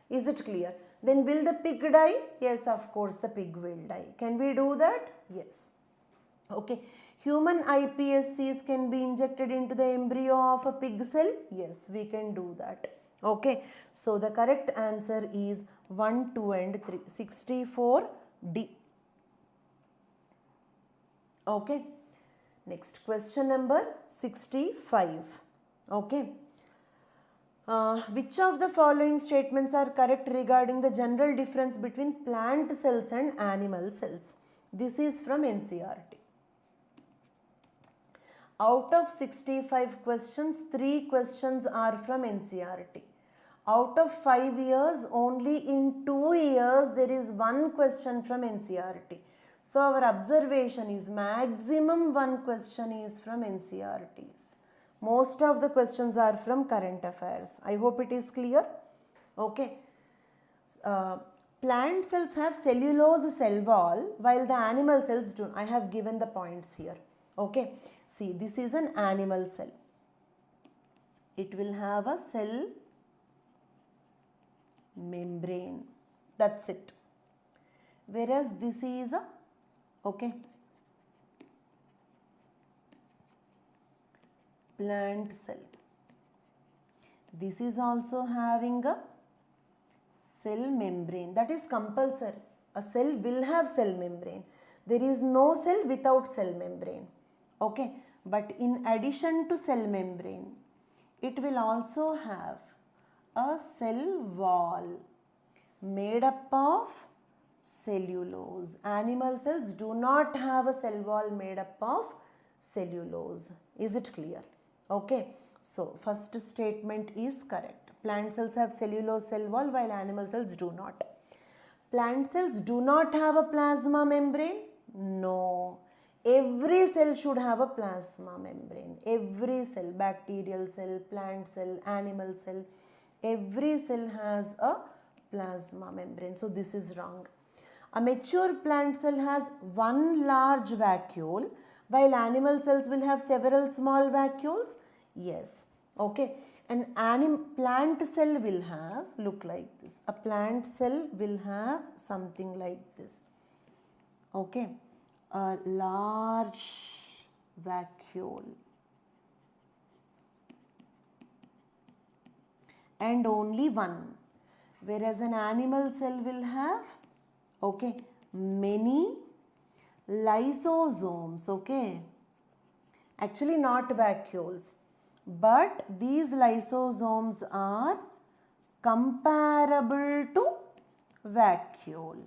Speaker 1: Is it clear? Then will the pig die? Yes, of course the pig will die. Can we do that? Yes. Okay. Human iPSCs can be injected into the embryo of a pig cell? Yes, we can do that. Okay. So the correct answer is 1, 2 and 3. 64D. Okay. Next question number 65. Okay. Which of the following statements are correct regarding the general difference between plant cells and animal cells? This is from NCERT. Out of 65 questions, 3 questions are from NCERT. Out of 5 years, only in 2 years there is 1 question from NCERT. So our observation is maximum 1 question is from NCERTs. Most of the questions are from current affairs. I hope it is clear. Okay. Plant cells have cellulose cell wall while the animal cells do. I have given the points here. Okay. See, this is an animal cell. It will have a cell membrane. That's it. Whereas this is a, okay, plant cell. This is also having a cell membrane. That is compulsory. A cell will have cell membrane. There is no cell without cell membrane. Okay. But in addition to cell membrane, it will also have a cell wall made up of cellulose. Animal cells do not have a cell wall made up of cellulose. Is it clear? Okay. So, first statement is correct. Plant cells have cellulose cell wall while animal cells do not. Plant cells do not have a plasma membrane? No. Every cell should have a plasma membrane. Every cell, bacterial cell, plant cell, animal cell, every cell has a plasma membrane. So this is wrong. A mature plant cell has one large vacuole while animal cells will have several small vacuoles. Yes. Okay. An plant cell will have, look like this. A plant cell will have something like this. Okay. A large vacuole and only one, whereas an animal cell will have, okay, many lysosomes. Okay, actually not vacuoles, but these lysosomes are comparable to vacuole.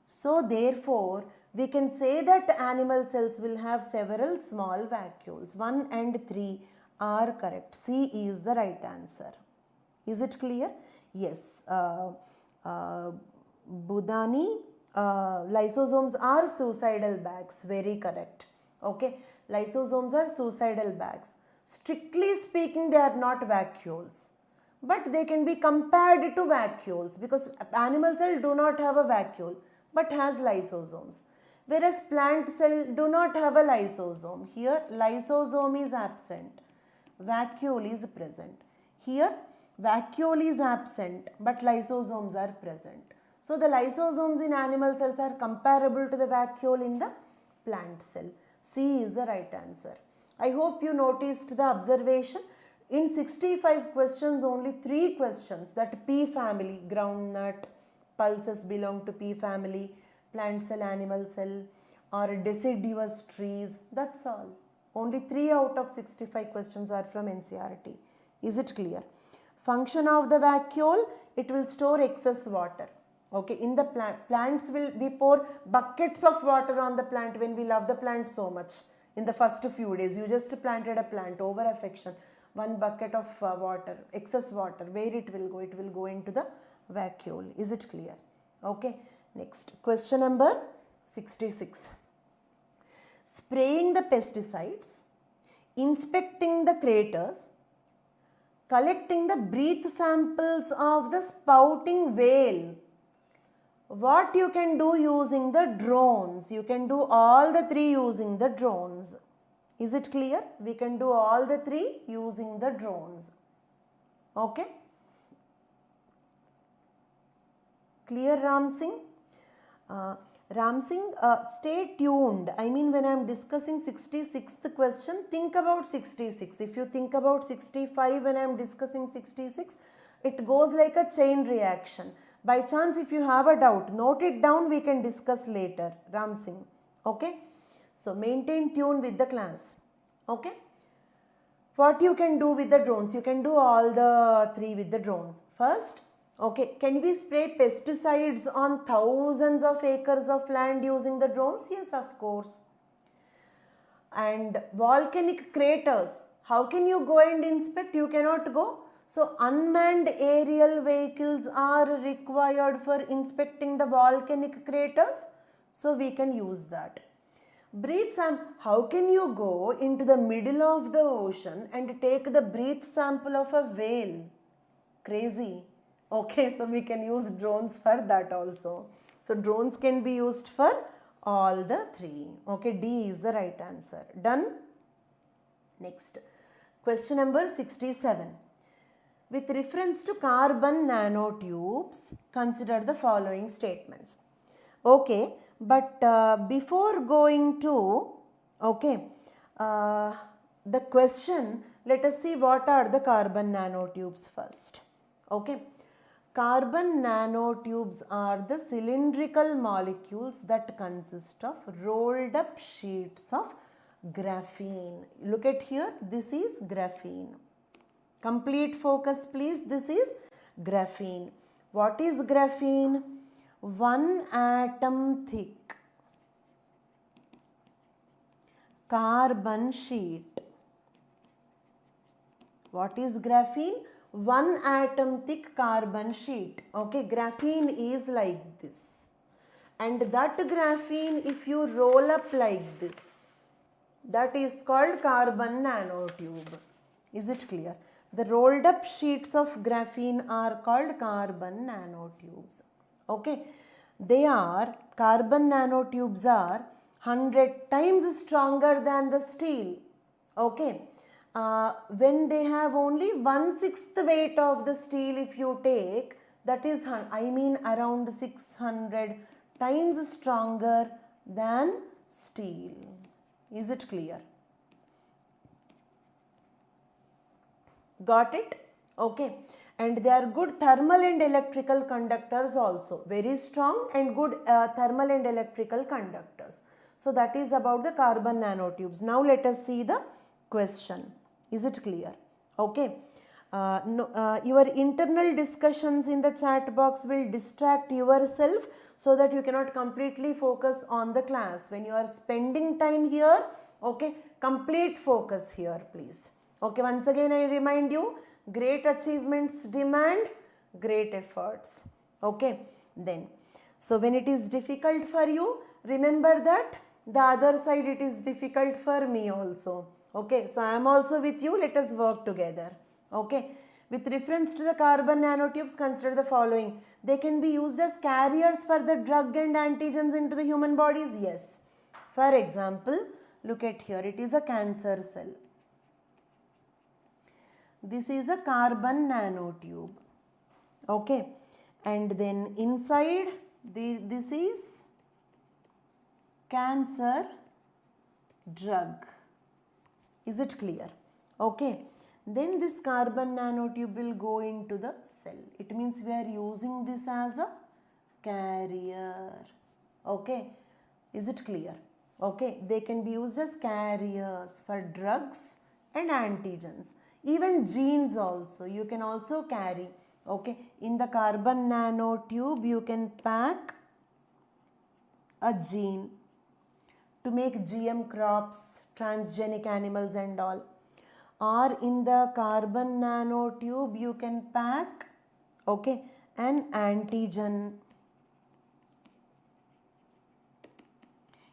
Speaker 1: So therefore we can say that animal cells will have several small vacuoles. 1 and 3 are correct. C is the right answer. Is it clear? Yes. Budani, lysosomes are suicidal bags. Very correct. Okay. Lysosomes are suicidal bags. Strictly speaking, they are not vacuoles. But they can be compared to vacuoles because animal cell do not have a vacuole but has lysosomes. Whereas plant cell do not have a lysosome. Here lysosome is absent, vacuole is present. Here vacuole is absent but lysosomes are present. So the lysosomes in animal cells are comparable to the vacuole in the plant cell. C is the right answer. I hope you noticed the observation. In 65 questions, only 3 questions, that pea family, groundnut, pulses belong to pea family, plant cell, animal cell, or deciduous trees, that's all. Only 3 out of 65 questions are from NCERT. Is it clear? Function of the vacuole, it will store excess water. Okay, in the plants we pour buckets of water on the plant when we love the plant so much. In the first few days, you just planted a plant, over affection, 1 bucket of water, excess water, where it will go? It will go into the vacuole. Is it clear? Okay. Next, question number 66. Spraying the pesticides, inspecting the craters, collecting the breath samples of the spouting whale. What you can do using the drones? You can do all the 3 using the drones. Is it clear? We can do all the 3 using the drones. Okay. Clear, Ram Singh? Ram Singh, stay tuned. I mean, when I am discussing 66th question, think about 66. If you think about 65 when I am discussing 66, it goes like a chain reaction. By chance, if you have a doubt, note it down, we can discuss later. Ram Singh. Okay. So, maintain tune with the class. Okay. What you can do with the drones? You can do all the three with the drones. First, okay, can we spray pesticides on thousands of acres of land using the drones? Yes, of course. And volcanic craters, how can you go and inspect? You cannot go. So unmanned aerial vehicles are required for inspecting the volcanic craters. So we can use that. Breath sample, how can you go into the middle of the ocean and take the breath sample of a whale? Crazy. Okay, so we can use drones for that also. So drones can be used for all the three. Okay, D is the right answer. Done? Next, question number 67. With reference to carbon nanotubes, consider the following statements. Okay, but before going to, okay, the question, let us see what are the carbon nanotubes first. Okay, carbon nanotubes are the cylindrical molecules that consist of rolled up sheets of graphene. Look at here, this is graphene. Complete focus please, this is graphene. What is graphene? 1 atom thick carbon sheet. What is graphene? 1 atom thick carbon sheet. Okay, graphene is like this. And that graphene, if you roll up like this, that is called carbon nanotube. Is it clear? The rolled up sheets of graphene are called carbon nanotubes. Okay, they are, carbon nanotubes are 100 times stronger than the steel. Okay, when they have only 1/6 weight of the steel, if you take, that is, I mean around 600 times stronger than steel. Is it clear? Got it? Okay. And they are good thermal and electrical conductors also. Very strong and good thermal and electrical conductors. So that is about the carbon nanotubes. Now let us see the question. Is it clear? Okay. Your internal discussions in the chat box will distract yourself so that you cannot completely focus on the class. When you are spending time here, okay, complete focus here please. Okay, once again I remind you, great achievements demand great efforts. Okay, then, so when it is difficult for you, remember that the other side it is difficult for me also. Okay, so I am also with you, let us work together. Okay, with reference to the carbon nanotubes, consider the following. They can be used as carriers for the drug and antigens into the human bodies. Yes. For example, look at here, it is a cancer cell. This is a carbon nanotube. Okay, and then inside this is cancer drug. Is it clear? Okay, then this carbon nanotube will go into the cell. It means we are using this as a carrier. Okay, is it clear? Okay, they can be used as carriers for drugs and antigens. Even genes also, you can also carry. Okay, in the carbon nanotube, you can pack a gene to make GM crops, transgenic animals and all. Or in the carbon nanotube, you can pack, okay, an antigen.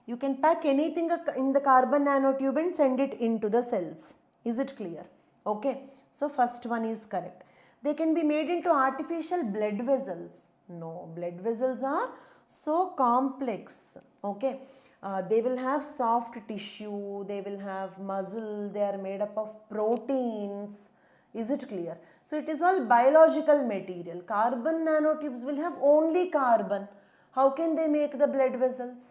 Speaker 1: You can pack anything in the carbon nanotube and send it into the cells. Is it clear? Okay, so first one is correct. They can be made into artificial blood vessels. No, blood vessels are so complex. Okay, they will have soft tissue, they will have muscle, they are made up of proteins. Is it clear? So it is all biological material. Carbon nanotubes will have only carbon. How can they make the blood vessels?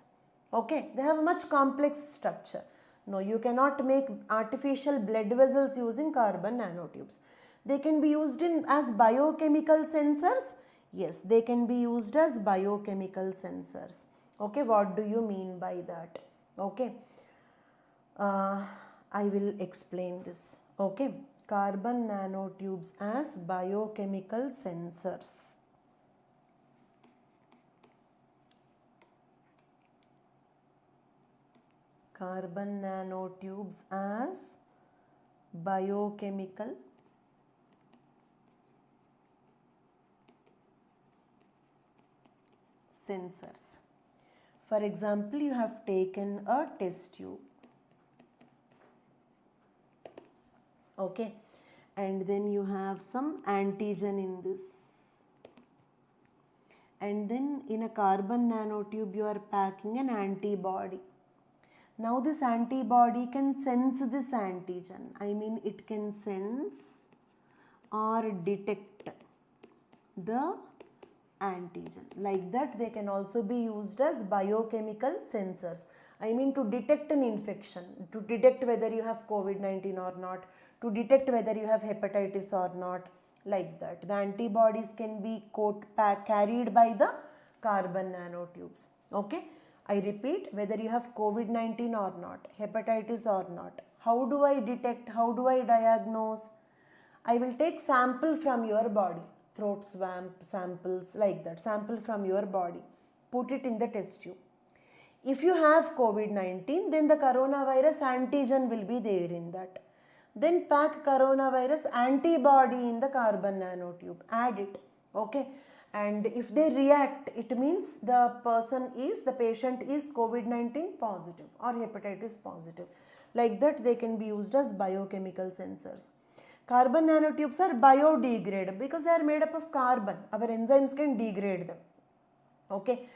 Speaker 1: Okay, they have a much complex structure. No, you cannot make artificial blood vessels using carbon nanotubes. They can be used as biochemical sensors. Yes, they can be used as biochemical sensors. Okay, what do you mean by that? Okay, I will explain this. Okay, carbon nanotubes as biochemical sensors. Carbon nanotubes as biochemical sensors. For example, you have taken a test tube. Okay, and then you have some antigen in this. And then in a carbon nanotube you are packing an antibody. Now this antibody can sense this antigen. I mean it can sense or detect the antigen. Like that they can also be used as biochemical sensors. I mean to detect an infection, to detect whether you have COVID-19 or not, to detect whether you have hepatitis or not, like that. The antibodies can be carried by the carbon nanotubes. Okay, I repeat, whether you have COVID-19 or not, hepatitis or not, how do I detect, how do I diagnose? I will take sample from your body, throat swab samples, like that, sample from your body, put it in the test tube. If you have COVID-19, then the coronavirus antigen will be there in that. Then pack coronavirus antibody in the carbon nanotube, add it, okay. And if they react, it means the patient is COVID-19 positive or hepatitis positive. Like that they can be used as biochemical sensors. Carbon nanotubes are biodegradable because they are made up of carbon. Our enzymes can degrade them. Okay.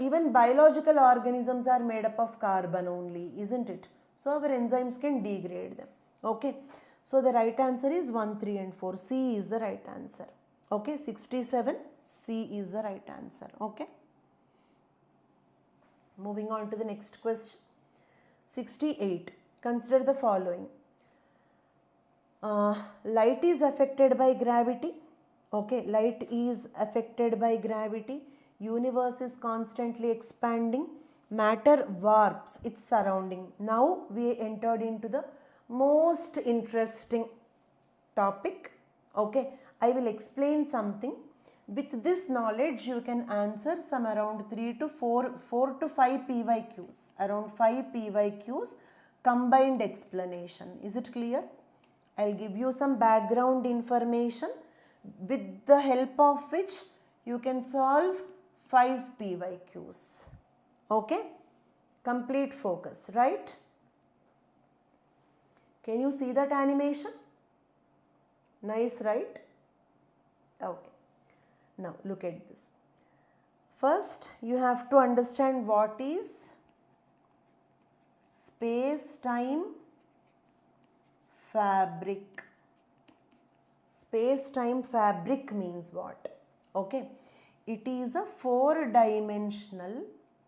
Speaker 1: Even biological organisms are made up of carbon only, isn't it? So our enzymes can degrade them. Okay. So the right answer is 1, 3 and 4. C is the right answer. Okay. 67. C is the right answer. Okay. Moving on to the next question. 68. Consider the following. Light is affected by gravity. Okay, light is affected by gravity. Universe is constantly expanding. Matter warps its surrounding. Now we entered into the most interesting topic. Okay, I will explain something. With this knowledge you can answer some around 4 to 5 PYQs. Around 5 PYQs combined explanation. Is it clear? I'll give you some background information with the help of which you can solve 5 PYQs. Okay? Complete focus, right? Can you see that animation? Nice, right? Okay. Now look at this. First, you have to understand what is space-time fabric. Space-time fabric means what? Okay. It is a 4-dimensional,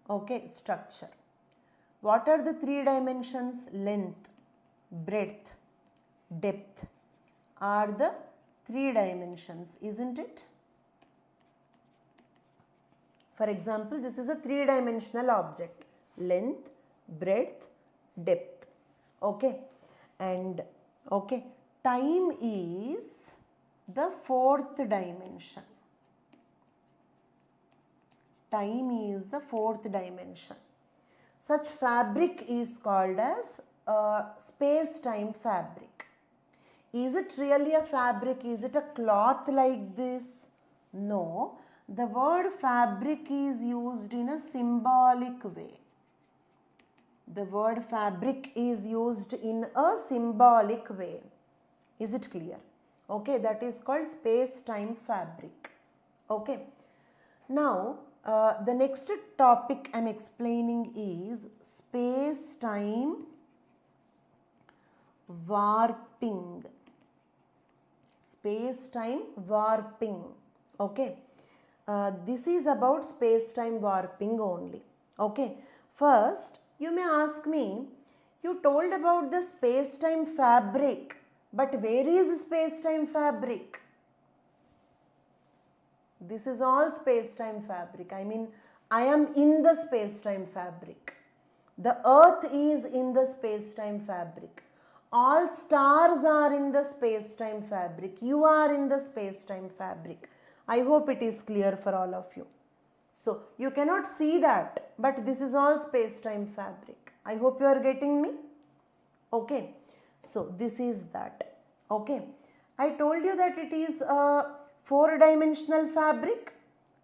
Speaker 1: okay, structure. What are the 3 dimensions? Length, breadth, depth are the 3 dimensions, isn't it? For example, this is a 3-dimensional object. Length, breadth, depth. Okay. And okay, time is the 4th dimension. Time is the 4th dimension. Such fabric is called as space-time fabric. Is it really a fabric? Is it a cloth like this? No. The word fabric is used in a symbolic way. The word fabric is used in a symbolic way. Is it clear? Okay, that is called space-time fabric. Okay. Now, the next topic I am explaining is space-time warping. Space-time warping. Okay. This is about space-time warping only. Okay. First, you may ask me, you told about the space-time fabric, but where is space-time fabric? This is all space-time fabric. I mean, I am in the space-time fabric. The earth is in the space-time fabric. All stars are in the space-time fabric. You are in the space-time fabric. I hope it is clear for all of you. So, you cannot see that, but this is all space-time fabric. I hope you are getting me. Okay. So, this is that. Okay. I told you that it is a 4-dimensional fabric.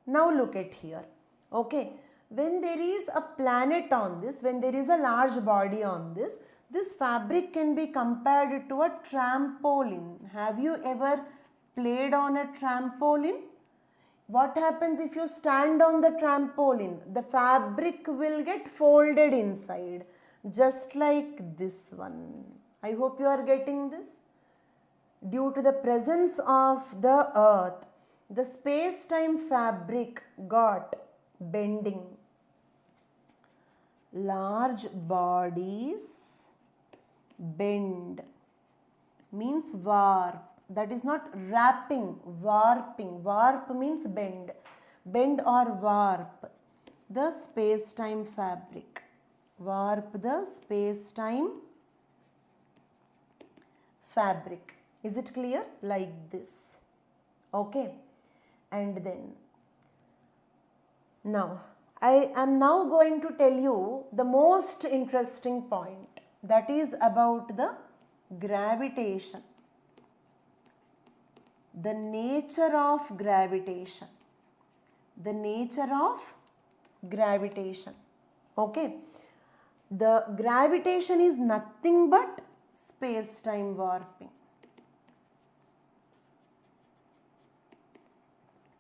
Speaker 1: Now, look at here. Okay. When there is a planet on this, when there is a large body on this, this fabric can be compared to a trampoline. Have you ever played on a trampoline? What happens if you stand on the trampoline? The fabric will get folded inside, just like this one. I hope you are getting this. Due to the presence of the earth, the space-time fabric got bending. Large bodies bend means warp. That is not wrapping, warping. Warp means bend. Bend or warp the space-time fabric. Warp the space-time fabric. Is it clear? Like this. Okay. And then, now, I am now going to tell you the most interesting point, that is about the gravitation. The nature of gravitation. The nature of gravitation. Okay. The gravitation is nothing but space-time warping.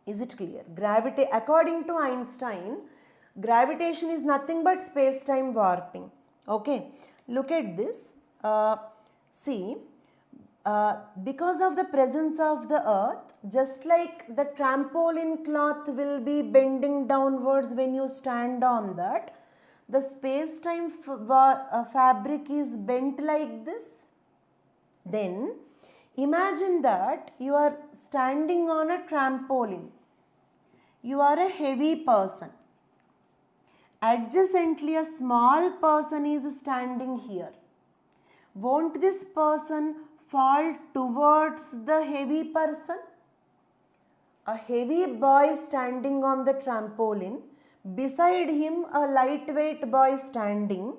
Speaker 1: Is it clear? Gravity, according to Einstein, gravitation is nothing but space-time warping. Okay. Look at this. See, because of the presence of the earth, just like the trampoline cloth will be bending downwards when you stand on that, the space-time fabric is bent like this. Then, imagine that you are standing on a trampoline. You are a heavy person. Adjacently, a small person is standing here. Won't this person fall towards the heavy person? A heavy boy standing on the trampoline. Beside him, a lightweight boy standing.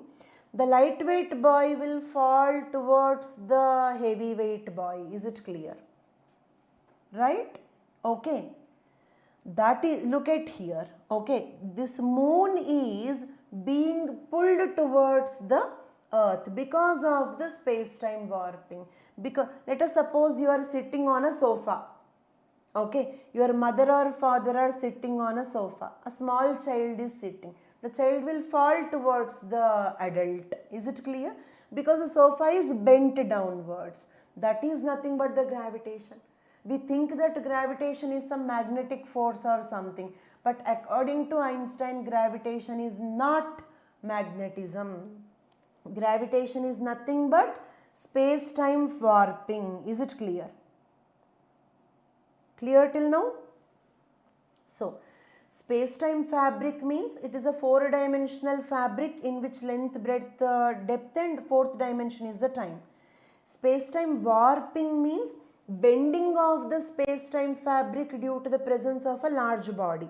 Speaker 1: The lightweight boy will fall towards the heavyweight boy. Is it clear? Right? Okay. That is, look at here. Okay. This moon is being pulled towards the earth because of the space-time warping. Because let us suppose you are sitting on a sofa. Okay. Your mother or father are sitting on a sofa. A small child is sitting. The child will fall towards the adult. Is it clear? Because the sofa is bent downwards. That is nothing but the gravitation. We think that gravitation is some magnetic force or something. But according to Einstein, gravitation is not magnetism. Gravitation is nothing but space-time warping. Is it clear? Clear till now? So, space-time fabric means it is a 4-dimensional fabric in which length, breadth, depth and 4th dimension is the time. Space-time warping means bending of the space-time fabric due to the presence of a large body.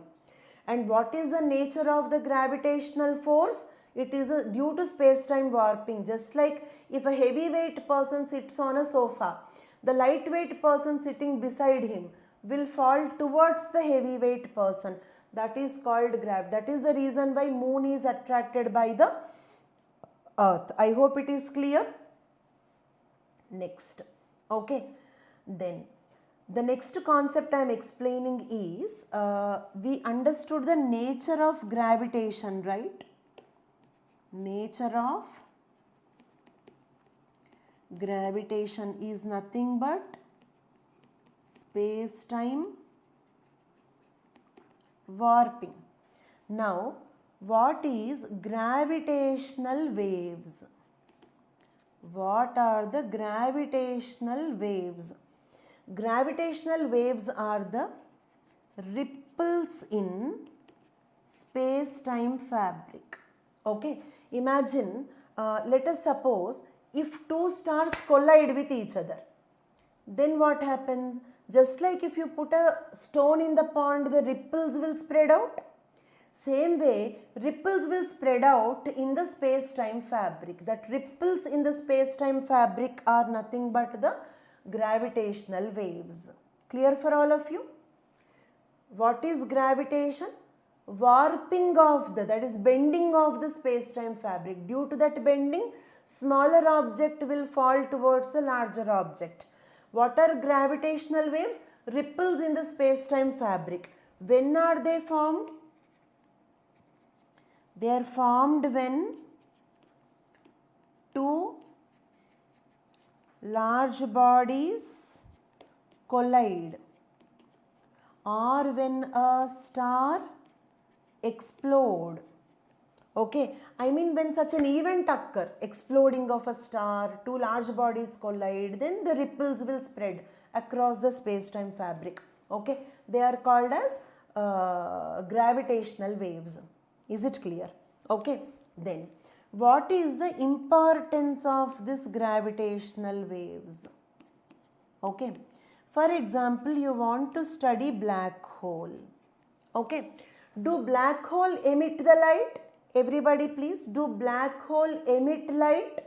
Speaker 1: And what is the nature of the gravitational force? It is due to space-time warping. Just like if a heavyweight person sits on a sofa, the lightweight person sitting beside him will fall towards the heavyweight person. That is called gravity. That is the reason why moon is attracted by the earth. I hope it is clear. Next. Okay. Then the next concept I am explaining is we understood the nature of gravitation, right? Nature of gravitation is nothing but space-time warping. Now, what is gravitational waves? What are the gravitational waves? Gravitational waves are the ripples in space-time fabric. Okay, imagine, let us suppose if two stars collide with each other, then what happens? Just like if you put a stone in the pond, the ripples will spread out. Same way, ripples will spread out in the space-time fabric. That ripples in the space-time fabric are nothing but the gravitational waves. Clear for all of you? What is gravitation? Warping of that is bending of the space-time fabric. Due to that bending, smaller object will fall towards the larger object. What are gravitational waves? Ripples in the space-time fabric. When are they formed? They are formed when two large bodies collide, or when a star explode. Okay, I mean when such an event occur, exploding of a star, two large bodies collide, then the ripples will spread across the space-time fabric. Okay, they are called as gravitational waves. Is it clear? Okay, then what is the importance of this gravitational waves? Okay, for example, you want to study black hole. Okay, do black hole emit the light? Everybody please, do black hole emit light?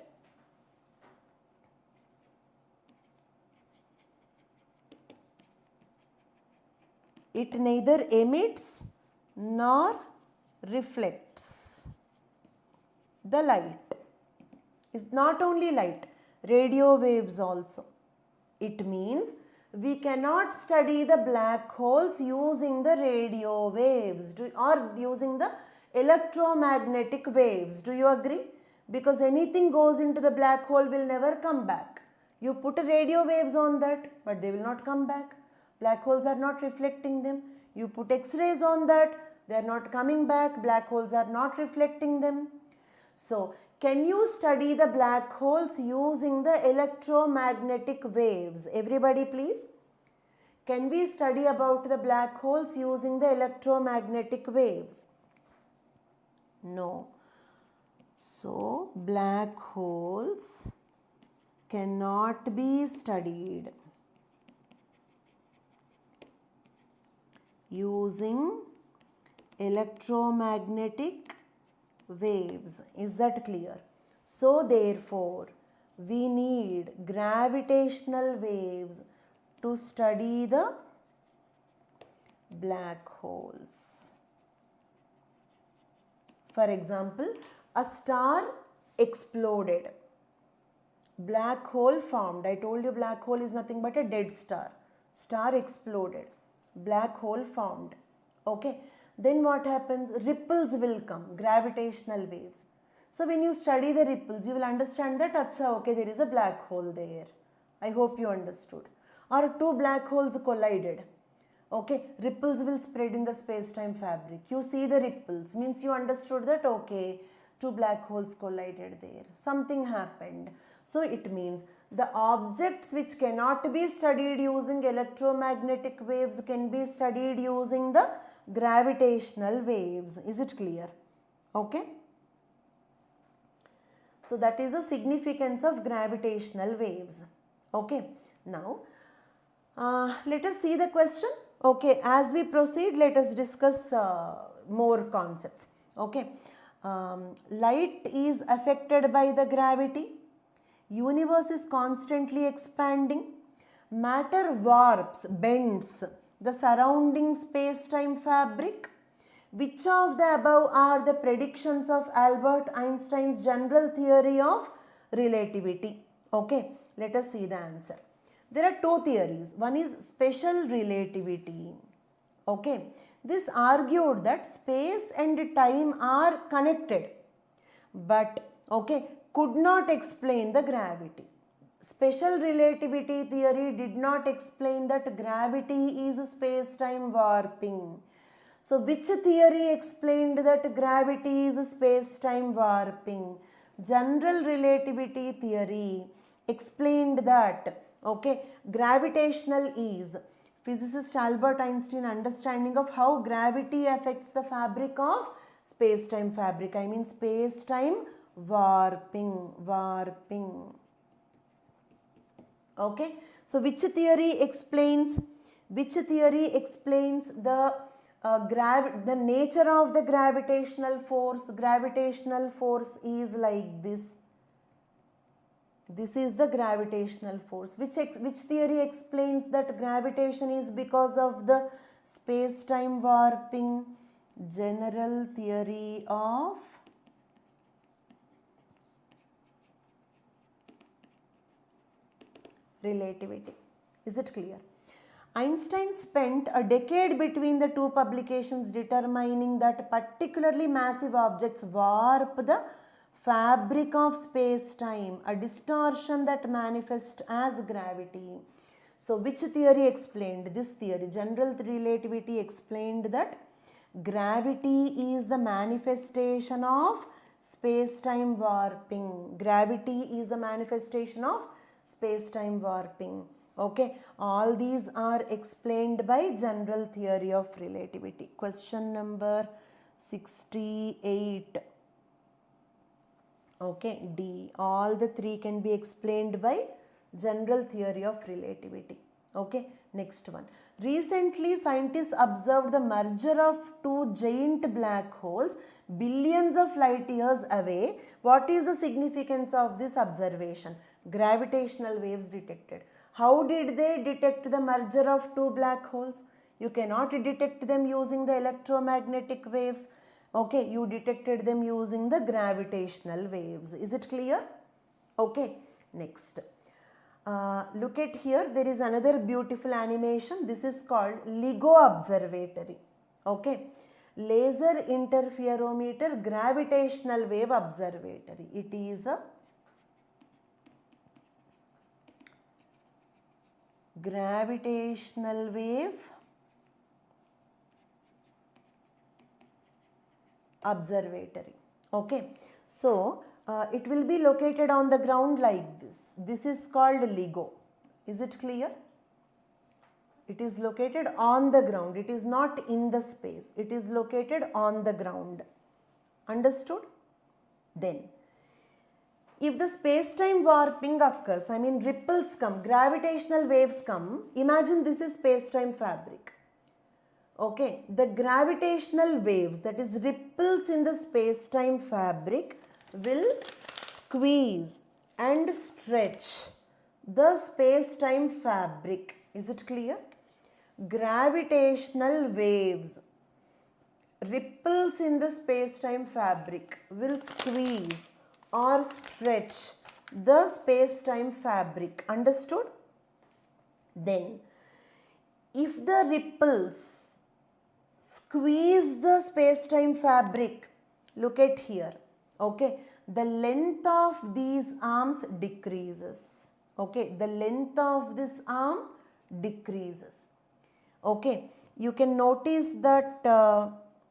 Speaker 1: It neither emits nor reflects. The light is not only light, radio waves also. It means we cannot study the black holes using the radio waves or using the electromagnetic waves. Do you agree? Because anything goes into the black hole will never come back. You put radio waves on that, but they will not come back. Black holes are not reflecting them. You put X-rays on that, they are not coming back. Black holes are not reflecting them. So, can you study the black holes using the electromagnetic waves? Everybody please. Can we study about the black holes using the electromagnetic waves? No. So, black holes cannot be studied using electromagnetic waves. Is that clear? So, therefore, we need gravitational waves to study the black holes. For example, a star exploded. Black hole formed. I told you black hole is nothing but a dead star. Star exploded. Black hole formed. Okay. Then what happens? Ripples will come. Gravitational waves. So when you study the ripples, you will understand that, acha, okay, there is a black hole there. I hope you understood. Or two black holes collided. Okay, ripples will spread in the space-time fabric. You see the ripples, means you understood that, okay, two black holes collided there. Something happened. So it means the objects which cannot be studied using electromagnetic waves can be studied using the gravitational waves. Is it clear? Okay. So that is the significance of gravitational waves. Okay. Now, let us see the question. Okay, as we proceed, let us discuss more concepts. Okay, light is affected by the gravity. Universe is constantly expanding. Matter warps, bends the surrounding space-time fabric. Which of the above are the predictions of Albert Einstein's general theory of relativity? Okay, let us see the answer. There are two theories. One is special relativity. Okay, this argued that space and time are connected, but okay, could not explain the gravity. Special relativity theory did not explain that gravity is space-time warping. So which theory explained that gravity is space-time warping? General relativity theory explained that, okay, gravitational is physicist Albert Einstein understanding of how gravity affects the fabric of space-time fabric. I mean space-time warping. Okay, so which theory explains the the nature of the gravitational force? Gravitational force is like this. This is the gravitational force. Which theory explains that gravitation is because of the space-time warping? General theory of relativity. Is it clear? Einstein spent a decade between the two publications determining that particularly massive objects warp the fabric of space-time, a distortion that manifests as gravity. So which theory explained this theory? General relativity explained that gravity is the manifestation of space-time warping. Gravity is the manifestation of space-time warping. Okay, all these are explained by general theory of relativity. Question number 68. Okay, D. All the three can be explained by general theory of relativity. Okay, next one. Recently, scientists observed the merger of two giant black holes billions of light years away. What is the significance of this observation? Gravitational waves detected. How did they detect the merger of two black holes? You cannot detect them using the electromagnetic waves. Okay, you detected them using the gravitational waves. Is it clear? Okay, next. Look at here, there is another beautiful animation. This is called LIGO observatory. Okay, laser interferometer gravitational wave observatory. It is a gravitational wave observatory. Okay, so it will be located on the ground like this. This is called LIGO. Is it clear? It is located on the ground. It is not in the space. It is located on the ground. Understood? Then, if the space-time warping occurs, I mean ripples come, gravitational waves come, imagine this is space-time fabric. Okay, the gravitational waves, that is ripples in the space-time fabric, will squeeze and stretch the space-time fabric. Is it clear? Gravitational waves, ripples in the space-time fabric will squeeze or stretch the space-time fabric. Understood? Then, if the ripples squeeze the space-time fabric, look at here. Okay, the length of these arms decreases. Okay, the length of this arm decreases. Okay, you can notice that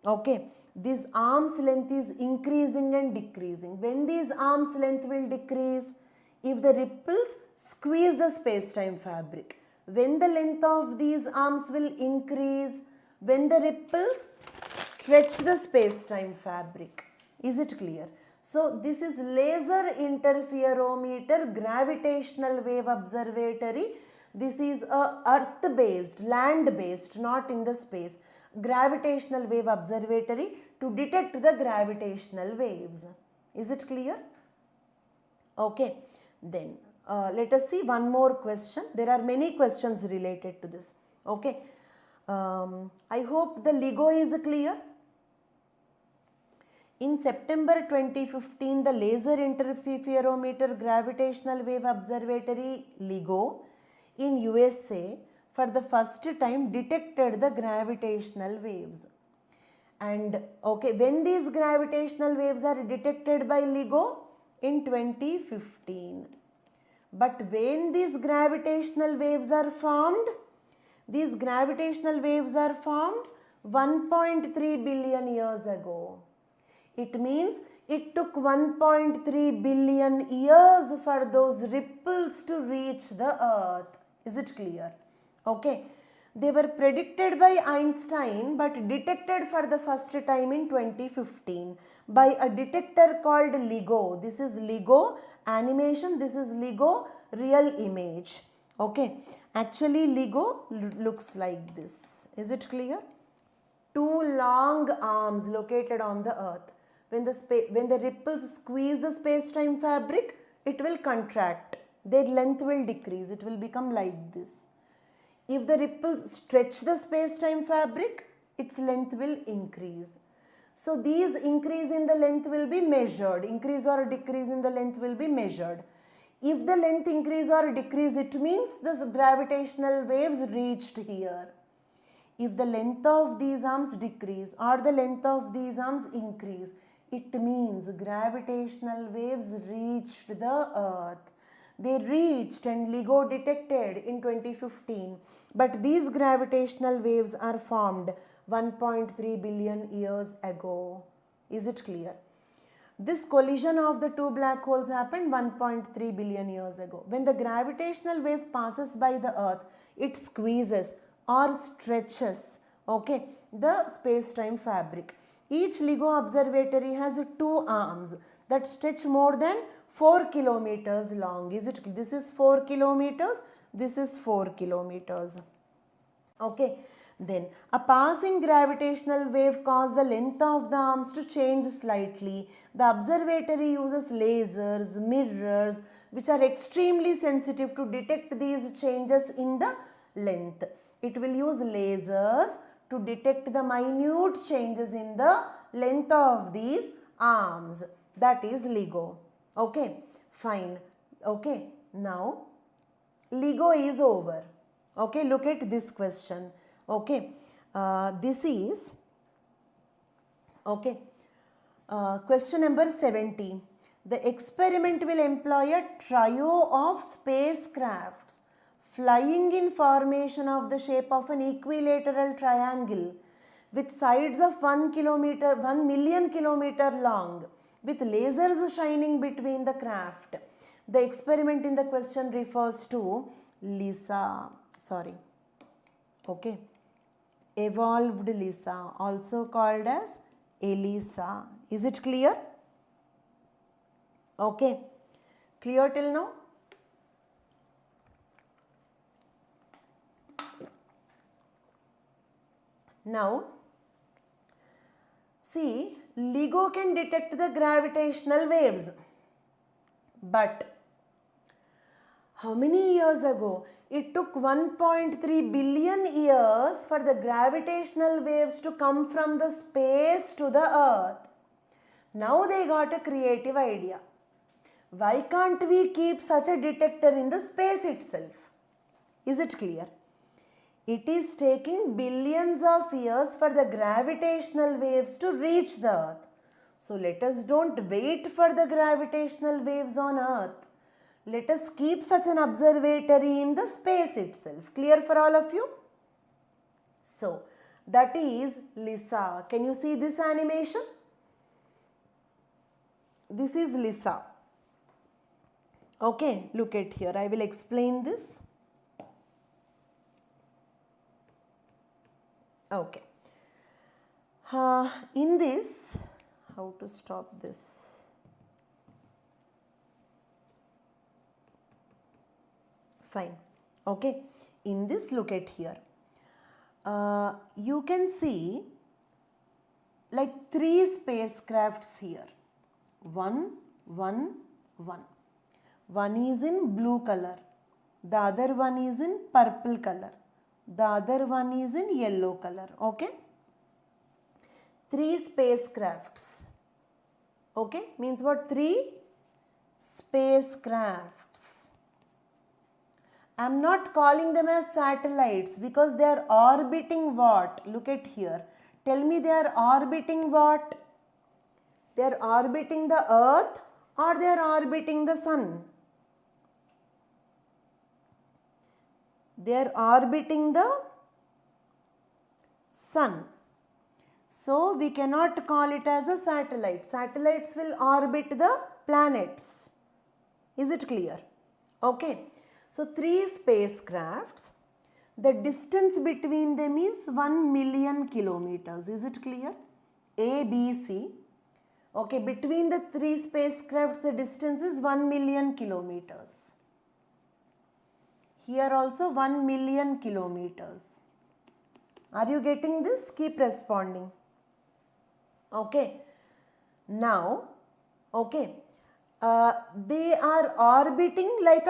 Speaker 1: okay, this arm's length is increasing and decreasing. When this arm's length will decrease? If the ripples squeeze the space-time fabric. When the length of these arms will increase? When the ripples stretch the space-time fabric. Is it clear? So this is laser interferometer gravitational wave observatory. This is a earth-based, land-based, not in the space, gravitational wave observatory to detect the gravitational waves. Is it clear? Okay, then let us see one more question. There are many questions related to this. Okay, I hope the LIGO is clear. In September 2015, the Laser Interferometer Gravitational Wave Observatory LIGO in USA for the first time detected the gravitational waves. And okay, when these gravitational waves are detected by LIGO? In 2015. But when these gravitational waves are formed? These gravitational waves are formed 1.3 billion years ago. It means it took 1.3 billion years for those ripples to reach the earth. Is it clear? Okay. They were predicted by Einstein but detected for the first time in 2015 by a detector called LIGO. This is LIGO animation. This is LIGO real image. Okay, actually LIGO looks like this. Is it clear? Two long arms located on the earth. When the ripples squeeze the space-time fabric, it will contract. Their length will decrease. It will become like this. If the ripples stretch the space-time fabric, its length will increase. So these increase in the length will be measured. Increase or decrease in the length will be measured. If the length increase or decrease, it means the gravitational waves reached here. If the length of these arms decrease or the length of these arms increase, it means gravitational waves reached the earth. They reached and LIGO detected in 2015. But these gravitational waves are formed 1.3 billion years ago. Is it clear? This collision of the two black holes happened 1.3 billion years ago. When the gravitational wave passes by the earth, it squeezes or stretches, okay, the space-time fabric. Each LIGO observatory has two arms that stretch more than 4 kilometers long. This is 4 kilometers, this is 4 kilometers. Okay, then a passing gravitational wave caused the length of the arms to change slightly. The observatory uses lasers, mirrors, which are extremely sensitive to detect these changes in the length. It will use lasers to detect the minute changes in the length of these arms. That is LIGO. Okay, fine. Okay, now LIGO is over. Okay, look at this question. Okay, this is, okay, question number 70. The experiment will employ a trio of spacecrafts flying in formation of the shape of an equilateral triangle with sides of 1 million kilometer long, with lasers shining between the craft. The experiment in the question refers to evolved LISA, also called as ELISA. Is it clear? Okay, clear till now? Now, see, LIGO can detect the gravitational waves, but how many years ago? It took 1.3 billion years for the gravitational waves to come from the space to the earth. Now they got a creative idea. Why can't we keep such a detector in the space itself? Is it clear? It is taking billions of years for the gravitational waves to reach the earth. So let us don't wait for the gravitational waves on earth. Let us keep such an observatory in the space itself. Clear for all of you? So, that is LISA. Can you see this animation? This is LISA. Okay, look at here. I will explain this. Okay. In this, how to stop this? Fine. Okay. In this, look at here. You can see like 3 spacecrafts here. One. One is in blue color. The other one is in purple color. The other one is in yellow color. Okay. 3 spacecrafts. Okay. Means what? 3 spacecrafts. I am not calling them as satellites because they are orbiting what? Look at here. Tell me, they are orbiting what? They are orbiting the earth or they are orbiting the sun? They are orbiting the sun. So we cannot call it as a satellite. Satellites will orbit the planets. Is it clear? Okay. So 3 spacecrafts, the distance between them is 1 million kilometers. Is it clear? A, B, C. Okay, between the 3 spacecrafts, the distance is 1 million kilometers. Here also 1 million kilometers. Are you getting this? Keep responding. Okay. Now, okay. They are orbiting like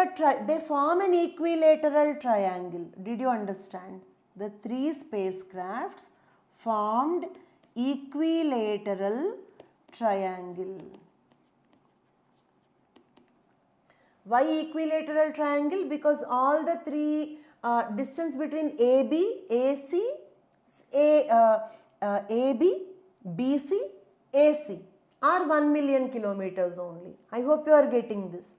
Speaker 1: they form an equilateral triangle. Did you understand? The three spacecrafts formed equilateral triangle. Why equilateral triangle? Because all the three distance between AB, AC, AB, BC, AC are 1 million kilometers only. I hope you are getting this.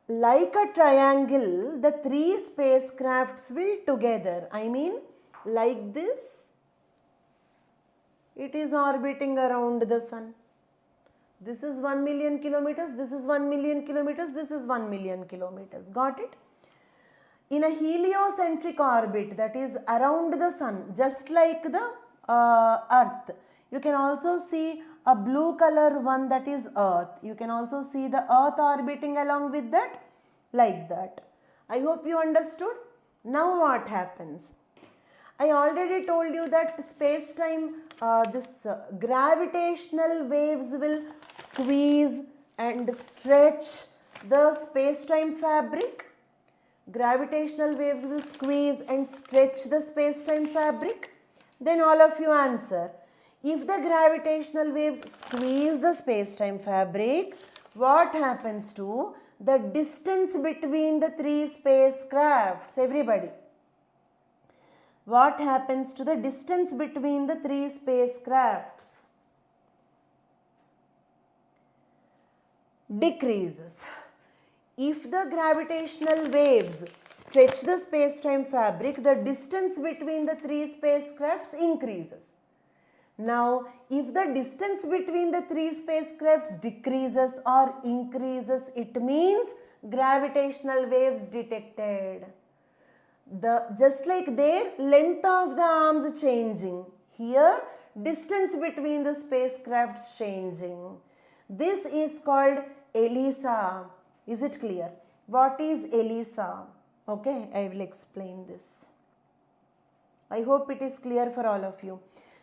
Speaker 1: Like a triangle, the three spacecrafts will together. I mean, like this, it is orbiting around the sun. This is 1 million kilometers, this is 1 million kilometers, this is 1 million kilometers. Got it? In a heliocentric orbit, that is around the sun, just like the earth. You can also see a blue color one, that is earth. You can also see the earth orbiting along with that, like that. I hope you understood. Now what happens? I already told you that space-time, gravitational waves will squeeze and stretch the space-time fabric. Gravitational waves will squeeze and stretch the space-time fabric. Then all of you answer. If the gravitational waves squeeze the space-time fabric, what happens to the distance between the three spacecrafts? Everybody. What happens to the distance between the three spacecrafts? Decreases. If the gravitational waves stretch the space-time fabric, the distance between the three spacecrafts increases. Now, if the distance between the three spacecrafts decreases or increases, it means gravitational waves detected. Just like there, length of the arms changing. Here, distance between the spacecrafts changing. This is called ELISA. Is it clear? What is ELISA? Okay, I will explain this. I hope it is clear for all of you.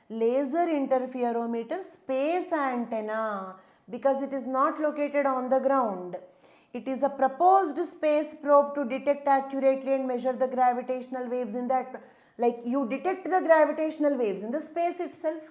Speaker 1: Laser interferometer space antenna, because it is not located on the ground. It is a proposed space probe to detect accurately and measure the gravitational waves in that, like you detect the gravitational waves in the space itself.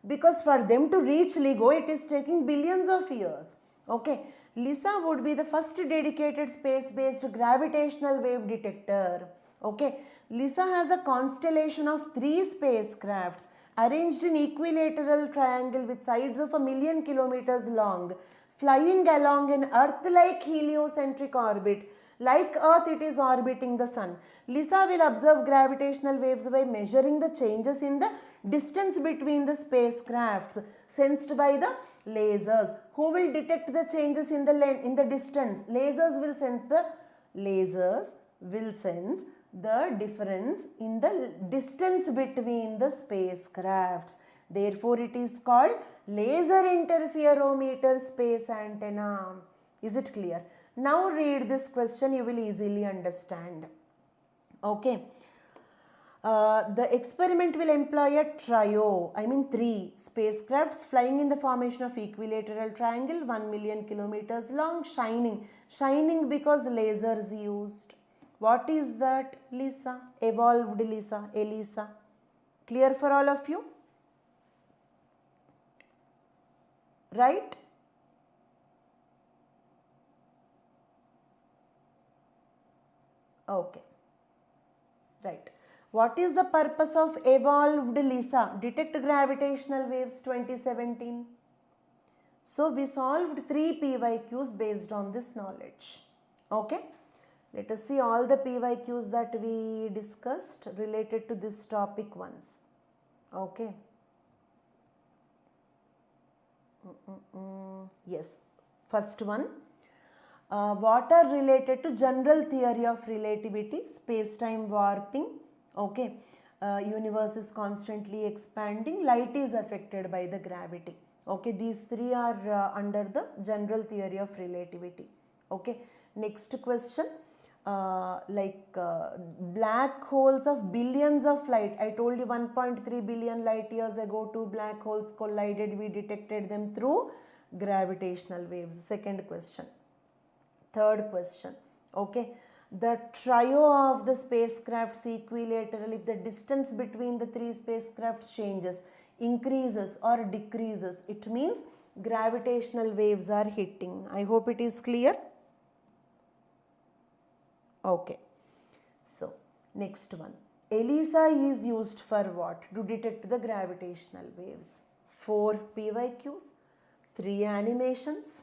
Speaker 1: Because for them to reach LIGO, it is taking billions of years. Okay, LISA would be the first dedicated space-based gravitational wave detector. Okay, LISA has a constellation of 3 spacecrafts arranged in equilateral triangle with sides of 1 million kilometers long, flying along an Earth-like heliocentric orbit. Like Earth, it is orbiting the Sun. LISA will observe gravitational waves by measuring the changes in the distance between the spacecrafts sensed by the lasers. Who will detect the changes in the distance? Lasers will sense the difference in the distance between the spacecrafts. Therefore, it is called laser interferometer space antenna. Is it clear? Now read this question, you will easily understand. Okay. The experiment will employ a trio, 3 spacecrafts flying in the formation of equilateral triangle, 1 million kilometers long, shining because lasers used. What is that? LISA, evolved LISA, ELISA. Clear for all of you? Right? Okay. Right. What is the purpose of evolved LISA? Detect gravitational waves 2017. So we solved 3 PYQs based on this knowledge. Okay. Let us see all the PYQs that we discussed related to this topic once. Okay. Yes. First one. What are related to general theory of relativity, space-time warping. Okay. Universe is constantly expanding, light is affected by the gravity. Okay. These 3 are under the general theory of relativity. Okay. Next question. black holes of billions of light. I told you 1.3 billion light years ago, two black holes collided. We detected them through gravitational waves. Second question. Third question. Okay. The trio of the spacecrafts equilateral, if the distance between the three spacecrafts changes, increases or decreases, it means gravitational waves are hitting. I hope it is clear. Okay. So, next one. ELISA is used for what? To detect the gravitational waves. 4 PYQs, 3 animations,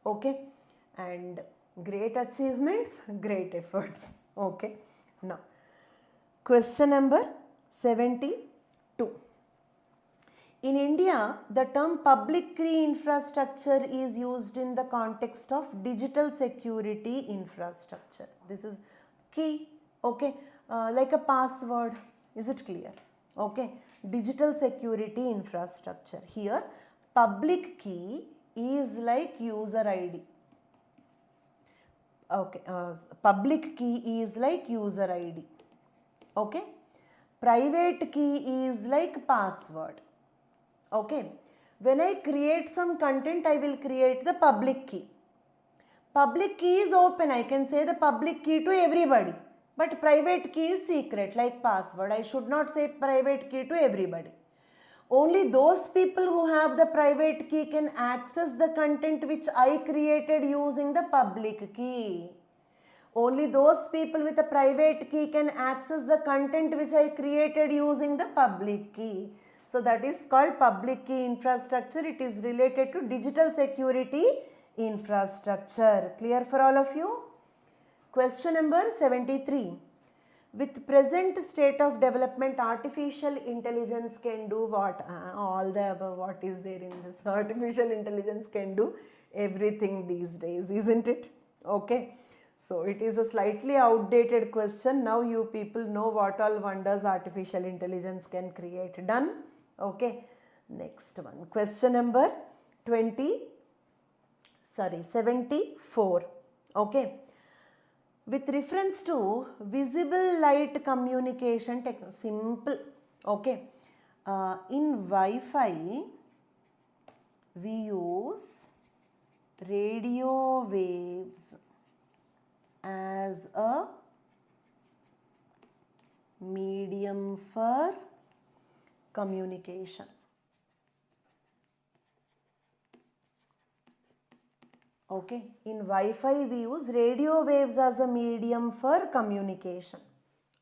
Speaker 1: okay, and great achievements, great efforts, okay. Now, question number 72. In India, the term public key infrastructure is used in the context of digital security infrastructure. This is key, okay, like a password. Is it clear? Okay, digital security infrastructure. Here, public key is like user ID. Okay, public key is like user ID. Okay, private key is like password. Okay, when I create some content, I will create the public key. Public key is open. I can say the public key to everybody. But private key is secret, like password. I should not say private key to everybody. Only those people who have the private key can access the content which I created using the public key. Only those people with a private key can access the content which I created using the public key. So that is called public key infrastructure. It is related to digital security infrastructure. Clear for all of you? Question number 73. With present state of development, artificial intelligence can do what? All the above, what is there in this? Artificial intelligence can do everything these days, isn't it? Okay. So it is a slightly outdated question. Now you people know what all wonders artificial intelligence can create. Done? Okay. Next one. Question number 74. Okay. With reference to visible light communication technology, simple, okay. In Wi-Fi, we use radio waves as a medium for communication. Okay, in Wi-Fi we use radio waves as a medium for communication.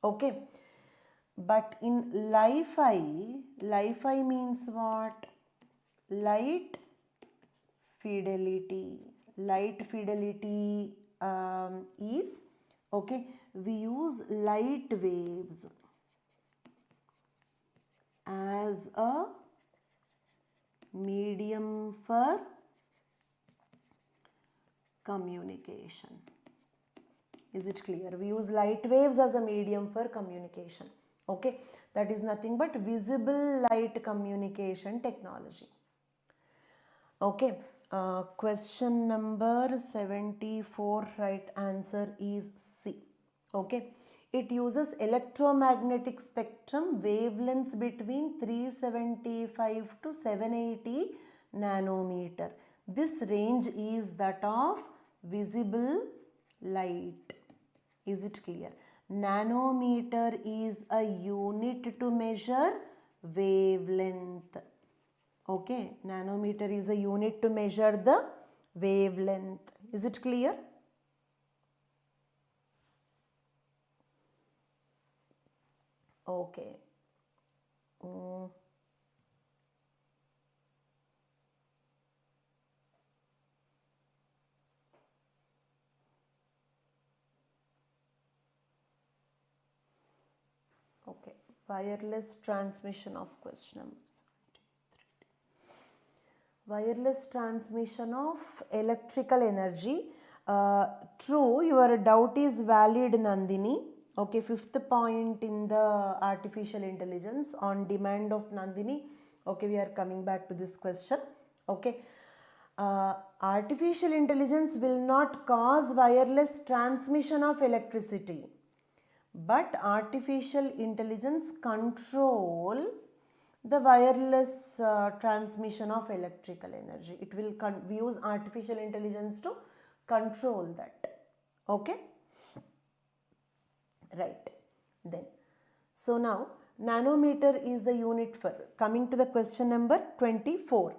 Speaker 1: Okay, but in Li-Fi means what? Light fidelity. Light fidelity is, okay, we use light waves as a medium for communication. Is it clear? We use light waves as a medium for communication. Okay, that is nothing but visible light communication technology. Okay, question number 74, right answer is C. Okay, it uses electromagnetic spectrum wavelengths between 375 to 780 nanometer. This range is that of visible light. Is it clear? Nanometer is a unit to measure wavelength. Okay, nanometer is a unit to measure the wavelength. Is it clear? Okay. Okay, wireless transmission of question numbers. Wireless transmission of electrical energy. True, your doubt is valid, Nandini. Okay, fifth point in the artificial intelligence on demand of Nandini. Okay, we are coming back to this question. Okay, artificial intelligence will not cause wireless transmission of electricity, but artificial intelligence control the wireless transmission of electrical energy. It will use artificial intelligence to control that. Okay, right. Then, so now nanometer is the unit for, coming to the question number 24.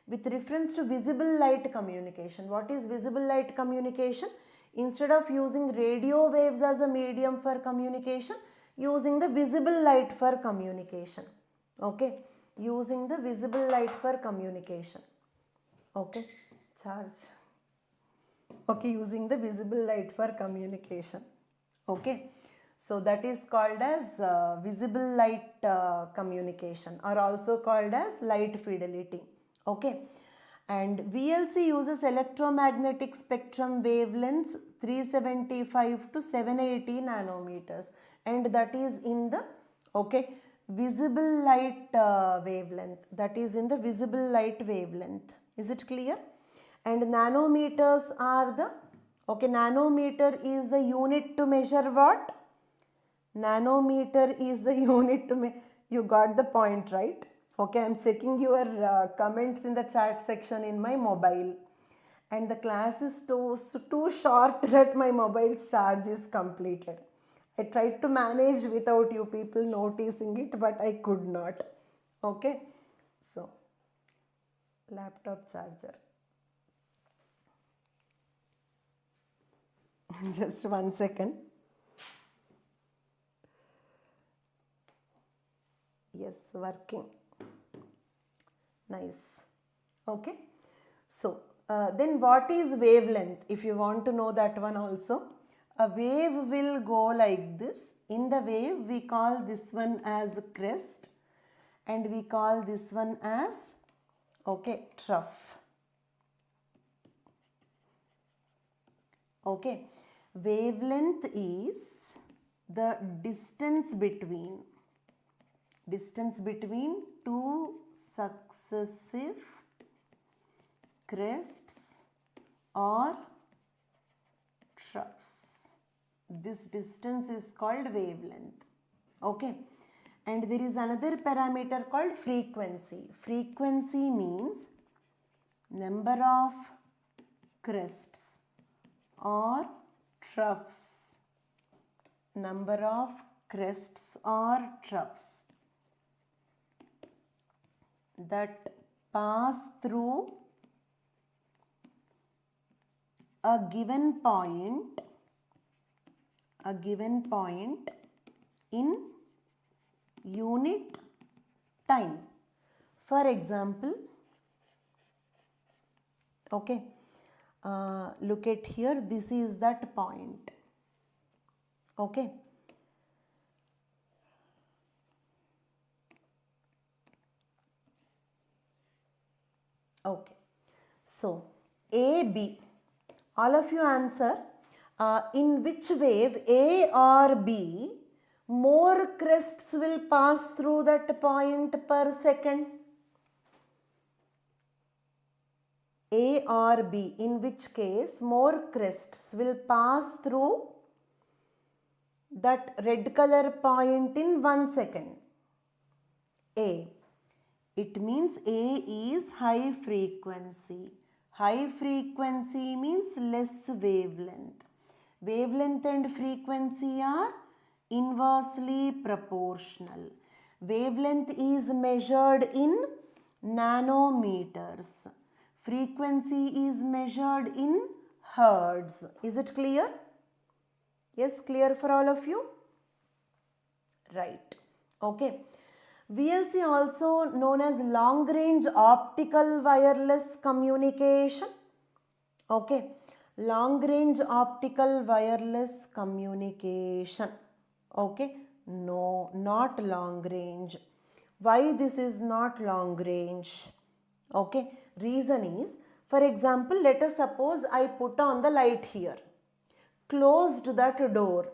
Speaker 1: With reference to visible light communication. What is visible light communication? Instead of using radio waves as a medium for communication, using the visible light for communication. Okay, using the visible light for communication. Okay, charge. Okay, using the visible light for communication. Okay, so that is called as visible light communication, or also called as light fidelity. Okay, and VLC uses electromagnetic spectrum wavelengths 375 to 780 nanometers, and that is in the, okay, visible light wavelength, that is in the visible light wavelength. Is it clear? And nanometers are the, okay, nanometer is the unit to measure what? Nanometer is the unit to measure, you got the point, right? Okay, I am checking your comments in the chat section in my mobile, and the class is too short that my mobile's charge is completed. I tried to manage without you people noticing it, but I could not. Okay, so laptop charger. Just 1 second. Yes, working. Nice. Okay, so then what is wavelength? If you want to know that one also, a wave will go like this. In the wave we call this one as crest, and we call this one as, okay, trough. Okay, wavelength is the distance between two successive crests or troughs. This distance is called wavelength. Okay, and there is another parameter called frequency. Frequency means number of crests or troughs. Number of crests or troughs that pass through a given point in unit time. For example, okay, look at here, this is that point. Okay, okay, so AB, all of you answer. In which wave, A or B, more crests will pass through that point per second? A or B, in which case more crests will pass through that red color point in 1 second? A. It means A is high frequency. High frequency means less wavelength. Wavelength and frequency are inversely proportional. Wavelength is measured in nanometers. Frequency is measured in hertz. Is it clear? Yes, clear for all of you? Right. Okay. VLC also known as long range optical wireless communication. Okay, long range optical wireless communication. Okay, no, not long range. Why this is not long range? Okay, reason is, for example, let us suppose I put on the light here, closed that door.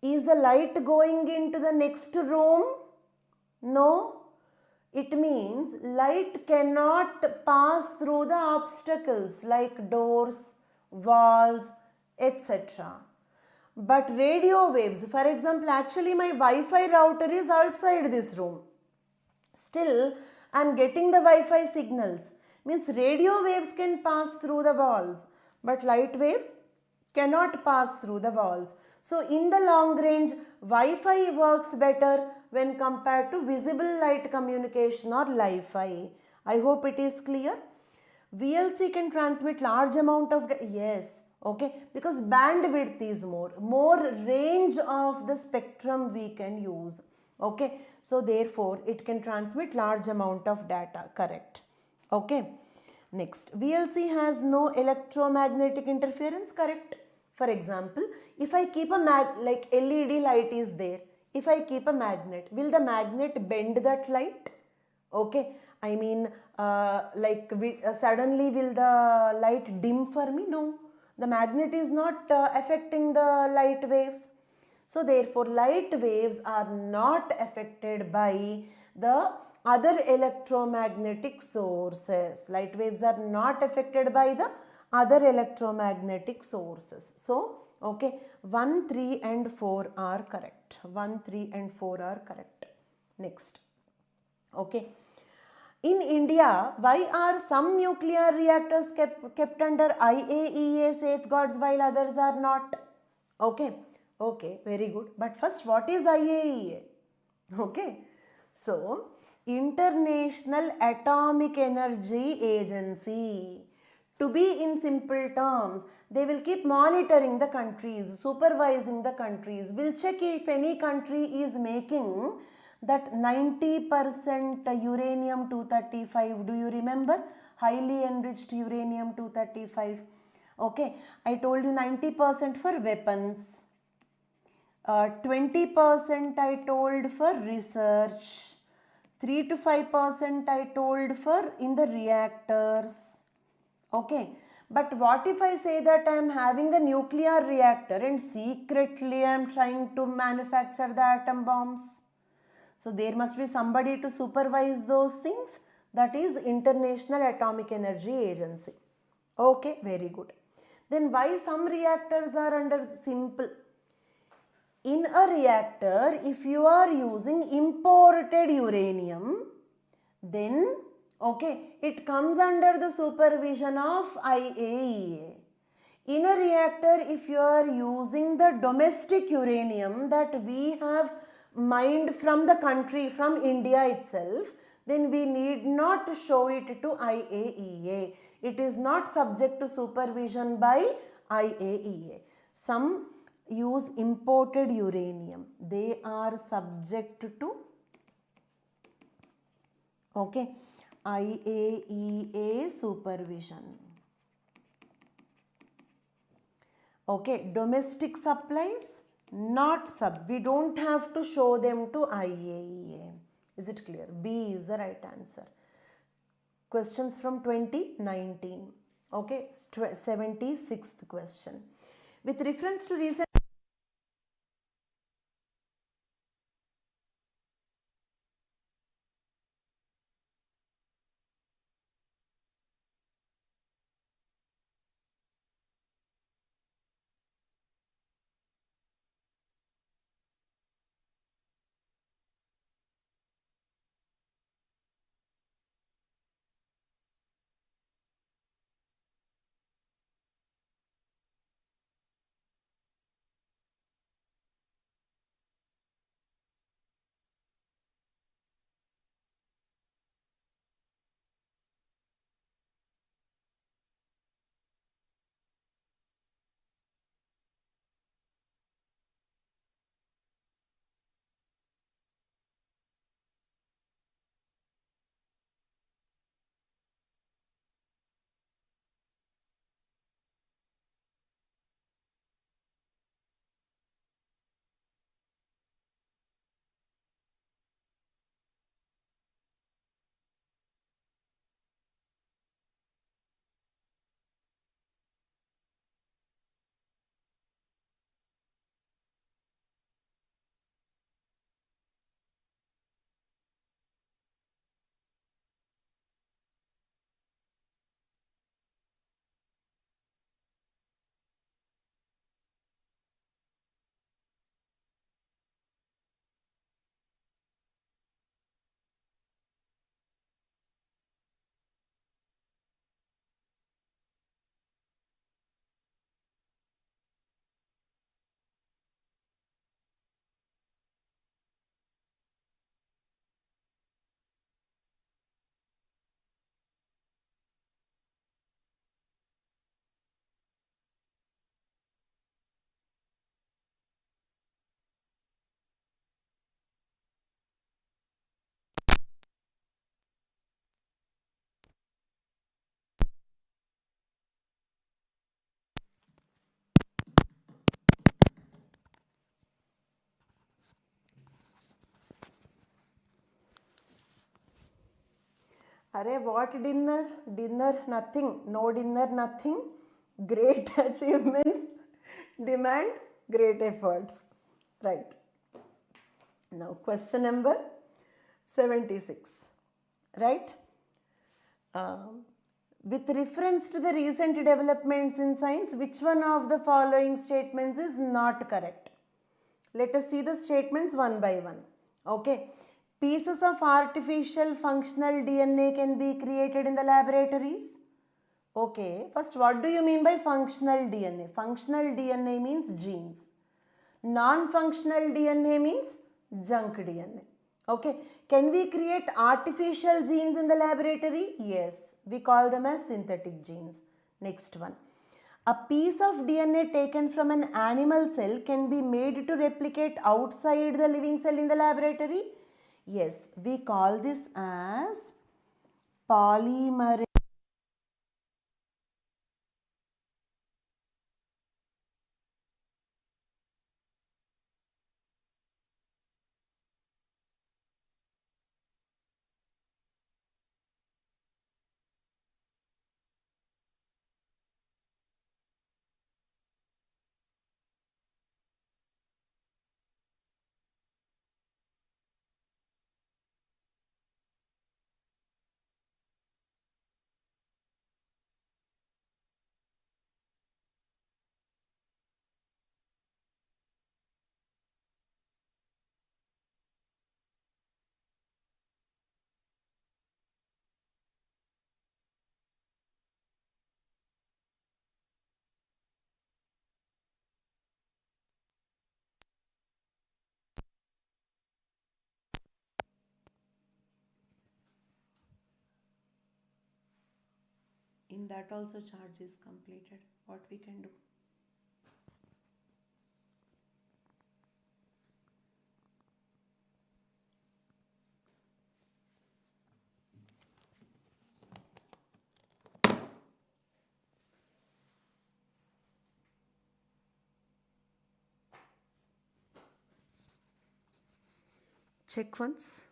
Speaker 1: Is the light going into the next room? No, It means light cannot pass through the obstacles like doors, walls, etc. But radio waves, for example, actually my Wi-Fi router is outside this room, still I am getting the Wi-Fi signals. Means radio waves can pass through the walls, but light waves cannot pass through the walls. So in the long range, Wi-Fi works better when compared to visible light communication or Li-Fi. I hope it is clear. VLC can transmit large amount of yes, okay, because bandwidth is more range of the spectrum we can use, okay. So therefore it can transmit large amount of data, correct, okay. Next, VLC has no electromagnetic interference, correct. For example, if I keep a like LED light is there, if I keep a magnet, will the magnet bend that light? Okay, I mean suddenly will the light dim for me? No, the magnet is not affecting the light waves. So therefore light waves are not affected by the other electromagnetic sources. Light waves are not affected by the other electromagnetic sources. So okay, 1, 3 and 4 are correct. 1, 3 and 4 are correct. Next, okay. In India, why are some nuclear reactors kept under IAEA safeguards while others are not? Okay, okay, very good. But first, what is IAEA? Okay, so International Atomic Energy Agency. To be in simple terms, they will keep monitoring the countries, supervising the countries, will check if any country is making that 90% uranium 235. Do you remember? Highly enriched uranium 235. Okay, I told you 90% for weapons, 20% I told for research, 3 to 5% I told for in the reactors. Okay, but what if I say that I am having a nuclear reactor and secretly I am trying to manufacture the atom bombs? So there must be somebody to supervise those things, that is International Atomic Energy Agency. Okay, very good. Then why some reactors are under simple? In a reactor, if you are using imported uranium, then okay, it comes under the supervision of IAEA. In a reactor, if you are using the domestic uranium that we have mined from the country, from India itself, then we need not show it to IAEA. It is not subject to supervision by IAEA. Some use imported uranium. They are subject to okay, IAEA supervision. Okay, domestic supplies not we don't have to show them to IAEA. Is it clear? B is the right answer. Questions from 2019. Okay, 76th question. With reference to recent Arey, what dinner? Dinner nothing. No dinner nothing. Great achievements demand great efforts. Right. Now question number 76. Right. With reference to the recent developments in science, which one of the following statements is not correct? Let us see the statements one by one. Okay. Pieces of artificial functional DNA can be created in the laboratories. Okay. First, what do you mean by functional DNA? Functional DNA means genes. Non-functional DNA means junk DNA. Okay. Can we create artificial genes in the laboratory? Yes. We call them as synthetic genes. Next one. A piece of DNA taken from an animal cell can be made to replicate outside the living cell in the laboratory? Yes. We call this as polymerase. In that also charge is completed. What we can do? Check once.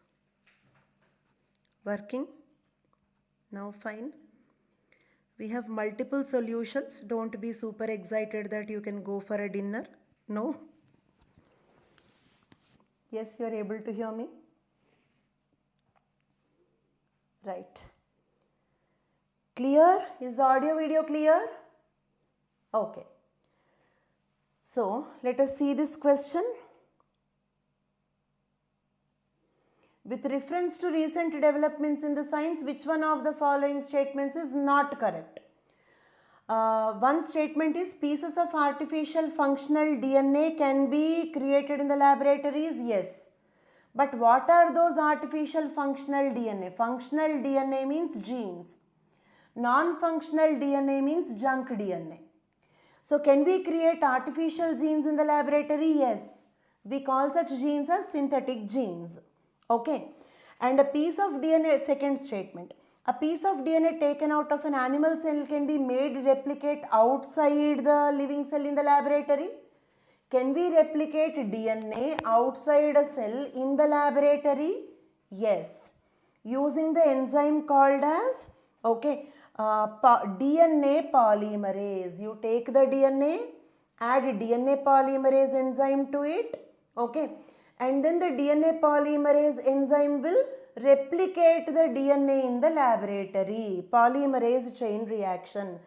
Speaker 1: Working. Now fine. We have multiple solutions. Don't be super excited that you can go for a dinner. No. Yes, you are able to hear me. Right. Clear? Is the audio video clear? Okay. So let us see this question. With reference to recent developments in the science, which one of the following statements is not correct? One statement is pieces of artificial functional DNA can be created in the laboratories. Yes. But what are those artificial functional DNA? Functional DNA means genes. Non-functional DNA means junk DNA. So can we create artificial genes in the laboratory? Yes. We call such genes as synthetic genes. Okay. And a piece of DNA, second statement. A piece of DNA taken out of an animal cell can be made replicate outside the living cell in the laboratory. Can we replicate DNA outside a cell in the laboratory? Yes. Using the enzyme called as, okay, DNA polymerase. You take the DNA, add DNA polymerase enzyme to it, okay, and then the DNA polymerase enzyme will replicate the DNA in the laboratory. Polymerase chain reaction,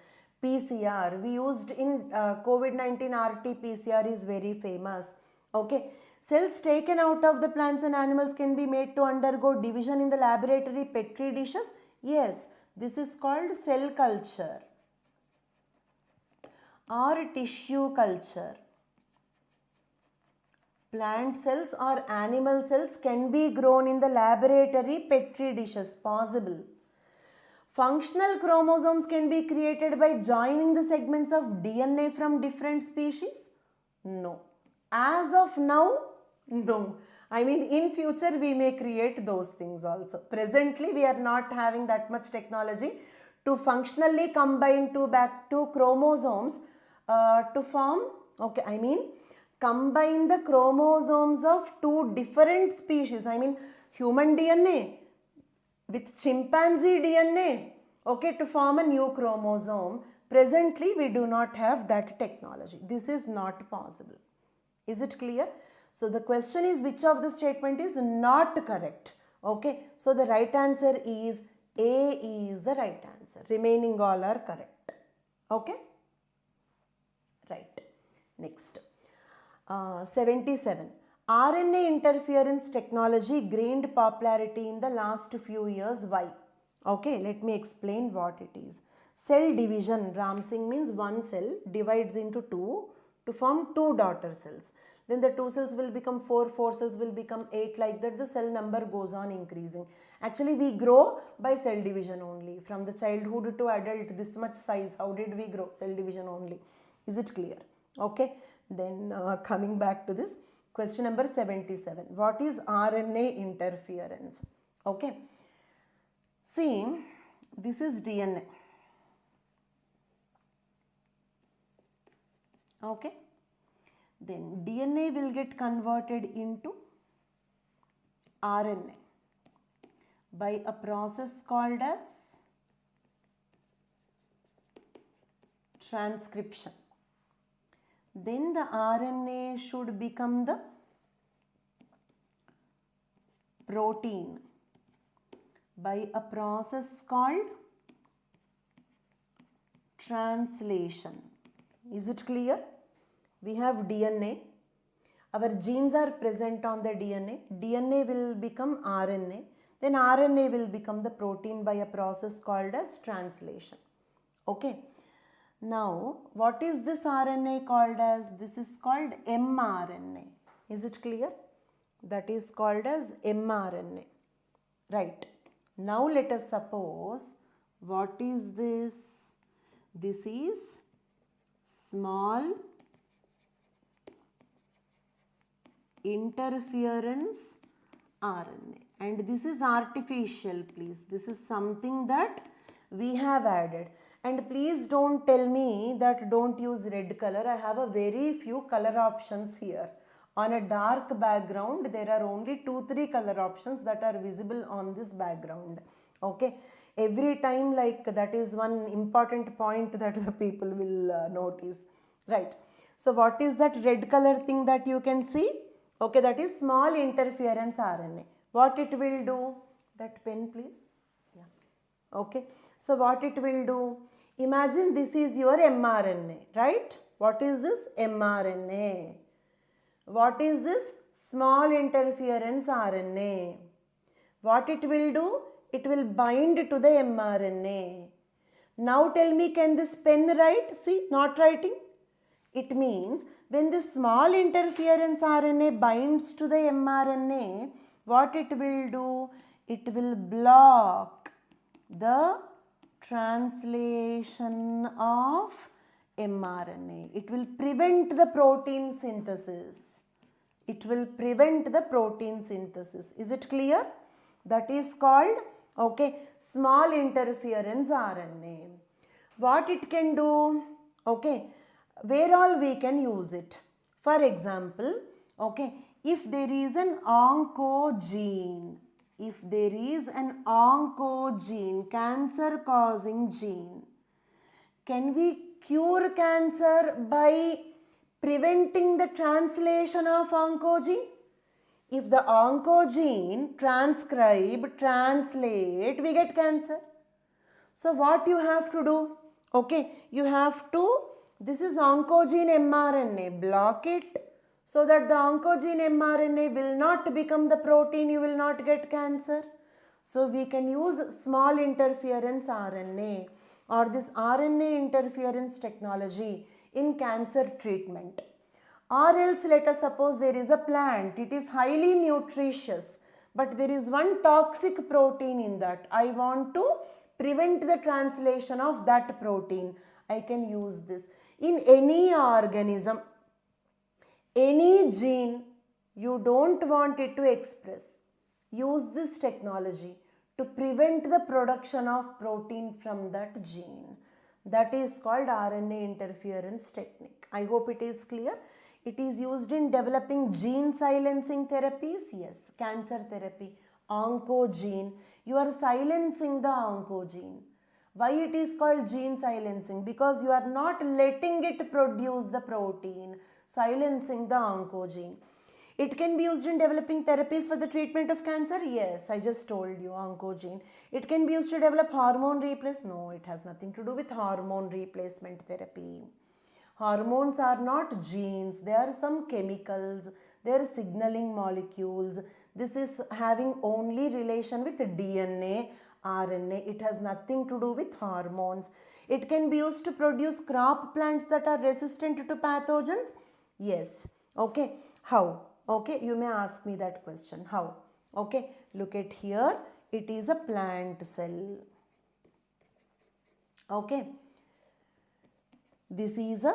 Speaker 1: PCR, we used in COVID-19 RT-PCR is very famous. Okay, cells taken out of the plants and animals can be made to undergo division in the laboratory petri dishes. Yes, this is called cell culture or tissue culture. Plant cells or animal cells can be grown in the laboratory petri dishes, possible. Functional chromosomes can be created by joining the segments of DNA from different species? No. As of now, no. I mean, in future we may create those things also. Presently we are not having that much technology to functionally combine two chromosomes to form, okay, I mean, combine the chromosomes of two different species. I mean, human DNA, with chimpanzee DNA, okay, to form a new chromosome. Presently, we do not have that technology. This is not possible. Is it clear? So the question is, which of the statement is not correct? Okay, so the right answer is A is the right answer. Remaining all are correct. Okay, right. Next, 77. RNA interference technology gained popularity in the last few years. Why? Okay, let me explain what it is. Cell division, Ram Singh, means one cell divides into two to form two daughter cells. Then the two cells will become four cells will become 8, like that the cell number goes on increasing. Actually, we grow by cell division only. From the childhood to adult, this much size, how did we grow? Cell division only. Is it clear? Okay, then coming back to this, question number 77. What is RNA interference? Okay, see, this is DNA. Okay, then DNA will get converted into RNA by a process called as transcription. Then the RNA should become the protein by a process called translation. Is it clear? We have DNA. Our genes are present on the DNA. DNA will become RNA. Then RNA will become the protein by a process called as translation. Okay. Now, what is this RNA called as? This is called mRNA. Is it clear? That is called as mRNA. Right. Now, let us suppose, what is this? This is small interference RNA, and this is artificial, please. This is something that we have added. And please don't tell me that don't use red color. I have a very few color options here. On a dark background, there are only 2-3 color options that are visible on this background. Okay, every time, like, that is one important point that the people will notice. Right. So what is that red color thing that you can see? Okay, that is small interference RNA. What it will do? That pen, please. Yeah. Okay. So what it will do? Imagine this is your mRNA, right? What is this? mRNA. What is this? Small interference RNA. What it will do? It will bind to the mRNA. Now tell me, can this pen write? See, not writing. It means when this small interference RNA binds to the mRNA, what it will do? It will block the translation of mRNA. It will prevent the protein synthesis. It will prevent the protein synthesis. Is it clear? That is called, okay, small interference RNA. What it can do? Okay, where all we can use it? For example, okay, if there is an oncogene, cancer causing gene, can we cure cancer by preventing the translation of oncogene? If the oncogene translate, we get cancer. So what you have to do? Okay, you have to, this is oncogene mRNA, block it so that the oncogene mRNA will not become the protein, you will not get cancer. So we can use small interference RNA or this RNA interference technology in cancer treatment. Or else, let us suppose there is a plant, it is highly nutritious, but there is one toxic protein in that. I want to prevent the translation of that protein. I can use this. In any organism, any gene you don't want it to express, use this technology to prevent the production of protein from that gene. That is called RNA interference technique. I hope it is clear. It is used in developing gene silencing therapies, yes, cancer therapy, oncogene. You are silencing the oncogene. Why it is called gene silencing? Because you are not letting it produce the protein, silencing the oncogene. It can be used in developing therapies for the treatment of cancer. Yes, I just told you, oncogene. It can be used to develop hormone replacement. No, it has nothing to do with hormone replacement therapy. Hormones are not genes, they are some chemicals, they are signaling molecules. This is having only relation with DNA, RNA. It has nothing to do with hormones. It can be used to produce crop plants that are resistant to pathogens. Yes. Okay. How? Okay. You may ask me that question. How? Okay. Look at here. It is a plant cell. Okay. This is a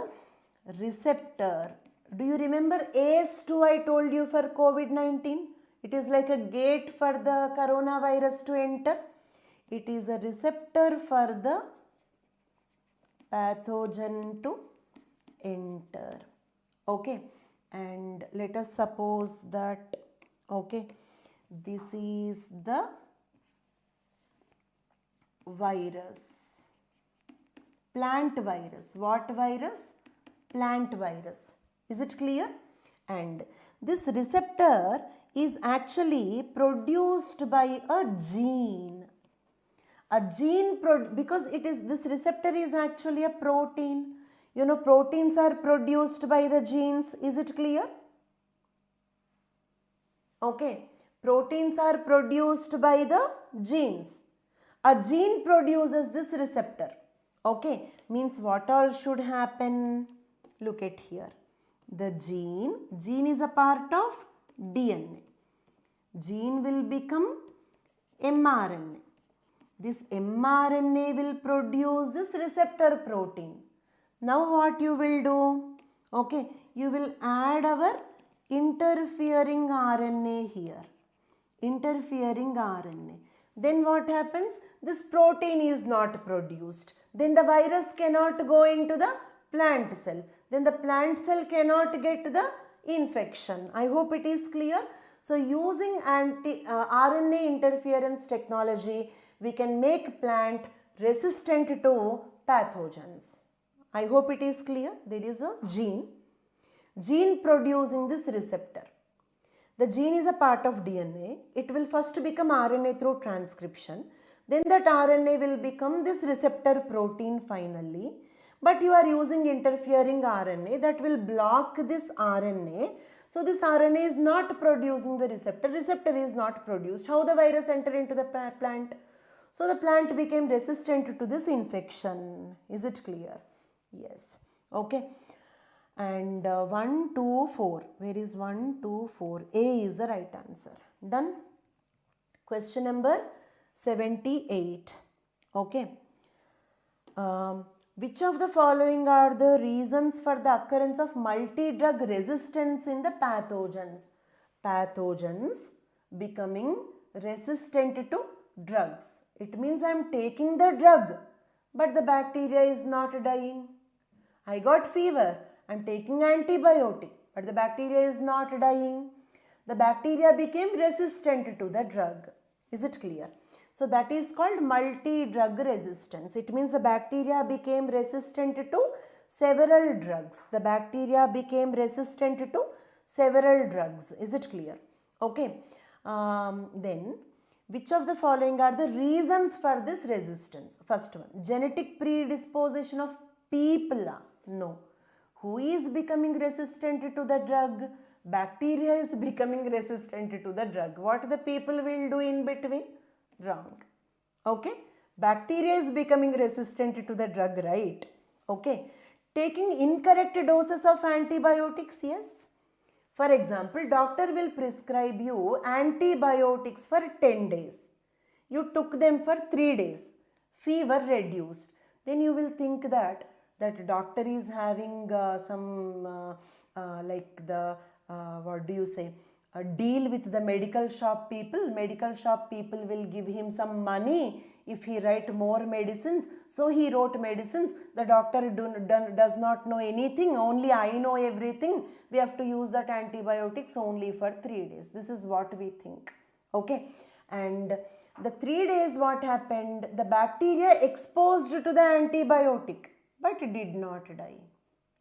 Speaker 1: receptor. Do you remember AS2 I told you for COVID-19? It is like a gate for the coronavirus to enter. It is a receptor for the pathogen to enter. Okay. And let us suppose that, okay, this is the virus. Plant virus. What virus? Plant virus. Is it clear? And this receptor is actually produced by a gene. A gene, because it is, this receptor is actually a protein. You know, proteins are produced by the genes. Is it clear? Okay. Proteins are produced by the genes. A gene produces this receptor. Okay. Means what all should happen? Look at here. The gene is a part of DNA. Gene will become mRNA. This mRNA will produce this receptor protein. Now what you will do? Okay, you will add our interfering RNA here. Interfering RNA. Then what happens? This protein is not produced. Then the virus cannot go into the plant cell. Then the plant cell cannot get the infection. I hope it is clear. So using RNA interference technology, we can make plant resistant to pathogens. I hope it is clear. There is a gene producing this receptor. The gene is a part of DNA. It will first become RNA through transcription. Then that RNA will become this receptor protein finally. But you are using interfering RNA that will block this RNA. So this RNA is not producing the receptor. Receptor is not produced. How the virus enter into the plant? So the plant became resistant to this infection. Is it clear? Yes. Okay. And 1, 2, 4. Where is 1, 2, 4? A is the right answer. Done. Question number 78. Okay. Which of the following are the reasons for the occurrence of multi-drug resistance in the pathogens? Pathogens becoming resistant to drugs. It means I am taking the drug, but the bacteria is not dying. I got fever. I am taking antibiotic, but the bacteria is not dying. The bacteria became resistant to the drug. Is it clear? So that is called multi-drug resistance. It means the bacteria became resistant to several drugs. The bacteria became resistant to several drugs. Is it clear? Okay. Then, which of the following are the reasons for this resistance? First one, genetic predisposition of people. No. Who is becoming resistant to the drug? Bacteria is becoming resistant to the drug. What the people will do in between? Wrong. Okay. Bacteria is becoming resistant to the drug, right? Okay. Taking incorrect doses of antibiotics, yes. For example, doctor will prescribe you antibiotics for 10 days. You took them for 3 days. Fever reduced. Then you will think that doctor is having what do you say? A deal with the medical shop people. Medical shop people will give him some money if he write more medicines. So he wrote medicines. The doctor does not know anything. Only I know everything. We have to use that antibiotics only for 3 days. This is what we think. Okay. And the 3 days what happened? The bacteria exposed to the antibiotic but did not die.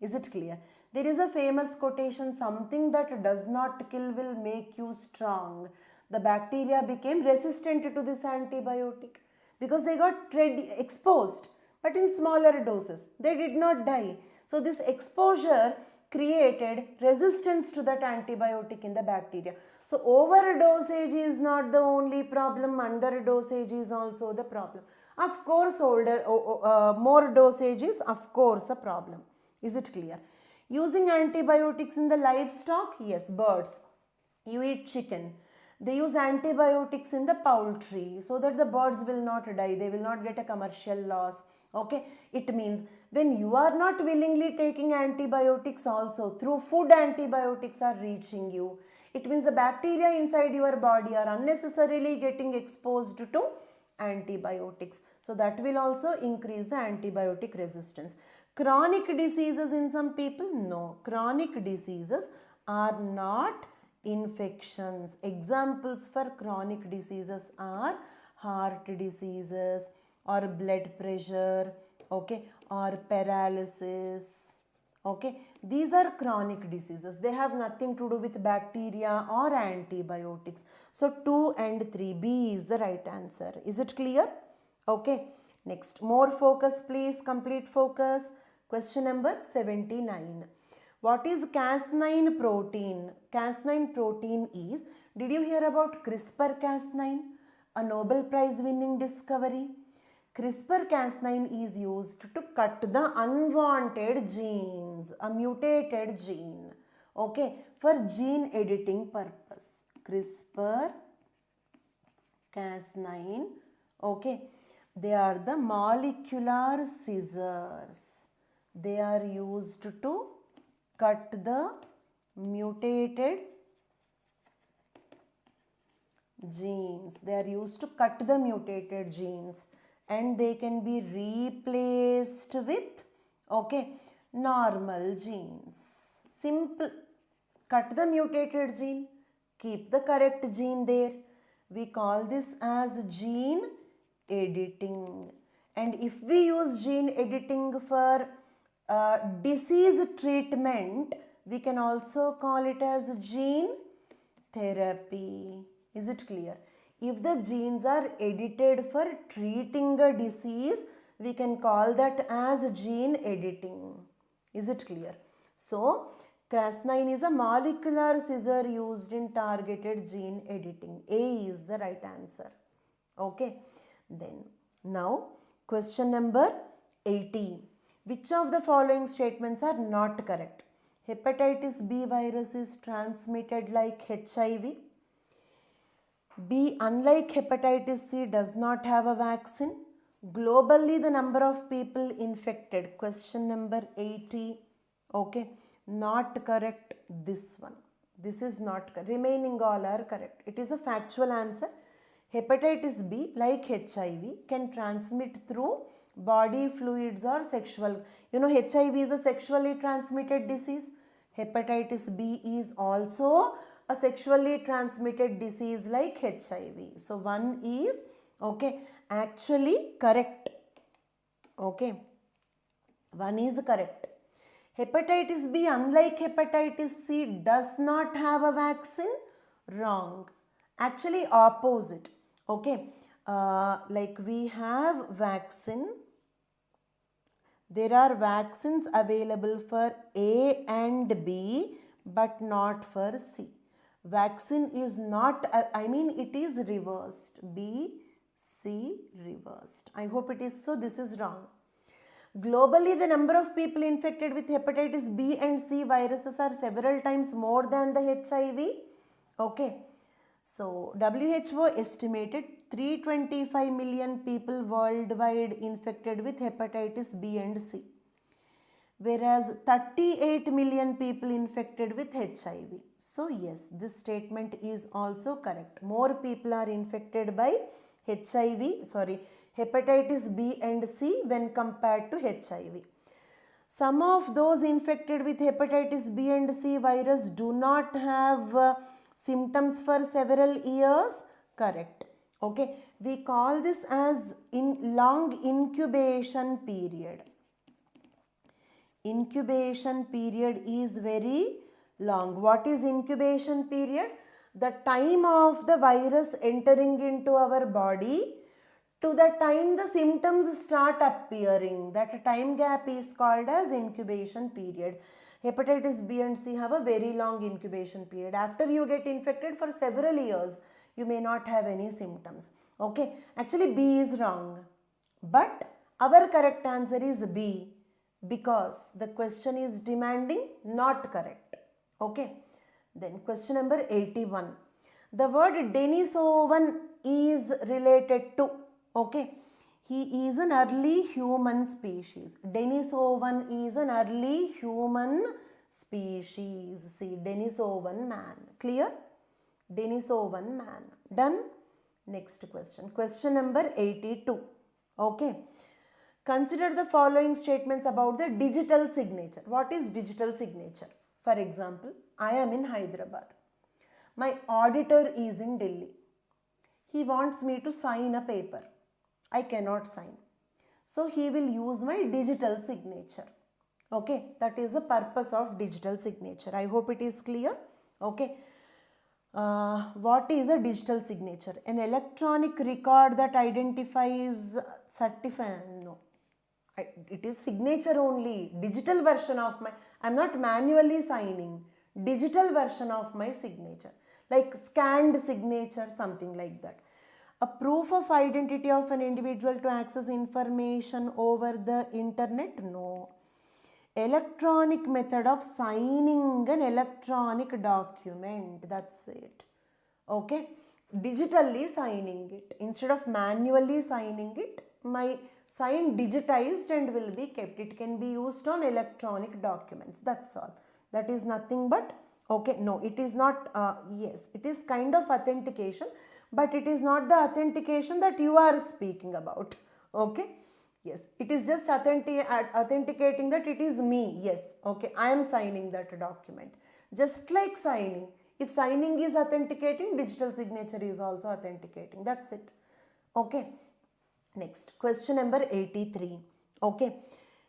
Speaker 1: Is it clear? There is a famous quotation, something that does not kill will make you strong. The bacteria became resistant to this antibiotic because they got exposed, but in smaller doses. They did not die. So this exposure created resistance to that antibiotic in the bacteria. So overdosage is not the only problem, underdosage is also the problem. Of course, more dosage is of course a problem. Is it clear? Using antibiotics in the livestock? Yes, birds. You eat chicken. They use antibiotics in the poultry so that the birds will not die. They will not get a commercial loss. Okay, it means when you are not willingly taking antibiotics also, through food antibiotics are reaching you. It means the bacteria inside your body are unnecessarily getting exposed to antibiotics. So that will also increase the antibiotic resistance. Chronic diseases in some people? No. Chronic diseases are not infections. Examples for chronic diseases are heart diseases or blood pressure, okay, or paralysis, okay. These are chronic diseases. They have nothing to do with bacteria or antibiotics. So 2 and 3, B is the right answer. Is it clear? Okay. Next, more focus please, complete focus. Question number 79. What is Cas9 protein? Cas9 protein is, did you hear about CRISPR-Cas9? A Nobel Prize winning discovery. CRISPR-Cas9 is used to cut the unwanted genes, a mutated gene, okay, for gene editing purpose. CRISPR-Cas9, okay, they are the molecular scissors. They are used to cut the mutated genes. They are used to cut the mutated genes and they can be replaced with, okay, normal genes. Simple. Cut the mutated gene, keep the correct gene there. We call this as gene editing. And if we use gene editing for disease treatment, we can also call it as gene therapy. Is it clear? If the genes are edited for treating a disease, we can call that as gene editing. Is it clear? So, Cas9 is a molecular scissor used in targeted gene editing. A is the right answer. Okay. Then, now, question number 80. Which of the following statements are not correct? Hepatitis B virus is transmitted like HIV. B, unlike hepatitis C, does not have a vaccine. Globally, the number of people infected. Question number 80. Okay, not correct this one. This is not correct. Remaining all are correct. It is a factual answer. Hepatitis B, like HIV, can transmit through body fluids or sexual. You know, HIV is a sexually transmitted disease. Hepatitis B is also a sexually transmitted disease like HIV. So, one is, okay, actually correct. Okay, one is correct. Hepatitis B, unlike hepatitis C, does not have a vaccine. Wrong. Actually opposite. Okay, like we have vaccine. There are vaccines available for A and B but not for C. Vaccine is not, it is reversed. B, C reversed. I hope it is so. This is wrong. Globally, the number of people infected with hepatitis B and C viruses are several times more than the HIV. Okay. So, WHO estimated 325 million people worldwide infected with hepatitis B and C, whereas 38 million people infected with HIV. So, yes, this statement is also correct. More people are infected by hepatitis B and C when compared to HIV. Some of those infected with hepatitis B and C virus do not have symptoms for several years. Correct. Okay, we call this as long incubation period. Incubation period is very long. What is incubation period? The time of the virus entering into our body to the time the symptoms start appearing. That time gap is called as incubation period. Hepatitis B and C have a very long incubation period. After you get infected for several years, you may not have any symptoms. Okay, actually B is wrong. But our correct answer is B, because the question is demanding not correct. Okay, then question number 81. The word Denisovan is related to, okay, he is an early human species. Denisovan is an early human species. See, Denisovan man. Clear? Denisovan man. Done? Next question. Question number 82. Okay. Consider the following statements about the digital signature. What is digital signature? For example, I am in Hyderabad. My auditor is in Delhi. He wants me to sign a paper. I cannot sign. So he will use my digital signature. Okay, that is the purpose of digital signature. I hope it is clear. Okay. What is a digital signature? An electronic record that identifies no. It is signature only, digital version of my, I am not manually signing, digital version of my signature, like scanned signature, something like that. A proof of identity of an individual to access information over the internet? No. Electronic method of signing an electronic document, that's it. Okay, digitally signing it, instead of manually signing it, my sign digitized and will be kept. It can be used on electronic documents, that's all. That is nothing but, okay, no, it is not, yes, it is kind of authentication, but it is not the authentication that you are speaking about. Okay, yes, it is just authenticating that it is me. Yes, okay, I am signing that document. Just like signing, if signing is authenticating, digital signature is also authenticating. That's it. Okay. Next, question number 83. Okay.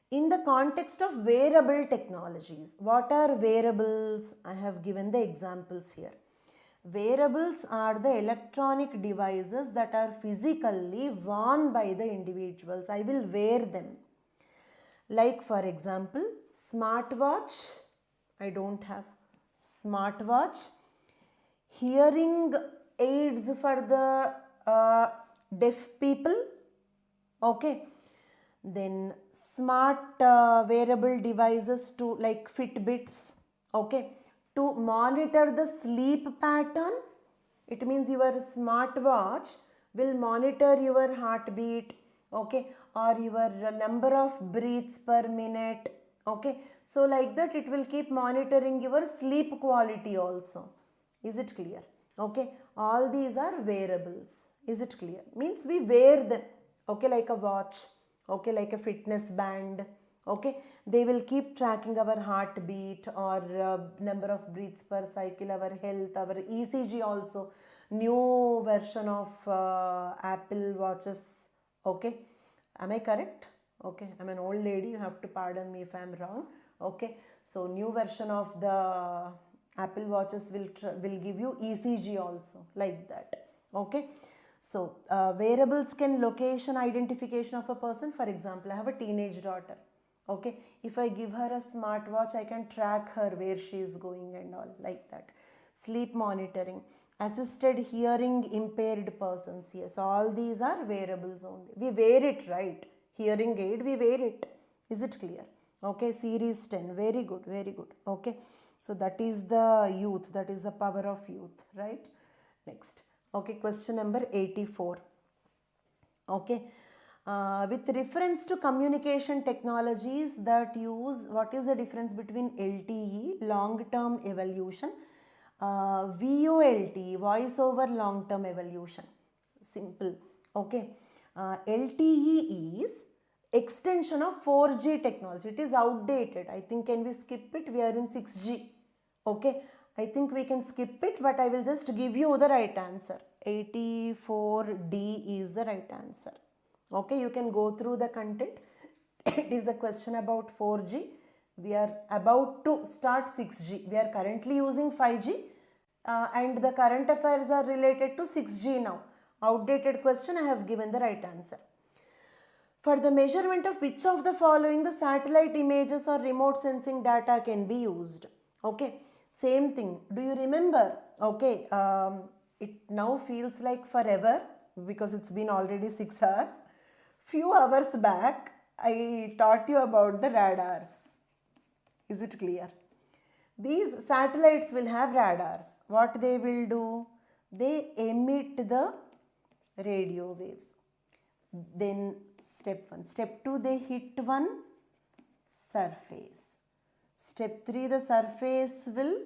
Speaker 1: In the context of wearable technologies, what are wearables? I have given the examples here. Wearables are the electronic devices that are physically worn by the individuals. I will wear them. Like for example, smartwatch. I don't have smartwatch. Hearing aids for the deaf people. Okay. Then smart wearable devices to like Fitbits. Okay. To monitor the sleep pattern. It means your smartwatch will monitor your heartbeat. Okay. Or your number of breaths per minute. Okay. So like that it will keep monitoring your sleep quality also. Is it clear? Okay. All these are wearables. Is it clear? Means we wear them. Okay, like a watch, okay, like a fitness band, okay, they will keep tracking our heartbeat or number of breaths per cycle, our health, our ECG also, new version of Apple watches, okay, am I correct? Okay, I'm an old lady, you have to pardon me if I'm wrong, okay, so new version of the Apple watches will give you ECG also, like that, okay. So, wearables can location identification of a person. For example, I have a teenage daughter. Okay, if I give her a smartwatch, I can track her where she is going and all like that. Sleep monitoring, assisted hearing impaired persons. Yes, all these are wearables only. We wear it, right? Hearing aid, we wear it. Is it clear? Okay, series 10. Very good, very good. Okay, so that is the youth. That is the power of youth, right? Next. Okay, question number 84. Okay, with reference to communication technologies that use, what is the difference between LTE, long-term evolution, VoLTE, voice over long-term evolution? Simple. Okay, LTE is extension of 4G technology. It is outdated. I think, can we skip it? We are in 6G. Okay. I think we can skip it, but I will just give you the right answer. 84D is the right answer. Okay, you can go through the content. It is a question about 4G. We are about to start 6G. We are currently using 5G and the current affairs are related to 6G now. Outdated question, I have given the right answer. For the measurement of which of the following the satellite images or remote sensing data can be used? Okay, same thing. Do you remember? Okay, it now feels like forever because it's been already 6 hours. Few hours back, I taught you about the radars. Is it clear? These satellites will have radars. What they will do? They emit the radio waves. Then step 1. Step 2, they hit one surface. Step 3, the surface will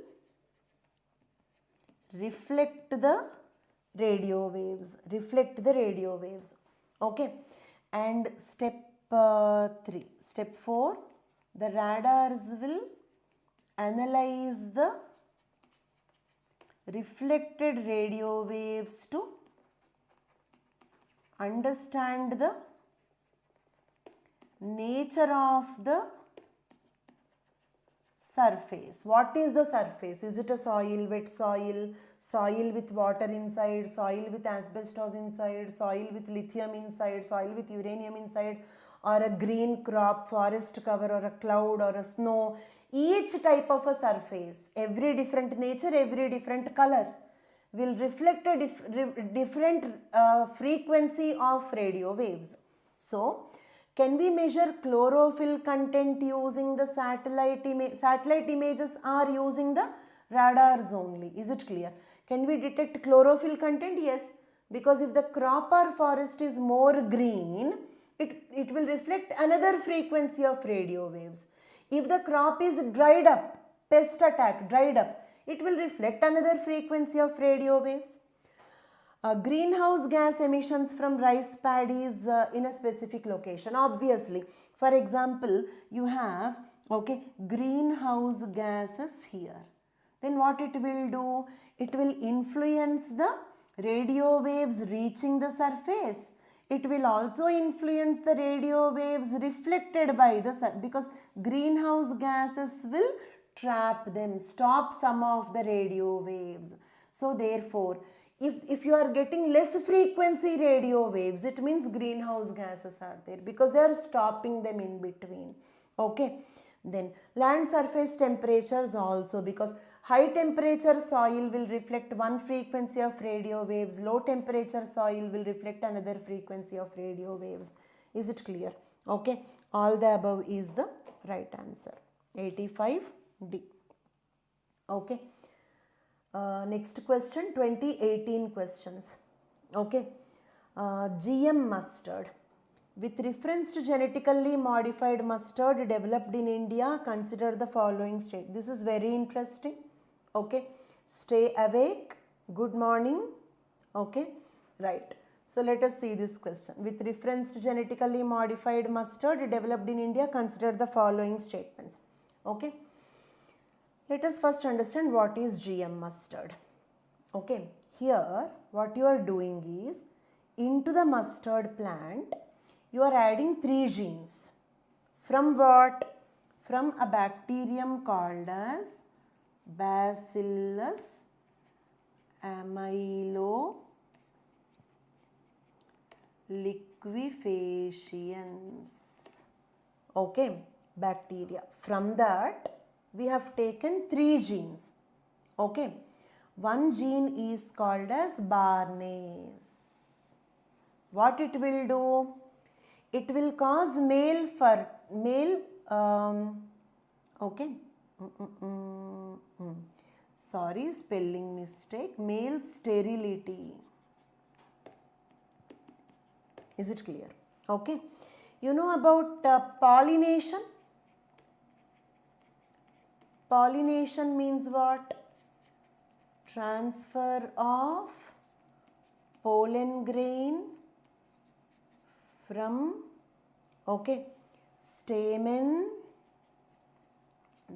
Speaker 1: reflect the radio waves. Okay. And step 3. Step 4, the radars will analyze the reflected radio waves to understand the nature of the surface. What is the surface? Is it a soil, wet soil, soil with water inside, soil with asbestos inside, soil with lithium inside, soil with uranium inside, or a green crop, forest cover, or a cloud, or a snow? Each type of a surface, every different nature, every different color, will reflect a different frequency of radio waves. So, can we measure chlorophyll content using the satellite images or using the radars only? Is it clear? Can we detect chlorophyll content? Yes, because if the crop or forest is more green, it will reflect another frequency of radio waves. If the crop is dried up, pest attack, dried up, it will reflect another frequency of radio waves. Greenhouse gas emissions from rice paddies in a specific location. Obviously, for example, you have greenhouse gases here. Then what it will do? It will influence the radio waves reaching the surface. It will also influence the radio waves reflected by the sun, because greenhouse gases will trap them, stop some of the radio waves. So therefore, if you are getting less frequency radio waves, it means greenhouse gases are there because they are stopping them in between. Okay. Then land surface temperatures also, because high temperature soil will reflect one frequency of radio waves, low temperature soil will reflect another frequency of radio waves. Is it clear? Okay. All the above is the right answer. 85D. Okay. Next question, 2018 questions. Okay. GM mustard. With reference to genetically modified mustard developed in India, consider the following state. This is very interesting. Okay. Stay awake. Good morning. Okay. Right. So let us see this question. With reference to genetically modified mustard developed in India, consider the following statements. Okay. Let us first understand what is GM mustard. Okay. Here what you are doing is, into the mustard plant, you are adding 3 genes. From what? From a bacterium called as Bacillus amyloliquefaciens. Okay, bacteria. From that, we have taken 3 genes. Okay, one gene is called as Barnase. What it will do? It will cause male sorry, spelling mistake, male sterility. Is it clear? Okay. You know about pollination? Pollination means what? Transfer of pollen grain from stamen,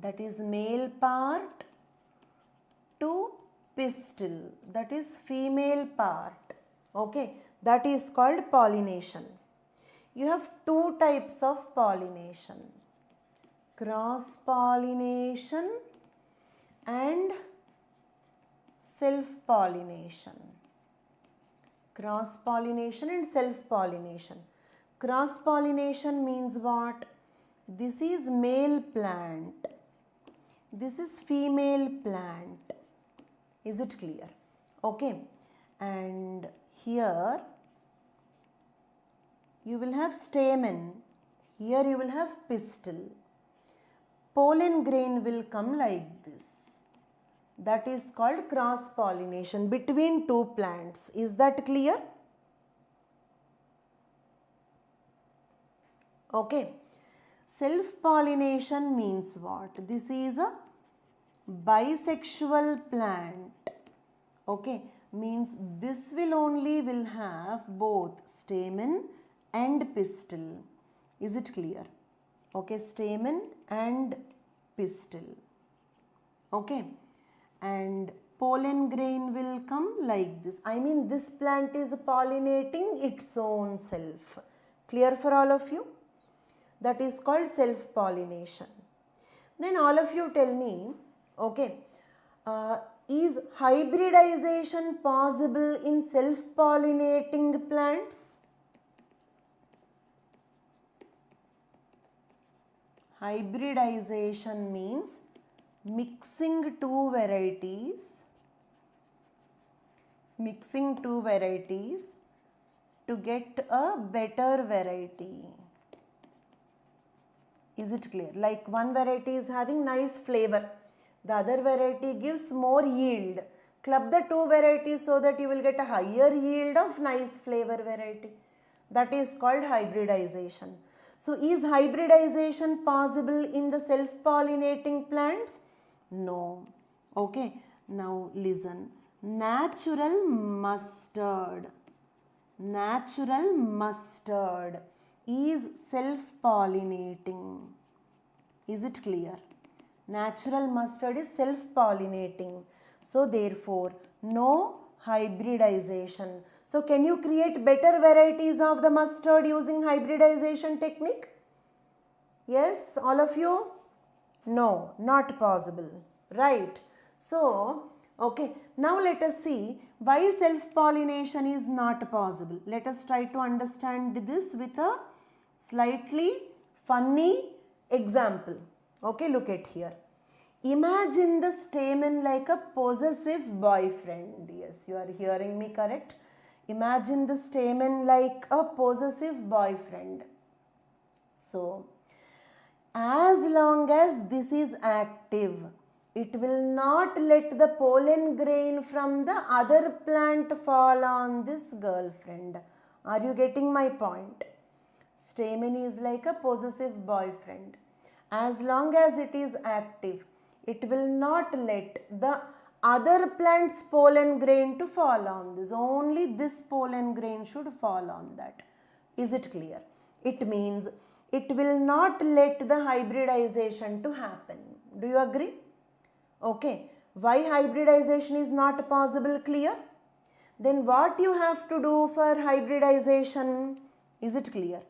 Speaker 1: that is male part, to pistil, that is female part. Okay, that is called pollination. You have two types of pollination, cross pollination and self pollination. Cross pollination and self pollination. Cross pollination means what? This is male plant, this is female plant. Is it clear? Okay, and here you will have stamen, here you will have pistil. Pollen grain will come like this. That is called cross pollination between two plants. Is that clear? Okay. Self pollination means what? This is a bisexual plant. Okay, means this will have both stamen and pistil. Is it clear? Okay, stamen and pistil. Okay, and pollen grain will come like this. I mean, this plant is pollinating its own self. Clear for all of you? That is called self pollination. Then all of you tell me, okay, is hybridization possible in self pollinating plants? Hybridization means mixing two varieties to get a better variety. Is it clear? Like one variety is having nice flavor, the other variety gives more yield. Club the two varieties so that you will get a higher yield of nice flavor variety. That is called hybridization. So is hybridization possible in the self-pollinating plants? No. Okay. Now listen. Natural mustard is self-pollinating. Is it clear? Natural mustard is self-pollinating. So therefore, no hybridization. So can you create better varieties of the mustard using hybridization technique? Yes, all of you? No, not possible. Right. So, okay. Now let us see why self-pollination is not possible. Let us try to understand this with a slightly funny example. Okay, look at here. Imagine the stamen like a possessive boyfriend. Yes, you are hearing me correct. Imagine the stamen like a possessive boyfriend. So, as long as this is active, it will not let the pollen grain from the other plant fall on this girlfriend. Are you getting my point? Stamen is like a possessive boyfriend. As long as it is active, it will not let the other plant's pollen grain to fall on this. Only this pollen grain should fall on that. Is it clear? It means it will not let the hybridization to happen. Do you agree? Okay. Why hybridization is not possible? Clear? Then what you have to do for hybridization? Is it clear?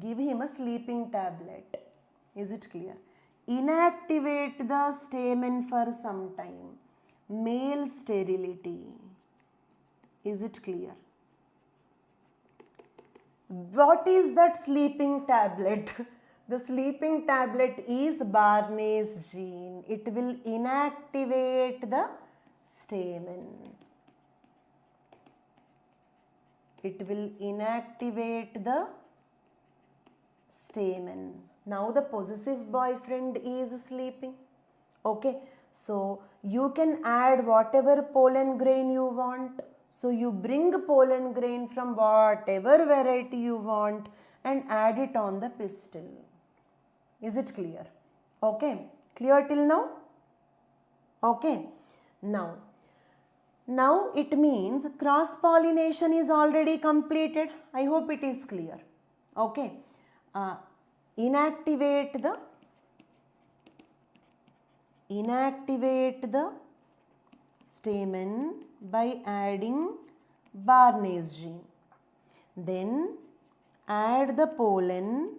Speaker 1: Give him a sleeping tablet. Is it clear? Inactivate the stamen for some time. Male sterility. Is it clear? What is that sleeping tablet? The sleeping tablet is Barney's gene. It will inactivate the stamen. It will inactivate the stamen. Now the possessive boyfriend is sleeping. Okay. So you can add whatever pollen grain you want. So you bring pollen grain from whatever variety you want and add it on the pistil. Is it clear? Okay. Clear till now? Okay. Now it means cross pollination is already completed. I hope it is clear. Okay. Inactivate the stamen by adding Barnase gene. Then add the pollen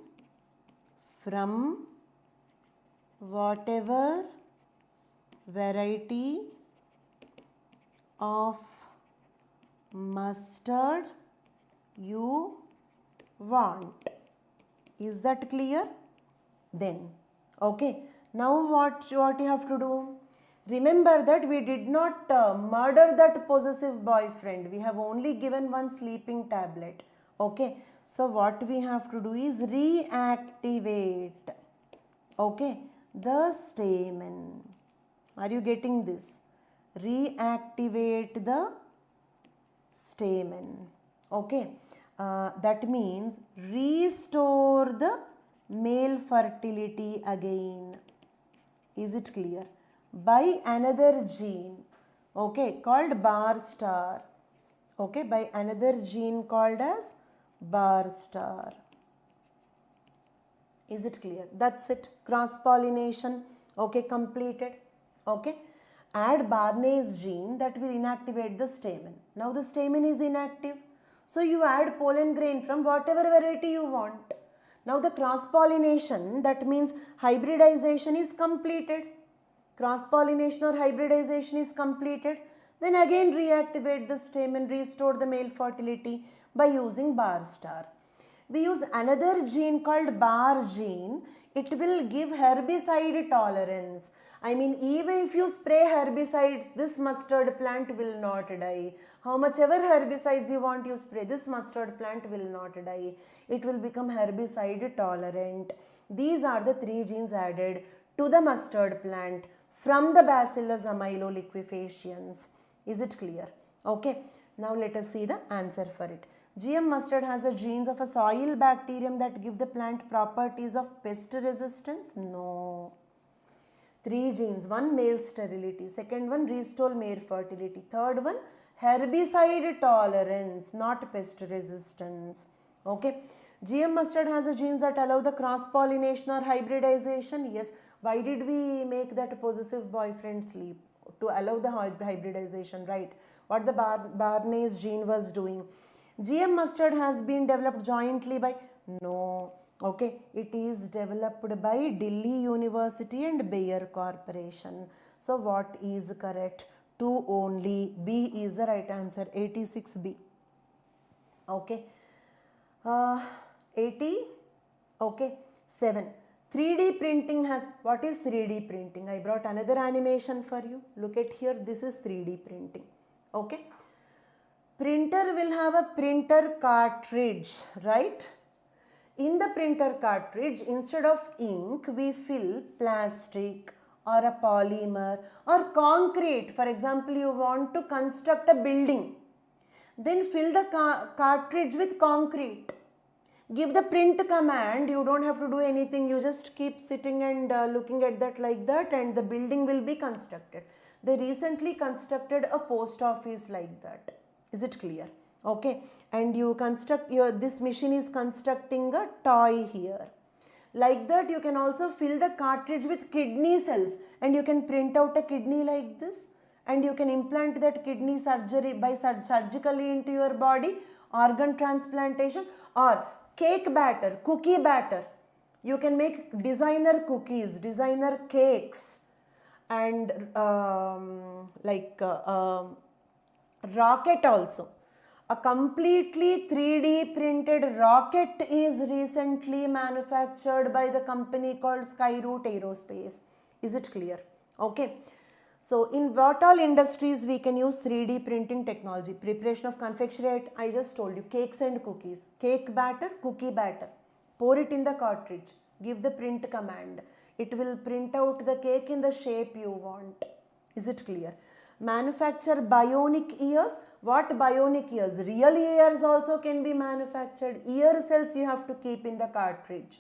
Speaker 1: from whatever variety of mustard you want. Is that clear? Then, okay. Now what you have to do? Remember that we did not murder that possessive boyfriend. We have only given one sleeping tablet. Okay. So what we have to do is reactivate, okay, the stamen. Are you getting this? Reactivate the stamen. Okay. That means restore the male fertility again. Is it clear? By another gene, okay, called bar star. Okay, by another gene called as bar star. Is it clear? That's it. Cross pollination, okay, completed. Okay, add Barnase gene that will inactivate the stamen. Now the stamen is inactive, so you add pollen grain from whatever variety you want. Now the cross pollination, that means hybridization, is completed. Cross pollination or hybridization is completed. Then again reactivate the stamen, restore the male fertility by using bar star. We use another gene called bar gene. It will give herbicide tolerance. I mean, even if you spray herbicides, this mustard plant will not die. How much ever herbicides you want you spray, this mustard plant will not die. It will become herbicide tolerant. These are the 3 genes added to the mustard plant from the Bacillus amyloliquefaciens. Is it clear? Okay. Now let us see the answer for it. GM mustard has the genes of a soil bacterium that give the plant properties of pest resistance? No. 3 genes. One, male sterility. Second one, restore male fertility. Third one, herbicide tolerance, not pest resistance. Okay. GM mustard has the genes that allow the cross pollination or hybridization. Yes. Why did we make that possessive boyfriend sleep? To allow the hybridization, right? What the Barnase gene was doing. GM mustard has been developed jointly by? No. Okay. It is developed by Delhi University and Bayer Corporation. So what is correct? 2 only. B is the right answer. 86B. Okay. 80. Okay. 7. 3D printing has, what is 3D printing? I brought another animation for you. Look at here, this is 3D printing. Okay. Printer will have a printer cartridge, right? In the printer cartridge, instead of ink, we fill plastic or a polymer or concrete. For example, you want to construct a building. Then fill the cartridge with concrete. Give the print command, you don't have to do anything, you just keep sitting and looking at that like that, and the building will be constructed. They recently constructed a post office like that. Is it clear? Okay. And you construct this machine is constructing a toy here. Like that, you can also fill the cartridge with kidney cells and you can print out a kidney like this, and you can implant that kidney surgically into your body, organ transplantation, or cake batter, cookie batter. You can make designer cookies, designer cakes, and rocket also. A completely 3D printed rocket is recently manufactured by the company called Skyroot Aerospace. Is it clear? Okay. So in what all industries we can use 3D printing technology? Preparation of confectionery, I just told you, cakes and cookies. Cake batter, cookie batter. Pour it in the cartridge. Give the print command. It will print out the cake in the shape you want. Is it clear? Manufacture bionic ears. What bionic ears? Real ears also can be manufactured. Ear cells you have to keep in the cartridge.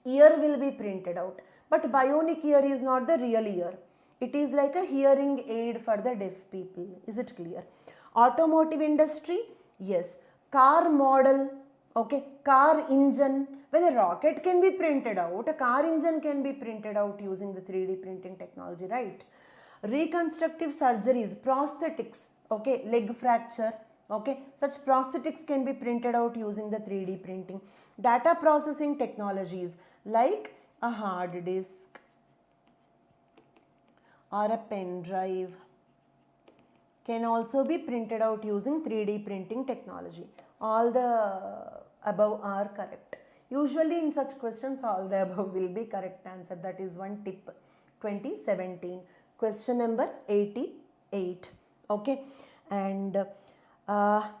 Speaker 1: Ear will be printed out. But bionic ear is not the real ear. It is like a hearing aid for the deaf people. Is it clear? Automotive industry, yes. Car model, okay. Car engine. When a rocket can be printed out, a car engine can be printed out using the 3D printing technology, right? Reconstructive surgeries, prosthetics, okay, leg fracture, okay, such prosthetics can be printed out using the 3D printing. Data processing technologies like a hard disk or a pen drive can also be printed out using 3D printing technology. All the above are correct. Usually in such questions all the above will be correct answer. That is one tip. 2017. Question number 88. Okay. And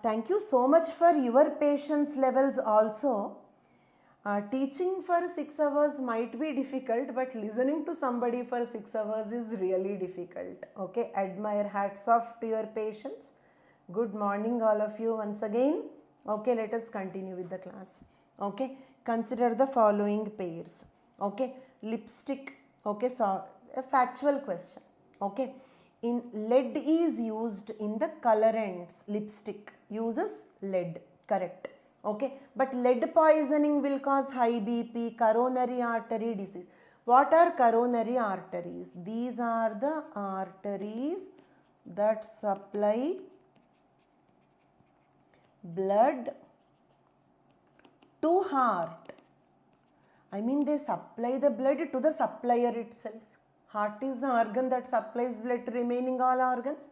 Speaker 1: thank you so much for your patience levels also. Teaching for 6 hours might be difficult, but listening to somebody for 6 hours is really difficult. Okay, admire, hats off to your patience. Good morning all of you once again. Okay, let us continue with the class. Okay, consider the following pairs. Okay, lipstick. Okay, so a factual question. Okay, in lead is used in the colorants. Lipstick uses lead, correct. Okay, but lead poisoning will cause high BP, coronary artery disease. What are coronary arteries? These are the arteries that supply blood to heart. I mean, they supply the blood to the supplier itself. Heart is the organ that supplies blood to remaining all organs.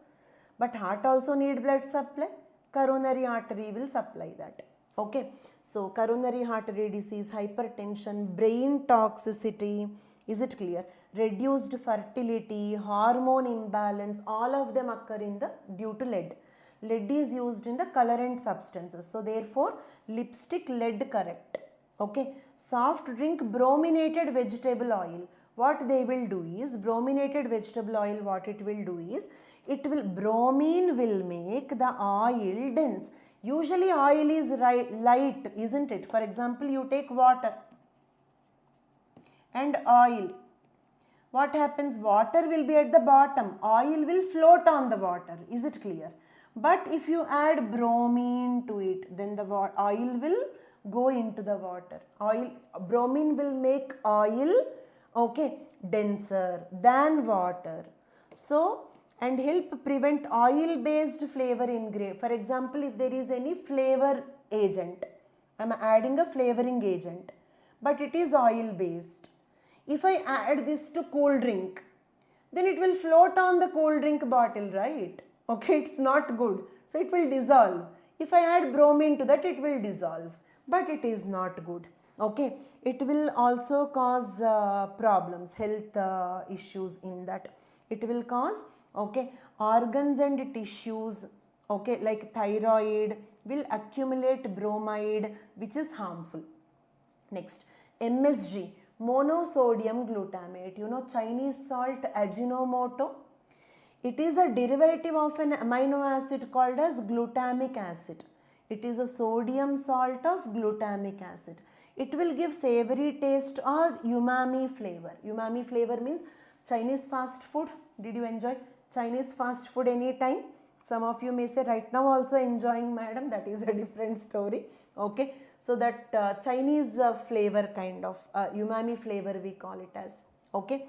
Speaker 1: But heart also need blood supply. Coronary artery will supply that. Okay, so coronary artery disease, hypertension, brain toxicity, is it clear? Reduced fertility, hormone imbalance, all of them occur in the due to lead. Lead is used in the colorant substances. So therefore, lipstick, lead, correct. Okay, soft drink, brominated vegetable oil. What they will do is, brominated vegetable oil, what it will do is, bromine will make the oil dense. Usually oil is light, isn't it? For example, you take water and oil. What happens? Water will be at the bottom. Oil will float on the water. Is it clear? But if you add bromine to it, then the oil will go into the water. Bromine will make oil, okay, denser than water. So, and help prevent oil based flavor ingredient. For example, if there is any flavor agent, I am adding a flavoring agent, but it is oil based. If I add this to cool drink, then it will float on the cool drink bottle, right? Okay, it's not good. So it will dissolve. If I add bromine to that, it will dissolve, but it is not good. Okay, it will also cause problems, health issues in that. It will cause, okay, organs and tissues, okay, like thyroid will accumulate bromide, which is harmful. Next, MSG, monosodium glutamate. You know Chinese salt Ajinomoto? It is a derivative of an amino acid called as glutamic acid. It is a sodium salt of glutamic acid. It will give savory taste or umami flavor. Umami flavor means Chinese fast food. Did you enjoy Chinese fast food any time? Some of you may say right now also enjoying, madam. That is a different story. Okay. So that Chinese flavor kind of umami flavor we call it as. Okay.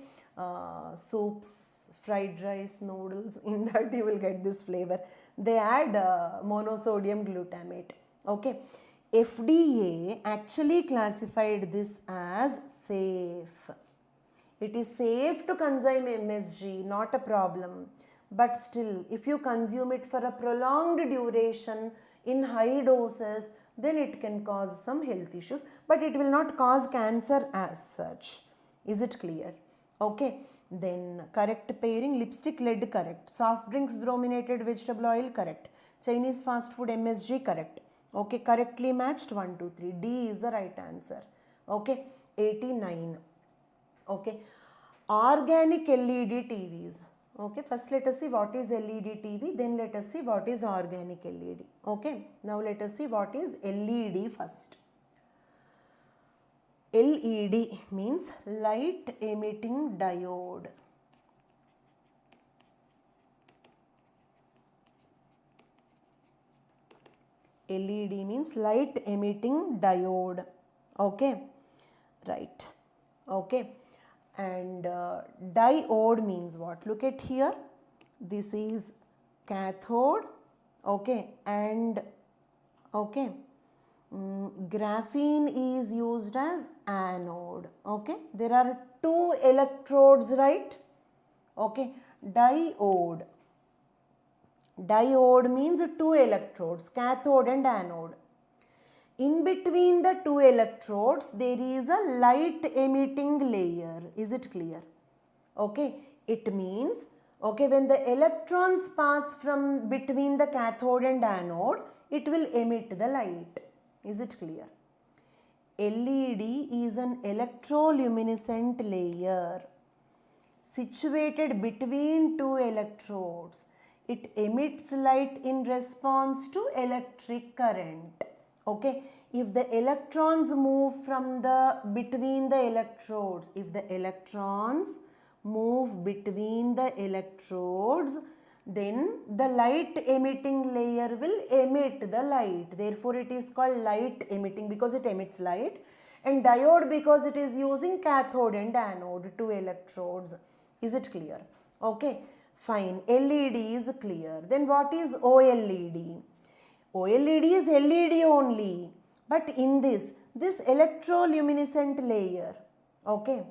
Speaker 1: Soups, fried rice, noodles, in that you will get this flavor. They add monosodium glutamate. Okay. FDA actually classified this as safe. It is safe to consume MSG, not a problem. But still, if you consume it for a prolonged duration in high doses, then it can cause some health issues. But it will not cause cancer as such. Is it clear? Okay. Then correct pairing, lipstick, lead, correct. Soft drinks, brominated vegetable oil, correct. Chinese fast food, MSG, correct. Okay, correctly matched 1, 2, 3. D is the right answer. Okay, 89. Okay, organic LED TVs. Okay, first let us see what is LED TV, then let us see what is organic LED. Okay, now let us see what is LED first. LED means light emitting diode. LED means light emitting diode. Okay, right. Okay, And diode means what? Look at here, this is cathode, okay, and okay, graphene is used as anode, okay. There are two electrodes, right? Okay, diode means two electrodes, cathode and anode. In between the two electrodes there is a light emitting layer. Is it clear? Okay, it means, okay, when the electrons pass from between the cathode and anode, it will emit the light. Is it clear? LED is an electroluminescent layer situated between two electrodes. It emits light in response to electric current. Okay, if the electrons move from between the electrodes, if the electrons move between the electrodes, then the light emitting layer will emit the light. Therefore, it is called light emitting because it emits light, and diode because it is using cathode and anode, two electrodes. Is it clear? Okay, fine. LED is clear. Then what is OLED? OLED is LED only, but in this electroluminescent layer, okay.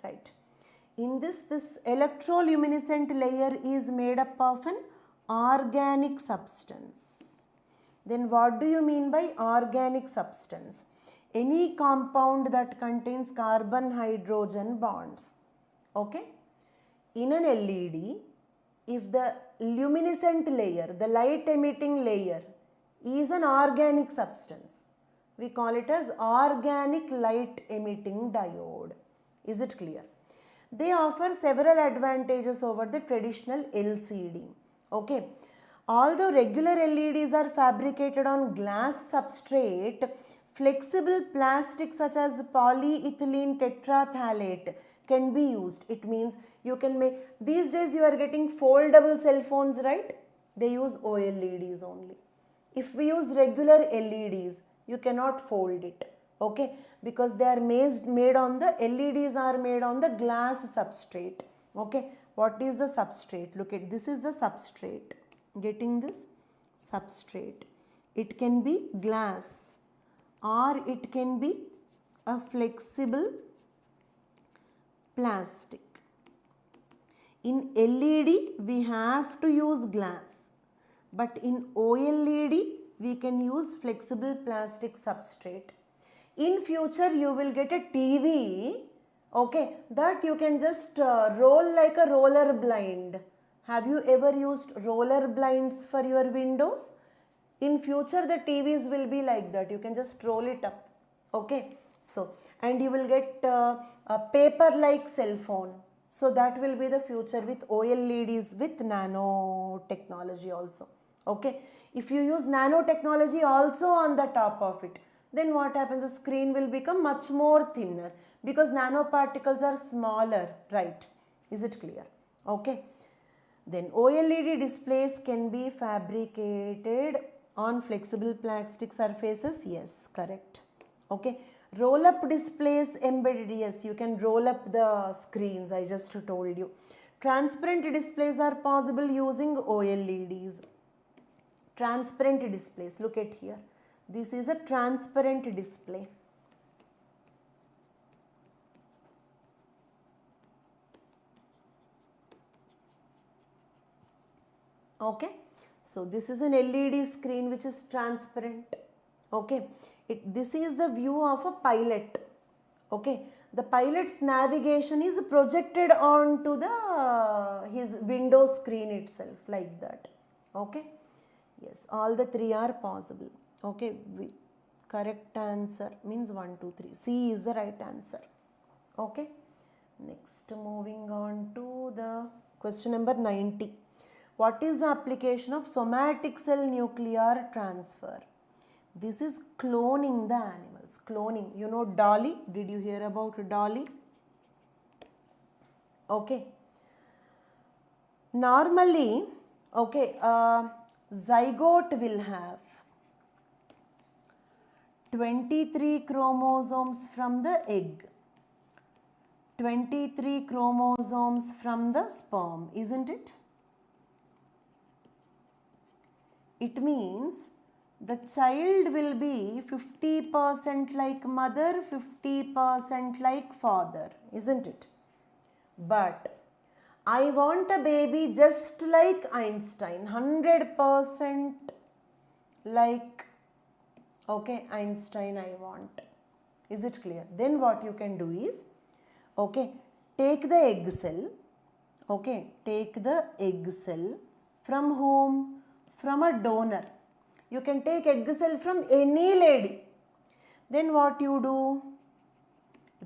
Speaker 1: Right. In this electroluminescent layer is made up of an organic substance. Then what do you mean by organic substance? Any compound that contains carbon-hydrogen bonds. Okay. In an LED, if the luminescent layer, the light emitting layer is an organic substance, we call it as organic light emitting diode. Is it clear? They offer several advantages over the traditional LCD. Okay. Although regular LEDs are fabricated on glass substrate, flexible plastics such as polyethylene tetraphthalate can be used. It means you can make, these days you are getting foldable cell phones, right? They use OLEDs only. If we use regular LEDs, you cannot fold it. Okay, because they are made on the LEDs are made on the glass substrate. Okay, what is the substrate? Look at this, is the substrate. Getting this? Substrate. It can be glass or it can be a flexible plastic. In LED we have to use glass, but in OLED we can use flexible plastic substrate. In future you will get a TV, okay, that you can just roll like a roller blind. Have you ever used roller blinds for your windows? In future the TVs will be like that. You can just roll it up. Okay. So, and you will get a paper like cell phone. So that will be the future with OLEDs with nanotechnology also. Okay. If you use nanotechnology also on the top of it, then what happens? The screen will become much more thinner because nanoparticles are smaller, right? Is it clear? Okay. Then OLED displays can be fabricated on flexible plastic surfaces. Yes, correct. Okay. Roll up displays embedded. Yes, you can roll up the screens. I just told you. Transparent displays are possible using OLEDs. Transparent displays. Look at here. This is a transparent display. Okay. So this is an LED screen which is transparent. Okay. This is the view of a pilot. Okay. The pilot's navigation is projected onto his window screen itself like that. Okay. Yes, all the three are possible. Okay. Correct answer means 1, 2, 3. C is the right answer. Okay. Next, moving on to the question number 90. What is the application of somatic cell nuclear transfer? This is cloning the animals. Cloning. You know Dolly? Did you hear about Dolly? Okay. Normally, okay, zygote will have 23 chromosomes from the egg, 23 chromosomes from the sperm, isn't it? It means the child will be 50% like mother, 50% like father, isn't it? But I want a baby just like Einstein, 100% like, okay, Einstein I want. Is it clear? Then what you can do is, okay, take the egg cell, okay, take the egg cell from whom? From a donor. You can take egg cell from any lady. Then what you do?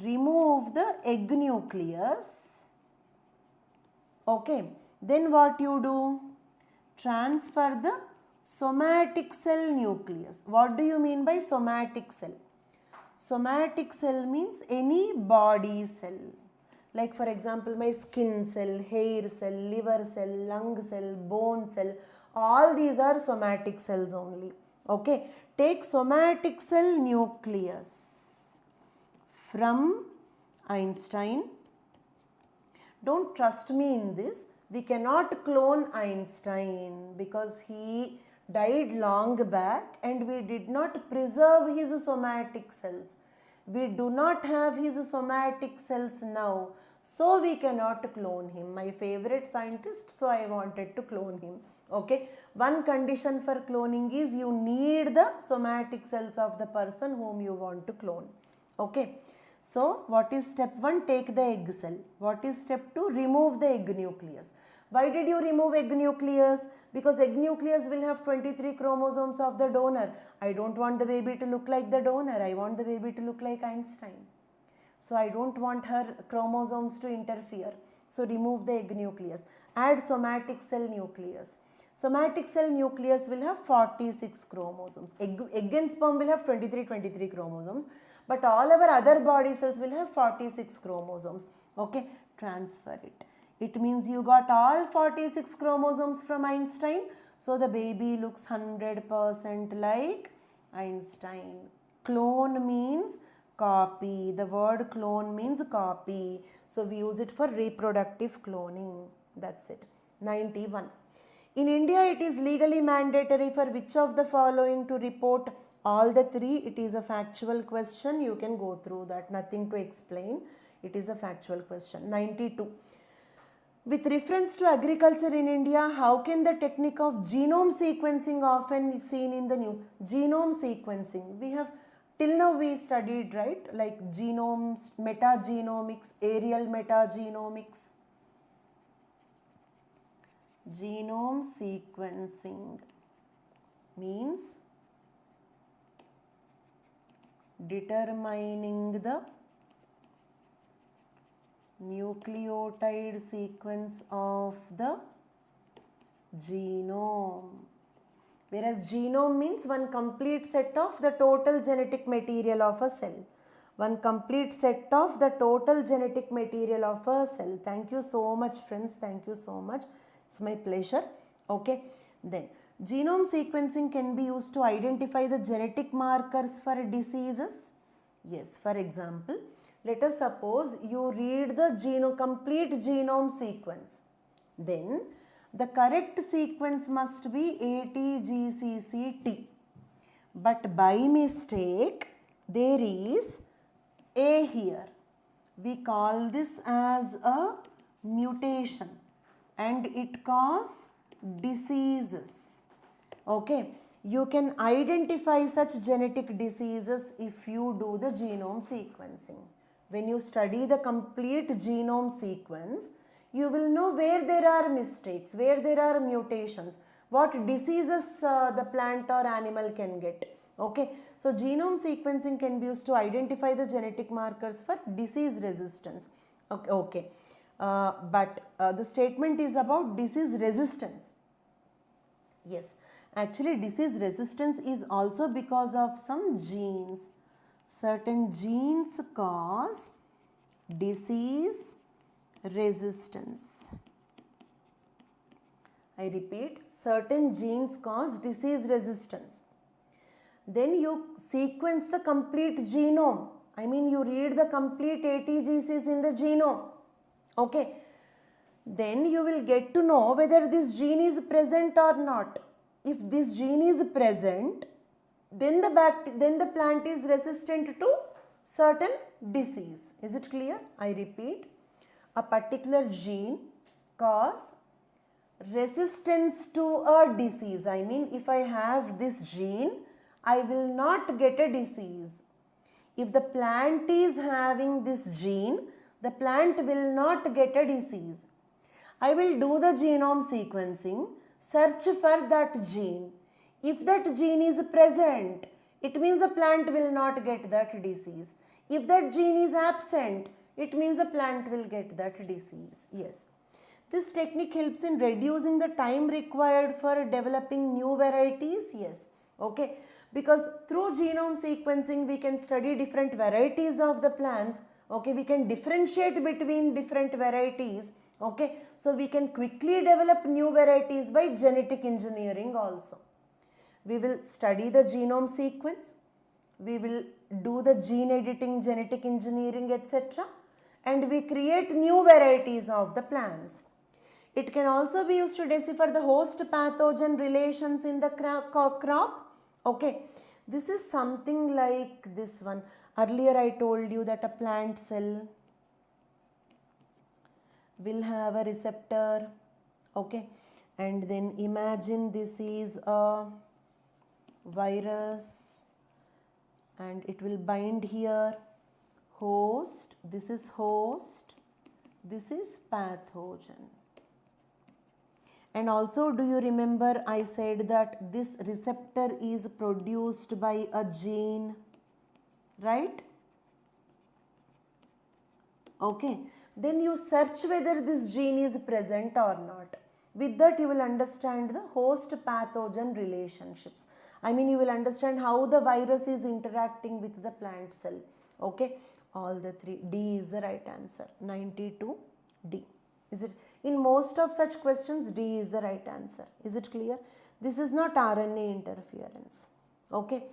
Speaker 1: Remove the egg nucleus. Okay. Then what you do? Transfer the somatic cell nucleus. What do you mean by somatic cell? Somatic cell means any body cell. Like for example, my skin cell, hair cell, liver cell, lung cell, bone cell. All these are somatic cells only. Okay. Take somatic cell nucleus from Einstein. Don't trust me in this. We cannot clone Einstein because he died long back and we did not preserve his somatic cells. We do not have his somatic cells now, so we cannot clone him. My favorite scientist, so I wanted to clone him. Okay, one condition for cloning is you need the somatic cells of the person whom you want to clone. Okay, so what is step 1? Take the egg cell. What is step 2? Remove the egg nucleus. Why did you remove egg nucleus? Because egg nucleus will have 23 chromosomes of the donor. I don't want the baby to look like the donor. I want the baby to look like Einstein. So I don't want her chromosomes to interfere. So remove the egg nucleus. Add somatic cell nucleus. Somatic cell nucleus will have 46 chromosomes. Egg and sperm will have 23 chromosomes. But all our other body cells will have 46 chromosomes. Okay, transfer it. It means you got all 46 chromosomes from Einstein. So the baby looks 100% like Einstein. Clone means copy. The word clone means copy. So we use it for reproductive cloning. That's it. 91. In India, it is legally mandatory for which of the following to report all the three? It is a factual question. You can go through that. Nothing to explain. It is a factual question. 92. With reference to agriculture in India, how can the technique of genome sequencing often seen in the news? Genome sequencing. We have till now we studied, right? Like genomes, metagenomics, aerial metagenomics. Genome sequencing means determining the nucleotide sequence of the genome. Whereas genome means one complete set of the total genetic material of a cell. One complete set of the total genetic material of a cell. Thank you so much, friends. Thank you so much. It's my pleasure. Okay. Then genome sequencing can be used to identify the genetic markers for diseases. Yes. For example, let us suppose you read the complete genome sequence. Then the correct sequence must be ATGCCT. But by mistake, there is A here. We call this as a mutation and it causes diseases. Okay. You can identify such genetic diseases if you do the genome sequencing. When you study the complete genome sequence, you will know where there are mistakes, where there are mutations, what diseases the plant or animal can get. Okay. So genome sequencing can be used to identify the genetic markers for disease resistance. Okay. Okay. But the statement is about disease resistance. Yes. Actually, disease resistance is also because of some genes. Certain genes cause disease resistance. I repeat, certain genes cause disease resistance. Then you sequence the complete genome. I mean, you read the complete ATGCs in the genome. Okay. Then you will get to know whether this gene is present or not. If this gene is present, then the plant is resistant to certain disease. Is it clear? I repeat, a particular gene cause resistance to a disease. I mean, if I have this gene, I will not get a disease. If the plant is having this gene, the plant will not get a disease. I will do the genome sequencing, search for that gene. If that gene is present, it means the plant will not get that disease. If that gene is absent, it means the plant will get that disease. Yes. This technique helps in reducing the time required for developing new varieties. Yes. Okay. Because through genome sequencing, we can study different varieties of the plants. Okay. We can differentiate between different varieties. Okay. So we can quickly develop new varieties by genetic engineering also. We will study the genome sequence. We will do the gene editing, genetic engineering, etc. And we create new varieties of the plants. It can also be used to decipher the host pathogen relations in the crop. Okay, this is something like this one. Earlier I told you that a plant cell will have a receptor. Okay, and then imagine this is a virus and it will bind here. Host, this is host, this is pathogen. And also, do you remember I said that this receptor is produced by a gene, right? Okay, then you search whether this gene is present or not. With that you will understand the host pathogen relationships. I mean, you will understand how the virus is interacting with the plant cell. Okay, all the three. D is the right answer. 92 D. Is it? In most of such questions, D is the right answer. Is it clear? This is not RNA interference. Okay.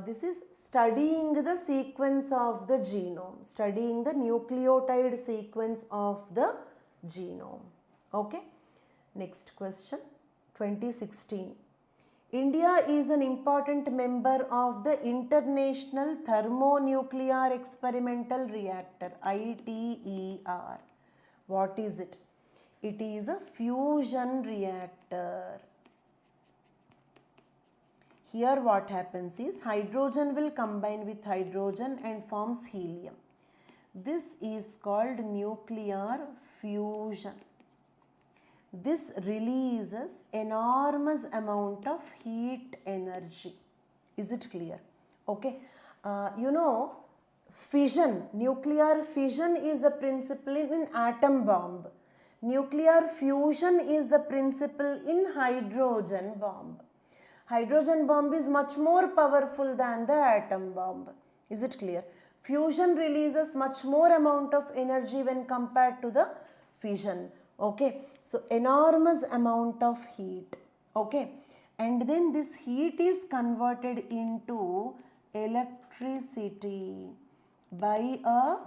Speaker 1: This is studying the sequence of the genome, studying the nucleotide sequence of the genome. Okay. Next question, 2016. India is an important member of the International Thermonuclear Experimental Reactor, ITER. What is it? It is a fusion reactor. Here what happens is hydrogen will combine with hydrogen and forms helium. This is called nuclear fusion. This releases enormous amount of heat energy. Is it clear? Okay. Fission, nuclear fission is the principle in atom bomb. Nuclear fusion is the principle in hydrogen bomb. Hydrogen bomb is much more powerful than the atom bomb. Is it clear? Fusion releases much more amount of energy when compared to the fission. Okay. So, enormous amount of heat. Okay. And then this heat is converted into electricity by a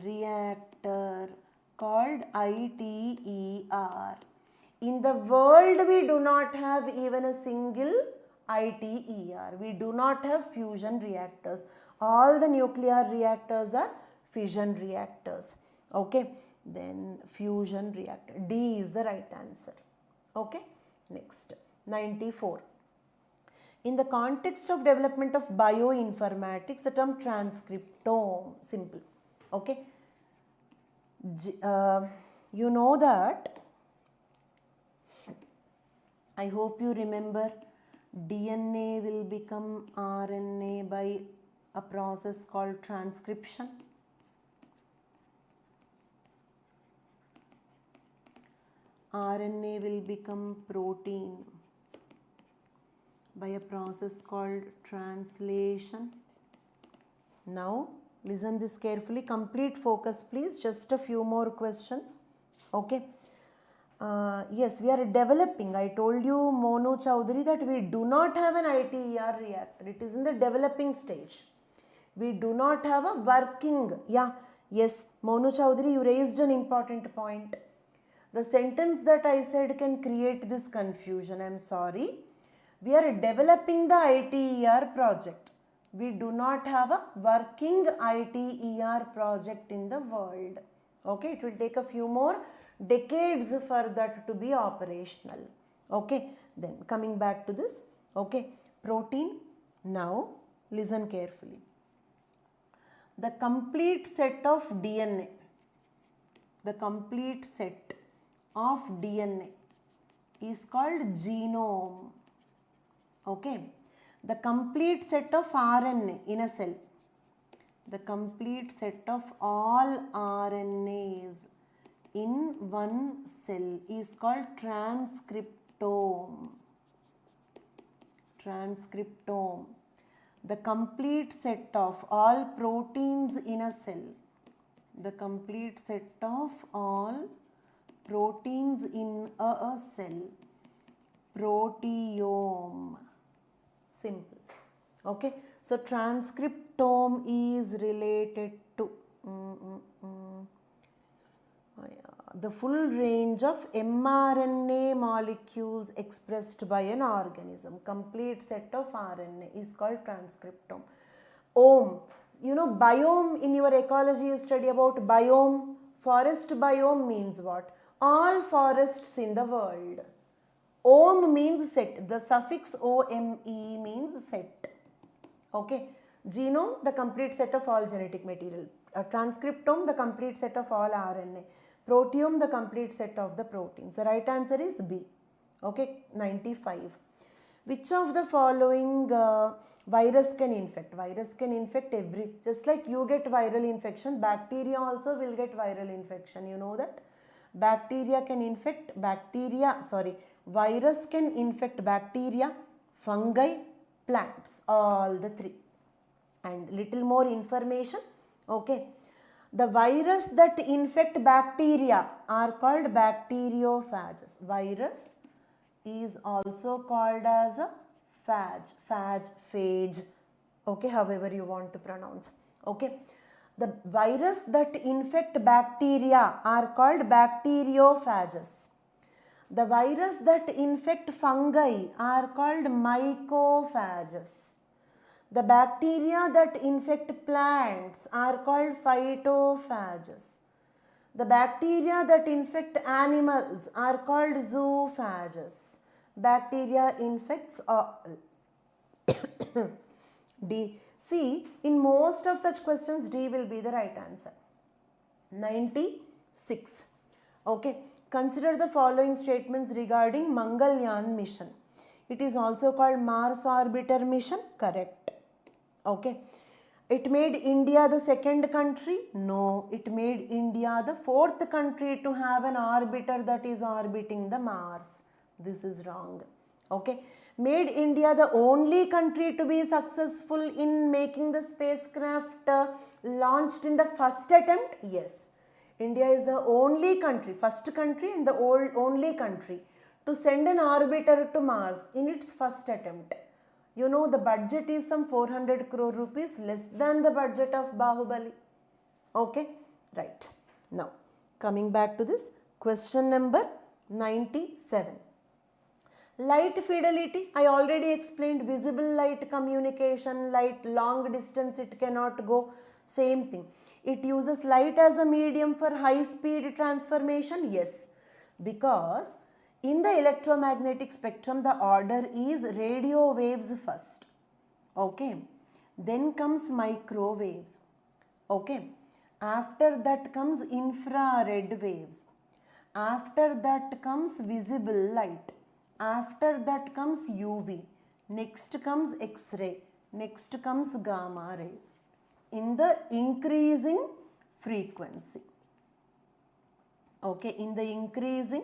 Speaker 1: reactor called ITER. In the world, we do not have even a single ITER. We do not have fusion reactors. All the nuclear reactors are fission reactors. Okay. Then fusion reactor. D is the right answer. Okay. Next, 94. In the context of development of bioinformatics, the term transcriptome, simple. Okay. You know that, I hope you remember, DNA will become RNA by a process called transcription. RNA will become protein by a process called translation. Now, listen this carefully. Complete focus, please. Just a few more questions. Okay. Yes, we are developing. I told you, Monu Chowdhury, that we do not have an ITER reactor. It is in the developing stage. We do not have a working. Yeah, yes, Monu Chowdhury, you raised an important point. The sentence that I said can create this confusion. I am sorry. We are developing the ITER project. We do not have a working ITER project in the world. Okay, it will take a few more decades for that to be operational. Okay, then coming back to this. Okay, protein. Now listen carefully. The complete set of DNA, the complete set of DNA is called genome. Okay, the complete set of RNA in a cell, the complete set of all RNAs in one cell is called transcriptome. Transcriptome. The complete set of all proteins in a cell, the complete set of all proteins in a cell, proteome. Simple. Okay, so transcriptome is related to the full range of mRNA molecules expressed by an organism. Complete set of RNA is called transcriptome. Ome. You know, biome, in your ecology you study about biome. Forest biome means what? All forests in the world. Ome means set. The suffix OME means set. Okay. Genome, the complete set of all genetic material. Transcriptome, the complete set of all RNA. Proteome, the complete set of the proteins. The right answer is B. Okay, 95. Which of the following virus can infect? Virus can infect just like you get viral infection, bacteria also will get viral infection. You know that? Bacteria can infect virus can infect bacteria, fungi, plants, all the three. And little more information. Okay. The virus that infect bacteria are called bacteriophages. Virus is also called as a phage. Okay, however you want to pronounce. Okay. The virus that infect bacteria are called bacteriophages. The virus that infect fungi are called mycophages. The bacteria that infect plants are called phytophages. The bacteria that infect animals are called zoophages. Bacteria infects all. D. See, in most of such questions, D will be the right answer. 96. Okay. Consider the following statements regarding Mangalyaan mission. It is also called Mars Orbiter mission. Correct. Okay. It made India the second country? No. It made India the fourth country to have an orbiter that is orbiting the Mars. This is wrong. Okay. Made India the only country to be successful in making the spacecraft launched in the first attempt? Yes. India is the only country, first country and the only country to send an orbiter to Mars in its first attempt. You know, the budget is some 400 crore rupees, less than the budget of Bahubali. Okay, right. Now, coming back to this, question number 97. Light fidelity, I already explained. Visible light communication, light long distance it cannot go, same thing. It uses light as a medium for high speed transformation, yes, because in the electromagnetic spectrum the order is radio waves first, okay, then comes microwaves, okay, after that comes infrared waves, after that comes visible light, after that comes UV, next comes X-ray, next comes gamma rays in the increasing frequency. Okay, in the increasing,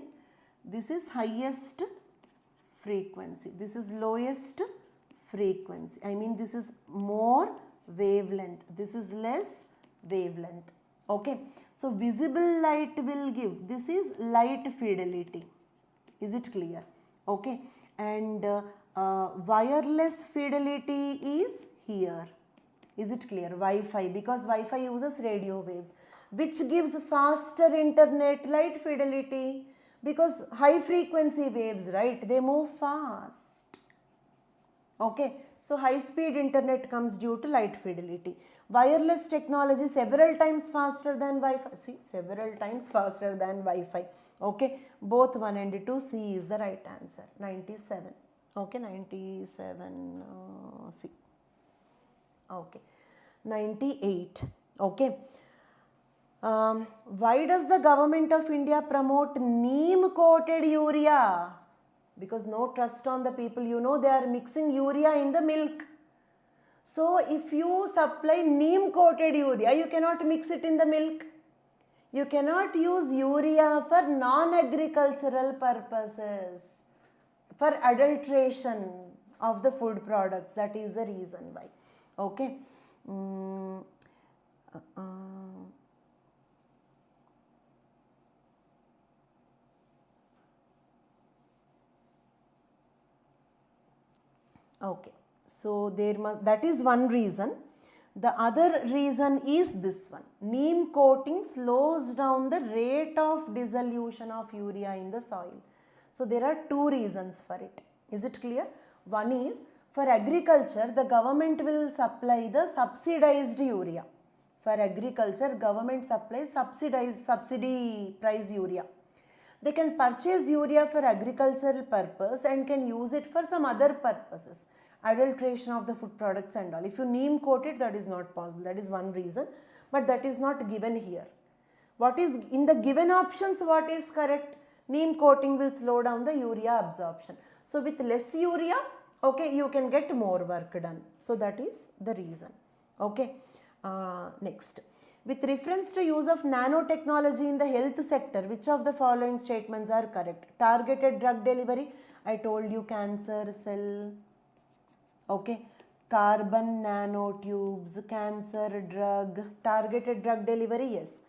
Speaker 1: this is highest frequency, this is lowest frequency. I mean, this is more wavelength, this is less wavelength. Okay, so visible light will give, this is light fidelity. Is it clear? Okay, and wireless fidelity is here. Is it clear? Wi-Fi, because Wi-Fi uses radio waves, which gives faster internet light fidelity, because high frequency waves, right, they move fast. Okay, so high speed internet comes due to light fidelity. Wireless technology several times faster than Wi-Fi. See, several times faster than Wi-Fi. Okay, both 1 and 2, C is the right answer. 97. Okay, 97, C. Okay, 98. Okay. Why does the government of India promote neem coated urea? Because no trust on the people, you know, they are mixing urea in the milk. So if you supply neem coated urea, you cannot mix it in the milk. You cannot use urea for non-agricultural purposes, for adulteration of the food products. That is the reason why. Okay. Okay, so that is one reason. The other reason is this one. Neem coating slows down the rate of dissolution of urea in the soil. So there are two reasons for it. Is it clear? One is, for agriculture, the government will supply the subsidized urea. For agriculture, government supplies subsidy price urea. They can purchase urea for agricultural purpose and can use it for some other purposes, adulteration of the food products and all. If you neem coat it, that is not possible. That is one reason, but that is not given here. What is in the given options, what is correct? Neem coating will slow down the urea absorption. So with less urea, okay, you can get more work done. So that is the reason. Okay, next. With reference to use of nanotechnology in the health sector, which of the following statements are correct? Targeted drug delivery, I told you, cancer cell. Okay, carbon nanotubes, cancer drug, targeted drug delivery, yes.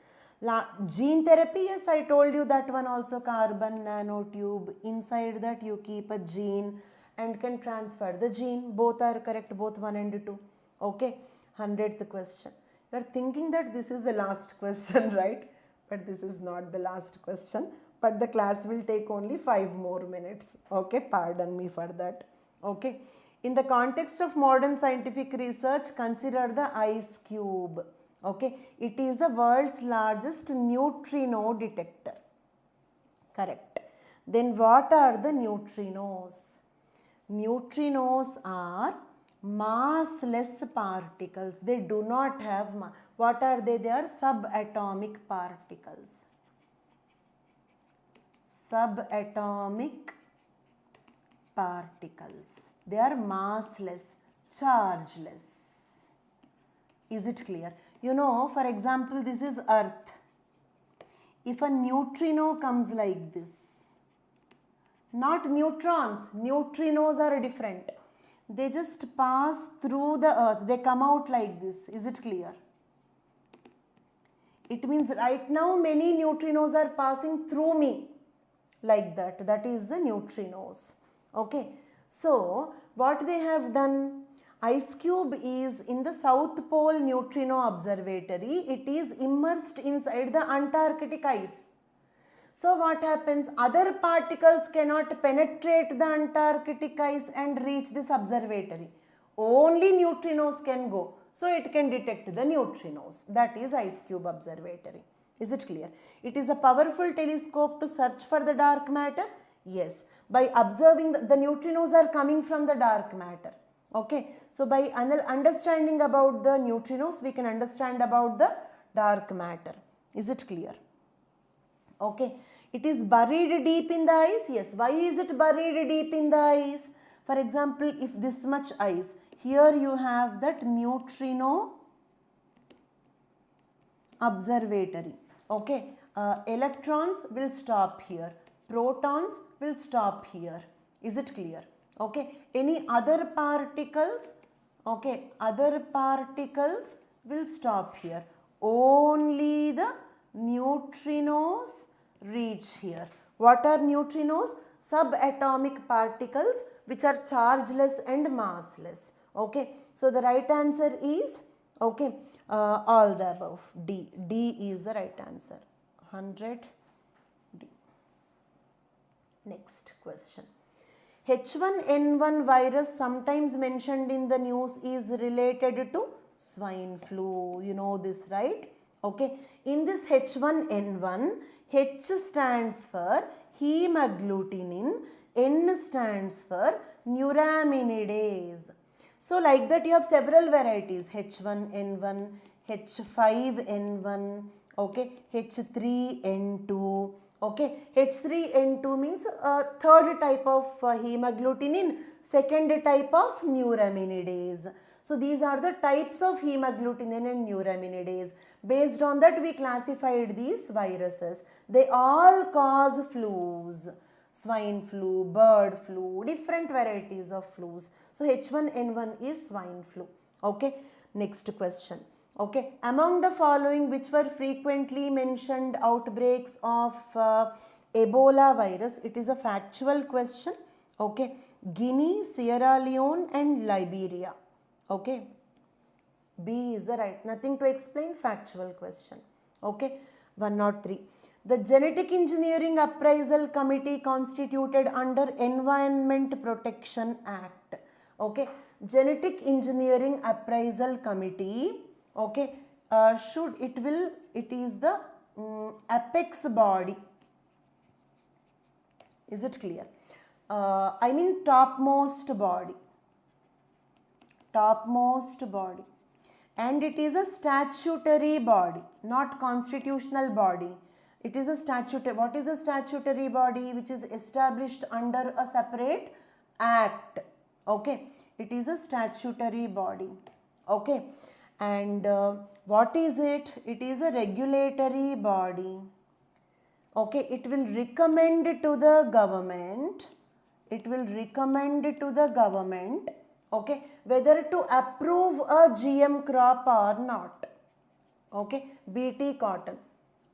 Speaker 1: Gene therapy, yes, I told you that one also, carbon nanotube. Inside that you keep a gene and can transfer the gene. Both are correct, both 1 and 2. Okay, 100th question. You are thinking that this is the last question, right? But this is not the last question. But the class will take only 5 more minutes. Okay, pardon me for that. Okay. In the context of modern scientific research, consider the ice cube. Okay, it is the world's largest neutrino detector. Correct. Then what are the neutrinos? Neutrinos are massless particles. They do not have mass. What are they? They are subatomic particles. Subatomic particles. They are massless, chargeless. Is it clear? You know, for example, this is Earth. If a neutrino comes like this, not neutrons, neutrinos are different. They just pass through the Earth. They come out like this. Is it clear? It means right now many neutrinos are passing through me like that. That is the neutrinos. Okay. So, what they have done, ice cube is in the South Pole Neutrino Observatory. It is immersed inside the Antarctic ice. So, what happens? Other particles cannot penetrate the Antarctic ice and reach this observatory. Only neutrinos can go. So, it can detect the neutrinos. That is ice cube observatory. Is it clear? It is a powerful telescope to search for the dark matter. Yes. By observing the neutrinos are coming from the dark matter. Okay. So, by understanding about the neutrinos, we can understand about the dark matter. Is it clear? Okay. It is buried deep in the ice. Yes. Why is it buried deep in the ice? For example, if this much ice, here you have that neutrino observatory. Okay. Electrons will stop here. Protons will stop here. Is it clear? Okay. Any other particles? Okay. Other particles will stop here. Only the neutrinos reach here. What are neutrinos? Subatomic particles which are chargeless and massless. Okay, so the right answer is, okay, all the above. D. D is the right answer. 100 D. Next question. H1N1 virus, sometimes mentioned in the news, is related to swine flu. You know this, right? Okay. In this H1N1, H stands for hemagglutinin, N stands for neuraminidase. So like that you have several varieties, H1N1, H5N1, okay, H3N2, okay. H3N2 means third type of hemagglutinin, second type of neuraminidase. So these are the types of hemagglutinin and neuraminidase. Based on that we classified these viruses. They all cause flus. Swine flu, bird flu, different varieties of flus. So H1N1 is swine flu. Okay. Next question. Okay. Among the following, which were frequently mentioned outbreaks of Ebola virus? It is a factual question. Okay. Guinea, Sierra Leone and Liberia. Okay. B is the right. Nothing to explain, factual question. Okay. 103. The Genetic Engineering Appraisal Committee constituted under Environment Protection Act. Okay. Genetic Engineering Appraisal Committee, okay, it is the apex body. Is it clear? I mean topmost body. Topmost body. And it is a statutory body, not constitutional body. It is a statutory. What is a statutory body? Which is established under a separate act. Okay. It is a statutory body. Okay. And what is it? It is a regulatory body. Okay. It will recommend to the government. It will recommend to the government, okay, whether to approve a GM crop or not. Okay. BT cotton,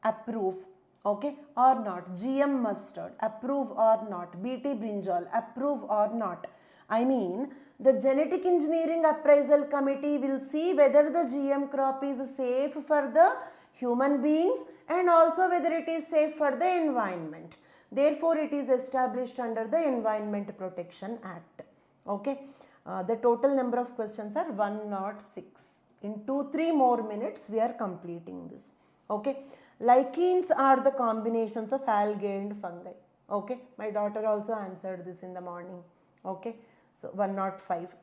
Speaker 1: approve. Okay, or not. GM mustard, approve or not. BT brinjal, approve or not. I mean, the Genetic Engineering Appraisal Committee will see whether the GM crop is safe for the human beings and also whether it is safe for the environment. Therefore, it is established under the Environment Protection Act. Okay. The total number of questions are 106. In 2-3 more minutes, we are completing this. Okay. Lichens are the combinations of algae and fungi. Okay. My daughter also answered this in the morning. Okay. So 105.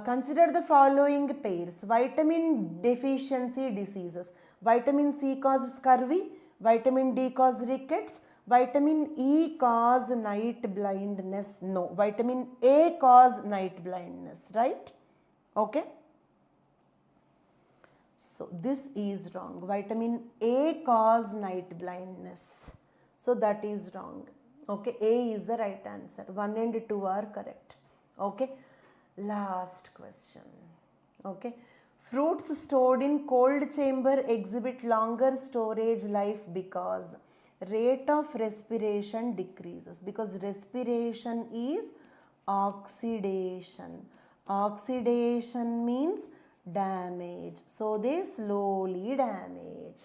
Speaker 1: Consider the following pairs. Vitamin deficiency diseases. Vitamin C cause scurvy. Vitamin D cause rickets. Vitamin E cause night blindness. No. Vitamin A cause night blindness. Right? Okay. So this is wrong. Vitamin A cause night blindness. So that is wrong. Okay. A is the right answer. 1 and 2 are correct. Okay. Last question. Okay. Fruits stored in cold chamber exhibit longer storage life because rate of respiration decreases. Because respiration is oxidation. Oxidation means damage. So they slowly damage.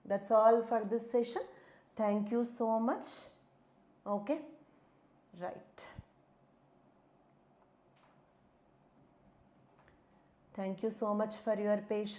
Speaker 1: That's all for this session. Thank you so much. Okay. Right. Thank you so much for your patience.